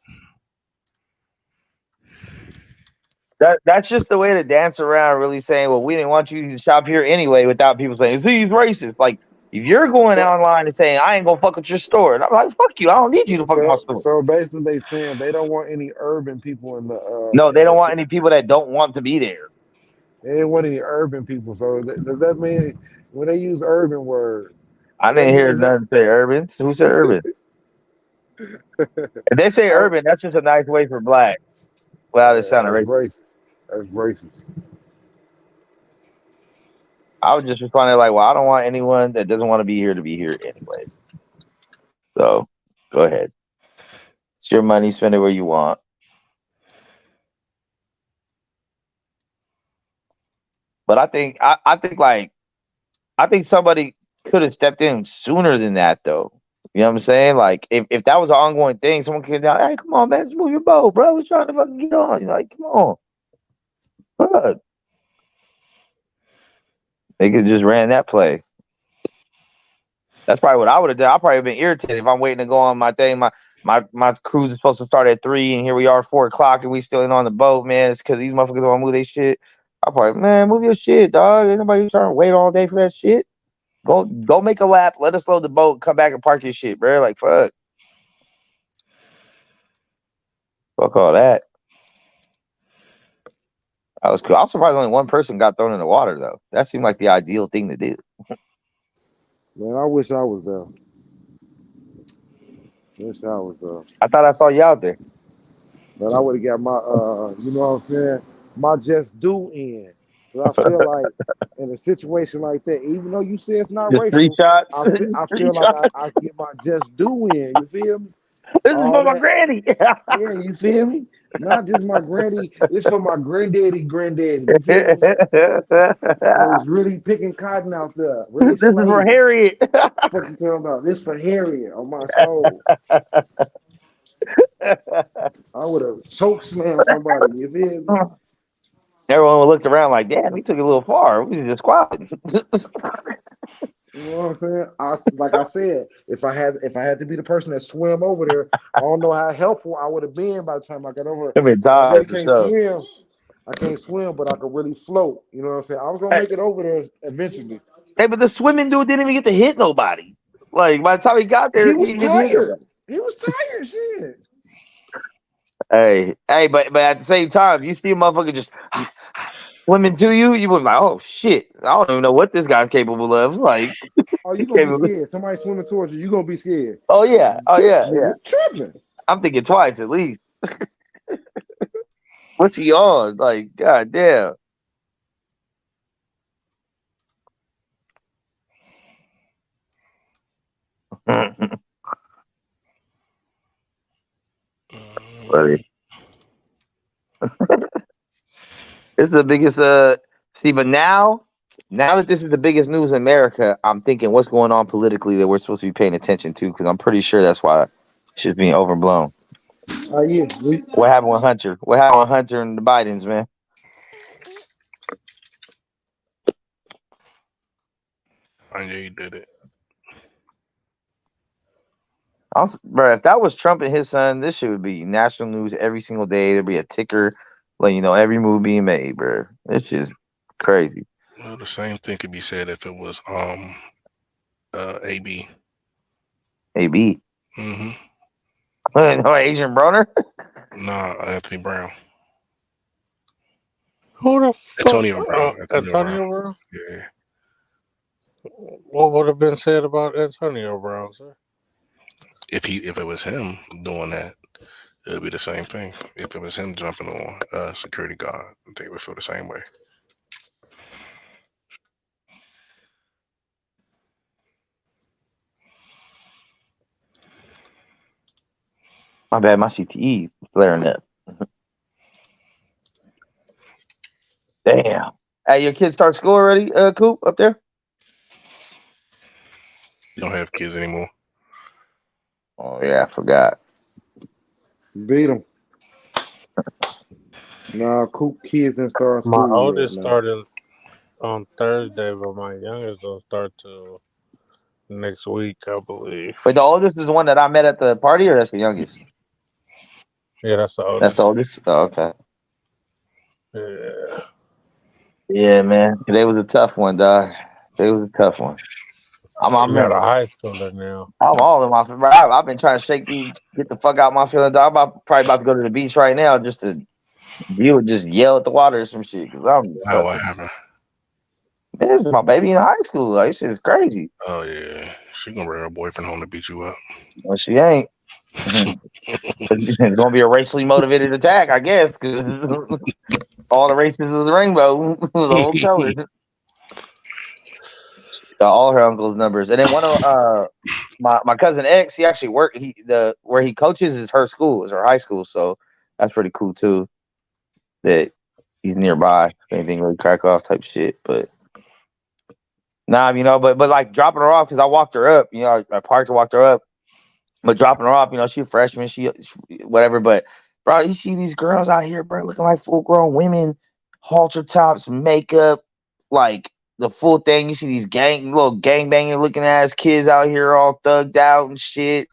[SPEAKER 5] That's just the way to dance around, really saying, "Well, we didn't want you to shop here anyway," without people saying, "See, he's racist." Like if you're going
[SPEAKER 3] So
[SPEAKER 5] online and saying, "I ain't gonna fuck with your store," and I'm like, "Fuck you! I don't need
[SPEAKER 3] so
[SPEAKER 5] you to fuck with my
[SPEAKER 3] so,
[SPEAKER 5] store."
[SPEAKER 3] so basically they saying they don't want any urban people
[SPEAKER 5] No, they
[SPEAKER 3] in
[SPEAKER 5] don't
[SPEAKER 3] the
[SPEAKER 5] want any people that don't want to be there.
[SPEAKER 3] they ain't want any urban people. So does that mean when they use urban word,
[SPEAKER 5] I
[SPEAKER 3] does that
[SPEAKER 5] didn't
[SPEAKER 3] mean
[SPEAKER 5] hear nothing say urban. Who said urban? If they say
[SPEAKER 3] I,
[SPEAKER 5] urban, that's just a nice way for black without it sounding
[SPEAKER 3] that's
[SPEAKER 5] racist.
[SPEAKER 3] racist. That's racist.
[SPEAKER 5] I was just responding like, "Well, I don't want anyone that doesn't want to be here to be here anyway." So go ahead. It's your money. Spend it where you want. But I think somebody could have stepped in sooner than that, though. You know what I'm saying? Like, if that was an ongoing thing, someone could be like, hey, come on, man, just move your boat, bro. We're trying to fucking get on. You're like, come on. Fuck. They could just ran that play. That's probably what I would have done. I probably have been irritated if I'm waiting to go on my thing. My cruise is supposed to start at 3, and here we are 4 o'clock, and we still ain't on the boat, man. It's because these motherfuckers want to move their shit. I probably, man, move your shit, dog. Ain't nobody trying to wait all day for that shit. Go make a lap. Let us load the boat. Come back and park your shit, bro. Like, fuck all that. I was cool. I was surprised only one person got thrown in the water, though. That seemed like the ideal thing to do.
[SPEAKER 3] Man, I wish I was there. Wish I was there.
[SPEAKER 5] I thought I saw you out there.
[SPEAKER 3] But I would have got my, you know what I'm saying, my just due in. But I feel like in a situation like that, even though you say it's not
[SPEAKER 5] Just 3
[SPEAKER 3] racial,
[SPEAKER 5] shots.
[SPEAKER 3] I
[SPEAKER 5] Just 3
[SPEAKER 3] feel like
[SPEAKER 5] shots.
[SPEAKER 3] I get my just due in. You feel me?
[SPEAKER 5] This is
[SPEAKER 3] All
[SPEAKER 5] for my
[SPEAKER 3] that,
[SPEAKER 5] granny.
[SPEAKER 3] yeah, you feel me? Not just my granny, it's for my granddaddy. You feel me? Was really picking cotton out there, really
[SPEAKER 5] This is for
[SPEAKER 3] slaving.
[SPEAKER 5] Harriet.
[SPEAKER 3] Fucking talking about this for Harriet on my soul. I would have choke slammed somebody. You feel me?
[SPEAKER 5] Everyone looked around like, damn, we took it a little far. We was just squatting.
[SPEAKER 3] You know what I'm saying? Like I said, if I had to be the person that swam over there, I don't know how helpful I would have been by the time I got over.
[SPEAKER 5] I mean,
[SPEAKER 3] I really
[SPEAKER 5] time for
[SPEAKER 3] can't
[SPEAKER 5] sure.
[SPEAKER 3] swim. I can't swim, but I could really float. You know what I'm saying? I was gonna make it over there eventually.
[SPEAKER 5] Hey, but the swimming dude didn't even get to hit nobody. Like, by the time he got there,
[SPEAKER 3] He
[SPEAKER 5] he
[SPEAKER 3] was
[SPEAKER 5] didn't hit
[SPEAKER 3] tired.
[SPEAKER 5] nobody.
[SPEAKER 3] He was tired. Shit.
[SPEAKER 5] Hey, but at the same time, you see a motherfucker just swimming to you, you was like, oh shit, I don't even know what this guy's capable of. Like,
[SPEAKER 3] Oh, you gonna be
[SPEAKER 5] capable.
[SPEAKER 3] scared? Somebody swimming towards you, you gonna be scared.
[SPEAKER 5] Oh yeah,
[SPEAKER 3] This
[SPEAKER 5] yeah.
[SPEAKER 3] nigga tripping.
[SPEAKER 5] I'm thinking twice at least. What's he on? Like, god damn. Buddy. This is the biggest see, but now that this is the biggest news in America, I'm thinking what's going on politically that we're supposed to be paying attention to, because I'm pretty sure that's why shit's being overblown.
[SPEAKER 3] Yeah.
[SPEAKER 5] What happened with Hunter? What happened with Hunter and the Bidens, man?
[SPEAKER 10] I knew you did it.
[SPEAKER 5] Bro, if that was Trump and his son, this shit would be national news every single day. There'd be a ticker, like, you know, every move being made, bro. It's just crazy.
[SPEAKER 10] Well, the same thing could be said if it was AB.
[SPEAKER 5] AB.
[SPEAKER 10] Mm-hmm.
[SPEAKER 5] No, Adrian Broner?
[SPEAKER 10] Nah, Anthony Brown.
[SPEAKER 2] Who the fuck?
[SPEAKER 10] Antonio Brown.
[SPEAKER 2] Antonio Brown?
[SPEAKER 10] Yeah.
[SPEAKER 2] What would have been said about Antonio Brown, sir?
[SPEAKER 10] If it was him doing that, it would be the same thing. If it was him jumping on a security guard, they would feel the same way.
[SPEAKER 5] My bad, my CTE flaring up. Damn. Hey, your kids start school already, Coop, up there?
[SPEAKER 10] You don't have kids anymore.
[SPEAKER 5] Oh yeah, I forgot.
[SPEAKER 3] Beat them. Nah, Coop kids didn't start
[SPEAKER 2] My
[SPEAKER 3] school
[SPEAKER 2] oldest
[SPEAKER 3] yet.
[SPEAKER 2] started on Thursday, but my youngest don't start till next week, I believe.
[SPEAKER 5] Wait, the oldest is the one that I met at the party, or that's the youngest?
[SPEAKER 2] Yeah, that's the oldest.
[SPEAKER 5] That's the oldest? Oh, okay.
[SPEAKER 2] Yeah.
[SPEAKER 5] Yeah, man. Today was a tough one, dog. Today was a tough one.
[SPEAKER 2] You got a high schooler now.
[SPEAKER 5] I'm all in my feelings. I've been trying to get the fuck out my feelings. I'm probably about to go to the beach right now just to just yell at the water or some shit. Cause
[SPEAKER 10] What happened?
[SPEAKER 5] This is my baby in high school. Like, this shit is crazy.
[SPEAKER 10] Oh yeah, she gonna bring her boyfriend home to beat you up.
[SPEAKER 5] Well, she ain't. It's gonna be a racially motivated attack, I guess, because all the races of the rainbow, the whole color. All her uncle's numbers, and then one of my cousin X, he actually worked. Where he coaches is her school, is her high school, so that's pretty cool too. That he's nearby, if anything really crack off type shit. But Nah, but like dropping her off because I walked her up. I parked and walked her up. But dropping her off, she a freshman, she whatever. But bro, you see these girls out here, bro, looking like full grown women, halter tops, makeup, like the full thing. You see these little gangbanging looking ass kids out here all thugged out and shit.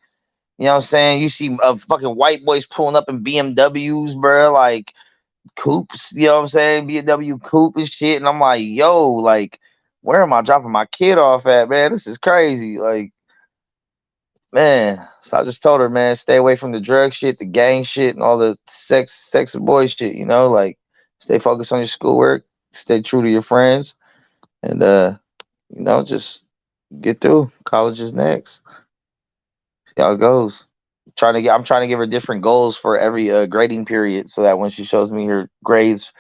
[SPEAKER 5] You know what I'm saying? You see fucking white boys pulling up in BMWs, bro, like coupes. You know what I'm saying? BMW coupe and shit. And I'm like, yo, like, where am I dropping my kid off at, man? This is crazy. Like, man, so I just told her, man, stay away from the drug shit, the gang shit, and all the sex and boy shit. Like stay focused on your schoolwork, stay true to your friends, and just get through. College is next. See how it goes. I'm trying to give her different goals for every grading period, so that when she shows me her grades,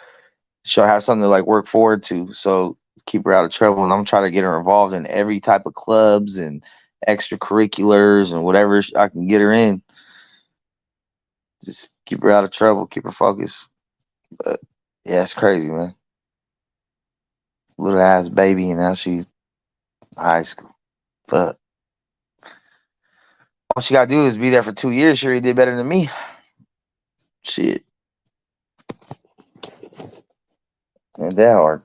[SPEAKER 5] she'll have something to like work forward to. So keep her out of trouble, and I'm trying to get her involved in every type of clubs and extracurriculars and whatever I can get her in. Just keep her out of trouble, keep her focused. But yeah, it's crazy, man. Little ass baby, and now she's high school. But all she gotta do is be there for 2 years. Sure, he did better than me. Shit, ain't that hard.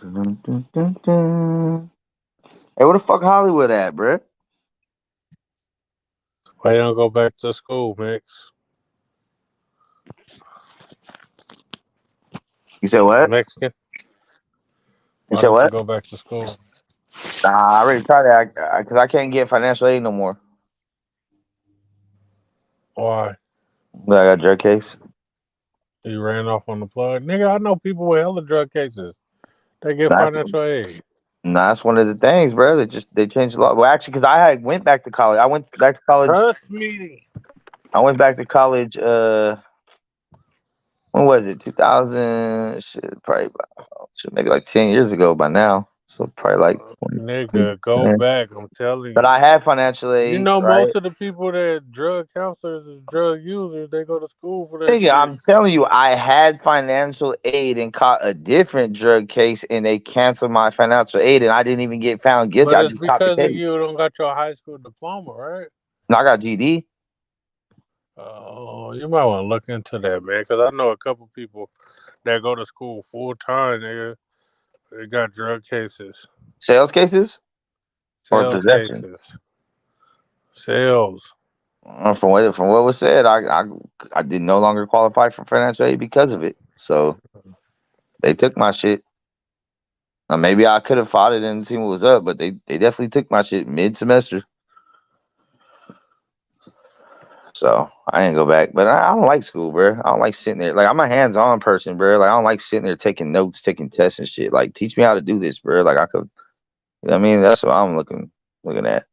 [SPEAKER 5] Dun, dun, dun, dun. Hey, where the fuck Hollywood at, bruh?
[SPEAKER 2] Why you don't go back to school, Mix?
[SPEAKER 5] You said what?
[SPEAKER 2] Mexican?
[SPEAKER 5] You
[SPEAKER 2] Why
[SPEAKER 5] said
[SPEAKER 2] don't you
[SPEAKER 5] what?
[SPEAKER 2] go back to school?
[SPEAKER 5] Nah, I already tried that because I can't get financial aid no more.
[SPEAKER 2] Why?
[SPEAKER 5] But I got drug case.
[SPEAKER 2] You ran off on the plug? Nigga, I know people with hella drug cases. They get
[SPEAKER 5] That's,
[SPEAKER 2] financial aid.
[SPEAKER 5] that's one of the things, bro. They changed a lot. Well, actually, because went back to college. I went back to college.
[SPEAKER 2] Trust me.
[SPEAKER 5] I went back to college. When was it? 2000. Shit, probably maybe like 10 years ago by now. So probably like 20.
[SPEAKER 2] Nigga, go back. I'm telling
[SPEAKER 5] But
[SPEAKER 2] you.
[SPEAKER 5] I had financial
[SPEAKER 2] You
[SPEAKER 5] aid,
[SPEAKER 2] know,
[SPEAKER 5] right?
[SPEAKER 2] most of the people that drug counselors is drug users. They go to school for that
[SPEAKER 5] Nigga,
[SPEAKER 2] shit.
[SPEAKER 5] I'm telling you, I had financial aid and caught a different drug case, and they canceled my financial aid, and I didn't even get found guilty.
[SPEAKER 2] But
[SPEAKER 5] I
[SPEAKER 2] it's
[SPEAKER 5] just caught the
[SPEAKER 2] because of
[SPEAKER 5] case.
[SPEAKER 2] you don't got your high school diploma, right?
[SPEAKER 5] No, I got GD.
[SPEAKER 2] Oh, you might want to look into that, man. Because I know a couple people that go to school full time, nigga. They got drug cases,
[SPEAKER 5] Sales cases or
[SPEAKER 2] sales
[SPEAKER 5] possession.
[SPEAKER 2] cases, sales.
[SPEAKER 5] From what was said, I did no longer qualify for financial aid because of it. So they took my shit. Maybe I could have fought it and seen what was up, but they definitely took my shit mid semester. So I didn't go back. But I don't like school, bro. I don't like sitting there. Like I'm a hands on person, bro. Like I don't like sitting there taking notes, taking tests and shit. Like teach me how to do this, bro. Like I could. You know what I mean, that's what I'm looking at.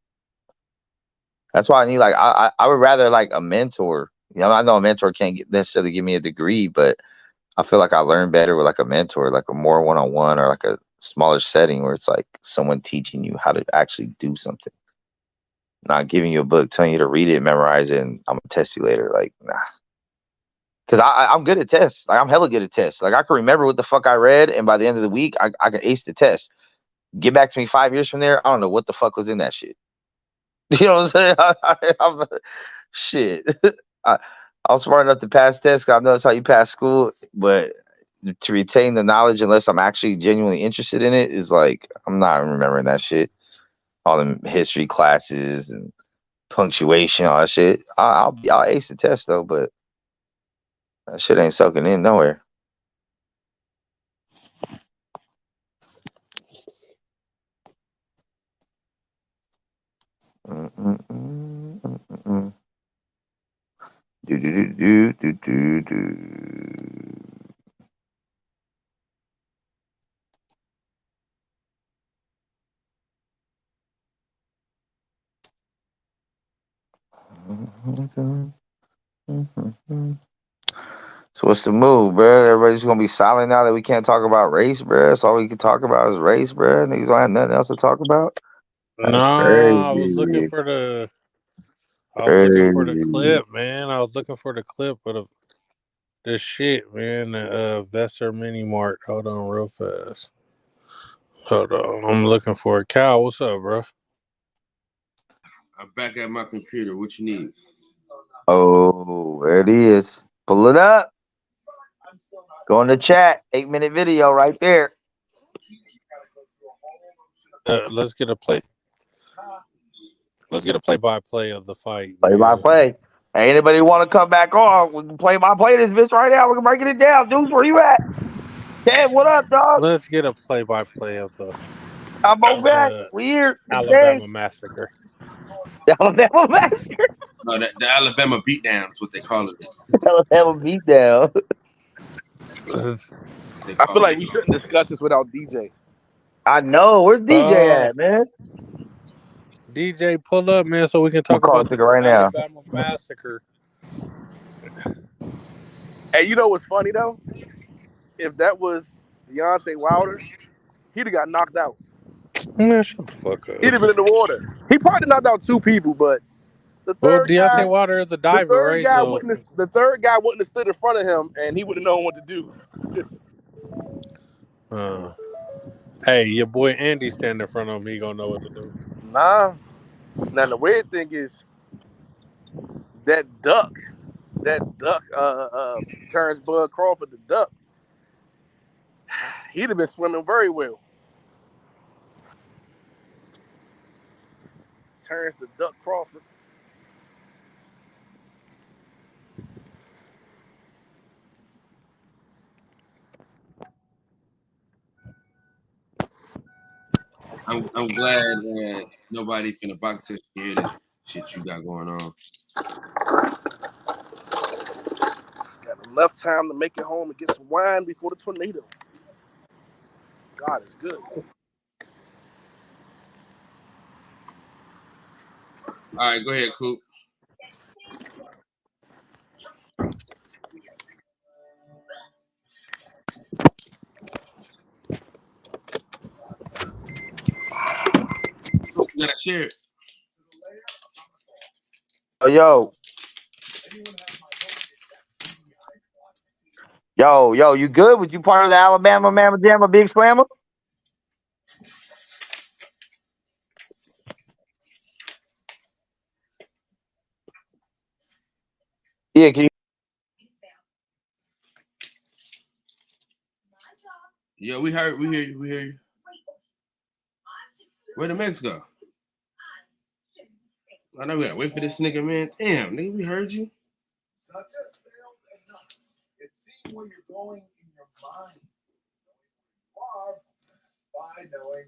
[SPEAKER 5] That's why I need like I would rather like a mentor. I know a mentor can't necessarily give me a degree, but I feel like I learn better with like a mentor, like a more one on one or like a smaller setting where it's like someone teaching you how to actually do something, not giving you a book, telling you to read it, memorize it, and I'm gonna test you later. Like, nah, because I'm good at tests. Like I'm hella good at tests. Like I can remember what the fuck I read, and by the end of the week, I can ace the test. Get back to me 5 years from there, I don't know what the fuck was in that shit. You know what I'm saying? I'm shit. I, I'm smart enough to pass tests. 'Cause I know that's how you pass school, but to retain the knowledge, unless I'm actually genuinely interested in it, is like I'm not remembering that shit. All the history classes and punctuation, all that shit. I'll ace the test though, but that shit ain't soaking in nowhere. Mm-mm-mm-mm-mm-mm. Do do do do do do. So what's the move, bro? Everybody's gonna be silent now that we can't talk about race, bro. That's all we can talk about is race, bro. Niggas don't have nothing else to talk about. That's
[SPEAKER 2] Nah, I was looking
[SPEAKER 5] crazy.
[SPEAKER 2] for the. I was looking for the
[SPEAKER 5] Crazy.
[SPEAKER 2] clip, man. I was looking for the clip of the The shit, man. Vesser Mini Mart. Hold on, real fast. Hold on. I'm looking for it. Cal, what's up, bro?
[SPEAKER 9] I'm back at my computer. What you need?
[SPEAKER 5] Oh, there it is. Pull it up. Go in the chat. 8-minute video right there.
[SPEAKER 2] Let's get a play. Let's get a play-by-play of the fight.
[SPEAKER 5] Play by play. Hey, anybody want to come back on? We can play by play this bitch right now. We can break it down. Dude, where you at? Kev, what up, dog?
[SPEAKER 2] Let's get a play-by-play of the
[SPEAKER 5] I'm back. We here.
[SPEAKER 2] Alabama massacre.
[SPEAKER 5] The Alabama massacre.
[SPEAKER 9] No, the Alabama beatdown is what they call it.
[SPEAKER 5] Alabama beatdown.
[SPEAKER 6] I feel like we shouldn't discuss this without DJ.
[SPEAKER 5] I know. Where's DJ at, man?
[SPEAKER 2] DJ, pull up, man, so we can talk about the Alabama massacre.
[SPEAKER 6] Hey, you know what's funny though? If that was Deontay Wilder, he'd have got knocked out.
[SPEAKER 2] Man, shut the fuck up.
[SPEAKER 6] He'd have been in the water. He probably knocked out 2 people, but the third
[SPEAKER 2] Deontay Wilder is a diver, right?
[SPEAKER 6] The third guy wouldn't have stood in front of him, and he would have known what to do.
[SPEAKER 2] Hey, your boy Andy standing in front of him, he gonna know what to do.
[SPEAKER 6] Nah. Now the weird thing is that duck, turns Bud Crawford the duck. He'd have been swimming very well. Turns the duck Crawford.
[SPEAKER 9] I'm glad nobody from the box section hear this shit you got going on.
[SPEAKER 6] Got enough time to make it home and get some wine before the tornado. God is good.
[SPEAKER 9] All right, go ahead, Coop. You gotta share it.
[SPEAKER 5] Yo, you good? Was you part of the Alabama Mamma Jamma Big Slammer? Yeah, can you?
[SPEAKER 9] Yeah, we hear you. Where the Mex go? I know we gotta wait for this nigga, man. Damn, nigga, we heard you.
[SPEAKER 11] It's seeing where you're going in your mind. You are by knowing.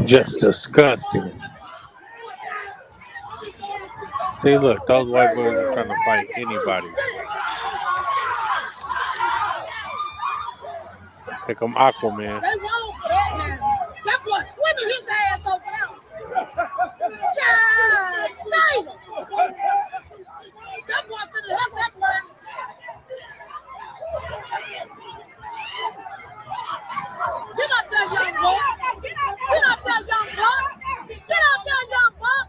[SPEAKER 2] Just disgusting. See, look, those white boys are trying to fight anybody. Pick them Aquaman.
[SPEAKER 12] They wrong for that now. That boy swimming his ass over there. God damn. That boy finna help that boy. Get up there, young boy. Get up there, young buck. Get up there, young buck.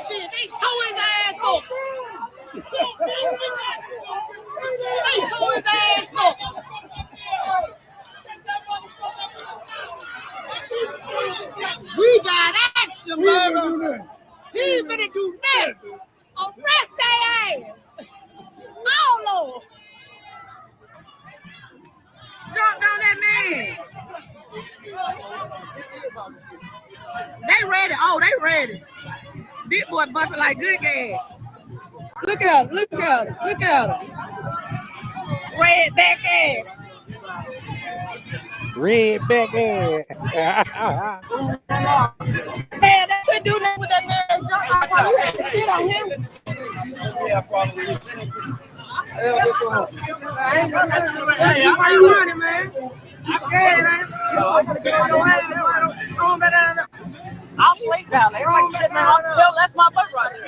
[SPEAKER 12] Shit, they tore his ass up. They tore his ass up. We got action, brother. He ain't finna do nothing. Arrest their ass. Oh, Lord. Drop down that man. They ready. Oh, they ready. This boy bumping like good gas. Look at him. Look at him. Look at him. Red back ass.
[SPEAKER 2] Red back ass.
[SPEAKER 12] Man, they couldn't do nothing with that man. You had to sit on him. Why you running, man? I'm scared, man. I'll sleep down there. Like shit, man. That's my boat right there.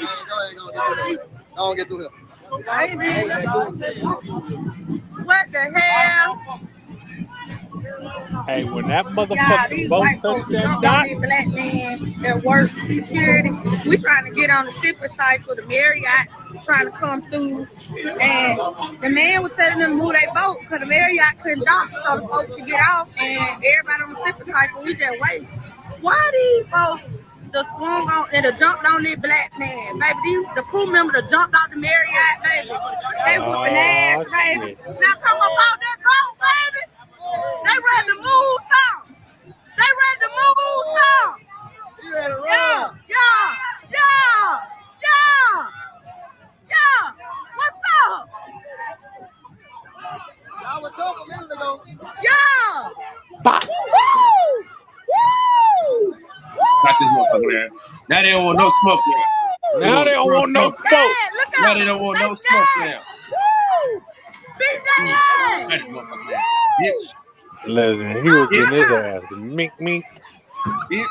[SPEAKER 11] Go get through here.
[SPEAKER 12] What the hell?
[SPEAKER 2] Hey, when that
[SPEAKER 12] Yeah,
[SPEAKER 2] motherfucking
[SPEAKER 12] these
[SPEAKER 2] boat
[SPEAKER 12] white
[SPEAKER 2] touched
[SPEAKER 12] folks
[SPEAKER 2] that
[SPEAKER 12] jumped on
[SPEAKER 2] dock,
[SPEAKER 12] these black men that work security. We trying to get on the super cycle, the Marriott trying to come through. And the man was telling them to move their boat because the Marriott couldn't dock so the folks could get off. And everybody on the super cycle, we just waiting. Why these folks just swung on and jumped on this black man? Baby, the crew member that jumped off the Marriott, baby. They whooping ass, baby.
[SPEAKER 2] shit.
[SPEAKER 12] Now come about that boat, baby. They ready to move some. They ready to move some.
[SPEAKER 11] You ready to run?
[SPEAKER 12] Yeah. What's up?
[SPEAKER 11] Y'all were talking a minute ago.
[SPEAKER 12] Yeah.
[SPEAKER 2] Bop.
[SPEAKER 12] Woo!
[SPEAKER 9] Got this motherfucker there. Now they don't want no smoke now.
[SPEAKER 2] Now they don't want no smoke.
[SPEAKER 9] Now they don't want no smoke now.
[SPEAKER 12] Woo! Big Daddy!
[SPEAKER 9] Got this motherfucker there. Bitch.
[SPEAKER 2] Listen, he was getting his ass mink.
[SPEAKER 9] Bitch.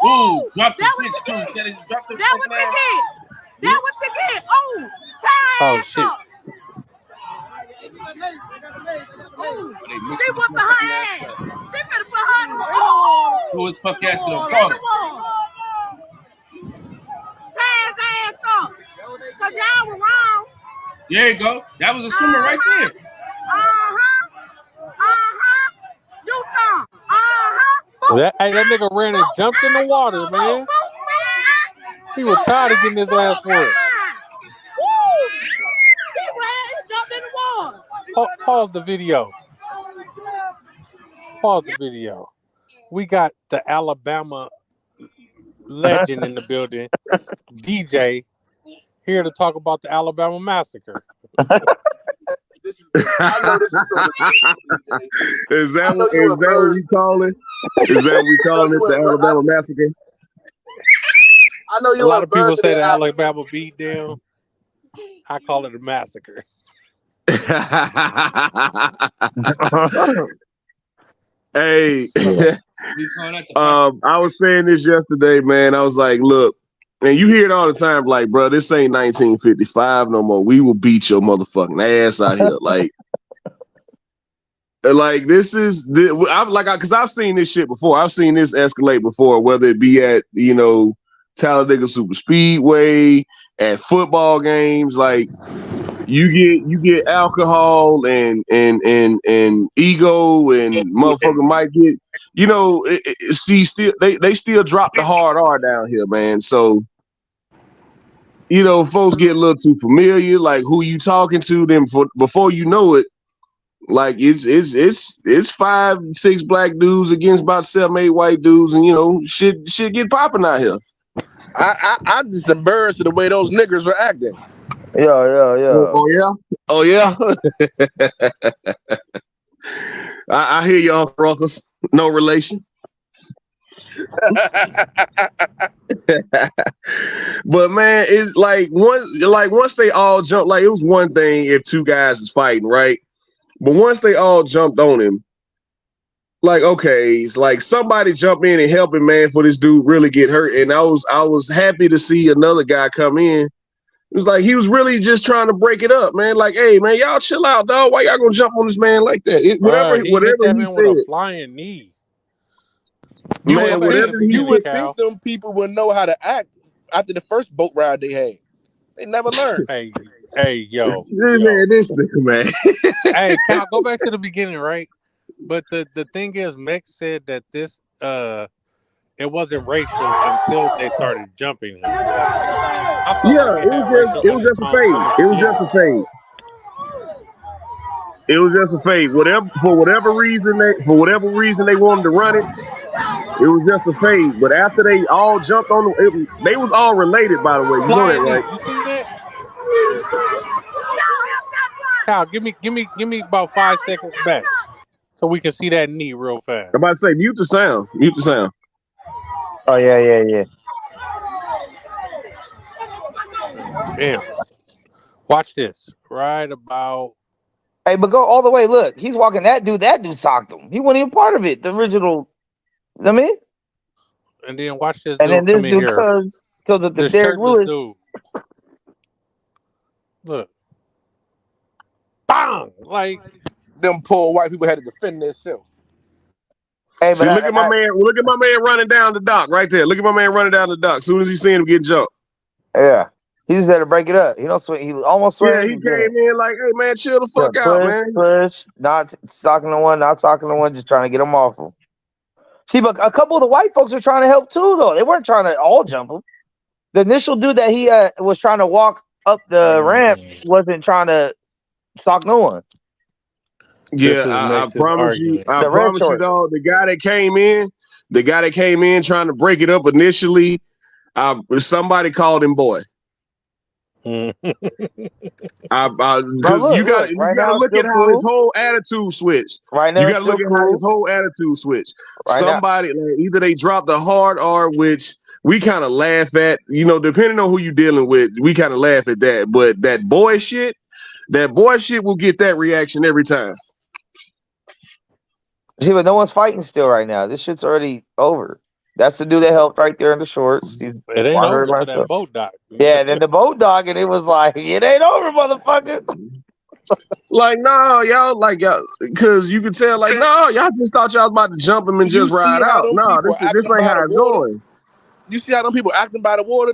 [SPEAKER 9] Ooh, drop the
[SPEAKER 12] That what
[SPEAKER 9] bitch
[SPEAKER 12] you
[SPEAKER 9] too.
[SPEAKER 12] get.
[SPEAKER 9] Instead of drop the
[SPEAKER 12] That what you get. That what you get. Oh,
[SPEAKER 2] Oh,
[SPEAKER 12] ass
[SPEAKER 2] shit.
[SPEAKER 12] up. Ooh, she whooping her ass. She better put her in the wall.
[SPEAKER 9] Who is fuck ass to the
[SPEAKER 12] In
[SPEAKER 9] water?
[SPEAKER 12] the wall. Ass up. Cause y'all were wrong.
[SPEAKER 9] There you go. That was a swimmer right there.
[SPEAKER 12] Do some.
[SPEAKER 2] Hey, that nigga ran and jumped in the water, man. He was tired of getting his ass whooped.
[SPEAKER 12] He jumped in the water.
[SPEAKER 2] Pause the video. We got the Alabama legend in the building, DJ, here to talk about the Alabama massacre.
[SPEAKER 6] I know this is so
[SPEAKER 4] Is that what we call it? Is that what we call it, the Alabama massacre?
[SPEAKER 6] I know
[SPEAKER 2] A
[SPEAKER 6] you.
[SPEAKER 2] lot of people say the Alabama beat down. I call it a massacre.
[SPEAKER 4] Hey, I was saying this yesterday, man. I was like, look, and you hear it all the time, like, bro, this ain't 1955 no more. We will beat your motherfucking ass out here, like this is because I've seen this shit before. I've seen this escalate before, whether it be at Talladega Super Speedway, at football games, like. You get alcohol and ego and motherfucker might get they still drop the hard R down here, man. So folks get a little too familiar, like who you talking to them before you know it, like it's 5-6 black dudes against about 7-8 white dudes, and shit get popping out here.
[SPEAKER 6] I just embarrassed the way those niggas were acting.
[SPEAKER 5] Yeah.
[SPEAKER 4] Oh yeah. I hear y'all, Ruckers. No relation. But man, it's like once they all jumped, like it was one thing if two guys is fighting, right? But once they all jumped on him, like okay, it's like somebody jump in and help him, man, for this dude really get hurt. And I was happy to see another guy come in. It was like he was really just trying to break it up, man. Like, hey, man, y'all chill out, dog. Why y'all gonna jump on this man like that? Whatever he said.
[SPEAKER 2] With a flying knee.
[SPEAKER 6] You
[SPEAKER 4] Man,
[SPEAKER 6] would think them people would know how to act after the first boat ride they had. They never learned.
[SPEAKER 2] Hey, yo.
[SPEAKER 4] Man, this nigga, man.
[SPEAKER 2] Hey, Cal, go back to the beginning, right? But the thing is, Mex said that this it wasn't racial until they started jumping him.
[SPEAKER 4] It was just a fade. It was just a fade. For whatever reason they wanted to run it. It was just a fade. But after they all jumped on they was all related, by the way. You know that, right?
[SPEAKER 2] You see that? Cal, give me about 5 seconds back so we can see that knee real fast.
[SPEAKER 4] I'm about to say mute the sound.
[SPEAKER 5] Oh yeah.
[SPEAKER 2] Damn. Watch this. Right about.
[SPEAKER 5] Hey, but go all the way. Look, he's walking that dude. That dude socked him. He wasn't even part of it. The original. I mean,
[SPEAKER 2] And then watch this
[SPEAKER 5] and then
[SPEAKER 2] dude
[SPEAKER 5] this
[SPEAKER 2] come in
[SPEAKER 5] dude
[SPEAKER 2] here.
[SPEAKER 5] goes up to
[SPEAKER 2] This
[SPEAKER 5] Derek
[SPEAKER 2] shirtless
[SPEAKER 5] Lewis.
[SPEAKER 2] dude. Look. Bang! Like
[SPEAKER 6] Them poor white people had to defend themselves.
[SPEAKER 5] Hey,
[SPEAKER 13] See,
[SPEAKER 5] but
[SPEAKER 13] look at my man running down the dock right there. Look at my man running down the dock. As soon as he seen him get jumped.
[SPEAKER 5] Yeah, he just had to break it up. He don't swing. He almost swung.
[SPEAKER 13] Yeah, he came in like, "Hey man, chill the fuck out, man."
[SPEAKER 5] Push, not socking the one, just trying to get him off him. See, but a couple of the white folks were trying to help too, though. They weren't trying to all jump him. The initial dude that he was trying to walk up the ramp wasn't trying to sock no one.
[SPEAKER 13] Yeah, I promise you, dog. The guy that came in trying to break it up initially, somebody called him boy. Because you got to look at how his whole attitude switched.
[SPEAKER 5] Right now,
[SPEAKER 13] you got to look at how his whole attitude switched. Somebody like, either they dropped the hard R, which we kind of laugh at, depending on who you dealing with, we kind of laugh at that. But that boy shit will get that reaction every time.
[SPEAKER 5] See, but no one's fighting still right now. This shit's already over. That's the dude that helped right there in the shorts.
[SPEAKER 2] It ain't over until that boat dock.
[SPEAKER 5] Yeah, and then the boat dock, and it was like, it ain't over, motherfucker.
[SPEAKER 13] Like, no, y'all, because you could tell, like, no, y'all just thought y'all was about to jump him and just ride out. No, this ain't how it's going.
[SPEAKER 6] You see how them people acting by the water?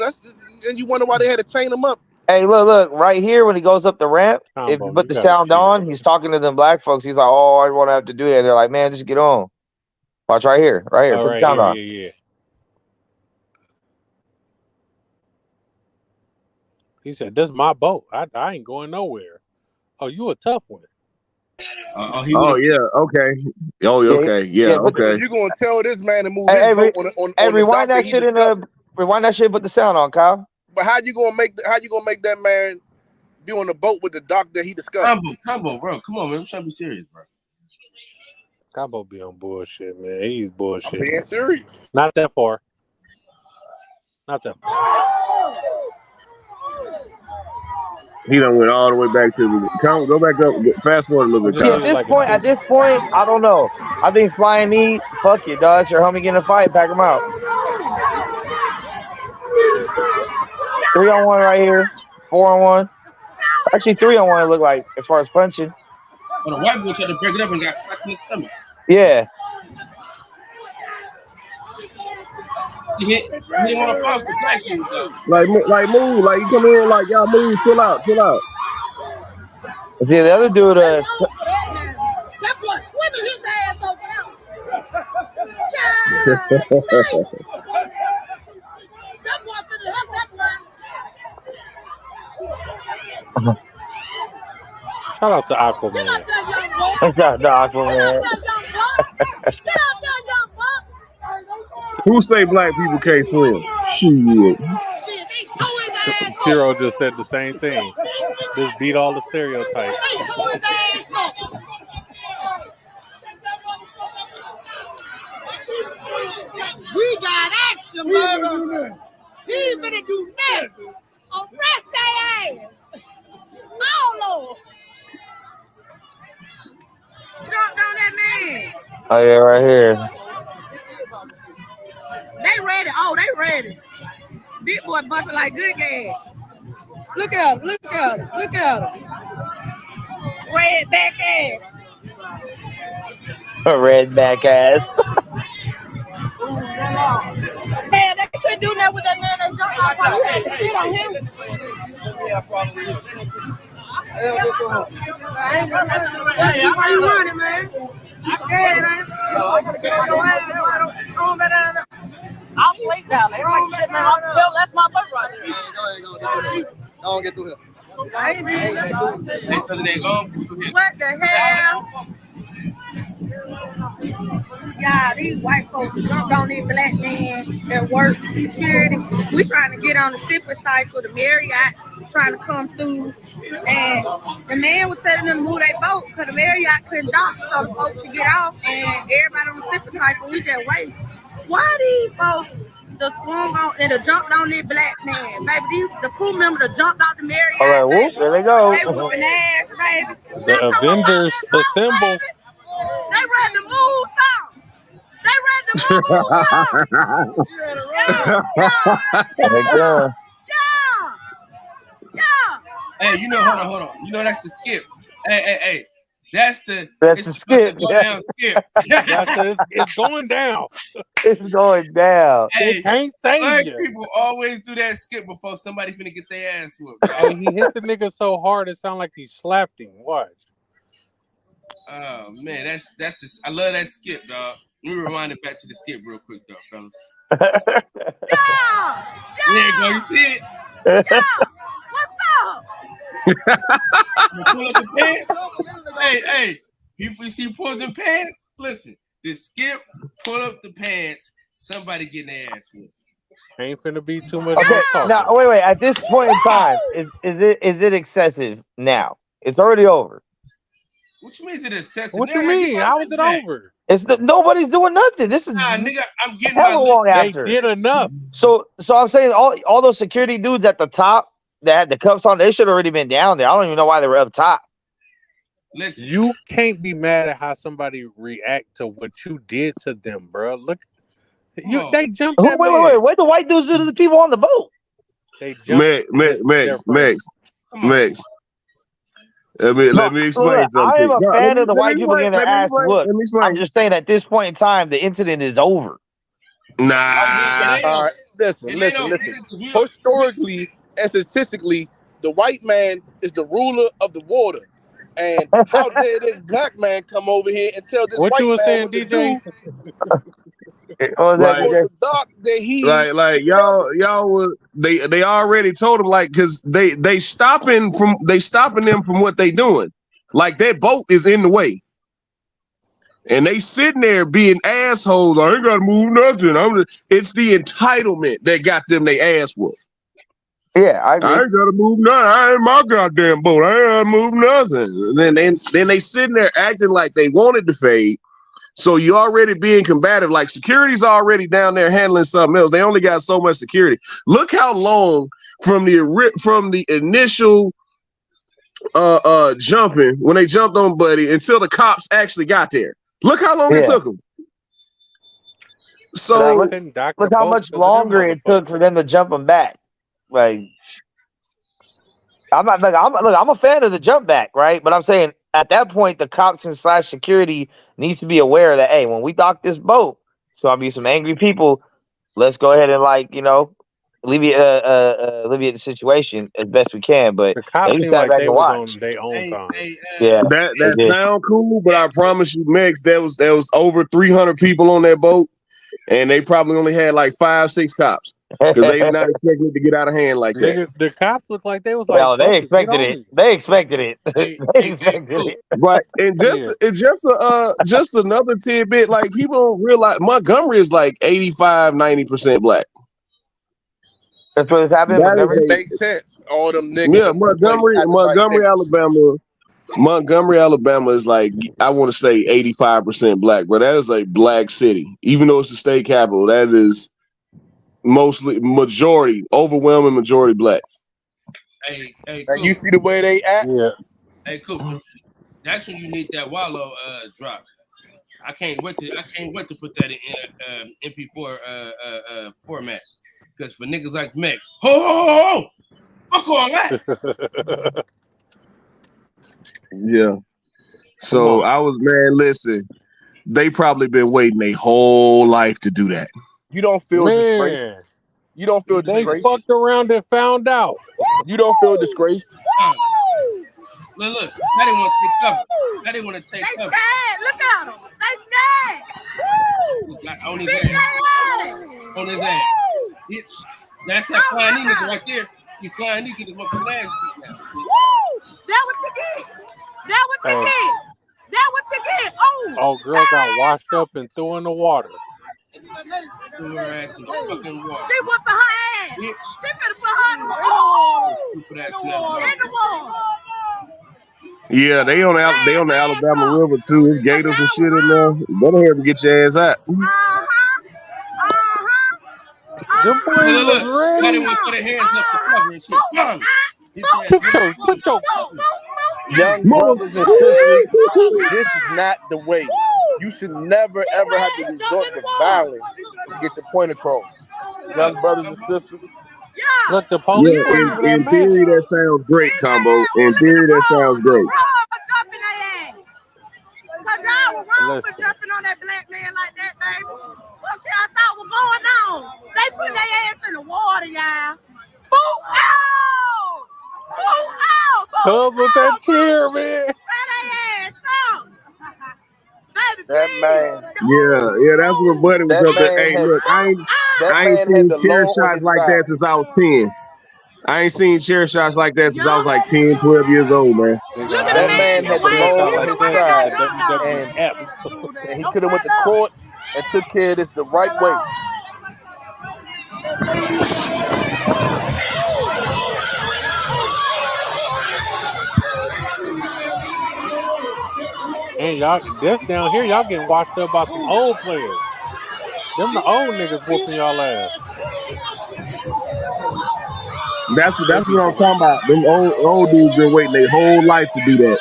[SPEAKER 6] And you wonder why they had to chain them up.
[SPEAKER 5] Hey, look, right here when he goes up the ramp, if you put the sound on, he's talking to them black folks. He's like, "Oh, I want to have to do that." They're like, "Man, just get on." Watch right here. Put the sound on.
[SPEAKER 2] Yeah. He said, "This is my boat. I ain't going nowhere." Oh, you a tough one.
[SPEAKER 13] Okay. Okay.
[SPEAKER 6] You gonna tell this man to move his boat on the
[SPEAKER 5] rewind
[SPEAKER 6] dock
[SPEAKER 5] that shit rewind that shit. Put the sound on, Kyle.
[SPEAKER 6] But how you gonna make that man be on the boat with the dock that he discovered?
[SPEAKER 9] Combo, bro. Come on, man. I'm trying to be serious, bro.
[SPEAKER 2] Combo be on bullshit, man. He's bullshit.
[SPEAKER 6] I'm being serious.
[SPEAKER 2] Not that far.
[SPEAKER 13] He done went all the way back to go back up, fast forward a little bit.
[SPEAKER 5] See, at this point, I don't know. I think flying knee, fuck you, dog. It's your homie getting a fight, pack him out. 3-on-1 right here. 4-on-1. Actually, 3-on-1 it looked like as far as punching.
[SPEAKER 9] Well, the white boy tried to break it up and got stuck in the stomach.
[SPEAKER 5] Yeah.
[SPEAKER 9] He didn't want to pause the black dude though.
[SPEAKER 13] Like move, like you come in, like y'all move, chill out.
[SPEAKER 5] See, the other dude,
[SPEAKER 12] that boy swimming his ass over that boy finna help that boy.
[SPEAKER 2] Shout out to Aquaman.
[SPEAKER 5] Shout out to Aquaman.
[SPEAKER 13] Who say black people can't swim? Shit.
[SPEAKER 2] Kiro just said the same thing. Just beat all the stereotypes.
[SPEAKER 12] We got action, brother. He ain't finna do nothing. Arrest that ass. Oh, Lord. Drop down that man.
[SPEAKER 5] Oh, yeah, right here.
[SPEAKER 12] They ready. Oh, they ready. Big boy bumping like good gas. Look at him. Look at him. Look at him. Red back ass.
[SPEAKER 5] Red back ass.
[SPEAKER 12] Man, they couldn't do that with that man. They jumped off. You had to sit on him. Why you running, man? You scared, man?
[SPEAKER 14] I'll sleep down there. Like shit, man. Hell, that's my boat right there.
[SPEAKER 15] Go get through here.
[SPEAKER 12] What the hell? Yeah, these white folks jumped on these black men at work, security. We trying to get on the zipper cycle, the Marriott trying to come through. And the man was telling them to move their boat because the Marriott couldn't dock so the boat could get off. And everybody on the zipper cycle, we just wait. Why these folks the swung on and the jumped on this black man, baby. The crew member that jumped out the Marriott.
[SPEAKER 5] All right, whoop, there they go.
[SPEAKER 12] They whooping ass, baby.
[SPEAKER 2] The Avengers assemble.
[SPEAKER 12] They ready to move out. They ready to move out. Yeah.
[SPEAKER 9] Hey, you know, hold on. You know that's the skip. Hey. That's the
[SPEAKER 5] skip.
[SPEAKER 9] Go down skip.
[SPEAKER 2] It's going down.
[SPEAKER 5] It's going down.
[SPEAKER 9] Hey,
[SPEAKER 2] they can't save
[SPEAKER 9] black
[SPEAKER 2] you.
[SPEAKER 9] people always do that skip before somebody finna get their ass whooped.
[SPEAKER 2] Hey, he hit the nigga so hard it sounded like he slapped him. Watch.
[SPEAKER 9] Oh man, that's just I love that skip, dog. Let me rewind it back to the skip real quick, though, fellas.
[SPEAKER 12] Yeah.
[SPEAKER 9] There you go. You see it?
[SPEAKER 12] Yeah. What's up?
[SPEAKER 9] You pull up the pants. Hey. You see pull them pants? Listen, the skip, pull up the pants. Somebody getting their ass whooped.
[SPEAKER 2] Ain't finna be too much.
[SPEAKER 5] Okay, now wait. At this point in time, is it excessive now? It's already over.
[SPEAKER 9] What you mean is it excessive?
[SPEAKER 2] What you mean? How is it over?
[SPEAKER 5] Nobody's doing nothing. This is
[SPEAKER 9] nigga. I'm getting
[SPEAKER 5] hella long after.
[SPEAKER 2] They did enough.
[SPEAKER 5] So I'm saying all those security dudes at the top that had the cuffs on, they should have already been down there. I don't even know why they were up top.
[SPEAKER 9] Listen,
[SPEAKER 2] you can't be mad at how somebody react to what you did to them, bro. Look, they jumped.
[SPEAKER 5] Wait. What the white dudes do to the people on the boat?
[SPEAKER 2] They jumped.
[SPEAKER 13] Max. Let me explain something.
[SPEAKER 5] I am a fan of the white people getting their ass whooped. I'm just saying at this point in time, the incident is over.
[SPEAKER 13] Nah.
[SPEAKER 6] All right, listen. Historically and statistically, the white man is the ruler of the water. And how dare this black man come over here and tell this
[SPEAKER 2] what
[SPEAKER 6] white
[SPEAKER 2] you were
[SPEAKER 6] man
[SPEAKER 2] saying, DJ?
[SPEAKER 13] Like y'all was they already told him like because they stopping them from what they doing. Like that boat is in the way. And they sitting there being assholes. I ain't gotta move nothing. It's the entitlement that got them they ass whooped.
[SPEAKER 5] Yeah, I agree.
[SPEAKER 13] I ain't gotta move nothing. I ain't my goddamn boat. I ain't gotta move nothing. And then they sitting there acting like they wanted to fade. So you already being combative. Like security's already down there handling something else. They only got so much security. Look how long from the initial jumping when they jumped on Buddy until the cops actually got there. Look how long it took them. So
[SPEAKER 5] look how much longer it took for them to jump them back. Like I'm a fan of the jump back, right? But I'm saying at that point, the cops and / security needs to be aware that hey, when we dock this boat, it's gonna be some angry people. Let's go ahead and alleviate the situation as best we can. But
[SPEAKER 2] the cops seem like they was on their own time.
[SPEAKER 13] That sound cool, but I promise you, Mex, there was over 300 people on that boat, and they probably only had like 5-6 cops because they not expecting it to get out of hand like that.
[SPEAKER 2] The cops look like they was like,
[SPEAKER 5] well, they expected it. They expected it. They expected it.
[SPEAKER 13] Right, and just another tidbit, like people don't realize Montgomery is like 85-90% black.
[SPEAKER 5] That's what is happening.
[SPEAKER 6] It makes sense. All them niggas.
[SPEAKER 13] Yeah, Montgomery, Alabama is like I want to say 85% black, but that is a black city. Even though it's the state capital, that is mostly overwhelming majority black.
[SPEAKER 9] Hey,
[SPEAKER 6] and
[SPEAKER 9] cool.
[SPEAKER 6] You see the way they act?
[SPEAKER 2] Yeah.
[SPEAKER 9] Hey, cool. That's when you need that Wallow drop. I can't wait to put that in MP4 format. Because for niggas like Mex, fuck all that.
[SPEAKER 13] Yeah. So I was, man, listen, they probably been waiting their whole life to do that.
[SPEAKER 6] You don't feel disgraced. You don't feel disgraced.
[SPEAKER 2] They fucked around and found out.
[SPEAKER 6] You don't feel disgraced.
[SPEAKER 9] Look, I didn't want to take cover. I didn't want to take cover.
[SPEAKER 12] Dead. Look at them. They dead.
[SPEAKER 9] On his ass. On his ass. Bitch. That's that flying nigga right there. He flying nigga is motherfucking ass beat now.
[SPEAKER 12] That what you get. That what you get. That what you get.
[SPEAKER 2] Oh, girl got washed up and threw in the water.
[SPEAKER 9] Threw her ass in the fucking water.
[SPEAKER 12] She whooping her ass.
[SPEAKER 9] Bitch.
[SPEAKER 12] She finna put her in the water. In the water.
[SPEAKER 13] Yeah, they on the Alabama River too. There's gators and shit in there. Better have to get your ass out.
[SPEAKER 2] Them boys
[SPEAKER 9] Look,
[SPEAKER 2] was
[SPEAKER 9] why they
[SPEAKER 2] ready.
[SPEAKER 9] want to put their hands up to cover and shit? Bomb.
[SPEAKER 2] Put your
[SPEAKER 6] Young
[SPEAKER 13] Mother.
[SPEAKER 6] brothers and sisters, this is not the way. You should never ever have to resort to violence to get your point across. Young brothers and sisters.
[SPEAKER 2] look. The
[SPEAKER 13] Yeah,
[SPEAKER 2] police wasn't even that
[SPEAKER 13] in
[SPEAKER 2] mad.
[SPEAKER 13] theory that sounds great, combo. In theory that sounds great.
[SPEAKER 12] Cause y'all were wrong for
[SPEAKER 2] Listen,
[SPEAKER 12] jumping on that black man like that, baby. What y'all thought was going on? They put their ass in the water, y'all. Boo out! Boo out! Boo
[SPEAKER 2] Cubs with that
[SPEAKER 12] out!
[SPEAKER 2] chair, man.
[SPEAKER 12] Turn their ass up. Baby,
[SPEAKER 6] That man,
[SPEAKER 13] Yeah, that's what Buddy was
[SPEAKER 6] that
[SPEAKER 13] up there.
[SPEAKER 6] man
[SPEAKER 13] Hey,
[SPEAKER 6] had
[SPEAKER 13] look,
[SPEAKER 6] that
[SPEAKER 13] I ain't
[SPEAKER 6] man had
[SPEAKER 13] seen
[SPEAKER 6] the
[SPEAKER 13] chair
[SPEAKER 6] law on
[SPEAKER 13] shots
[SPEAKER 6] his
[SPEAKER 13] like that
[SPEAKER 6] side.
[SPEAKER 13] since I was 10. I ain't seen chair shots like that since I was like 10, 12 years old, man.
[SPEAKER 2] Nigga,
[SPEAKER 12] look at
[SPEAKER 2] I
[SPEAKER 12] the
[SPEAKER 6] That
[SPEAKER 2] ain't
[SPEAKER 12] man,
[SPEAKER 6] man
[SPEAKER 2] seen
[SPEAKER 12] the
[SPEAKER 2] a
[SPEAKER 6] had the
[SPEAKER 12] way
[SPEAKER 2] chair
[SPEAKER 6] law
[SPEAKER 2] shot
[SPEAKER 12] he
[SPEAKER 6] on
[SPEAKER 2] like
[SPEAKER 12] the
[SPEAKER 6] his
[SPEAKER 12] way
[SPEAKER 2] that
[SPEAKER 12] they
[SPEAKER 2] since
[SPEAKER 12] got
[SPEAKER 6] side,
[SPEAKER 2] the
[SPEAKER 12] jumped on.
[SPEAKER 2] WWE app.
[SPEAKER 6] and he could have went to court and took care of this the right way.
[SPEAKER 2] And y'all, this down here, y'all getting washed up by some old players. Them the old niggas whooping y'all ass.
[SPEAKER 13] That's
[SPEAKER 2] They
[SPEAKER 13] what
[SPEAKER 2] be
[SPEAKER 13] I'm talking about. Them old dudes been waiting their whole life to do that.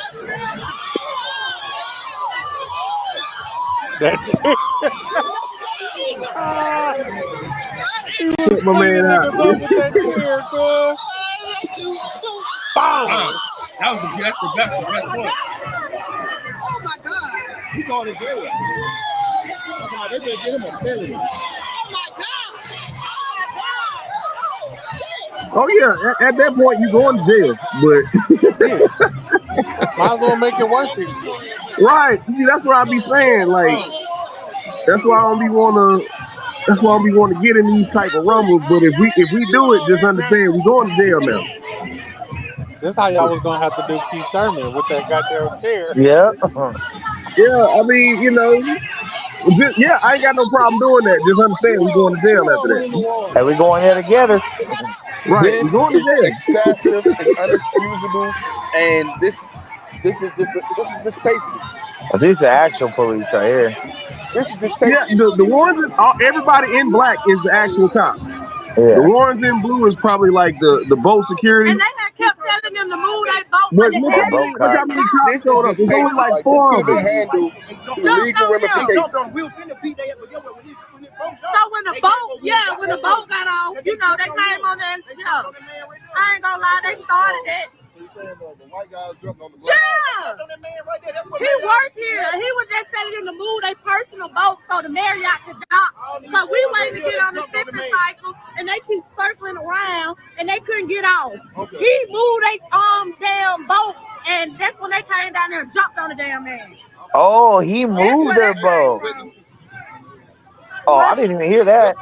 [SPEAKER 2] that chair. Ah, he was
[SPEAKER 13] Shut my
[SPEAKER 2] cleaning
[SPEAKER 13] man out.
[SPEAKER 2] niggas up with that chair, cuz.
[SPEAKER 9] Bomb.
[SPEAKER 2] Boom.
[SPEAKER 9] That's the best one.
[SPEAKER 11] Oh my God. He going to jail. They better get him a felony. Oh my God.
[SPEAKER 13] Oh yeah, at that point you going to jail. But
[SPEAKER 2] Yeah. Might as well make it worth it.
[SPEAKER 13] right, see that's what I be saying. Like
[SPEAKER 9] Oh,
[SPEAKER 13] that's why I don't be wanna. That's why I don't be want to get in these type of rumbles. But if we do it, just understand we going to jail now.
[SPEAKER 2] This how y'all was gonna have to do Keith Thurman with that goddamn chair.
[SPEAKER 5] Yeah.
[SPEAKER 13] Yeah, I mean, yeah, I ain't got no problem doing that. Just understand we going to jail after that.
[SPEAKER 5] And we going there together.
[SPEAKER 13] Right, we
[SPEAKER 6] This
[SPEAKER 13] going to
[SPEAKER 6] is
[SPEAKER 13] jail.
[SPEAKER 6] excessive. It's unexcusable, and this is just tasteful.
[SPEAKER 5] These are actual police right here.
[SPEAKER 6] This is just
[SPEAKER 13] Yeah,
[SPEAKER 6] tasteful.
[SPEAKER 13] the ones everybody in black is the actual cop. The
[SPEAKER 5] Yeah.
[SPEAKER 13] ones in blue is probably like the boat security.
[SPEAKER 12] And they had kept telling them to move their boat,
[SPEAKER 13] But
[SPEAKER 12] but the
[SPEAKER 13] look
[SPEAKER 5] The
[SPEAKER 13] how
[SPEAKER 12] hell
[SPEAKER 5] boat
[SPEAKER 13] many look
[SPEAKER 5] cop.
[SPEAKER 13] how many cops
[SPEAKER 6] This is
[SPEAKER 13] showed up. There's only
[SPEAKER 6] distasteful.
[SPEAKER 13] like
[SPEAKER 6] Like this
[SPEAKER 13] four
[SPEAKER 6] could
[SPEAKER 13] of
[SPEAKER 6] have been
[SPEAKER 13] them.
[SPEAKER 6] handled through
[SPEAKER 12] jumped
[SPEAKER 6] legal
[SPEAKER 12] on him.
[SPEAKER 6] ramifications.
[SPEAKER 12] So when the boat got off, they came on there. I ain't gonna lie, they started it. Yeah, he worked here. He was just telling them to move their personal boat so the Marriott could dock. So we waiting to get on the fishing cycle, and they keep circling around, and they couldn't get on. He moved their damn boat, and that's when they came down there and jumped on the damn man.
[SPEAKER 5] Oh, he
[SPEAKER 12] That's
[SPEAKER 5] moved
[SPEAKER 12] where
[SPEAKER 5] their
[SPEAKER 12] they came
[SPEAKER 5] boat.
[SPEAKER 12] from.
[SPEAKER 5] Oh, I didn't even hear that.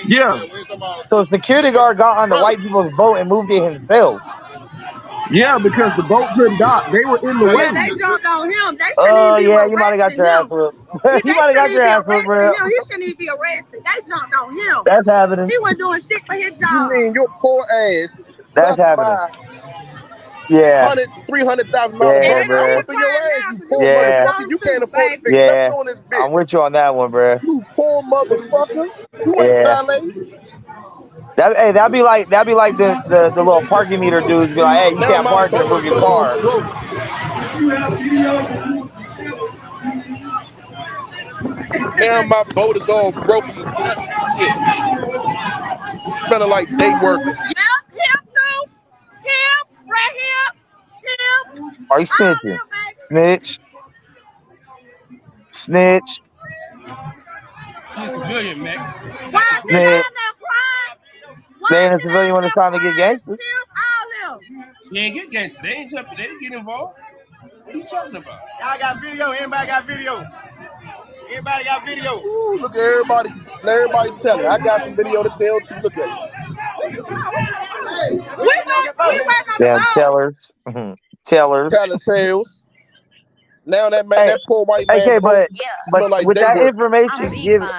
[SPEAKER 13] Yeah,
[SPEAKER 5] So a security guard got on the white people's boat and moved it himself.
[SPEAKER 13] yeah, because the boat couldn't dock. They were in the
[SPEAKER 12] Yeah,
[SPEAKER 13] way.
[SPEAKER 12] they jumped on him. They shouldn't
[SPEAKER 5] Oh,
[SPEAKER 12] even be
[SPEAKER 5] yeah, you might have got
[SPEAKER 12] arresting
[SPEAKER 5] your ass
[SPEAKER 12] him.
[SPEAKER 5] whipped.
[SPEAKER 12] They
[SPEAKER 5] You might have
[SPEAKER 12] shouldn't
[SPEAKER 5] got
[SPEAKER 12] even
[SPEAKER 5] your
[SPEAKER 12] be
[SPEAKER 5] ass whipped,
[SPEAKER 12] arresting
[SPEAKER 5] bro.
[SPEAKER 12] him. He shouldn't even be arrested. They jumped on him.
[SPEAKER 5] That's happening.
[SPEAKER 12] He wasn't doing shit for his
[SPEAKER 6] You
[SPEAKER 12] job.
[SPEAKER 6] mean your poor ass
[SPEAKER 5] That's
[SPEAKER 6] suffered
[SPEAKER 5] happening.
[SPEAKER 6] by
[SPEAKER 5] Yeah.
[SPEAKER 6] $300,000
[SPEAKER 5] Yeah,
[SPEAKER 12] And
[SPEAKER 6] boat? I'm
[SPEAKER 12] ain't
[SPEAKER 5] bro.
[SPEAKER 12] he
[SPEAKER 6] whooping your
[SPEAKER 12] crying
[SPEAKER 6] ass,
[SPEAKER 12] now
[SPEAKER 6] you
[SPEAKER 12] because you
[SPEAKER 6] poor
[SPEAKER 12] jumped
[SPEAKER 5] Yeah.
[SPEAKER 6] motherfucker.
[SPEAKER 12] on him
[SPEAKER 6] You can't
[SPEAKER 12] too,
[SPEAKER 6] afford to
[SPEAKER 12] baby.
[SPEAKER 6] fix nothing
[SPEAKER 5] Yeah.
[SPEAKER 6] on this
[SPEAKER 5] I'm
[SPEAKER 6] bitch.
[SPEAKER 5] with you on that one, bro.
[SPEAKER 6] You poor motherfucker. You ain't
[SPEAKER 5] Yeah.
[SPEAKER 6] valet.
[SPEAKER 5] That'd be like the little parking meter dudes be like, hey, you
[SPEAKER 6] Now
[SPEAKER 5] can't
[SPEAKER 6] my
[SPEAKER 5] park here,
[SPEAKER 6] boat is
[SPEAKER 5] move your
[SPEAKER 6] gonna be
[SPEAKER 5] car.
[SPEAKER 6] broke. Now my boat is all broken and touched and shit. Smelling like day worker.
[SPEAKER 12] Yep, him too. Him, right here. Him.
[SPEAKER 5] Are you
[SPEAKER 12] All
[SPEAKER 5] snitching?
[SPEAKER 12] them, baby.
[SPEAKER 5] Snitch. Snitch.
[SPEAKER 9] he's a civilian, Max.
[SPEAKER 12] Why
[SPEAKER 9] He's a
[SPEAKER 12] is he
[SPEAKER 9] civilian.
[SPEAKER 5] Snitch.
[SPEAKER 12] down there crying?
[SPEAKER 5] They
[SPEAKER 12] Why
[SPEAKER 5] ain't
[SPEAKER 12] is
[SPEAKER 5] a
[SPEAKER 12] he down
[SPEAKER 5] civilian when it's
[SPEAKER 12] there
[SPEAKER 5] time to get
[SPEAKER 12] crying?
[SPEAKER 5] gangster.
[SPEAKER 12] Him, all them.
[SPEAKER 9] They ain't get gangster. They ain't jumping. They didn't get involved. What are you talking about?
[SPEAKER 11] Y'all got video? Anybody got video? Anybody got video?
[SPEAKER 6] Ooh, look at everybody. Let everybody tell it. I got some video to tell too. Look at it.
[SPEAKER 12] We went on the
[SPEAKER 5] Damn
[SPEAKER 12] boat.
[SPEAKER 5] tellers. Tellers.
[SPEAKER 6] Tell the tales. Now that man,
[SPEAKER 5] Hey,
[SPEAKER 6] that poor white man
[SPEAKER 5] okay,
[SPEAKER 6] boat
[SPEAKER 5] but
[SPEAKER 6] smell like
[SPEAKER 5] with
[SPEAKER 6] day
[SPEAKER 5] that
[SPEAKER 6] work.
[SPEAKER 5] information given,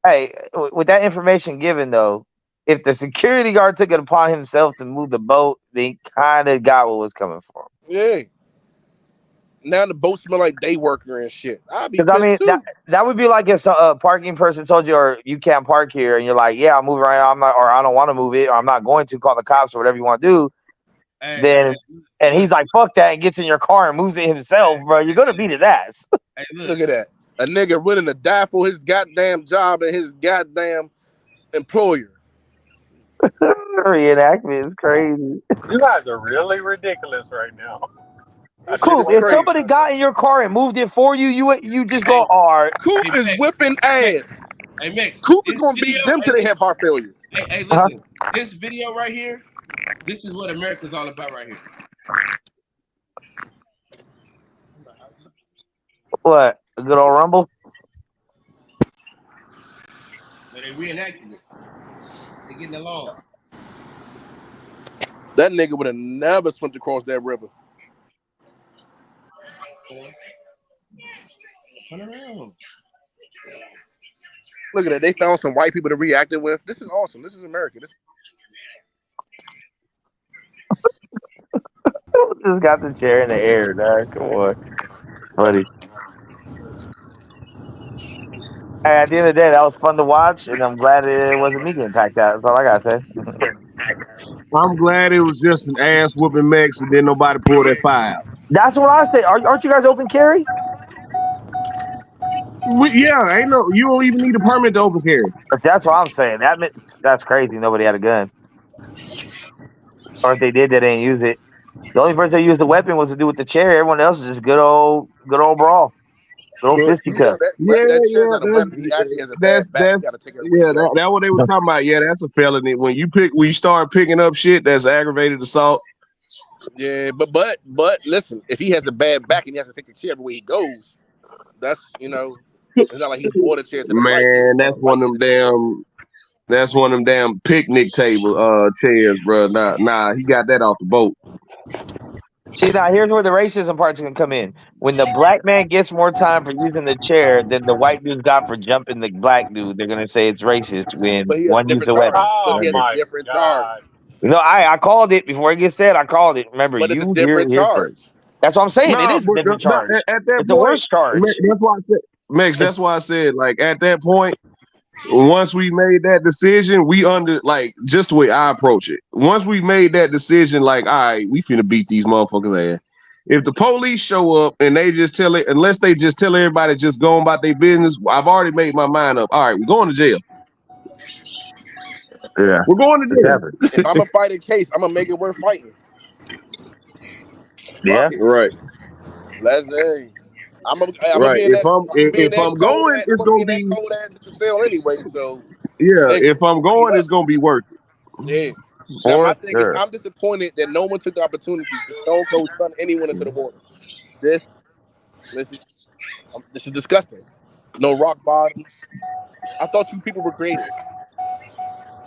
[SPEAKER 5] hey, with that information given though, if the security guard took it upon himself to move the boat, they kind of got what was coming for him.
[SPEAKER 6] Yeah. Now the boat smell like day worker and shit. I'd be
[SPEAKER 5] Because I
[SPEAKER 6] pissed
[SPEAKER 5] mean
[SPEAKER 6] too.
[SPEAKER 5] that would be like if a parking person told you, or you can't park here, and you're like, yeah, I'm moving right now, I'm not, or I don't want to move it, or I'm not going to call the cops or whatever you want to do. Then and he's like, fuck that, and gets in your car and moves it himself, bro. You're gonna beat his ass.
[SPEAKER 9] Hey,
[SPEAKER 6] Look at that. A nigga willing to die for his goddamn job and his goddamn employer.
[SPEAKER 5] Reenactment is crazy.
[SPEAKER 2] You guys are really ridiculous right now.
[SPEAKER 6] That shit
[SPEAKER 5] Cool.
[SPEAKER 6] is
[SPEAKER 5] If
[SPEAKER 6] crazy.
[SPEAKER 5] somebody got in your car and moved it for you, you just go, all right.
[SPEAKER 6] Coop
[SPEAKER 9] Hey,
[SPEAKER 6] is
[SPEAKER 9] Max.
[SPEAKER 6] whipping ass.
[SPEAKER 9] Hey, Max.
[SPEAKER 6] Coop is
[SPEAKER 9] This
[SPEAKER 6] gonna
[SPEAKER 9] video.
[SPEAKER 6] beat them till they have heart failure.
[SPEAKER 9] Hey, listen. This video right here. This is what America's all about right here.
[SPEAKER 5] What? A good old rumble?
[SPEAKER 9] But they reenacting it. They getting along.
[SPEAKER 6] That nigga would have never swum across that river.
[SPEAKER 9] Turn around.
[SPEAKER 6] Look at that. They found some white people to react it with. This is awesome. This is America.
[SPEAKER 5] Just got the chair in the air, dog. Come on. It's funny. Hey, at the end of the day, that was fun to watch, and I'm glad it wasn't me getting packed out. That's all I gotta say.
[SPEAKER 13] I'm glad it was just an ass whooping Mex and then nobody pulled that file.
[SPEAKER 5] That's what I say. Aren't you guys open carry?
[SPEAKER 13] Yeah, ain't no. You don't even need a permit to open carry.
[SPEAKER 5] That's what I'm saying. That's crazy. Nobody had a gun, or if they did, they didn't use it. The only person that used the weapon was to do with the chair. Everyone else is just good old brawl, good old
[SPEAKER 6] But you know
[SPEAKER 5] fisticuff.
[SPEAKER 6] that chair's not a weapon. He actually has a bad back. You gotta take it where you go.
[SPEAKER 13] That what they were talking about. Yeah, that's a felony. When you start picking up shit that's aggravated assault.
[SPEAKER 6] Yeah, but listen, if he has a bad back and he has to take the chair everywhere he goes, that's it's not like he bought a chair to the flight.
[SPEAKER 13] Man, that's one of them damn picnic table chairs, bro. Nah, he got that off the boat.
[SPEAKER 5] See, now here's where the racism part's gonna come in. When the black man gets more time for using the chair than the white dude got for jumping the black dude, they're gonna say it's racist when
[SPEAKER 6] But he has a
[SPEAKER 5] one used
[SPEAKER 6] different
[SPEAKER 5] the
[SPEAKER 6] charge.
[SPEAKER 5] weapon.
[SPEAKER 6] But he has a
[SPEAKER 2] my
[SPEAKER 6] different charge.
[SPEAKER 2] God.
[SPEAKER 5] No, I called it before it gets said. I called it. Remember,
[SPEAKER 6] But it's a
[SPEAKER 5] you hear it
[SPEAKER 6] different
[SPEAKER 5] here
[SPEAKER 6] charge.
[SPEAKER 5] first. That's what I'm saying. It
[SPEAKER 13] Nah,
[SPEAKER 5] is a
[SPEAKER 13] but
[SPEAKER 5] different charge.
[SPEAKER 13] at that
[SPEAKER 5] It's a
[SPEAKER 13] point,
[SPEAKER 5] worse charge.
[SPEAKER 13] That's why I said, Max. That's why I said, like, at that point, once we made that decision, just the way I approach it. Once we made that decision, like, all right, we finna beat these motherfuckers ass. If the police show up and they just unless they just tell everybody just go on about their business, I've already made my mind up. All right, we're going to jail.
[SPEAKER 5] Yeah,
[SPEAKER 13] we're going to jail.
[SPEAKER 6] If I'm gonna fight a case, I'm gonna make it worth fighting.
[SPEAKER 5] Yeah,
[SPEAKER 13] right.
[SPEAKER 6] Let's say I'm gonna
[SPEAKER 13] Right.
[SPEAKER 6] be in
[SPEAKER 13] If
[SPEAKER 6] that.
[SPEAKER 13] I'm
[SPEAKER 6] I'm gonna be in
[SPEAKER 13] if
[SPEAKER 6] that
[SPEAKER 13] I'm
[SPEAKER 6] cold
[SPEAKER 13] going,
[SPEAKER 6] ass. I'm
[SPEAKER 13] it's
[SPEAKER 6] gonna be
[SPEAKER 13] gonna
[SPEAKER 6] in that
[SPEAKER 13] be
[SPEAKER 6] cold ass that you sell anyway. So,
[SPEAKER 13] yeah.
[SPEAKER 6] nigga,
[SPEAKER 13] If I'm
[SPEAKER 6] pull
[SPEAKER 13] going,
[SPEAKER 6] up.
[SPEAKER 13] it's gonna be worth it.
[SPEAKER 6] Yeah. Now my
[SPEAKER 5] for
[SPEAKER 6] thing is,
[SPEAKER 5] sure.
[SPEAKER 6] I'm disappointed that no one took the opportunity to stone cold stun anyone into the water. This is disgusting. No rock bottoms. I thought you people were creative.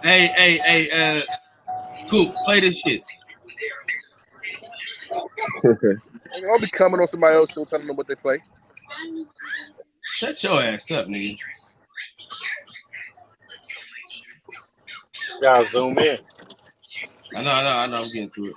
[SPEAKER 9] Hey, Coop, play this shit.
[SPEAKER 6] Nigga, don't be coming on somebody else's show telling them what they play.
[SPEAKER 9] Shut your ass up, nigga.
[SPEAKER 2] Gotta zoom in.
[SPEAKER 9] I know. I'm getting to it.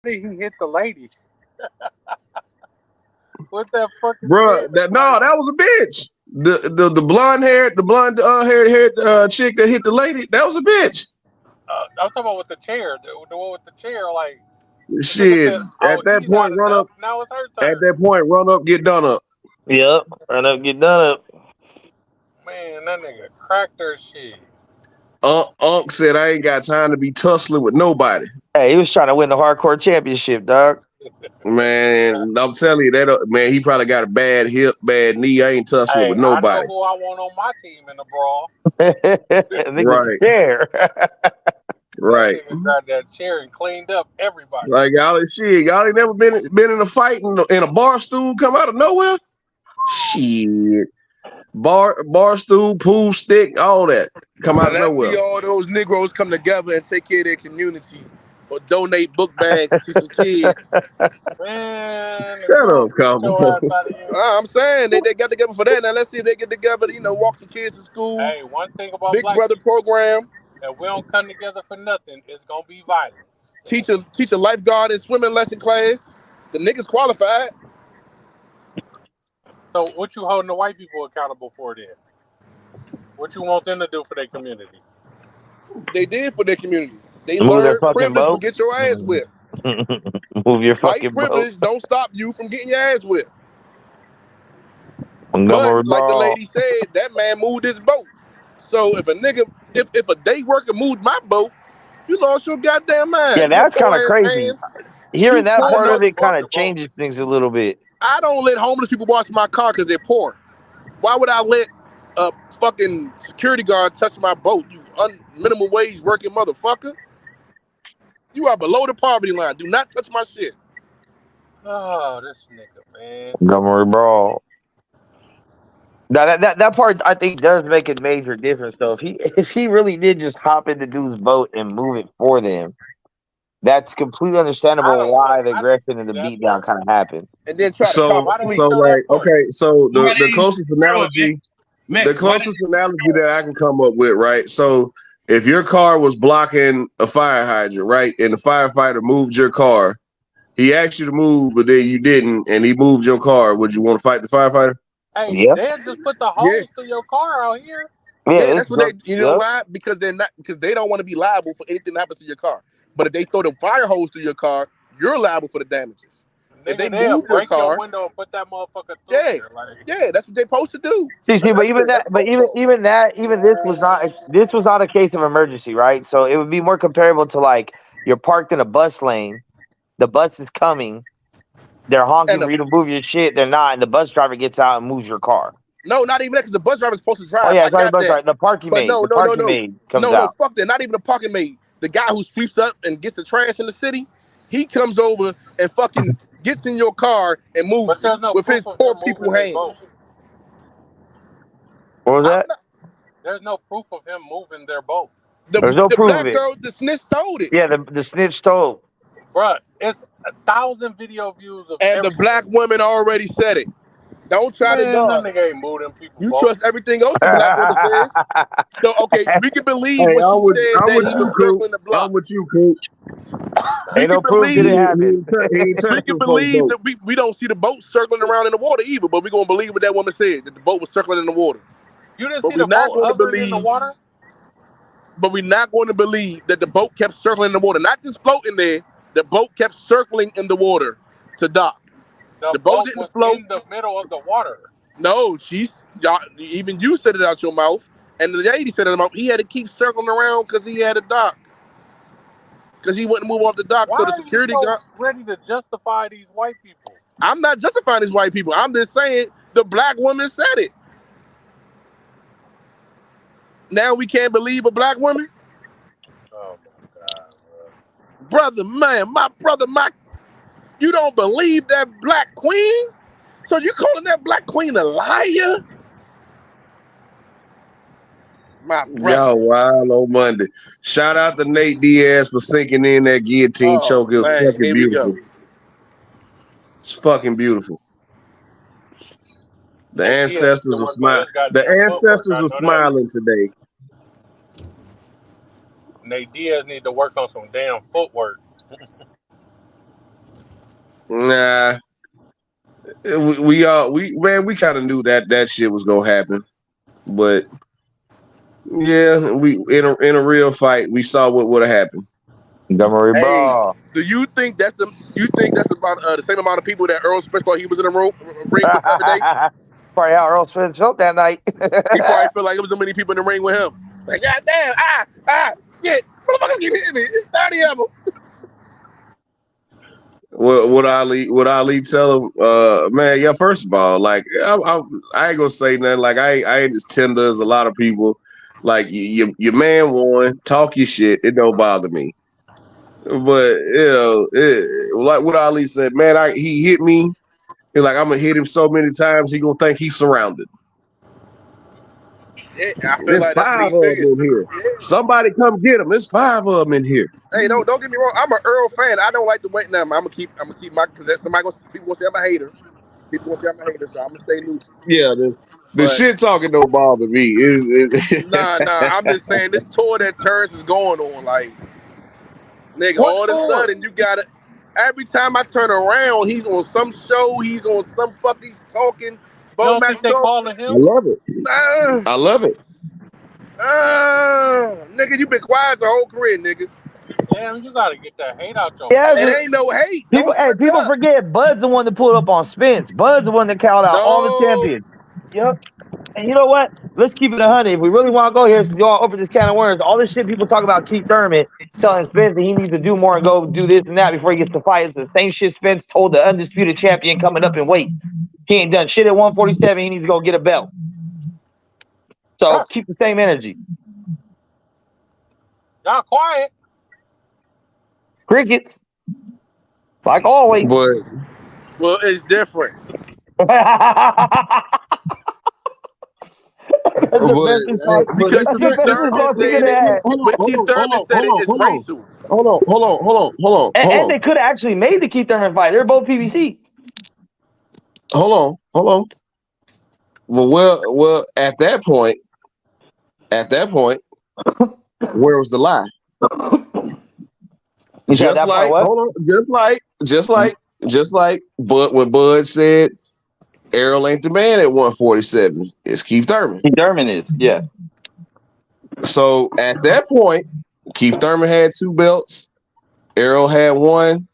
[SPEAKER 2] did he hit the lady? With that fucking
[SPEAKER 13] Bruh, that was a bitch. The blonde haired chick that hit the lady, that was a bitch.
[SPEAKER 2] I'm talking about with the chair, the one with the chair. Like the nigga
[SPEAKER 13] Shit.
[SPEAKER 2] said,
[SPEAKER 13] At
[SPEAKER 2] "Oh,
[SPEAKER 13] that
[SPEAKER 2] he's
[SPEAKER 13] point,
[SPEAKER 2] had
[SPEAKER 13] run
[SPEAKER 2] enough.
[SPEAKER 13] up.
[SPEAKER 2] Now it's her
[SPEAKER 13] At
[SPEAKER 2] turn."
[SPEAKER 13] that point, run up, get done up.
[SPEAKER 5] Yep. Run up, get done up.
[SPEAKER 2] Man, that nigga cracked her shit.
[SPEAKER 13] Unc said, "I ain't got time to be tussling with nobody."
[SPEAKER 5] Hey, he was trying to win the hardcore championship, dog.
[SPEAKER 13] Man, I'm telling you that man, he probably got a bad hip, bad knee. I ain't tussling
[SPEAKER 2] Hey,
[SPEAKER 13] with
[SPEAKER 2] I know
[SPEAKER 13] nobody.
[SPEAKER 2] who I want on my team in the brawl.
[SPEAKER 5] Nigga chair.
[SPEAKER 13] Right.
[SPEAKER 2] That nigga grabbed that chair and cleaned up everybody.
[SPEAKER 13] Like y'all ain't never been in a fight in a bar stool come out of nowhere. Shit. Bar stool, pool stick, all that come out
[SPEAKER 6] And
[SPEAKER 13] of
[SPEAKER 6] let's
[SPEAKER 13] nowhere.
[SPEAKER 6] see all those Negroes come together and take care of their community or donate book bags to some kids.
[SPEAKER 2] Man, if
[SPEAKER 13] Shut
[SPEAKER 2] you
[SPEAKER 13] up,
[SPEAKER 2] don't get your ass
[SPEAKER 13] Cabo.
[SPEAKER 2] out of here.
[SPEAKER 6] I'm saying they got together for that. Now let's see if they get together, walk some kids to school.
[SPEAKER 2] Hey, one thing about
[SPEAKER 6] Big
[SPEAKER 2] black
[SPEAKER 6] Brother
[SPEAKER 2] people,
[SPEAKER 6] program.
[SPEAKER 2] if we don't come together for nothing, it's gonna be violence.
[SPEAKER 6] Teach a lifeguard and swimming lesson class. The niggas qualified.
[SPEAKER 2] So what you holding the white people accountable for then? What you want them to do for their community?
[SPEAKER 6] They did for their community. They
[SPEAKER 5] Move their
[SPEAKER 6] learned
[SPEAKER 5] fucking
[SPEAKER 6] privilege will
[SPEAKER 5] boat.
[SPEAKER 6] get your ass whipped.
[SPEAKER 5] Move your
[SPEAKER 6] White
[SPEAKER 5] fucking boat.
[SPEAKER 6] privilege don't stop you from getting your ass whipped.
[SPEAKER 5] Montgomery
[SPEAKER 6] But like the
[SPEAKER 5] Ball.
[SPEAKER 6] lady said, that man moved his boat. So if a day worker moved my boat, you lost your goddamn mind.
[SPEAKER 5] Yeah,
[SPEAKER 6] You
[SPEAKER 5] that's kind of
[SPEAKER 6] poor ass
[SPEAKER 5] crazy.
[SPEAKER 6] hands.
[SPEAKER 5] Hearing
[SPEAKER 6] You
[SPEAKER 5] that
[SPEAKER 6] poor
[SPEAKER 5] part of it kind of
[SPEAKER 6] motherfucker.
[SPEAKER 5] changes things a little bit.
[SPEAKER 6] I don't let homeless people wash my car because they're poor. Why would I let a fucking security guard touch my boat? You minimum wage working motherfucker. You are below the poverty line. Do not touch my shit.
[SPEAKER 2] Oh, this nigga, man.
[SPEAKER 5] Montgomery Ball. Now that part I think does make a major difference though. If he really did just hop into dude's boat and move it for them, that's completely understandable why the aggression and the beatdown kind of happened.
[SPEAKER 6] And then try to
[SPEAKER 13] So
[SPEAKER 6] cop a plea.
[SPEAKER 13] like okay, so the closest analogy
[SPEAKER 9] Max,
[SPEAKER 13] that I can come up with, right? So if your car was blocking a fire hydrant, right, and the firefighter moved your car, he asked you to move, but then you didn't, and he moved your car, would you want to fight the firefighter?
[SPEAKER 2] Hey,
[SPEAKER 5] Yeah.
[SPEAKER 2] they'll just put the hose through your car out here.
[SPEAKER 6] Yeah, that's what they. You know why? Because they don't want to be liable for anything that happens to your car. But if they throw the fire hose through your car, you're liable for the damages. If they
[SPEAKER 2] They'll
[SPEAKER 6] move your
[SPEAKER 2] break your
[SPEAKER 6] car,
[SPEAKER 2] window and put that motherfucker through there. Like,
[SPEAKER 6] yeah, that's what they're supposed to do.
[SPEAKER 5] See, but even this was not a case of emergency, right? So it would be more comparable to like you're parked in a bus lane, the bus is coming, they're honking for you to move your shit, they're not, and the bus driver gets out and moves your car.
[SPEAKER 6] No, not even that, because the bus driver's supposed to drive.
[SPEAKER 5] Oh yeah,
[SPEAKER 6] I got that.
[SPEAKER 5] the parking
[SPEAKER 6] But
[SPEAKER 5] maid.
[SPEAKER 6] no,
[SPEAKER 5] The parking maid comes out.
[SPEAKER 6] fuck that. Not even the parking maid. The guy who sweeps up and gets the trash in the city, he comes over and fucking gets in your car and moves with his poor people hands.
[SPEAKER 5] What was that?
[SPEAKER 2] There's no proof of him moving their boat.
[SPEAKER 5] There's no
[SPEAKER 6] the
[SPEAKER 5] proof
[SPEAKER 6] black
[SPEAKER 5] of it.
[SPEAKER 6] girl, the snitch told it.
[SPEAKER 5] Yeah, the snitch told.
[SPEAKER 2] Bruh, it's 1,000 video views of
[SPEAKER 6] and the black women already said it. Don't try to
[SPEAKER 2] that
[SPEAKER 6] dodge.
[SPEAKER 2] nigga ain't moving people.
[SPEAKER 6] You trust everything else the black woman says. So okay, we can believe when she said that he was circling the block.
[SPEAKER 13] I'm with you, Coop.
[SPEAKER 5] Ain't no proof that it happened.
[SPEAKER 6] We can believe that we don't see the boat circling around in the water either, but we're gonna believe what that woman said, that the boat was circling in the water.
[SPEAKER 2] You didn't see the boat hovering in the water?
[SPEAKER 6] But we're not going to believe that the boat kept circling in the water, not just floating there. The boat kept circling in the water to dock.
[SPEAKER 2] The boat didn't float in the middle of the water.
[SPEAKER 6] No, even you said it out your mouth, and the lady said it out her mouth. He had to keep circling around because he had a dock. Because he wouldn't move off the dock.
[SPEAKER 2] Why
[SPEAKER 6] so the security
[SPEAKER 2] are you
[SPEAKER 6] guard
[SPEAKER 2] ready to justify these white people?
[SPEAKER 6] I'm not justifying these white people. I'm just saying the black woman said it. Now we can't believe a black woman?
[SPEAKER 2] Oh my God, bro.
[SPEAKER 6] Brother, man, my brother, you don't believe that black queen? So you calling that black queen a liar? My brother.
[SPEAKER 13] Y'all wild on Monday. Shout out to Nate Diaz for sinking in that guillotine choke. It was fucking beautiful. It's fucking beautiful. The ancestors are smiling. The ancestors are smiling today.
[SPEAKER 2] Nate Diaz need to work on some damn footwork.
[SPEAKER 13] Nah, we kind of knew that shit was gonna happen, but yeah, we in a real fight, we saw what would have happened.
[SPEAKER 5] Montgomery
[SPEAKER 6] Hey,
[SPEAKER 5] Brawl.
[SPEAKER 6] do you think that's about the same amount of people that Earl Spence thought he was in the ring with the other day?
[SPEAKER 5] Probably how Earl Spence felt that night.
[SPEAKER 6] He probably felt like there was so many people in the ring with him. Like, goddamn, shit, motherfuckers keep hitting me. It's 30 of them.
[SPEAKER 13] What Ali tell him? Man, yeah. First of all, like I ain't gonna say nothing. Like I ain't as tender as a lot of people. Like your man won. Talk your shit. It don't bother me. But like what Ali said, man. He hit me. He's like, I'm gonna hit him so many times he gonna think he's surrounded.
[SPEAKER 6] Yeah, I feel
[SPEAKER 13] There's
[SPEAKER 6] like that's what
[SPEAKER 13] 5
[SPEAKER 6] he
[SPEAKER 13] of them
[SPEAKER 6] figured.
[SPEAKER 13] in here.
[SPEAKER 6] Yeah.
[SPEAKER 13] Somebody come get him. There's 5 of them in here.
[SPEAKER 6] Hey, don't get me wrong. I'm an Earl fan. I don't like to wait now. I'm gonna keep my because people gonna say I'm a hater. People gonna say I'm a hater, so I'm gonna stay loose.
[SPEAKER 13] Yeah, the shit talking don't bother me.
[SPEAKER 6] Nah. I'm just saying this tour that Terrence is going on, like, nigga,
[SPEAKER 8] What
[SPEAKER 6] all of a
[SPEAKER 8] for?
[SPEAKER 6] sudden you gotta. Every time I turn around, he's on some show. He's on some fucking. He's talking.
[SPEAKER 2] You don't think they calling
[SPEAKER 13] I
[SPEAKER 2] him?
[SPEAKER 13] love it. I love it.
[SPEAKER 6] Nigga, you been quiet your whole career, nigga.
[SPEAKER 2] Damn, you gotta get that hate out your
[SPEAKER 5] Yeah,
[SPEAKER 6] It ain't no hate.
[SPEAKER 5] people forget Bud's the one that pulled up on Spence. Bud's the one that called out all the champions. Yep. And you know what? Let's keep it 100. If we really want to go here, so y'all open this can of worms. All this shit people talk about Keith Thurman telling Spence that he needs to do more and go do this and that before he gets to fight. It's the same shit Spence told the undisputed champion coming up in weight. He ain't done shit at 147. He needs to go get a belt. So keep the same energy.
[SPEAKER 2] Y'all quiet.
[SPEAKER 5] Crickets. Like always.
[SPEAKER 6] Well, it's different. Because Keith Thurman said it. But Keith Thurman said it's racial.
[SPEAKER 13] Hold on.
[SPEAKER 5] And they could have actually made the Keith Thurman fight. They're both PBC.
[SPEAKER 13] Hold on. Well, at that point, where was the lie? Just like Bud, when Bud said Errol ain't the man at 147, it's Keith Thurman.
[SPEAKER 5] Keith Thurman is, yeah.
[SPEAKER 13] So at that point, Keith Thurman had 2 belts, Errol had 1,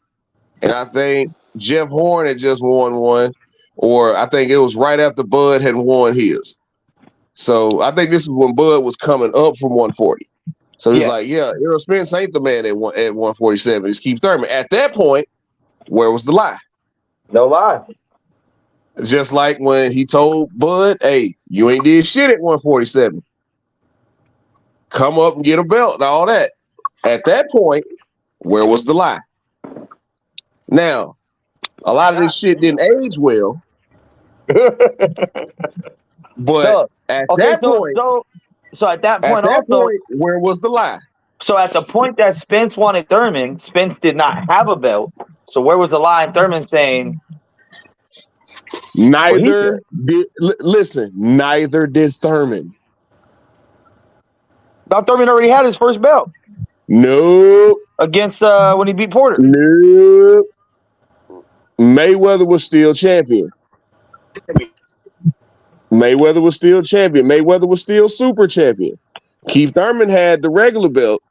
[SPEAKER 13] and I think Jeff Horn had just won 1, or I think it was right after Bud had won his. So I think this is when Bud was coming up from 140. So he's like, yeah, Errol Spence ain't the man at 147. It's Keith Thurman. At that point, where was the lie?
[SPEAKER 5] No lie.
[SPEAKER 13] Just like when he told Bud, hey, you ain't did shit at 147. Come up and get a belt and all that. At that point, where was the lie? Now, a lot of this shit didn't age well. But at that point, where was the lie?
[SPEAKER 5] So at the point that Spence wanted Thurman, Spence did not have a belt. So where was the lie in Thurman saying?
[SPEAKER 13] Neither did Thurman.
[SPEAKER 5] Thought Thurman already had his first belt.
[SPEAKER 13] No.
[SPEAKER 5] Against when he beat Porter.
[SPEAKER 13] No. Mayweather was still champion. Mayweather was still super champion. Keith Thurman had the regular belt.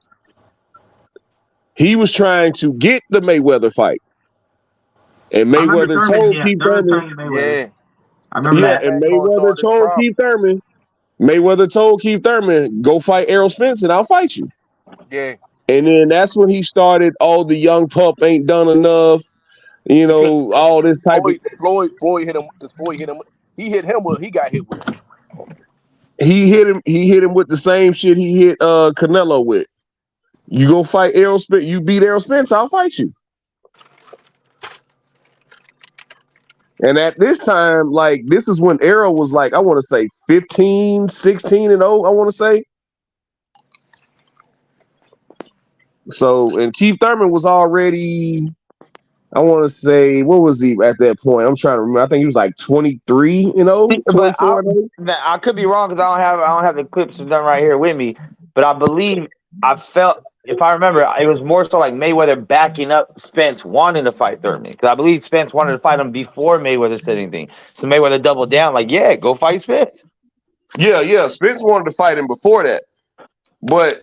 [SPEAKER 13] He was trying to get the Mayweather fight. And Mayweather told Keith Thurman.
[SPEAKER 5] I remember that.
[SPEAKER 13] And Mayweather told Keith Thurman. Mayweather told Keith Thurman, go fight Errol Spence and I'll fight you.
[SPEAKER 6] Yeah.
[SPEAKER 13] And then that's when he started, oh, the young pup ain't done enough. You know, all this type of
[SPEAKER 6] Floyd hit him because Floyd hit him. He hit him with he got hit with.
[SPEAKER 13] He hit him with the same shit he hit Canelo with. You go fight Errol Spence, you beat Errol Spence, I'll fight you. And at this time, like, this is when Errol was like, I want to say 15, 16 and 0, I want to say. So, and Keith Thurman was already, I want to say, what was he at that point? I'm trying to remember. I think he was like 23 and 0, 24 and 0.
[SPEAKER 5] I could be wrong because I don't have the clips done right here with me. But I believe I felt if I remember, it was more so like Mayweather backing up Spence wanting to fight Thurman. Because I believe Spence wanted to fight him before Mayweather said anything. So Mayweather doubled down, like, yeah, go fight Spence.
[SPEAKER 13] Yeah. Spence wanted to fight him before that. But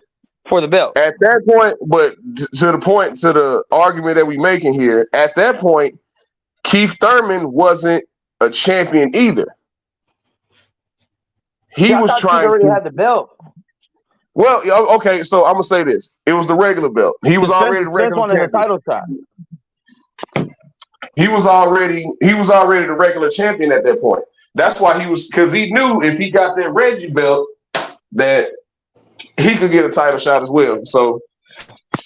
[SPEAKER 5] for the belt.
[SPEAKER 13] At that point, but to the argument that we making here, at that point, Keith Thurman wasn't a champion either. He was trying
[SPEAKER 5] already
[SPEAKER 13] to
[SPEAKER 5] had the belt.
[SPEAKER 13] Well, okay, so I'm gonna say this. It was the regular belt. He was already the regular champion.
[SPEAKER 5] The title shot.
[SPEAKER 13] He was already the regular champion at that point. That's why because he knew if he got that Reggie belt that he could get a title shot as well. So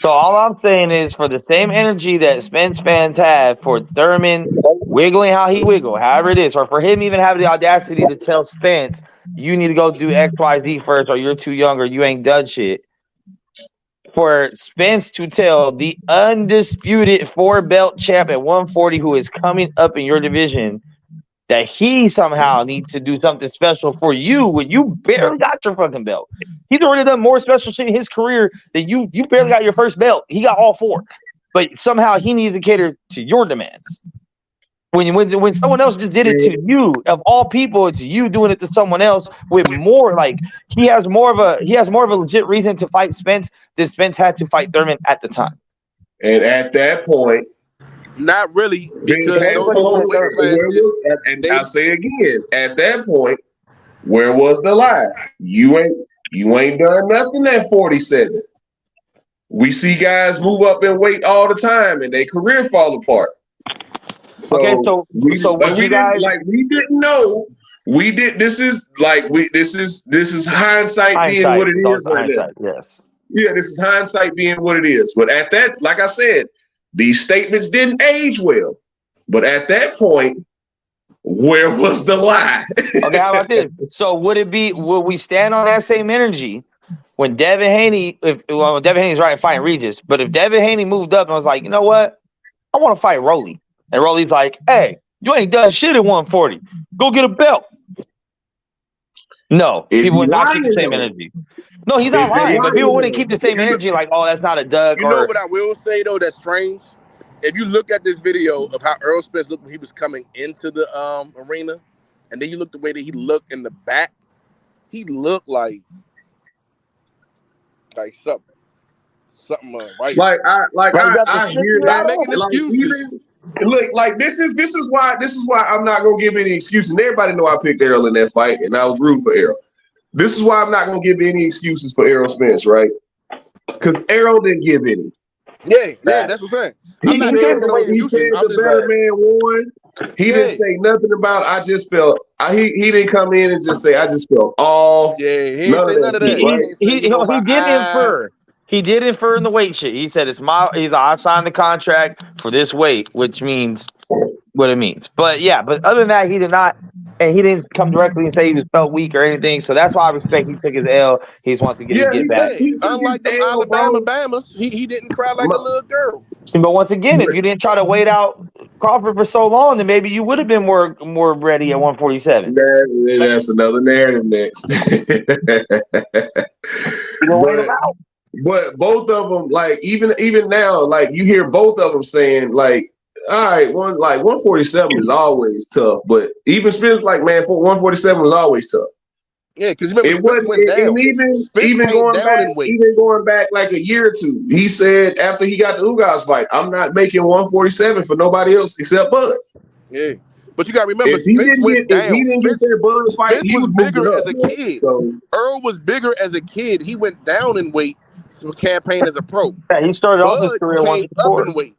[SPEAKER 5] all I'm saying is for the same energy that Spence fans have for Thurman wiggling how he wiggled, however it is, or for him even having the audacity to tell Spence, you need to go do XYZ first, or you're too young, or you ain't done shit. For Spence to tell the undisputed 4-belt champ at 140 who is coming up in your division that he somehow needs to do something special for you when you barely got your fucking belt. He's already done more special shit in his career than you barely got your first belt. He got all 4. But somehow he needs to cater to your demands. When someone else just did it to you, of all people, it's you doing it to someone else with more, like he has more of a legit reason to fight Spence than Spence had to fight Thurman at the time.
[SPEAKER 13] And at that point,
[SPEAKER 6] not really, because those weight classes,
[SPEAKER 13] and I'll say again, at that point, where was the lie? You ain't done nothing at 47. We see guys move up in weight all the time and their career fall apart. So
[SPEAKER 5] okay, so
[SPEAKER 13] we didn't know. This is hindsight being what it is right now.
[SPEAKER 5] Yes.
[SPEAKER 13] Yeah, this is hindsight being what it is. But at that, like I said, these statements didn't age well. But at that point, where was the lie?
[SPEAKER 5] Okay, how about this? So would we stand on that same energy when Devin Haney, Devin Haney's right fighting Regis, but if Devin Haney moved up and was like, you know what? I want to fight Rolly. And Rolly's like, hey, you ain't done shit at 140. Go get a belt. No, people would not keep the same energy. No, he's not lying, but people wouldn't keep the same energy like, oh, that's not a Doug.
[SPEAKER 6] You know what I will say, though, that's strange? If you look at this video of how Earl Spence looked when he was coming into the arena, and then you look the way that he looked in the back, he looked like something right.
[SPEAKER 13] I hear
[SPEAKER 6] not making excuses.
[SPEAKER 13] Look, like this is why I'm not gonna give any excuses. And everybody know I picked Errol in that fight, and I was rooting for Errol. This is why I'm not gonna give any excuses for Errol Spence, right? Because Errol didn't give any.
[SPEAKER 6] Yeah, that's what I'm saying.
[SPEAKER 13] He said the better man won. He didn't say nothing about. I just felt. He didn't come in and just say I just felt off.
[SPEAKER 6] Yeah, he didn't say none of that.
[SPEAKER 5] He did infer. He did infer in the weight shit. He said I've signed the contract for this weight, which means what it means. But other than that, he did not, and he didn't come directly and say he was felt weak or anything. So that's why I respect he took his L. He just wants to get back.
[SPEAKER 6] Unlike the Alabama Bamas, he didn't cry like a little girl.
[SPEAKER 5] See, but once again, if you didn't try to wait out Crawford for so long, then maybe you would have been more ready at 147.
[SPEAKER 13] That's another narrative next.
[SPEAKER 5] Wait him out.
[SPEAKER 13] But both of them, like even now, like you hear both of them saying, like, all right, 147 is always tough, but even Spence, like, man, 147 was always tough.
[SPEAKER 6] Yeah, because remember, Spence went down.
[SPEAKER 13] Even going back like a year or two, he said after he got the Ugas fight, I'm not making 147 for nobody else except Bud.
[SPEAKER 6] Yeah. But you got to remember, Spence went down. Spence was bigger as a kid. So. Earl was bigger as a kid. He went down in weight to campaign as a pro.
[SPEAKER 5] Yeah, he started off his career
[SPEAKER 6] came up in weight.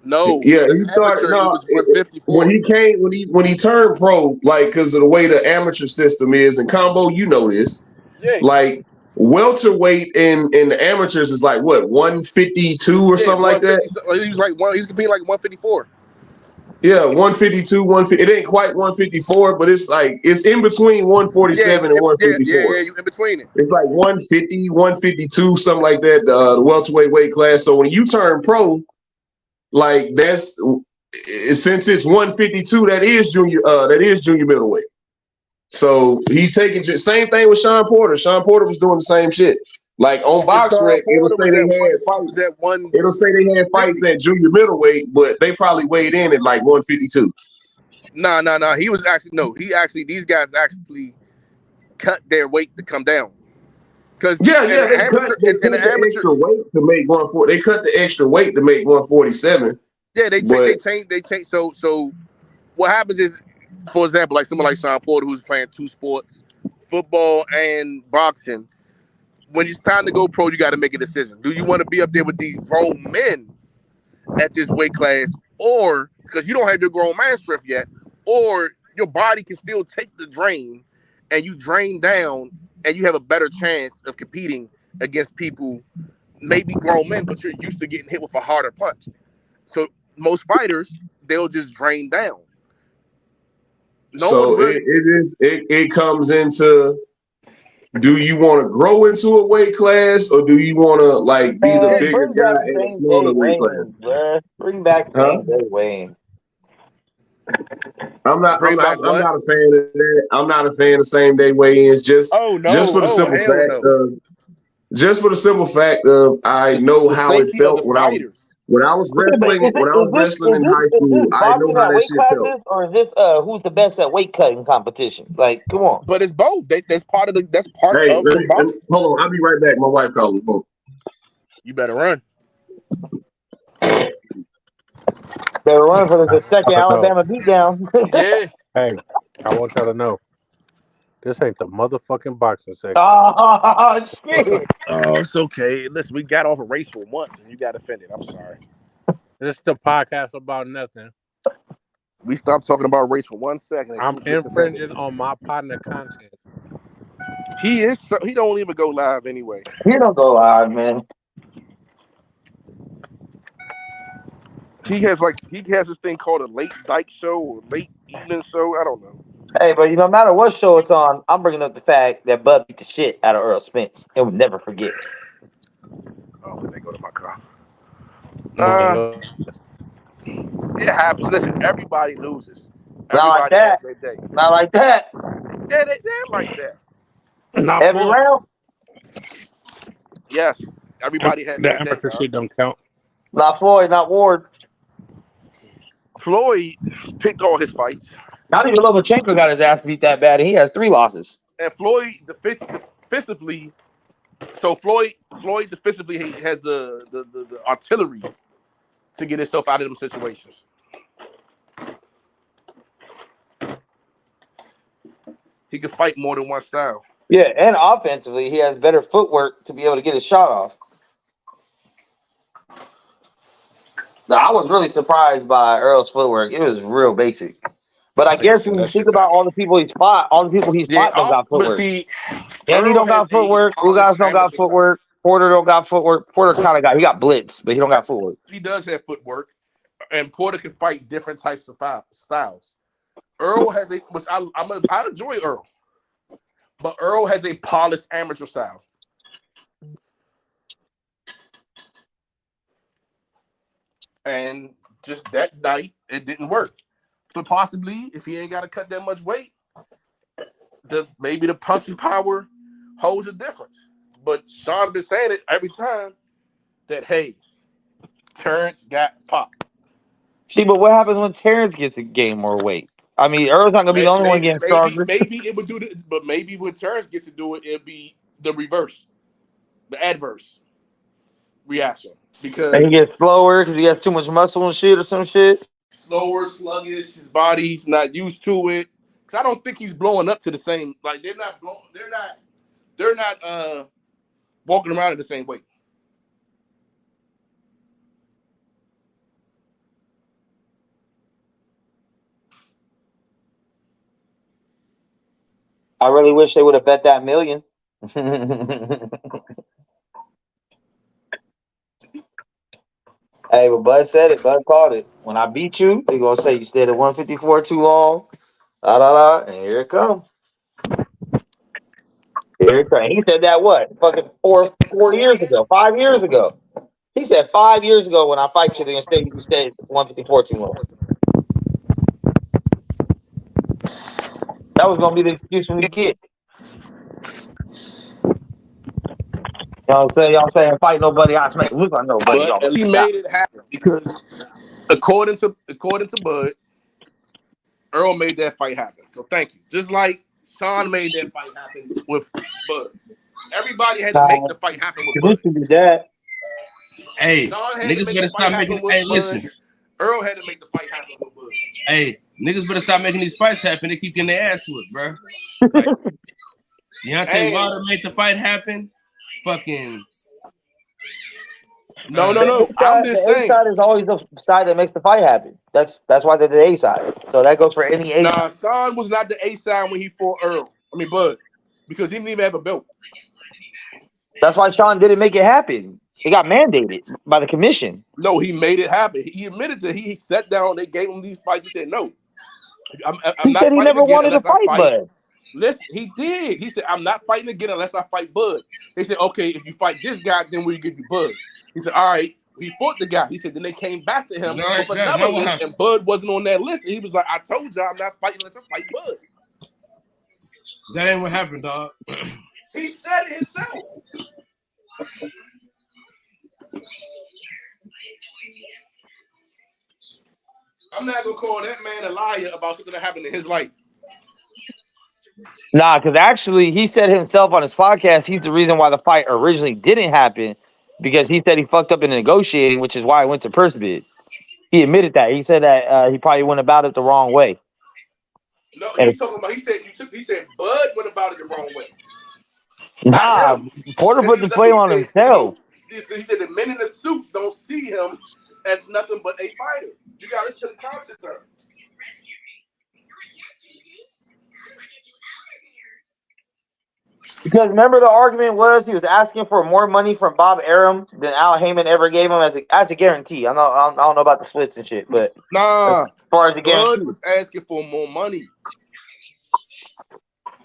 [SPEAKER 6] No,
[SPEAKER 13] yeah, he started. No, he was when he turned pro, like because of the way the amateur system is, and Combo, you know this.
[SPEAKER 6] Yeah.
[SPEAKER 13] Like welterweight in the amateurs is like what 152 or something like that.
[SPEAKER 6] He was competing like 154.
[SPEAKER 13] Yeah, 152, 150. It ain't quite 154, but it's like it's in between 147 and 154.
[SPEAKER 6] Yeah, you in between it.
[SPEAKER 13] It's like 150, 152, something like that. The welterweight weight class. So when you turn pro, like that's since it's 152, that is junior middleweight. So he's taking same thing with Sean Porter. Sean Porter was doing the same shit. Like on
[SPEAKER 6] Sean
[SPEAKER 13] BoxRec, it'll
[SPEAKER 6] Porter
[SPEAKER 13] say
[SPEAKER 6] was
[SPEAKER 13] they
[SPEAKER 6] at one.
[SPEAKER 13] had
[SPEAKER 6] He was
[SPEAKER 13] fights.
[SPEAKER 6] at
[SPEAKER 13] It'll say they had
[SPEAKER 6] 150.
[SPEAKER 13] fights at junior middleweight, but they probably weighed in at like 152.
[SPEAKER 6] Nah. He was actually no. He actually these guys actually cut their weight to come down because
[SPEAKER 13] Yeah,
[SPEAKER 6] in
[SPEAKER 13] yeah,
[SPEAKER 6] the amateur
[SPEAKER 13] they
[SPEAKER 6] in
[SPEAKER 13] cut
[SPEAKER 6] the
[SPEAKER 13] the
[SPEAKER 6] amateur.
[SPEAKER 13] extra weight to make 140. They cut the extra weight to make 147.
[SPEAKER 6] Yeah,
[SPEAKER 13] But
[SPEAKER 6] they change. So what happens is, for example, like someone like Sean Porter who's playing two sports, football and boxing. When it's time to go pro, you got to make a decision. Do you want to be up there with these grown men at this weight class, or because you don't have your grown man strength yet, or your body can still take the drain and you drain down and you have a better chance of competing against people, maybe grown men, but you're used to getting hit with a harder punch. So most fighters, they'll just drain down. No one
[SPEAKER 13] so
[SPEAKER 6] really.
[SPEAKER 13] it comes into, do you want to grow into a weight class or do you want to like be the
[SPEAKER 6] Yeah,
[SPEAKER 13] bigger
[SPEAKER 5] Bring back
[SPEAKER 13] guy in a
[SPEAKER 5] same day
[SPEAKER 13] smaller weight class?
[SPEAKER 5] weighing, bruh. Bring back
[SPEAKER 13] Huh?
[SPEAKER 5] same day weighing.
[SPEAKER 13] I'm not. I'm
[SPEAKER 6] bring
[SPEAKER 13] not.
[SPEAKER 6] back
[SPEAKER 13] I'm
[SPEAKER 6] what?
[SPEAKER 13] not a fan of that. I'm not a fan of same day weigh-ins.
[SPEAKER 6] Oh
[SPEAKER 13] Just
[SPEAKER 6] no!
[SPEAKER 13] for the
[SPEAKER 6] Oh
[SPEAKER 13] simple
[SPEAKER 6] hell
[SPEAKER 13] fact
[SPEAKER 6] no!
[SPEAKER 13] of just for the simple fact of I know
[SPEAKER 6] The
[SPEAKER 13] how it
[SPEAKER 6] safety of the
[SPEAKER 13] felt when
[SPEAKER 6] fighters.
[SPEAKER 13] I was
[SPEAKER 5] Yeah, but
[SPEAKER 13] wrestling in high
[SPEAKER 5] is
[SPEAKER 13] school.
[SPEAKER 5] this
[SPEAKER 13] I know
[SPEAKER 5] boxing
[SPEAKER 13] how
[SPEAKER 5] at
[SPEAKER 13] that
[SPEAKER 5] weight
[SPEAKER 13] shit felt.
[SPEAKER 5] classes or is this who's the best at weight cutting competition? Like, come on.
[SPEAKER 6] But it's both. That's part of the. That's part
[SPEAKER 13] Hey,
[SPEAKER 6] of the box.
[SPEAKER 13] hold on. I'll be right back. My wife calling. Hold
[SPEAKER 6] You better run.
[SPEAKER 5] They were running for the second
[SPEAKER 2] I know.
[SPEAKER 5] Alabama beatdown.
[SPEAKER 6] Yeah.
[SPEAKER 2] Hey, I want y'all to know this ain't the motherfucking boxing section.
[SPEAKER 5] Oh shit!
[SPEAKER 6] Oh, it's okay. Listen, we got off a race for once, and you got offended. I'm sorry.
[SPEAKER 2] This is the podcast about nothing.
[SPEAKER 6] We stopped talking about race for 1 second. And
[SPEAKER 2] I'm
[SPEAKER 6] Coop gets offended.
[SPEAKER 2] infringing on my partner content.
[SPEAKER 6] He is. He don't even go live anyway.
[SPEAKER 5] You don't go live, man.
[SPEAKER 6] He has this thing called a late dyke show or late evening show. I don't know.
[SPEAKER 5] Hey, but no matter what show it's on, I'm bringing up the fact that Bud beat the shit out of Earl Spence. And we'll never forget.
[SPEAKER 6] Oh, let me go to my car. It happens. Listen, everybody loses.
[SPEAKER 5] Not like
[SPEAKER 6] Everybody has
[SPEAKER 5] that.
[SPEAKER 6] their day.
[SPEAKER 5] Not like that.
[SPEAKER 6] Yeah, they're like that.
[SPEAKER 2] Not
[SPEAKER 5] Every
[SPEAKER 2] Floyd.
[SPEAKER 5] round.
[SPEAKER 6] Yes, everybody has
[SPEAKER 2] The
[SPEAKER 6] their day.
[SPEAKER 2] amateur shit don't count.
[SPEAKER 5] Not Floyd, not Ward.
[SPEAKER 6] Floyd picked all his fights.
[SPEAKER 5] Not even Lomachenko got his ass beat that bad, and he has 3 losses.
[SPEAKER 6] And Floyd defensively, so Floyd defensively he has the artillery to get himself out of them situations. He can fight more than one style.
[SPEAKER 5] Yeah, and offensively, he has better footwork to be able to get his shot off. Now, I was really surprised by Earl's footwork. It was real basic. But I guess when you think about all the people he's fought, don't got
[SPEAKER 6] But
[SPEAKER 5] footwork.
[SPEAKER 6] see,
[SPEAKER 5] Andy don't got footwork. Ugas don't got footwork. Porter don't got footwork. Porter kind of he got blitz, but he don't got footwork.
[SPEAKER 6] He does have footwork, and Porter can fight different types of styles. Earl has I enjoy Earl, but Earl has a polished amateur style. And just that night, it didn't work. But possibly, if he ain't got to cut that much weight, maybe the punching power holds a difference. But Sean been saying it every time that, hey, Terrence got popped.
[SPEAKER 5] See, but what happens when Terrence gets to gain more weight? I mean, Earl's not gonna be the only one getting stronger.
[SPEAKER 6] Maybe it would do it, but maybe when Terrence gets to do it, it'll be the reverse, the adverse reaction. Because
[SPEAKER 5] and he gets slower because he has too much muscle and shit or some shit.
[SPEAKER 6] Slower, sluggish. His body's not used to it. Because I don't think he's blowing up to the same. Like they're not walking around in the same way.
[SPEAKER 5] I really wish they would have bet that $1 million. Hey, but Bud said it. Bud called it. When I beat you, they're gonna say you stayed at 154 too long. And here it comes. Here it comes. He said that fucking 4 years ago, 5 years ago. He said 5 years ago when I fight you, they're gonna say you stayed at 154 too long. That was gonna be the excuse when we get. Y'all saying fight nobody, I smack look on nobody.
[SPEAKER 6] But
[SPEAKER 5] Y'all
[SPEAKER 6] at least he made it happen because according to Bud, Earl made that fight happen. So thank you. Just like Sean made that fight happen with Bud. Everybody had to make the fight happen with Bud.
[SPEAKER 9] Hey,
[SPEAKER 6] Sean had to
[SPEAKER 9] niggas
[SPEAKER 6] make
[SPEAKER 9] better
[SPEAKER 6] the fight
[SPEAKER 9] stop
[SPEAKER 6] happen
[SPEAKER 9] making.
[SPEAKER 6] with
[SPEAKER 9] Hey,
[SPEAKER 6] Bud.
[SPEAKER 9] listen.
[SPEAKER 6] Earl had to make the fight happen with Bud.
[SPEAKER 9] Hey, niggas better stop making these fights happen. They keep getting their ass whipped, bro. Like, Deontay Wilder made the fight happen. Fucking.
[SPEAKER 6] No. I'm just
[SPEAKER 5] The A
[SPEAKER 6] saying.
[SPEAKER 5] side is always the side that makes the fight happen. That's why they're the A side. So that goes for any A side.
[SPEAKER 6] Sean was not the A side when he fought Bud, because he didn't even have a belt.
[SPEAKER 5] That's why Sean didn't make it happen. It got mandated by the commission.
[SPEAKER 6] No, he made it happen. He admitted that he sat down. They gave him these fights. He said, "No, I'm
[SPEAKER 5] He
[SPEAKER 6] not
[SPEAKER 5] said he
[SPEAKER 6] fighting
[SPEAKER 5] never
[SPEAKER 6] again
[SPEAKER 5] wanted to
[SPEAKER 6] unless I
[SPEAKER 5] fight
[SPEAKER 6] fight."
[SPEAKER 5] Bud.
[SPEAKER 6] Listen, he did. He said, "I'm not fighting again unless I fight Bud." They said, "Okay, if you fight this guy, then we'll give you Bud." He said, "All right." He fought the guy. He said, then they came back to him with another list, and Bud wasn't on that list. And he was like, "I told y'all I'm not fighting unless I fight Bud."
[SPEAKER 9] That ain't what happened, dog.
[SPEAKER 6] He said it himself. I'm not gonna call that man a liar about something that happened in his life.
[SPEAKER 5] Nah, because actually he said himself on his podcast he's the reason why the fight originally didn't happen, because he said he fucked up in negotiating, which is why it went to purse bid. He admitted that. He said that he probably went about it the wrong way.
[SPEAKER 6] No, he's talking about. He said Bud went about it the wrong way.
[SPEAKER 5] Nah, Porter put the blame on himself.
[SPEAKER 6] He said the men in the suits don't see him as nothing but a fighter. You got to listen to the content of it.
[SPEAKER 5] Because remember the argument was he was asking for more money from Bob Arum than Al Heyman ever gave him as a guarantee. I don't know about the splits and shit, but as far as a guarantee,
[SPEAKER 6] Bud was asking for more money.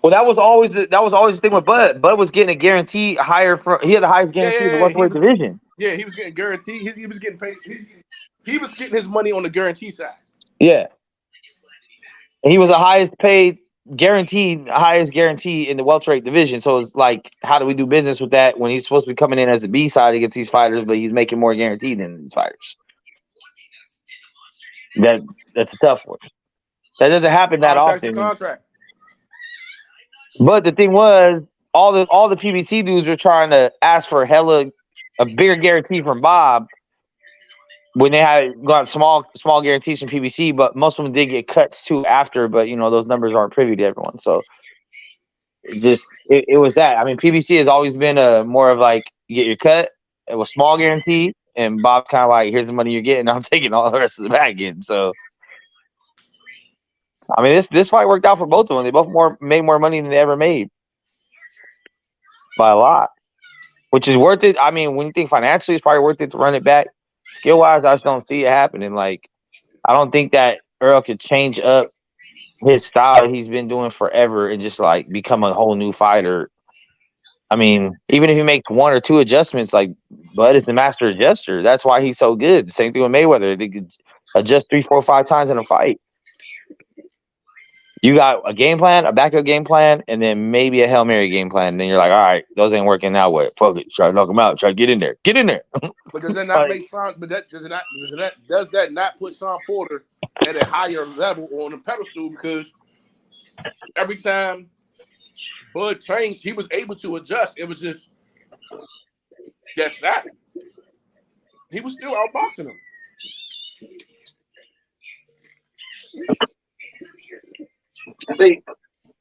[SPEAKER 5] Well, that was always the thing with Bud. Bud was getting a guarantee higher he had the highest guarantee in the welterweight division.
[SPEAKER 6] Yeah, he was getting guaranteed. He was getting paid. He was getting his money on the guarantee side.
[SPEAKER 5] Yeah, and he was the highest guarantee in the welterweight division. So it's like, how do we do business with that when he's supposed to be coming in as a B side against these fighters, but he's making more guaranteed than these fighters? That's a tough one. That doesn't happen that often.
[SPEAKER 6] Contract.
[SPEAKER 5] But the thing was, all the PBC dudes were trying to ask for a bigger guarantee from Bob when they had got small guarantees from PBC, but most of them did get cuts too after. But those numbers aren't privy to everyone, so it was that. I mean, PBC has always been more of like, you get your cut, it was small guarantee, and Bob's kind of like, here's the money you're getting, I'm taking all the rest of the back end. So I mean, this fight worked out for both of them. They both made more money than they ever made by a lot, which is worth it. I mean, when you think financially, it's probably worth it to run it back. Skill wise, I just don't see it happening. Like, I don't think that Earl could change up his style he's been doing forever and just like become a whole new fighter. I mean, even if he makes one or two adjustments, like Bud is the master adjuster. That's why he's so good. The same thing with Mayweather. They could adjust 3, 4, 5 times in a fight. You got a game plan, a backup game plan, and then maybe a Hail Mary game plan. And then you're like, all right, those ain't working now. What? Fuck it. Try to knock them out. Try to get in there. Get in there.
[SPEAKER 6] But does that not make Sean? But does that not put Sean Porter at a higher level on the pedestal? Because every time Bud changed, he was able to adjust. It was just that. He was still outboxing him.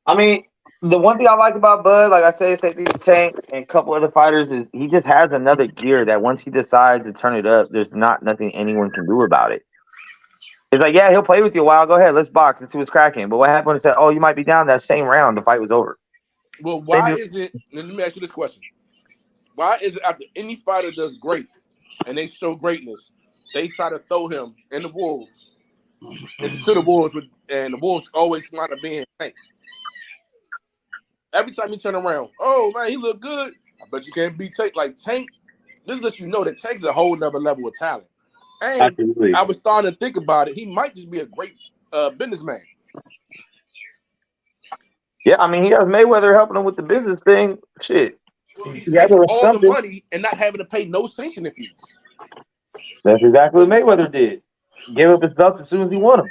[SPEAKER 5] I mean, the one thing I like about Bud, like I say, same thing with Tank and a couple other fighters, is he just has another gear that once he decides to turn it up, there's nothing anyone can do about it. It's like, yeah, he'll play with you a while. Go ahead, let's box. Let's see what's cracking. But what happened when he said, oh, you might be down that same round, the fight was over.
[SPEAKER 6] Well, why is it, let me ask you this question. Why is it after any fighter does great and they show greatness, they try to throw him in the wolves, to the wolves, and the wolves always wind up being Tank? Every time you turn around, oh man, he look good. I bet you can't beat Tank. Like Tank, this lets you know that Tank's a whole nother level of talent. And absolutely. I was starting to think about it. He might just be a great businessman.
[SPEAKER 5] Yeah, I mean, he has Mayweather helping him with the business thing. Shit,
[SPEAKER 6] He's
[SPEAKER 5] Exactly
[SPEAKER 6] making
[SPEAKER 5] what
[SPEAKER 6] all the
[SPEAKER 5] something.
[SPEAKER 6] money and not having to pay no sanctioning fees.
[SPEAKER 5] That's exactly what Mayweather did. Give up his belts as soon as he won them.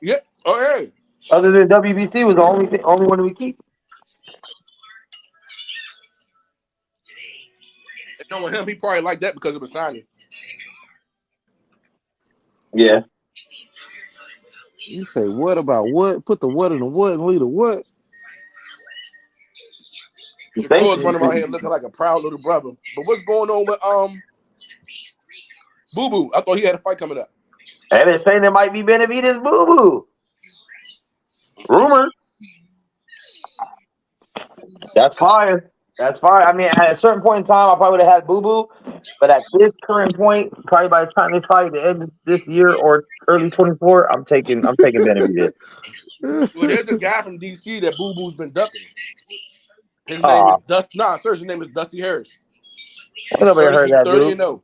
[SPEAKER 6] Yeah. Oh, yeah.
[SPEAKER 5] Other than WBC was the only one we keep.
[SPEAKER 6] And knowing him, he probably like that because of the signing.
[SPEAKER 5] Yeah.
[SPEAKER 3] You say what about what? Put the what in the what and leave the what?
[SPEAKER 6] Shakur's running around here looking like a proud little brother. But what's going on with Boo Boo? I thought he had a fight coming up.
[SPEAKER 5] And they're saying there might be Benavidez Boo Boo. Rumor. That's fire. That's fire. I mean, at a certain point in time, I probably would have had Boo Boo, but at this current point, probably by the time they fight the end of this year or early 24, I'm taking Benavidez.
[SPEAKER 6] Well, there's a guy from DC that Boo Boo's been ducking. His name is Dusty. Nah, sir, his name is Dusty Harris.
[SPEAKER 5] Ain't nobody heard that,
[SPEAKER 6] 30
[SPEAKER 5] dude.
[SPEAKER 6] and 0.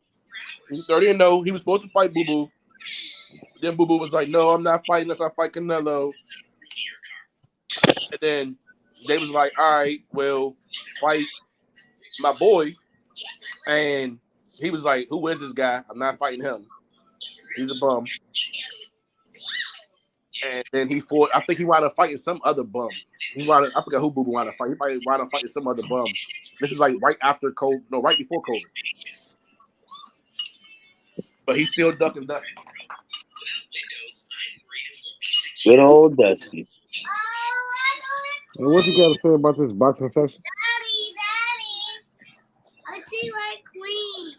[SPEAKER 6] He's 30 and 0. He was supposed to fight Boo Boo. Then Boo Boo was like, "No, I'm not fighting unless I fight Canelo." And then they was like, "All right, well, fight my boy." And he was like, "Who is this guy? I'm not fighting him. He's a bum." And then he fought. I think he wound up fighting some other bum. I forgot who Boo Boo wound up fighting. He probably wound up fighting some other bum. This is like right after COVID. No, right before COVID. But he's still ducking Dusty.
[SPEAKER 5] Good old Dusty.
[SPEAKER 3] And what you got to say about this boxing section?
[SPEAKER 11] I see like queen.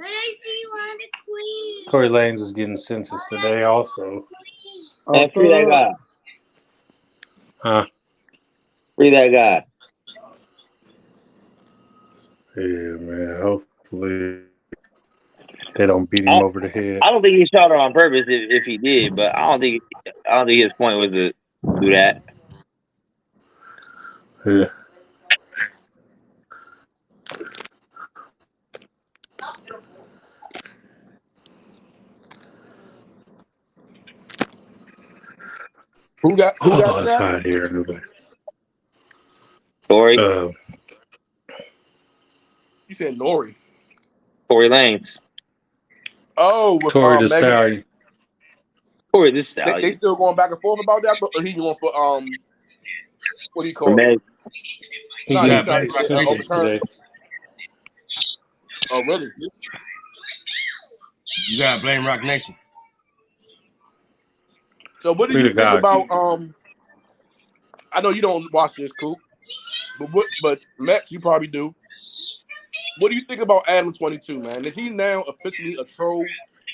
[SPEAKER 11] I see one the queen.
[SPEAKER 2] Tory Lanez is getting sentenced today also.
[SPEAKER 5] And free that guy.
[SPEAKER 2] Huh?
[SPEAKER 5] Free that guy.
[SPEAKER 2] Yeah, man. Hopefully they don't beat him over the head.
[SPEAKER 5] I don't think he shot her on purpose if he did, but I don't think his point was to do that.
[SPEAKER 2] Yeah.
[SPEAKER 6] Who got
[SPEAKER 2] it's
[SPEAKER 6] shot?
[SPEAKER 2] hot here anyway.
[SPEAKER 5] Tory.
[SPEAKER 6] You said Nori.
[SPEAKER 5] Tory Lanez.
[SPEAKER 6] Oh, with
[SPEAKER 2] Tory the
[SPEAKER 6] Megan.
[SPEAKER 2] Stallion.
[SPEAKER 5] Tory the Stallion.
[SPEAKER 6] They still going back and forth about that, or he going for what do you call it?
[SPEAKER 2] He got sentenced today.
[SPEAKER 6] Oh, really?
[SPEAKER 9] You gotta blame Rock Nation.
[SPEAKER 6] So what do you think about I know you don't watch this, Coop, but Max, you probably do. What do you think about Adam 22, man? Is he now officially a troll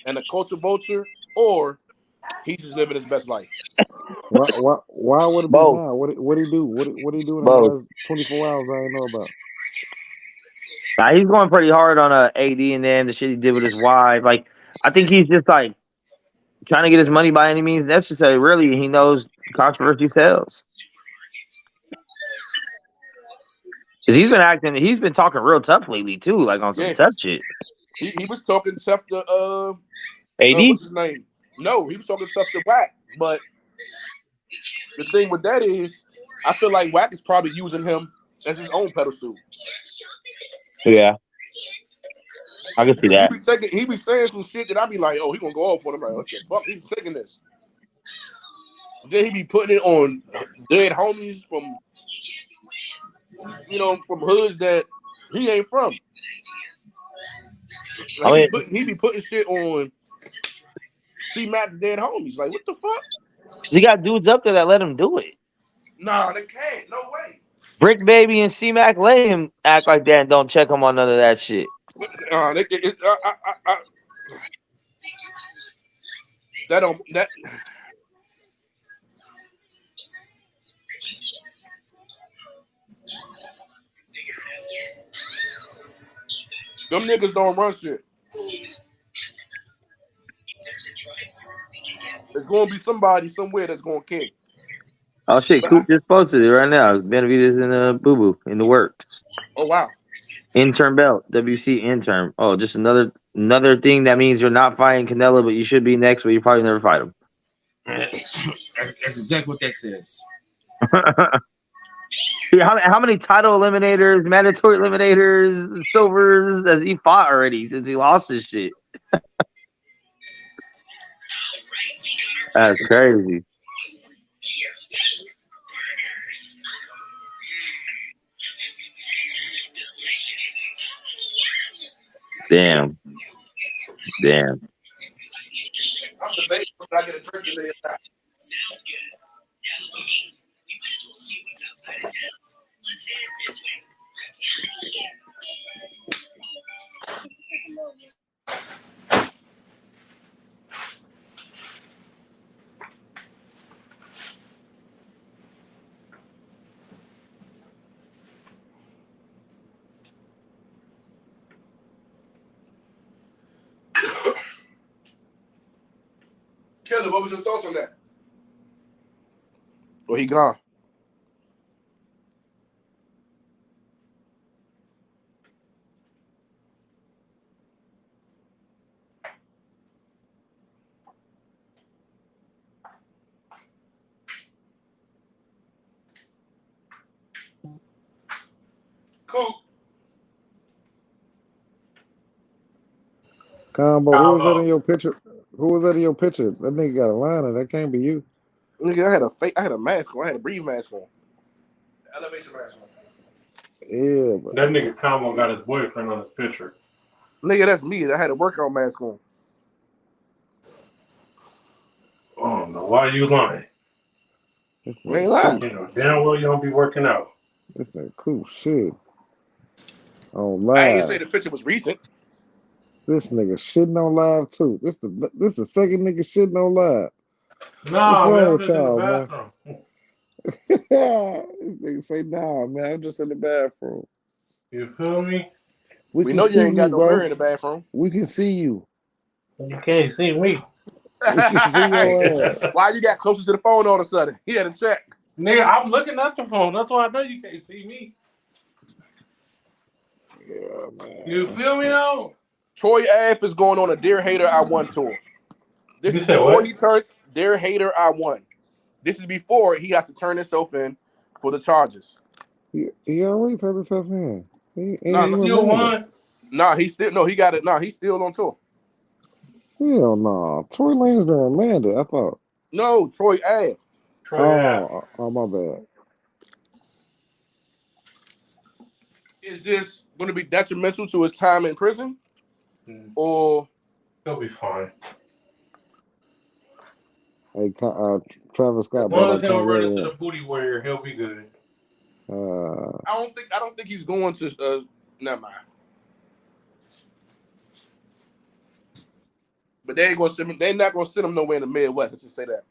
[SPEAKER 6] and a culture vulture, or he's just living his best life?
[SPEAKER 3] Why would it be now? What he do? What he do in the last 24 hours? I didn't know about.
[SPEAKER 5] Nah, he's going pretty hard on AD and then the shit he did with his wife. Like, I think he's just like trying to get his money by any means necessary. Really, he knows controversy sells. Because he's been talking real tough lately too, like on some tough shit.
[SPEAKER 6] He was talking tough to
[SPEAKER 5] AD.
[SPEAKER 6] What's his name? No, he was talking tough to Wack. But the thing with that is, I feel like Wack is probably using him as his own pedestal.
[SPEAKER 5] Yeah, I can see that.
[SPEAKER 6] He be saying some shit that I be like, oh, he gonna go off on him. Like, what the fuck? He's taking this. Then he be putting it on dead homies from hoods that he ain't from. Like, he be putting shit on C-Mac dead homies. Like, what the fuck?
[SPEAKER 5] He got dudes up there that let him do it.
[SPEAKER 6] Nah, they can't. No way.
[SPEAKER 5] Brick Baby and C-Mac let him act like that and don't check him on none of that shit.
[SPEAKER 6] Them niggas don't run shit. There's gonna be somebody somewhere that's gonna kick.
[SPEAKER 5] Oh shit, Coop just posted it right now. Benavidez and Boo Boo in the works.
[SPEAKER 6] Oh wow.
[SPEAKER 5] Intern belt, WC intern. Oh, just another thing that means you're not fighting Canelo, but you should be next, but you probably never fight him.
[SPEAKER 9] That's exactly what that says.
[SPEAKER 5] How many title eliminators, mandatory eliminators, silvers has he fought already since he lost his shit? That's crazy. Damn. Damn.
[SPEAKER 6] I'm debating if I get a drink today or not. Kelly, what was your thoughts on that? Well, he gone. Cool.
[SPEAKER 3] Combo, who was that in your picture? Who was that in your picture? That nigga got a liner. That can't be you.
[SPEAKER 6] Nigga, I had a mask on. I had a breathe mask on. Elevation mask on.
[SPEAKER 3] Yeah, but
[SPEAKER 2] That nigga Combo got his boyfriend on his picture.
[SPEAKER 6] Nigga, that's me. I had a workout mask on.
[SPEAKER 2] Oh no, why are you lying?
[SPEAKER 3] this
[SPEAKER 6] I ain't
[SPEAKER 3] nigga
[SPEAKER 6] lying.
[SPEAKER 3] cool.
[SPEAKER 2] You know damn well you don't be working out.
[SPEAKER 3] This nigga cool shit. On
[SPEAKER 6] I ain't say
[SPEAKER 3] live.
[SPEAKER 6] the picture was recent.
[SPEAKER 3] This nigga shitting on live too. This the second nigga shitting on live. What's
[SPEAKER 2] Nah, man,
[SPEAKER 3] wrong
[SPEAKER 2] I'm
[SPEAKER 3] with
[SPEAKER 2] just in the
[SPEAKER 3] y'all, man?
[SPEAKER 2] bathroom.
[SPEAKER 3] This nigga say, nah, man, I'm just in the bathroom.
[SPEAKER 2] You feel me?
[SPEAKER 3] We
[SPEAKER 6] We
[SPEAKER 3] can
[SPEAKER 6] know you
[SPEAKER 3] see
[SPEAKER 6] ain't
[SPEAKER 3] you,
[SPEAKER 6] got no mirror
[SPEAKER 3] bro.
[SPEAKER 6] in the bathroom.
[SPEAKER 3] We can see you.
[SPEAKER 2] You can't see me.
[SPEAKER 3] We can see your ass.
[SPEAKER 6] Why you got closer to the phone all of a sudden? He had to check.
[SPEAKER 2] Nigga, I'm looking at the phone. That's why I know you can't see me.
[SPEAKER 3] Yeah, man.
[SPEAKER 2] You feel me though?
[SPEAKER 6] Troy Ave is going on a Dear Hater I Won tour. This
[SPEAKER 2] You
[SPEAKER 6] is
[SPEAKER 2] said
[SPEAKER 6] before
[SPEAKER 2] what?
[SPEAKER 6] he turned Dear Hater I Won. This is before he has to turn himself in for the charges.
[SPEAKER 3] He already turned himself in. He
[SPEAKER 6] No,
[SPEAKER 3] ain't
[SPEAKER 6] no,
[SPEAKER 2] You
[SPEAKER 3] remanded.
[SPEAKER 2] won.
[SPEAKER 6] he still no, he got it. No, he's still on tour.
[SPEAKER 3] Hell no. Tory Lane's been remanded, I thought.
[SPEAKER 6] No, Troy Ave.
[SPEAKER 2] Troy Ave.
[SPEAKER 3] Oh, my bad.
[SPEAKER 6] Is this going to be detrimental to his time in prison, or
[SPEAKER 2] He'll be fine.
[SPEAKER 3] Hey, Travis
[SPEAKER 2] As
[SPEAKER 3] Scott brought
[SPEAKER 2] long as
[SPEAKER 3] up
[SPEAKER 2] he don't run into
[SPEAKER 3] Kanye.
[SPEAKER 2] the booty warrior, he'll be good.
[SPEAKER 6] I don't think he's going to. Never mind. But they ain't gonna send him. They're not gonna send him nowhere in the Midwest. Let's just say that.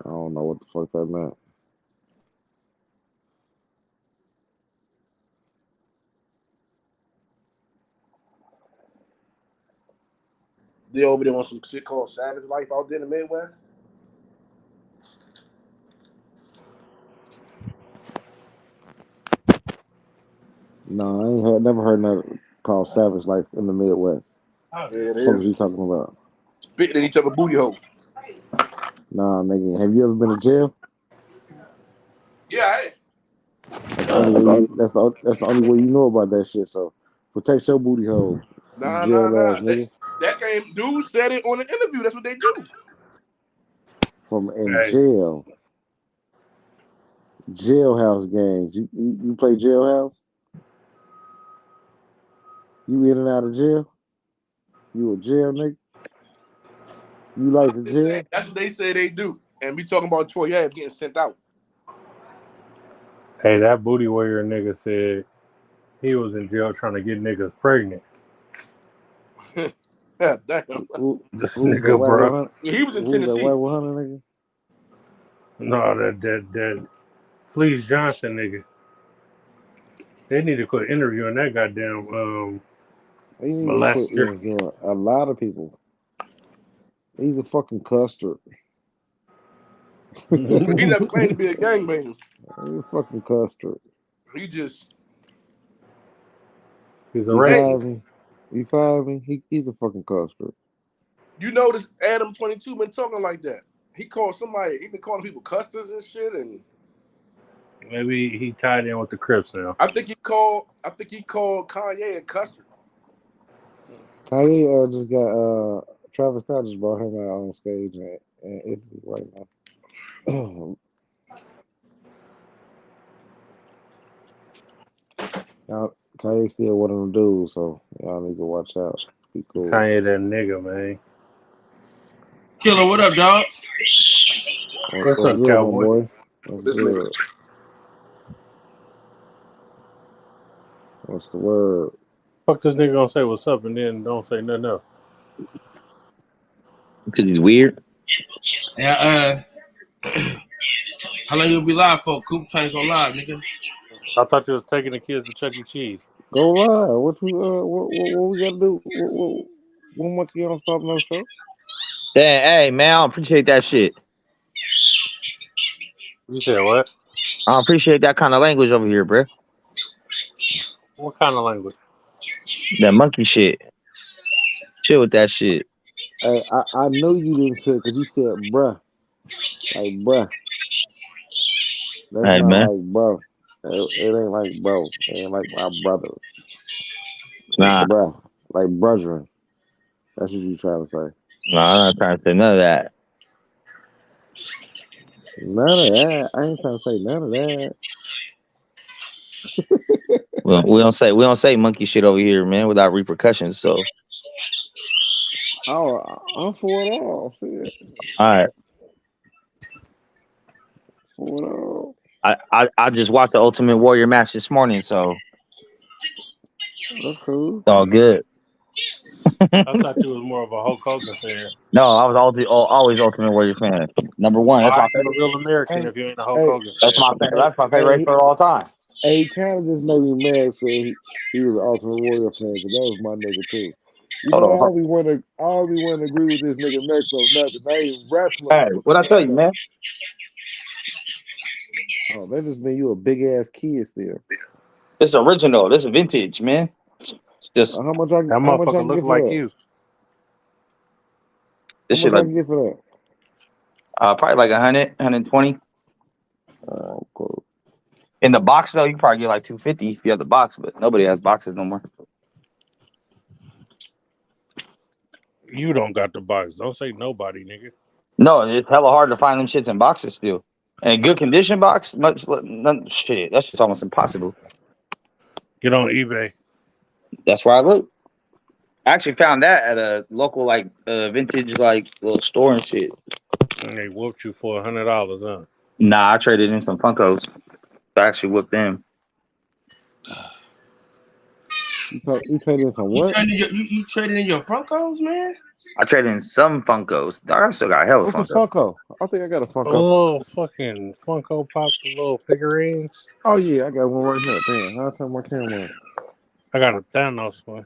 [SPEAKER 3] I don't know what the fuck that meant.
[SPEAKER 6] They over there on some shit called Savage Life out there in the Midwest.
[SPEAKER 3] No, I ain't never heard nothing called Savage Life in the Midwest.
[SPEAKER 6] Yeah, it
[SPEAKER 3] What the fuck
[SPEAKER 6] is.
[SPEAKER 3] is you talking about?
[SPEAKER 6] Spitting in each other booty hole.
[SPEAKER 3] Nah, nigga, have you ever been to jail?
[SPEAKER 6] Yeah, hey.
[SPEAKER 3] That's the only way. That's the only way you know about that shit. So protect your booty hole, you
[SPEAKER 6] Nah.
[SPEAKER 3] jail ass nigga.
[SPEAKER 6] That game dude said it on the interview. That's what they do.
[SPEAKER 3] From in
[SPEAKER 2] Hey,
[SPEAKER 3] jailhouse games. You play jailhouse? You in and out of jail? You a jail nigga? You like the
[SPEAKER 6] Just saying.
[SPEAKER 3] jail?
[SPEAKER 6] That's what they say they do. And we talking about Troy Ave getting sent out.
[SPEAKER 2] hey, that booty warrior nigga said he was in jail trying to get niggas pregnant.
[SPEAKER 6] Yeah, damn.
[SPEAKER 2] This
[SPEAKER 3] Who's that
[SPEAKER 2] nigga,
[SPEAKER 3] white
[SPEAKER 2] bro.
[SPEAKER 3] 100?
[SPEAKER 6] He was in
[SPEAKER 3] Who's that white
[SPEAKER 6] Tennessee.
[SPEAKER 3] 100 nigga?
[SPEAKER 2] No, that Fleece Johnson nigga. They need to quit interviewing that goddamn
[SPEAKER 3] He needs to quit
[SPEAKER 2] molester.
[SPEAKER 3] interviewing a lot of people. He's a fucking custard. He's
[SPEAKER 6] He never claimed to be a gangbanger.
[SPEAKER 3] a fucking custard.
[SPEAKER 6] He just
[SPEAKER 2] He's a
[SPEAKER 3] You
[SPEAKER 6] hey,
[SPEAKER 2] racist.
[SPEAKER 3] find me? You find me? He's a fucking custard.
[SPEAKER 6] you notice Adam 22 been talking like that. he called somebody. He been calling people custers and shit. And
[SPEAKER 2] maybe he tied in with the Crips now.
[SPEAKER 6] I think he called Kanye a custard.
[SPEAKER 3] Kanye just got Travis Scott just brought him out on stage in Italy right now. Kanye still one of them dudes, so y'all need to watch out. Be cool.
[SPEAKER 2] Kanye that nigga, man.
[SPEAKER 9] Killer, what up, dog?
[SPEAKER 2] What's
[SPEAKER 3] What's
[SPEAKER 2] up,
[SPEAKER 3] good,
[SPEAKER 2] cowboy?
[SPEAKER 3] my boy? What's
[SPEAKER 6] This
[SPEAKER 3] good?
[SPEAKER 6] nigga.
[SPEAKER 3] What's the word?
[SPEAKER 2] Fuck this nigga gonna say what's up and then don't say nothing else.
[SPEAKER 5] Because he's weird.
[SPEAKER 9] Yeah, how long you be live for? Coop trying to go live, nigga.
[SPEAKER 2] I thought you was taking the kids to Chuck E. Cheese.
[SPEAKER 3] Go live. What you what we gotta do? What monkey on stop no show?
[SPEAKER 5] Damn, hey man, I don't appreciate that shit.
[SPEAKER 2] You said what?
[SPEAKER 5] I don't appreciate that kind of language over here, bro.
[SPEAKER 2] What kind of language?
[SPEAKER 5] That monkey shit. Chill with that shit.
[SPEAKER 3] Hey, I know you didn't say because you said bruh. Like bruh. That's
[SPEAKER 5] Hey
[SPEAKER 3] not
[SPEAKER 5] man.
[SPEAKER 3] like bro. It ain't like bro. It ain't like my brother.
[SPEAKER 5] Nah.
[SPEAKER 3] Bruh. Like brethren. That's what you trying to say.
[SPEAKER 5] Nah, I'm not trying to say none of that.
[SPEAKER 3] None of that. I ain't trying to say none of that.
[SPEAKER 5] we don't say monkey shit over here, man, without repercussions. So
[SPEAKER 3] I'm for it all. Shit.
[SPEAKER 5] all right.
[SPEAKER 3] For it all.
[SPEAKER 5] I just watched the Ultimate Warrior match this morning, so
[SPEAKER 3] That's cool.
[SPEAKER 5] it's all good.
[SPEAKER 2] I thought you was more of a Hulk Hogan fan.
[SPEAKER 5] No, I was always Ultimate Warrior fan. Number one. That's
[SPEAKER 2] Why
[SPEAKER 5] my
[SPEAKER 2] are you a
[SPEAKER 5] favorite.
[SPEAKER 2] real American
[SPEAKER 3] Hey,
[SPEAKER 2] if you ain't a Hulk
[SPEAKER 3] hey,
[SPEAKER 2] Hogan
[SPEAKER 5] That's
[SPEAKER 2] fan?
[SPEAKER 5] my favorite.
[SPEAKER 3] hey,
[SPEAKER 5] That's my favorite
[SPEAKER 3] hey,
[SPEAKER 5] wrestler of all time.
[SPEAKER 3] he kind of just made me mad. Said he was an Ultimate Warrior fan because that was my nigga too. You
[SPEAKER 5] Hold
[SPEAKER 3] know,
[SPEAKER 5] on.
[SPEAKER 3] I always want to agree with this nigga Max on nothing. I ain't wrestling
[SPEAKER 5] Hey,
[SPEAKER 3] for
[SPEAKER 5] what I tell you,
[SPEAKER 3] nothing.
[SPEAKER 5] man?
[SPEAKER 3] Oh, that just mean you a big ass kid still.
[SPEAKER 5] This original. This is vintage, man. It's just
[SPEAKER 3] How much I
[SPEAKER 2] That motherfucker
[SPEAKER 3] can
[SPEAKER 2] look
[SPEAKER 3] get for
[SPEAKER 2] like
[SPEAKER 3] that?
[SPEAKER 2] you.
[SPEAKER 5] this
[SPEAKER 3] How
[SPEAKER 5] shit
[SPEAKER 3] much I
[SPEAKER 5] like
[SPEAKER 3] can get for that?
[SPEAKER 5] probably like 100, 120.
[SPEAKER 3] Oh, cool.
[SPEAKER 5] In the box though, you can probably get like 250 if you have the box, but nobody has boxes no more.
[SPEAKER 2] You don't got the box. Don't say nobody, nigga.
[SPEAKER 5] No, it's hella hard to find them shits in boxes still. And a good condition box, shit, that's just almost impossible.
[SPEAKER 2] Get on eBay.
[SPEAKER 5] That's where I look. I actually found that at a local like vintage like little store and shit.
[SPEAKER 2] And they whooped you for $100, huh?
[SPEAKER 5] Nah, I traded in some Funkos. I actually whipped them.
[SPEAKER 3] You traded in some what?
[SPEAKER 9] You traded in your Funkos, man?
[SPEAKER 5] I traded in some Funkos. Dog, I still got hella
[SPEAKER 3] What's a
[SPEAKER 5] Funkos.
[SPEAKER 3] Funko? I think I got a
[SPEAKER 2] A
[SPEAKER 3] Funko.
[SPEAKER 2] little fucking Funko Pop, the little figurines.
[SPEAKER 3] Oh yeah, I got one right here. Damn, how I turn my camera on?
[SPEAKER 2] I got a Thanos one.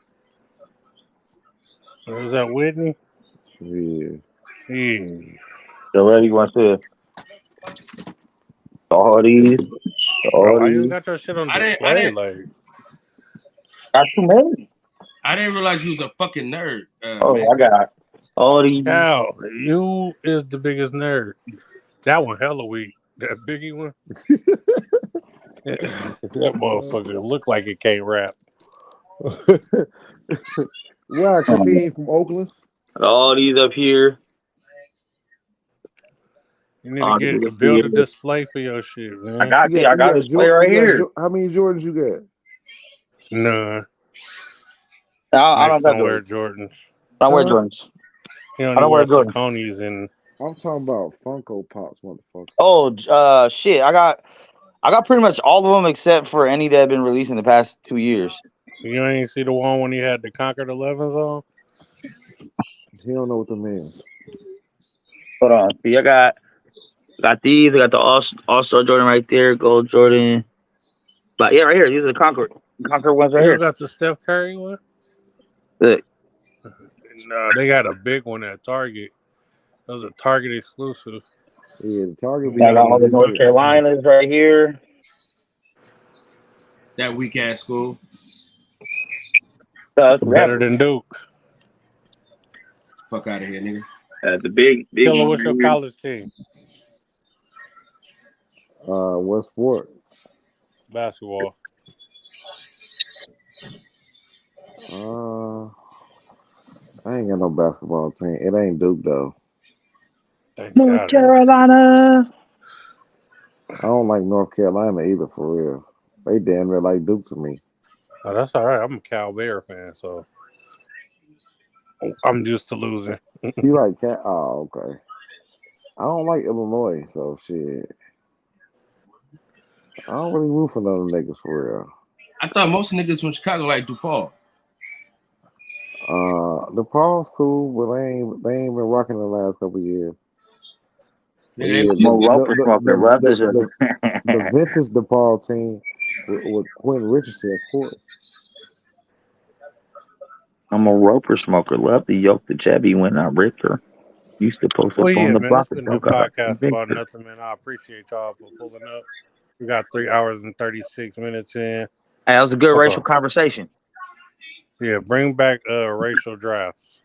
[SPEAKER 2] Or is that Whitney?
[SPEAKER 3] Yeah.
[SPEAKER 2] Yeah.
[SPEAKER 5] So ready? You want to see all these?
[SPEAKER 2] Bro,
[SPEAKER 5] All
[SPEAKER 2] why you
[SPEAKER 5] these?
[SPEAKER 2] got your shit on
[SPEAKER 9] I
[SPEAKER 2] display?
[SPEAKER 9] didn't
[SPEAKER 2] Like,
[SPEAKER 5] Got too many.
[SPEAKER 9] I didn't realize you was a fucking nerd,
[SPEAKER 5] Oh,
[SPEAKER 9] man.
[SPEAKER 5] I got all these.
[SPEAKER 2] Cal, you is the biggest nerd. That one hella weak. That Biggie one. That motherfucker look like it can't rap.
[SPEAKER 3] Why? Cause he ain't from Oakland.
[SPEAKER 5] All these up here.
[SPEAKER 2] You need
[SPEAKER 5] All these
[SPEAKER 2] to
[SPEAKER 5] up here.
[SPEAKER 2] build a display for your shit,
[SPEAKER 5] I
[SPEAKER 2] man.
[SPEAKER 5] got
[SPEAKER 3] You
[SPEAKER 5] see,
[SPEAKER 3] got
[SPEAKER 5] I got a display right here.
[SPEAKER 3] how many Jordans you got?
[SPEAKER 2] None.
[SPEAKER 5] I
[SPEAKER 2] Max
[SPEAKER 5] don't got
[SPEAKER 2] don't wear
[SPEAKER 5] Jordans.
[SPEAKER 2] Jordans.
[SPEAKER 5] I don't wear
[SPEAKER 3] Huh?
[SPEAKER 5] Jordans.
[SPEAKER 2] He
[SPEAKER 5] I
[SPEAKER 2] only
[SPEAKER 5] don't wear
[SPEAKER 2] wears
[SPEAKER 5] Jordans.
[SPEAKER 2] Saucony's and
[SPEAKER 3] I'm talking about Funko Pops, motherfucker.
[SPEAKER 5] Oh, shit. I got pretty much all of them except for any that have been released in the past 2 years.
[SPEAKER 2] you ain't see the one when he had the Conquered 11s on?
[SPEAKER 3] He don't know what the means.
[SPEAKER 5] Hold on. See, I got these. I got the All-Star Jordan right there, Gold Jordan. But yeah, right here. These are the Conquer ones right
[SPEAKER 2] You
[SPEAKER 5] here.
[SPEAKER 2] got the Steph Curry one?
[SPEAKER 5] Look.
[SPEAKER 2] No, they got a big one at Target. Those are Target exclusive.
[SPEAKER 3] Yeah, the Target
[SPEAKER 5] I
[SPEAKER 3] be
[SPEAKER 5] got
[SPEAKER 3] having
[SPEAKER 5] all the
[SPEAKER 3] good
[SPEAKER 5] North
[SPEAKER 3] shit.
[SPEAKER 5] Carolinas right here.
[SPEAKER 9] That weak ass school.
[SPEAKER 2] Better than Duke.
[SPEAKER 9] Fuck out of here, nigga.
[SPEAKER 5] The big
[SPEAKER 2] Killer,
[SPEAKER 5] one
[SPEAKER 2] what's
[SPEAKER 5] right
[SPEAKER 2] your
[SPEAKER 5] here.
[SPEAKER 2] college team?
[SPEAKER 3] What sport?
[SPEAKER 2] Basketball.
[SPEAKER 3] I ain't got no basketball team. It ain't Duke though.
[SPEAKER 2] Thank
[SPEAKER 5] North
[SPEAKER 2] God.
[SPEAKER 5] Carolina.
[SPEAKER 3] I don't like North Carolina either, for real. They damn near like Duke to me.
[SPEAKER 2] Oh, that's all right. I'm a Cal Bear fan, so I'm used to losing.
[SPEAKER 3] You like Cat? Oh, okay. I don't like Illinois, so shit. I don't really root for none of them niggas for real.
[SPEAKER 9] I thought most niggas from Chicago like DePaul.
[SPEAKER 3] The Paul's cool, but they ain't been rocking the last couple of years. But
[SPEAKER 9] Nigga, they
[SPEAKER 3] yeah,
[SPEAKER 9] might
[SPEAKER 5] I'm a
[SPEAKER 9] just get
[SPEAKER 5] roper smoker. Love this.
[SPEAKER 3] the vintage DePaul team with Quentin Richardson, of course.
[SPEAKER 5] I'm a roper smoker. Love the yoke the Chevy when I ripped her. Used to post
[SPEAKER 2] Well,
[SPEAKER 5] up on
[SPEAKER 2] yeah,
[SPEAKER 5] the
[SPEAKER 2] man,
[SPEAKER 5] block
[SPEAKER 2] it's
[SPEAKER 5] and
[SPEAKER 2] been no
[SPEAKER 5] broke out
[SPEAKER 2] podcast about
[SPEAKER 5] Victor.
[SPEAKER 2] nothing, man. I appreciate y'all for pulling up. We got 3 hours and 36 minutes in.
[SPEAKER 5] Hey, that was a good racial conversation.
[SPEAKER 2] Yeah, bring back racial drafts.